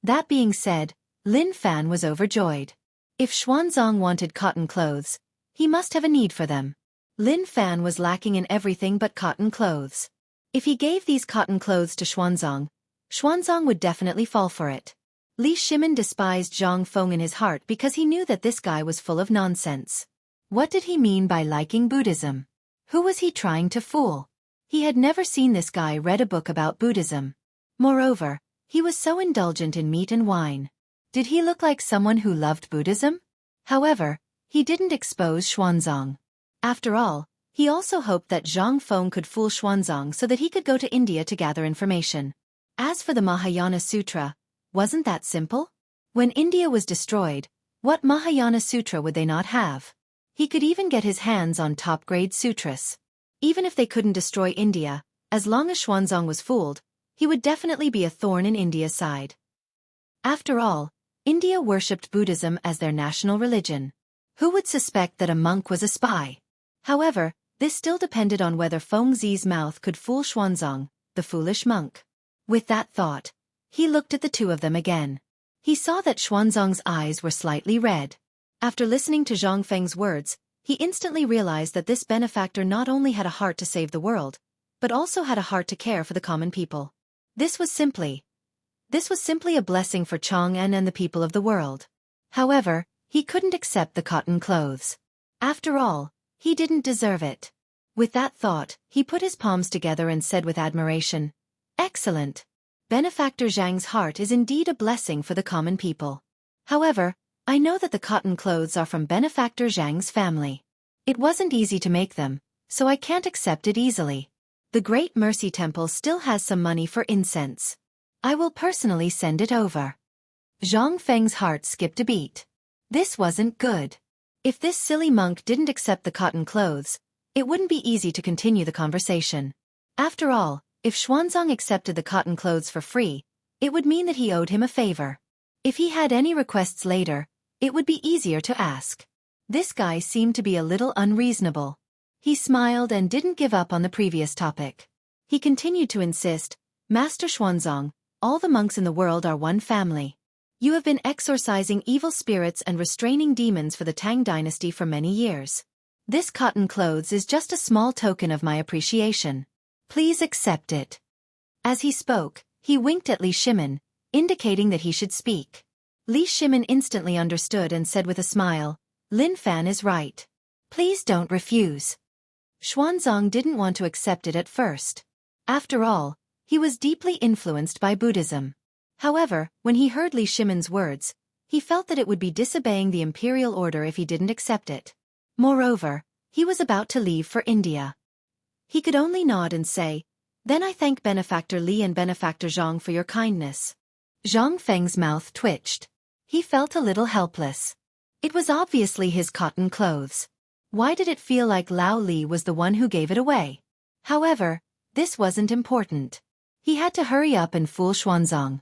That being said, Lin Fan was overjoyed. If Xuanzang wanted cotton clothes, he must have a need for them. Lin Fan was lacking in everything but cotton clothes. If he gave these cotton clothes to Xuanzang, Xuanzang would definitely fall for it. Li Shimin despised Zhang Feng in his heart because he knew that this guy was full of nonsense. What did he mean by liking Buddhism? Who was he trying to fool? He had never seen this guy read a book about Buddhism. Moreover, he was so indulgent in meat and wine. Did he look like someone who loved Buddhism? However, he didn't expose Xuanzang. After all, he also hoped that Zhang Feng could fool Xuanzang so that he could go to India to gather information. As for the Mahayana Sutra, wasn't that simple? When India was destroyed, what Mahayana Sutra would they not have? He could even get his hands on top-grade sutras. Even if they couldn't destroy India, as long as Xuanzang was fooled, he would definitely be a thorn in India's side. After all, India worshipped Buddhism as their national religion. Who would suspect that a monk was a spy? However, this still depended on whether Feng Zi's mouth could fool Xuanzang, the foolish monk. With that thought, he looked at the two of them again. He saw that Xuanzang's eyes were slightly red. After listening to Zhang Feng's words, he instantly realized that this benefactor not only had a heart to save the world, but also had a heart to care for the common people. This was simply a blessing for Chang'an and the people of the world. However, he couldn't accept the cotton clothes. After all, he didn't deserve it. With that thought, he put his palms together and said with admiration, "Excellent. Benefactor Zhang's heart is indeed a blessing for the common people. However, I know that the cotton clothes are from Benefactor Zhang's family. It wasn't easy to make them, so I can't accept it easily. The Great Mercy Temple still has some money for incense. I will personally send it over." Zhang Feng's heart skipped a beat. This wasn't good. If this silly monk didn't accept the cotton clothes, it wouldn't be easy to continue the conversation. After all, if Xuanzang accepted the cotton clothes for free, it would mean that he owed him a favor. If he had any requests later, It would be easier to ask. This guy seemed to be a little unreasonable. He smiled and didn't give up on the previous topic. He continued to insist, Master Xuanzang, all the monks in the world are one family. You have been exorcising evil spirits and restraining demons for the Tang dynasty for many years. This cotton clothes is just a small token of my appreciation. Please accept it. As he spoke, he winked at Li Shimin, indicating that he should speak. Li Shimin instantly understood and said with a smile, Lin Fan is right. Please don't refuse. Xuanzang didn't want to accept it at first. After all, he was deeply influenced by Buddhism. However, when he heard Li Shimin's words, he felt that it would be disobeying the imperial order if he didn't accept it. Moreover, he was about to leave for India. He could only nod and say, Then I thank Benefactor Li and Benefactor Zhang for your kindness. Zhang Feng's mouth twitched. He felt a little helpless. It was obviously his cotton clothes. Why did it feel like Lao Li was the one who gave it away? However, this wasn't important. He had to hurry up and fool Xuanzang.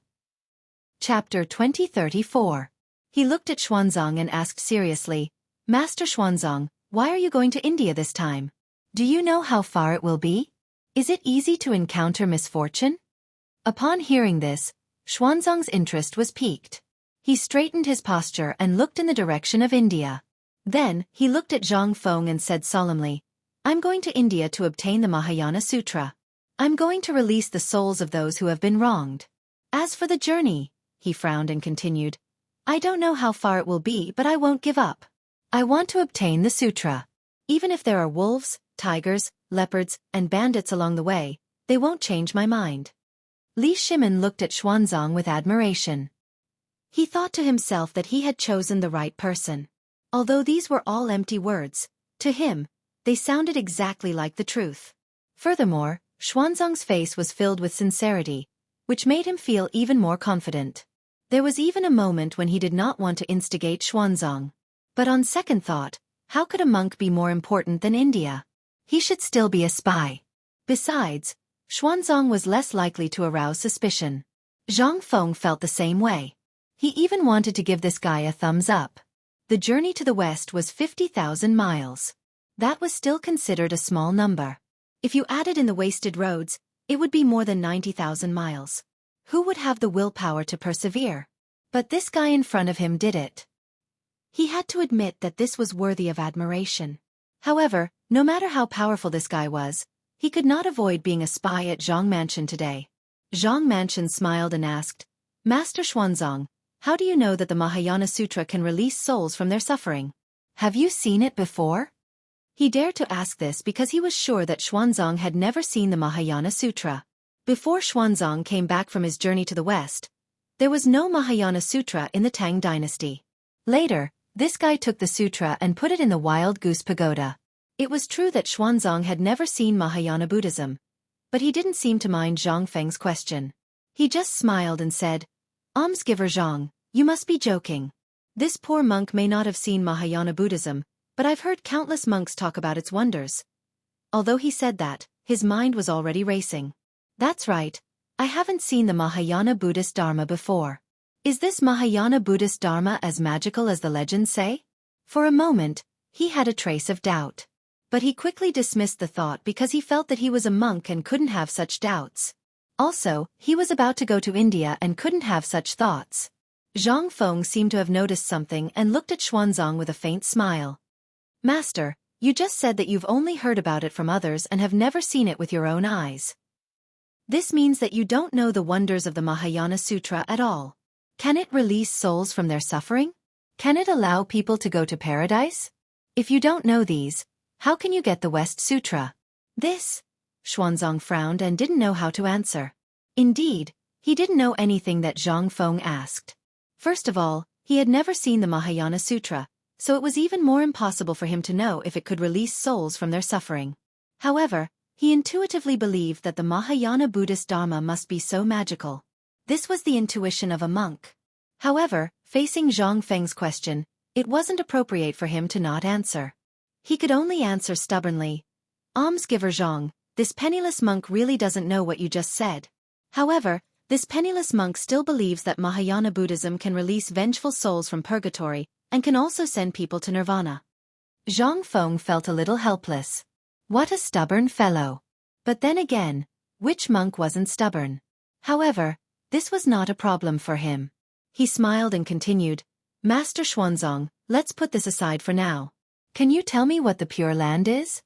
Chapter 2034. He looked at Xuanzang and asked seriously, Master Xuanzang, why are you going to India this time? Do you know how far it will be? Is it easy to encounter misfortune? Upon hearing this, Xuanzang's interest was piqued. He straightened his posture and looked in the direction of India. Then, he looked at Zhang Feng and said solemnly, I'm going to India to obtain the Mahayana Sutra. I'm going to release the souls of those who have been wronged. As for the journey, he frowned and continued, I don't know how far it will be, but I won't give up. I want to obtain the sutra. Even if there are wolves, tigers, leopards, and bandits along the way, they won't change my mind. Li Shimin looked at Xuanzang with admiration. He thought to himself that he had chosen the right person. Although these were all empty words, to him, they sounded exactly like the truth. Furthermore, Xuanzang's face was filled with sincerity, which made him feel even more confident. There was even a moment when he did not want to instigate Xuanzang. But on second thought, how could a monk be more important than India? He should still be a spy. Besides, Xuanzang was less likely to arouse suspicion. Zhang Feng felt the same way. He even wanted to give this guy a thumbs up. The journey to the west was 50,000 miles. That was still considered a small number. If you added in the wasted roads, it would be more than 90,000 miles. Who would have the willpower to persevere? But this guy in front of him did it. He had to admit that this was worthy of admiration. However, no matter how powerful this guy was, he could not avoid being a spy at Zhang Mansion today. Zhang Mansion smiled and asked, Master Xuanzang, how do you know that the Mahayana Sutra can release souls from their suffering? Have you seen it before? He dared to ask this because he was sure that Xuanzang had never seen the Mahayana Sutra. Before Xuanzang came back from his journey to the west, there was no Mahayana Sutra in the Tang dynasty. Later, this guy took the sutra and put it in the Wild Goose Pagoda. It was true that Xuanzang had never seen Mahayana Buddhism, but he didn't seem to mind Zhang Feng's question. He just smiled and said, Almsgiver Zhang, you must be joking. This poor monk may not have seen Mahayana Buddhism, but I've heard countless monks talk about its wonders. Although he said that, his mind was already racing. That's right, I haven't seen the Mahayana Buddhist Dharma before. Is this Mahayana Buddhist Dharma as magical as the legends say? For a moment, he had a trace of doubt. But he quickly dismissed the thought because he felt that he was a monk and couldn't have such doubts. Also, he was about to go to India and couldn't have such thoughts. Zhang Feng seemed to have noticed something and looked at Xuanzang with a faint smile. Master, you just said that you've only heard about it from others and have never seen it with your own eyes. This means that you don't know the wonders of the Mahayana Sutra at all. Can it release souls from their suffering? Can it allow people to go to paradise? If you don't know these, how can you get the West Sutra? This? Xuanzang frowned and didn't know how to answer. Indeed, he didn't know anything that Zhang Feng asked. First of all, he had never seen the Mahayana Sutra, so it was even more impossible for him to know if it could release souls from their suffering. However, he intuitively believed that the Mahayana Buddhist Dharma must be so magical. This was the intuition of a monk. However, facing Zhang Feng's question, it wasn't appropriate for him to not answer. He could only answer stubbornly, Almsgiver Zhang, this penniless monk really doesn't know what you just said. However, this penniless monk still believes that Mahayana Buddhism can release vengeful souls from purgatory, and can also send people to nirvana. Zhang Feng felt a little helpless. What a stubborn fellow. But then again, which monk wasn't stubborn? However, this was not a problem for him. He smiled and continued, Master Xuanzang, let's put this aside for now. Can you tell me what the Pure Land is?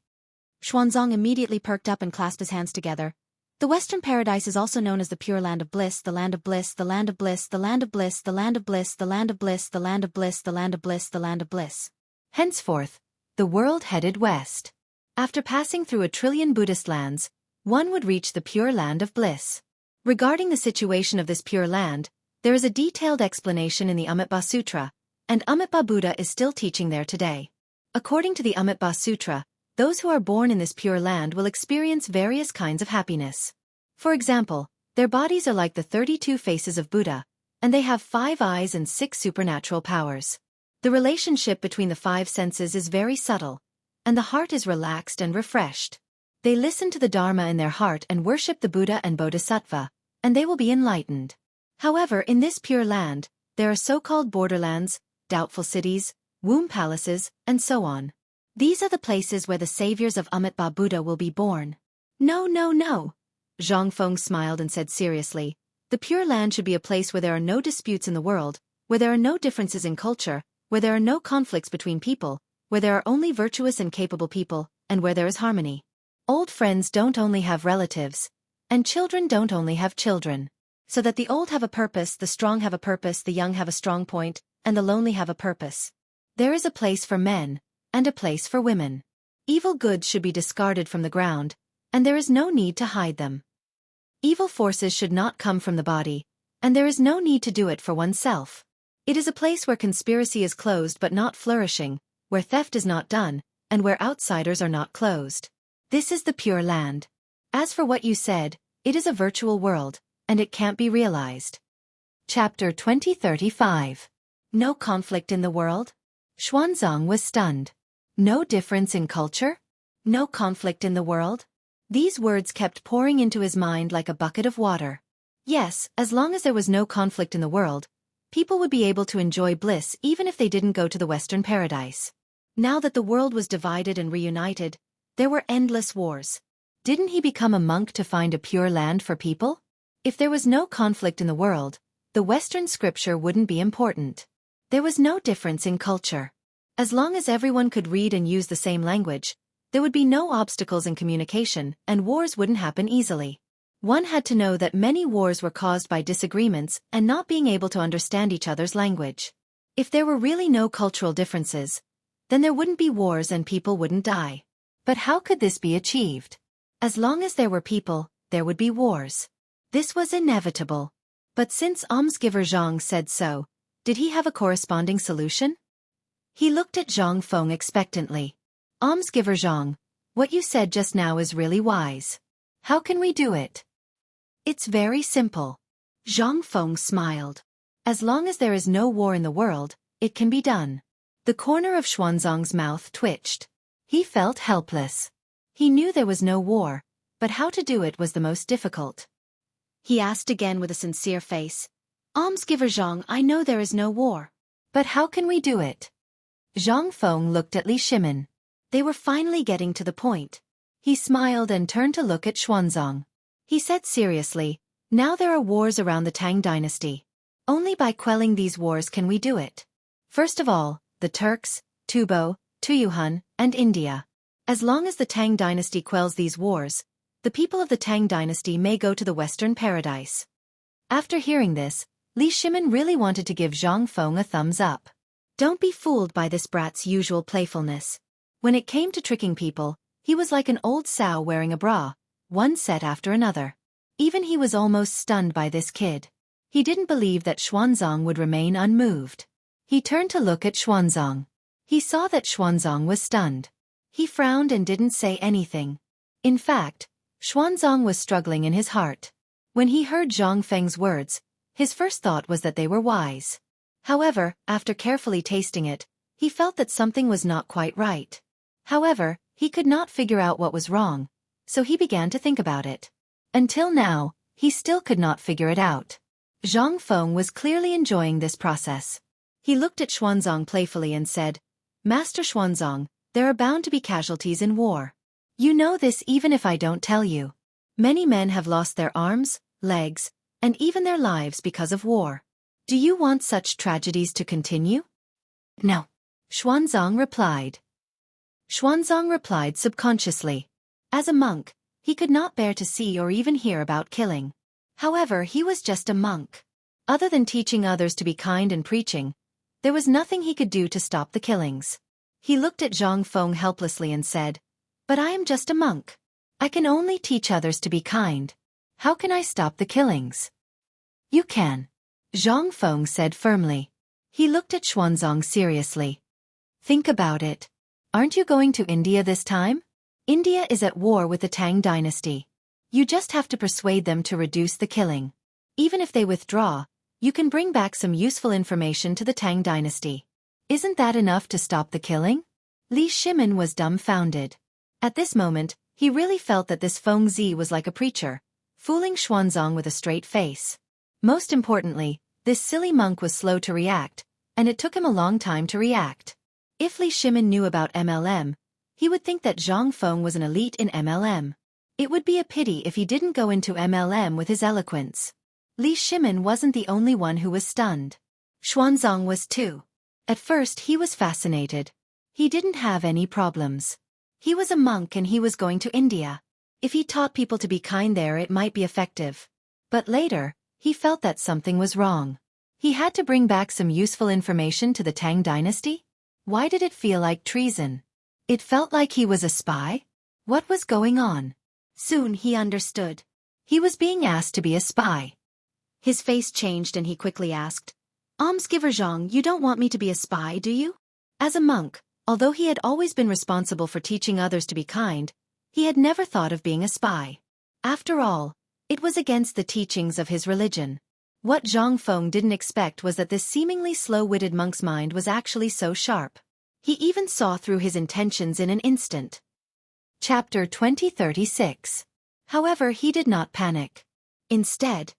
Xuanzang immediately perked up and clasped his hands together. The Western Paradise is also known as the Pure Land of Bliss, the Land of Bliss, the Land of Bliss, the Land of Bliss, the Land of Bliss, the Land of Bliss, the Land of Bliss, the Land of Bliss, the Land of Bliss. Henceforth, the world headed west. After passing through 1,000,000,000 Buddhist lands, one would reach the Pure Land of Bliss. Regarding the situation of this Pure Land, there is a detailed explanation in the Amitabha Sutra, and Amitabha Buddha is still teaching there today. According to the Amitabha Sutra, those who are born in this Pure Land will experience various kinds of happiness. For example, their bodies are like the 32 faces of Buddha, and they have 5 eyes and 6 supernatural powers. The relationship between the 5 senses is very subtle, and the heart is relaxed and refreshed. They listen to the Dharma in their heart and worship the Buddha and Bodhisattva, and they will be enlightened. However, in this Pure Land, there are so-called borderlands, doubtful cities, womb palaces, and so on. These are the places where the saviors of Amitabha Buddha will be born. No, no, no. Zhang Feng smiled and said seriously, the Pure Land should be a place where there are no disputes in the world, where there are no differences in culture, where there are no conflicts between people, where there are only virtuous and capable people, and where there is harmony. Old friends don't only have relatives, and children don't only have children. So that the old have a purpose, the strong have a purpose, the young have a strong point, and the lonely have a purpose. There is a place for men, and a place for women. Evil goods should be discarded from the ground, and there is no need to hide them. Evil forces should not come from the body, and there is no need to do it for oneself. It is a place where conspiracy is closed but not flourishing, where theft is not done, and where outsiders are not closed. This is the Pure Land. As for what you said, it is a virtual world, and it can't be realized. Chapter 2035. No conflict in the world? Xuanzang was stunned. No difference in culture? No conflict in the world? These words kept pouring into his mind like a bucket of water. Yes, as long as there was no conflict in the world, people would be able to enjoy bliss even if they didn't go to the Western Paradise. Now that the world was divided and reunited, there were endless wars. Didn't he become a monk to find a pure land for people? If there was no conflict in the world, the Western scripture wouldn't be important. There was no difference in culture. As long as everyone could read and use the same language, there would be no obstacles in communication, and wars wouldn't happen easily. One had to know that many wars were caused by disagreements and not being able to understand each other's language. If there were really no cultural differences, then there wouldn't be wars and people wouldn't die. But how could this be achieved? As long as there were people, there would be wars. This was inevitable. But since almsgiver Zhang said so, did he have a corresponding solution? He looked at Zhang Feng expectantly. Almsgiver Zhang, what you said just now is really wise. How can we do it? It's very simple. Zhang Feng smiled. As long as there is no war in the world, it can be done. The corner of Xuanzang's mouth twitched. He felt helpless. He knew there was no war, but how to do it was the most difficult. He asked again with a sincere face. Almsgiver Zhang, I know there is no war. But how can we do it? Zhang Feng looked at Li Shimin. They were finally getting to the point. He smiled and turned to look at Xuanzang. He said seriously, now there are wars around the Tang dynasty. Only by quelling these wars can we do it. First of all, the Turks, Tubo, Tuyuhun, and India. As long as the Tang dynasty quells these wars, the people of the Tang dynasty may go to the Western Paradise. After hearing this, Li Shimin really wanted to give Zhang Feng a thumbs up. Don't be fooled by this brat's usual playfulness. When it came to tricking people, he was like an old sow wearing a bra, one set after another. Even he was almost stunned by this kid. He didn't believe that Xuanzang would remain unmoved. He turned to look at Xuanzang. He saw that Xuanzang was stunned. He frowned and didn't say anything. In fact, Xuanzang was struggling in his heart. When he heard Zhang Feng's words, his first thought was that they were wise. However, after carefully tasting it, he felt that something was not quite right. However, he could not figure out what was wrong, so he began to think about it. Until now, he still could not figure it out. Zhang Feng was clearly enjoying this process. He looked at Xuanzang playfully and said, Master Xuanzang, there are bound to be casualties in war. You know this even if I don't tell you. Many men have lost their arms, legs, and even their lives because of war. Do you want such tragedies to continue? No. Xuanzang replied. Xuanzang replied subconsciously. As a monk, he could not bear to see or even hear about killing. However, he was just a monk. Other than teaching others to be kind and preaching, there was nothing he could do to stop the killings. He looked at Zhang Feng helplessly and said, But I am just a monk. I can only teach others to be kind. How can I stop the killings? You can. Zhang Feng said firmly. He looked at Xuanzang seriously. Think about it. Aren't you going to India this time? India is at war with the Tang dynasty. You just have to persuade them to reduce the killing. Even if they withdraw, you can bring back some useful information to the Tang dynasty. Isn't that enough to stop the killing? Li Shimin was dumbfounded. At this moment, he really felt that this Feng Zi was like a preacher, fooling Xuanzang with a straight face. Most importantly, this silly monk was slow to react, and it took him a long time to react. If Li Shimin knew about MLM, he would think that Zhang Feng was an elite in MLM. It would be a pity if he didn't go into MLM with his eloquence. Li Shimin wasn't the only one who was stunned. Xuanzang was too. At first he was fascinated. He didn't have any problems. He was a monk and he was going to India. If he taught people to be kind there, it might be effective. But later, he felt that something was wrong. He had to bring back some useful information to the Tang dynasty? Why did it feel like treason? It felt like he was a spy? What was going on? Soon he understood. He was being asked to be a spy. His face changed and he quickly asked, Almsgiver Zhang, you don't want me to be a spy, do you? As a monk, although he had always been responsible for teaching others to be kind, he had never thought of being a spy. After all, it was against the teachings of his religion. What Zhang Feng didn't expect was that this seemingly slow-witted monk's mind was actually so sharp. He even saw through his intentions in an instant. Chapter 2036. However, he did not panic. Instead,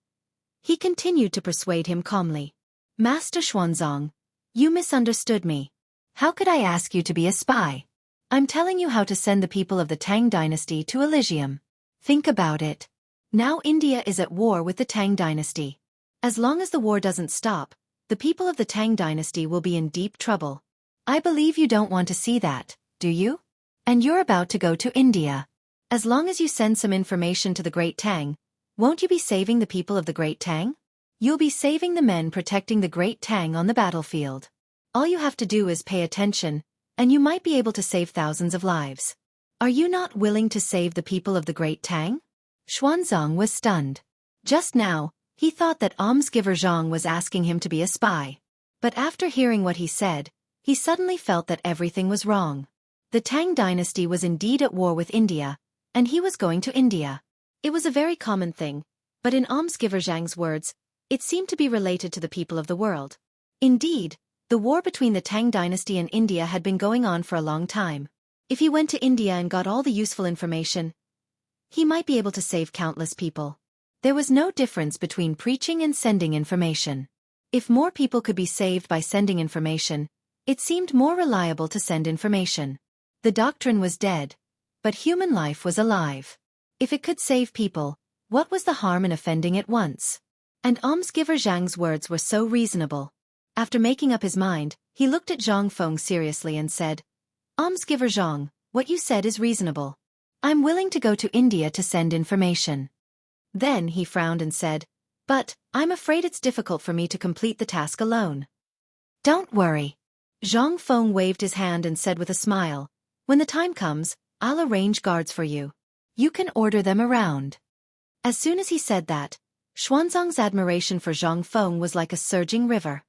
he continued to persuade him calmly. Master Xuanzang, you misunderstood me. How could I ask you to be a spy? I'm telling you how to send the people of the Tang dynasty to Elysium. Think about it. Now India is at war with the Tang dynasty. As long as the war doesn't stop, the people of the Tang dynasty will be in deep trouble. I believe you don't want to see that, do you? And you're about to go to India. As long as you send some information to the Great Tang, won't you be saving the people of the Great Tang? You'll be saving the men protecting the Great Tang on the battlefield. All you have to do is pay attention, and you might be able to save thousands of lives. Are you not willing to save the people of the Great Tang? Xuanzang was stunned. Just now, he thought that Almsgiver Zhang was asking him to be a spy. But after hearing what he said, he suddenly felt that everything was wrong. The Tang dynasty was indeed at war with India, and he was going to India. It was a very common thing, but in Almsgiver Zhang's words, it seemed to be related to the people of the world. Indeed, the war between the Tang dynasty and India had been going on for a long time. If he went to India and got all the useful information, he might be able to save countless people. There was no difference between preaching and sending information. If more people could be saved by sending information, it seemed more reliable to send information. The doctrine was dead, but human life was alive. If it could save people, what was the harm in offending it once? And Almsgiver Zhang's words were so reasonable. After making up his mind, he looked at Zhang Feng seriously and said, Almsgiver Zhang, what you said is reasonable. I'm willing to go to India to send information. Then he frowned and said, But, I'm afraid it's difficult for me to complete the task alone. Don't worry. Zhang Feng waved his hand and said with a smile, When the time comes, I'll arrange guards for you. You can order them around. As soon as he said that, Xuanzang's admiration for Zhang Feng was like a surging river.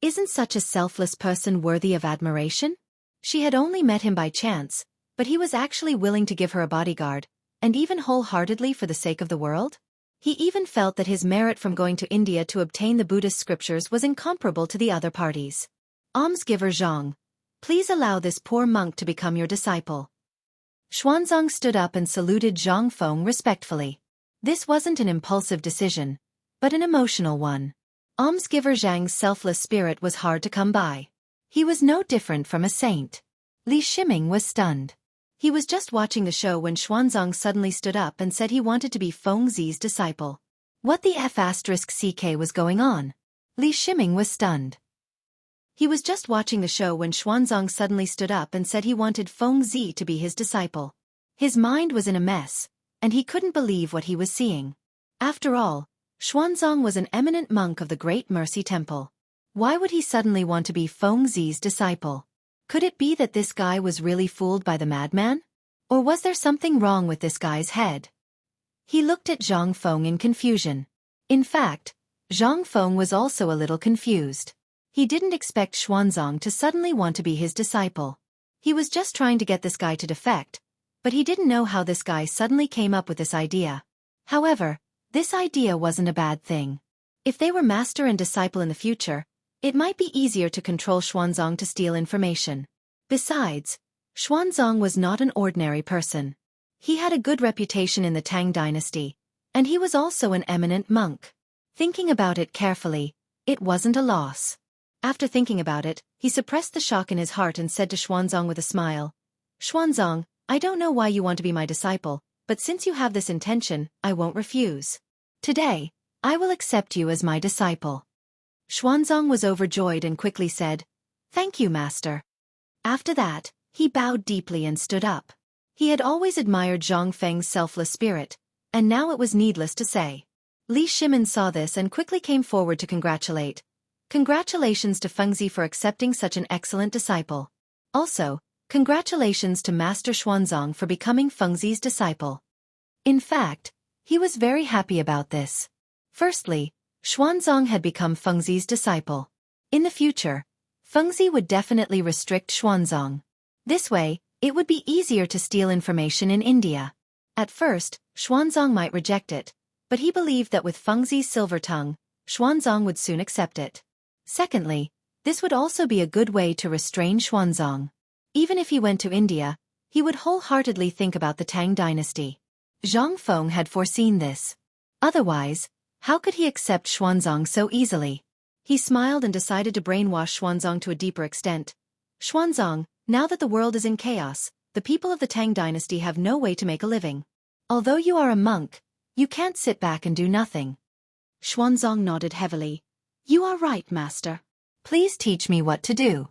Isn't such a selfless person worthy of admiration? She had only met him by chance, but he was actually willing to give her a bodyguard, and even wholeheartedly for the sake of the world? He even felt that his merit from going to India to obtain the Buddhist scriptures was incomparable to the other parties. Almsgiver Zhang, please allow this poor monk to become your disciple. Xuanzang stood up and saluted Zhang Feng respectfully. This wasn't an impulsive decision, but an emotional one. Almsgiver Zhang's selfless spirit was hard to come by. He was no different from a saint. Li Shiming was stunned. He was just watching the show when Xuanzang suddenly stood up and said he wanted to be Feng Zi's disciple. What the F***ck was going on? Li Shiming was stunned. He was just watching the show when Xuanzang suddenly stood up and said he wanted Feng Zi to be his disciple. His mind was in a mess, and he couldn't believe what he was seeing. After all, Xuanzang was an eminent monk of the Great Mercy Temple. Why would he suddenly want to be Feng Zi's disciple? Could it be that this guy was really fooled by the madman? Or was there something wrong with this guy's head? He looked at Zhang Feng in confusion. In fact, Zhang Feng was also a little confused. He didn't expect Xuanzang to suddenly want to be his disciple. He was just trying to get this guy to defect, but he didn't know how this guy suddenly came up with this idea. However, this idea wasn't a bad thing. If they were master and disciple in the future, it might be easier to control Xuanzang to steal information. Besides, Xuanzang was not an ordinary person. He had a good reputation in the Tang dynasty, and he was also an eminent monk. Thinking about it carefully, it wasn't a loss. After thinking about it, he suppressed the shock in his heart and said to Xuanzang with a smile, "Xuanzang, I don't know why you want to be my disciple, but since you have this intention, I won't refuse. Today, I will accept you as my disciple." Xuanzang was overjoyed and quickly said, "Thank you, master." After that, he bowed deeply and stood up. He had always admired Zhang Feng's selfless spirit, and now it was needless to say. Li Shimin saw this and quickly came forward to congratulate. Congratulations to Feng Zi for accepting such an excellent disciple. Also, congratulations to Master Xuanzang for becoming Feng Zi's disciple. In fact, he was very happy about this. Firstly, Xuanzang had become Feng Zi's disciple. In the future, Feng Zi would definitely restrict Xuanzang. This way, it would be easier to steal information in India. At first, Xuanzang might reject it, but he believed that with Feng Zi's silver tongue, Xuanzang would soon accept it. Secondly, this would also be a good way to restrain Xuanzang. Even if he went to India, he would wholeheartedly think about the Tang dynasty. Zhang Feng had foreseen this. Otherwise, how could he accept Xuanzang so easily? He smiled and decided to brainwash Xuanzang to a deeper extent. "Xuanzang, now that the world is in chaos, the people of the Tang dynasty have no way to make a living. Although you are a monk, you can't sit back and do nothing." Xuanzang nodded heavily. "You are right, master. Please teach me what to do."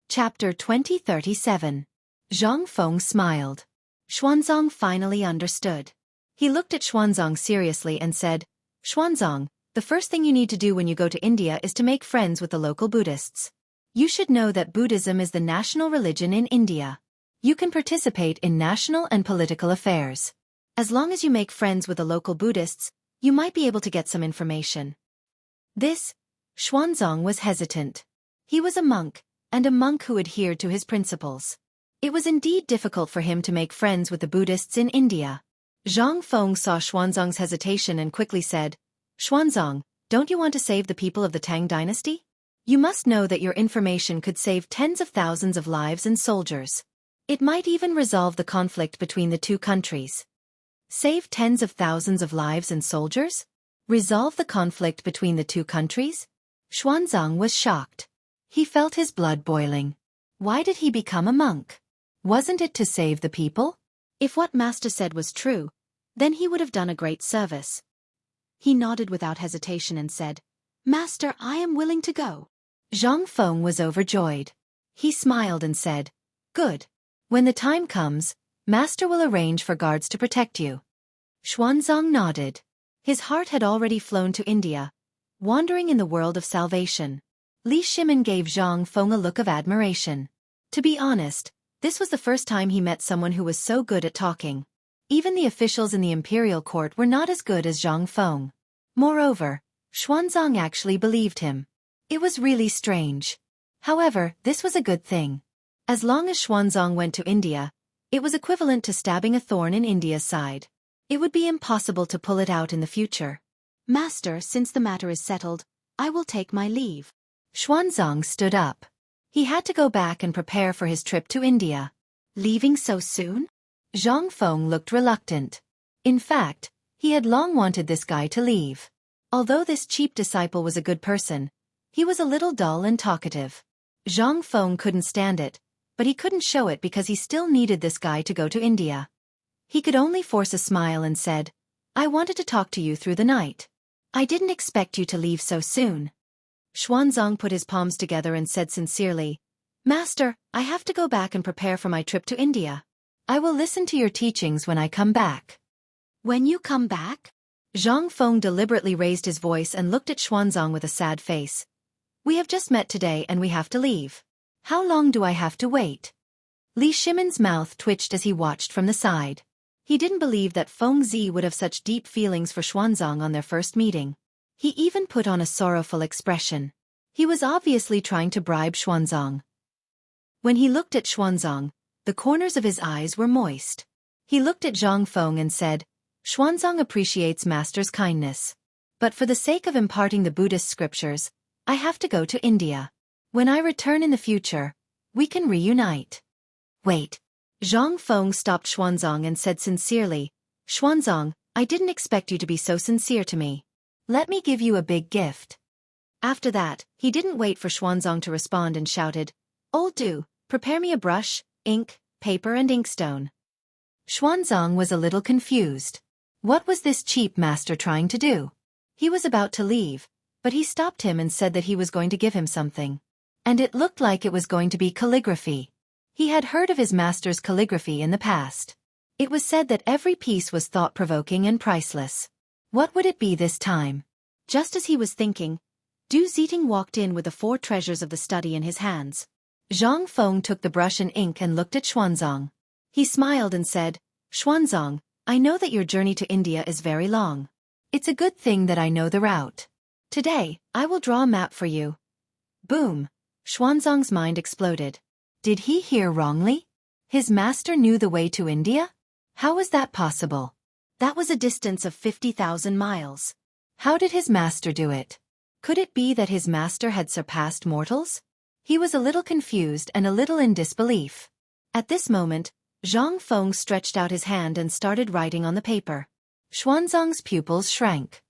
Chapter 2037. Zhang Feng smiled. Xuanzang finally understood. He looked at Xuanzang seriously and said, "Xuanzang, the first thing you need to do when you go to India is to make friends with the local Buddhists. You should know that Buddhism is the national religion in India. You can participate in national and political affairs. As long as you make friends with the local Buddhists, you might be able to get some information." Xuanzang was hesitant. He was a monk, and a monk who adhered to his principles. It was indeed difficult for him to make friends with the Buddhists in India. Zhang Feng saw Xuanzang's hesitation and quickly said, "Xuanzang, don't you want to save the people of the Tang dynasty? You must know that your information could save tens of thousands of lives and soldiers. It might even resolve the conflict between the two countries." Save tens of thousands of lives and soldiers? Resolve the conflict between the two countries? Xuanzang was shocked. He felt his blood boiling. Why did he become a monk? Wasn't it to save the people? If what Master said was true, then he would have done a great service. He nodded without hesitation and said, "Master, I am willing to go." Zhang Feng was overjoyed. He smiled and said, "Good. When the time comes, Master will arrange for guards to protect you." Xuanzang nodded. His heart had already flown to India, wandering in the world of salvation. Li Shimin gave Zhang Feng a look of admiration. To be honest, this was the first time he met someone who was so good at talking. Even the officials in the imperial court were not as good as Zhang Feng. Moreover, Xuanzang actually believed him. It was really strange. However, this was a good thing. As long as Xuanzang went to India, it was equivalent to stabbing a thorn in India's side. It would be impossible to pull it out in the future. "Master, since the matter is settled, I will take my leave." Xuanzang stood up. He had to go back and prepare for his trip to India. Leaving so soon? Zhang Feng looked reluctant. In fact, he had long wanted this guy to leave. Although this cheap disciple was a good person, he was a little dull and talkative. Zhang Feng couldn't stand it, but he couldn't show it because he still needed this guy to go to India. He could only force a smile and said, "I wanted to talk to you through the night. I didn't expect you to leave so soon." Xuanzang put his palms together and said sincerely, "Master, I have to go back and prepare for my trip to India. I will listen to your teachings when I come back." "When you come back?" Zhang Feng deliberately raised his voice and looked at Xuanzang with a sad face. "We have just met today and we have to leave. How long do I have to wait?" Li Shimon's mouth twitched as he watched from the side. He didn't believe that Feng Zi would have such deep feelings for Xuanzang on their first meeting. He even put on a sorrowful expression. He was obviously trying to bribe Xuanzang. When he looked at Xuanzang, the corners of his eyes were moist. He looked at Zhang Feng and said, "Xuanzang appreciates Master's kindness. But for the sake of imparting the Buddhist scriptures, I have to go to India. When I return in the future, we can reunite." "Wait." Zhang Feng stopped Xuanzang and said sincerely, "Xuanzang, I didn't expect you to be so sincere to me. Let me give you a big gift." After that, he didn't wait for Xuanzang to respond and shouted, "Old Du, prepare me a brush, ink, paper and inkstone." Xuanzang was a little confused. What was this cheap master trying to do? He was about to leave, but he stopped him and said that he was going to give him something. And it looked like it was going to be calligraphy. He had heard of his master's calligraphy in the past. It was said that every piece was thought-provoking and priceless. What would it be this time? Just as he was thinking, Du Ziting walked in with the 4 treasures of the study in his hands. Zhang Feng took the brush and ink and looked at Xuanzang. He smiled and said, "Xuanzang, I know that your journey to India is very long. It's a good thing that I know the route. Today, I will draw a map for you." Boom! Xuanzang's mind exploded. Did he hear wrongly? His master knew the way to India? How was that possible? That was a distance of 50,000 miles. How did his master do it? Could it be that his master had surpassed mortals? He was a little confused and a little in disbelief. At this moment, Zhang Feng stretched out his hand and started writing on the paper. Xuanzang's pupils shrank.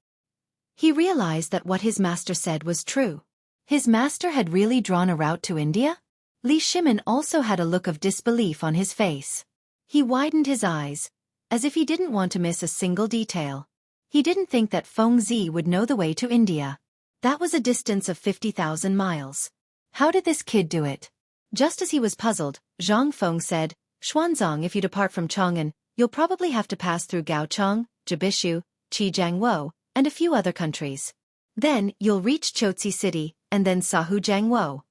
He realized that what his master said was true. His master had really drawn a route to India? Li Shimon also had a look of disbelief on his face. He widened his eyes, as if he didn't want to miss a single detail. He didn't think that Feng Zi would know the way to India. That was a distance of 50,000 miles. How did this kid do it? Just as he was puzzled, Zhang Feng said, "Xuanzang, if you depart from Chang'an, you'll probably have to pass through Gaochang, Jibishu, Chijiangwo, and a few other countries. Then, you'll reach Chotzi City, and then Sahu Jiangwo.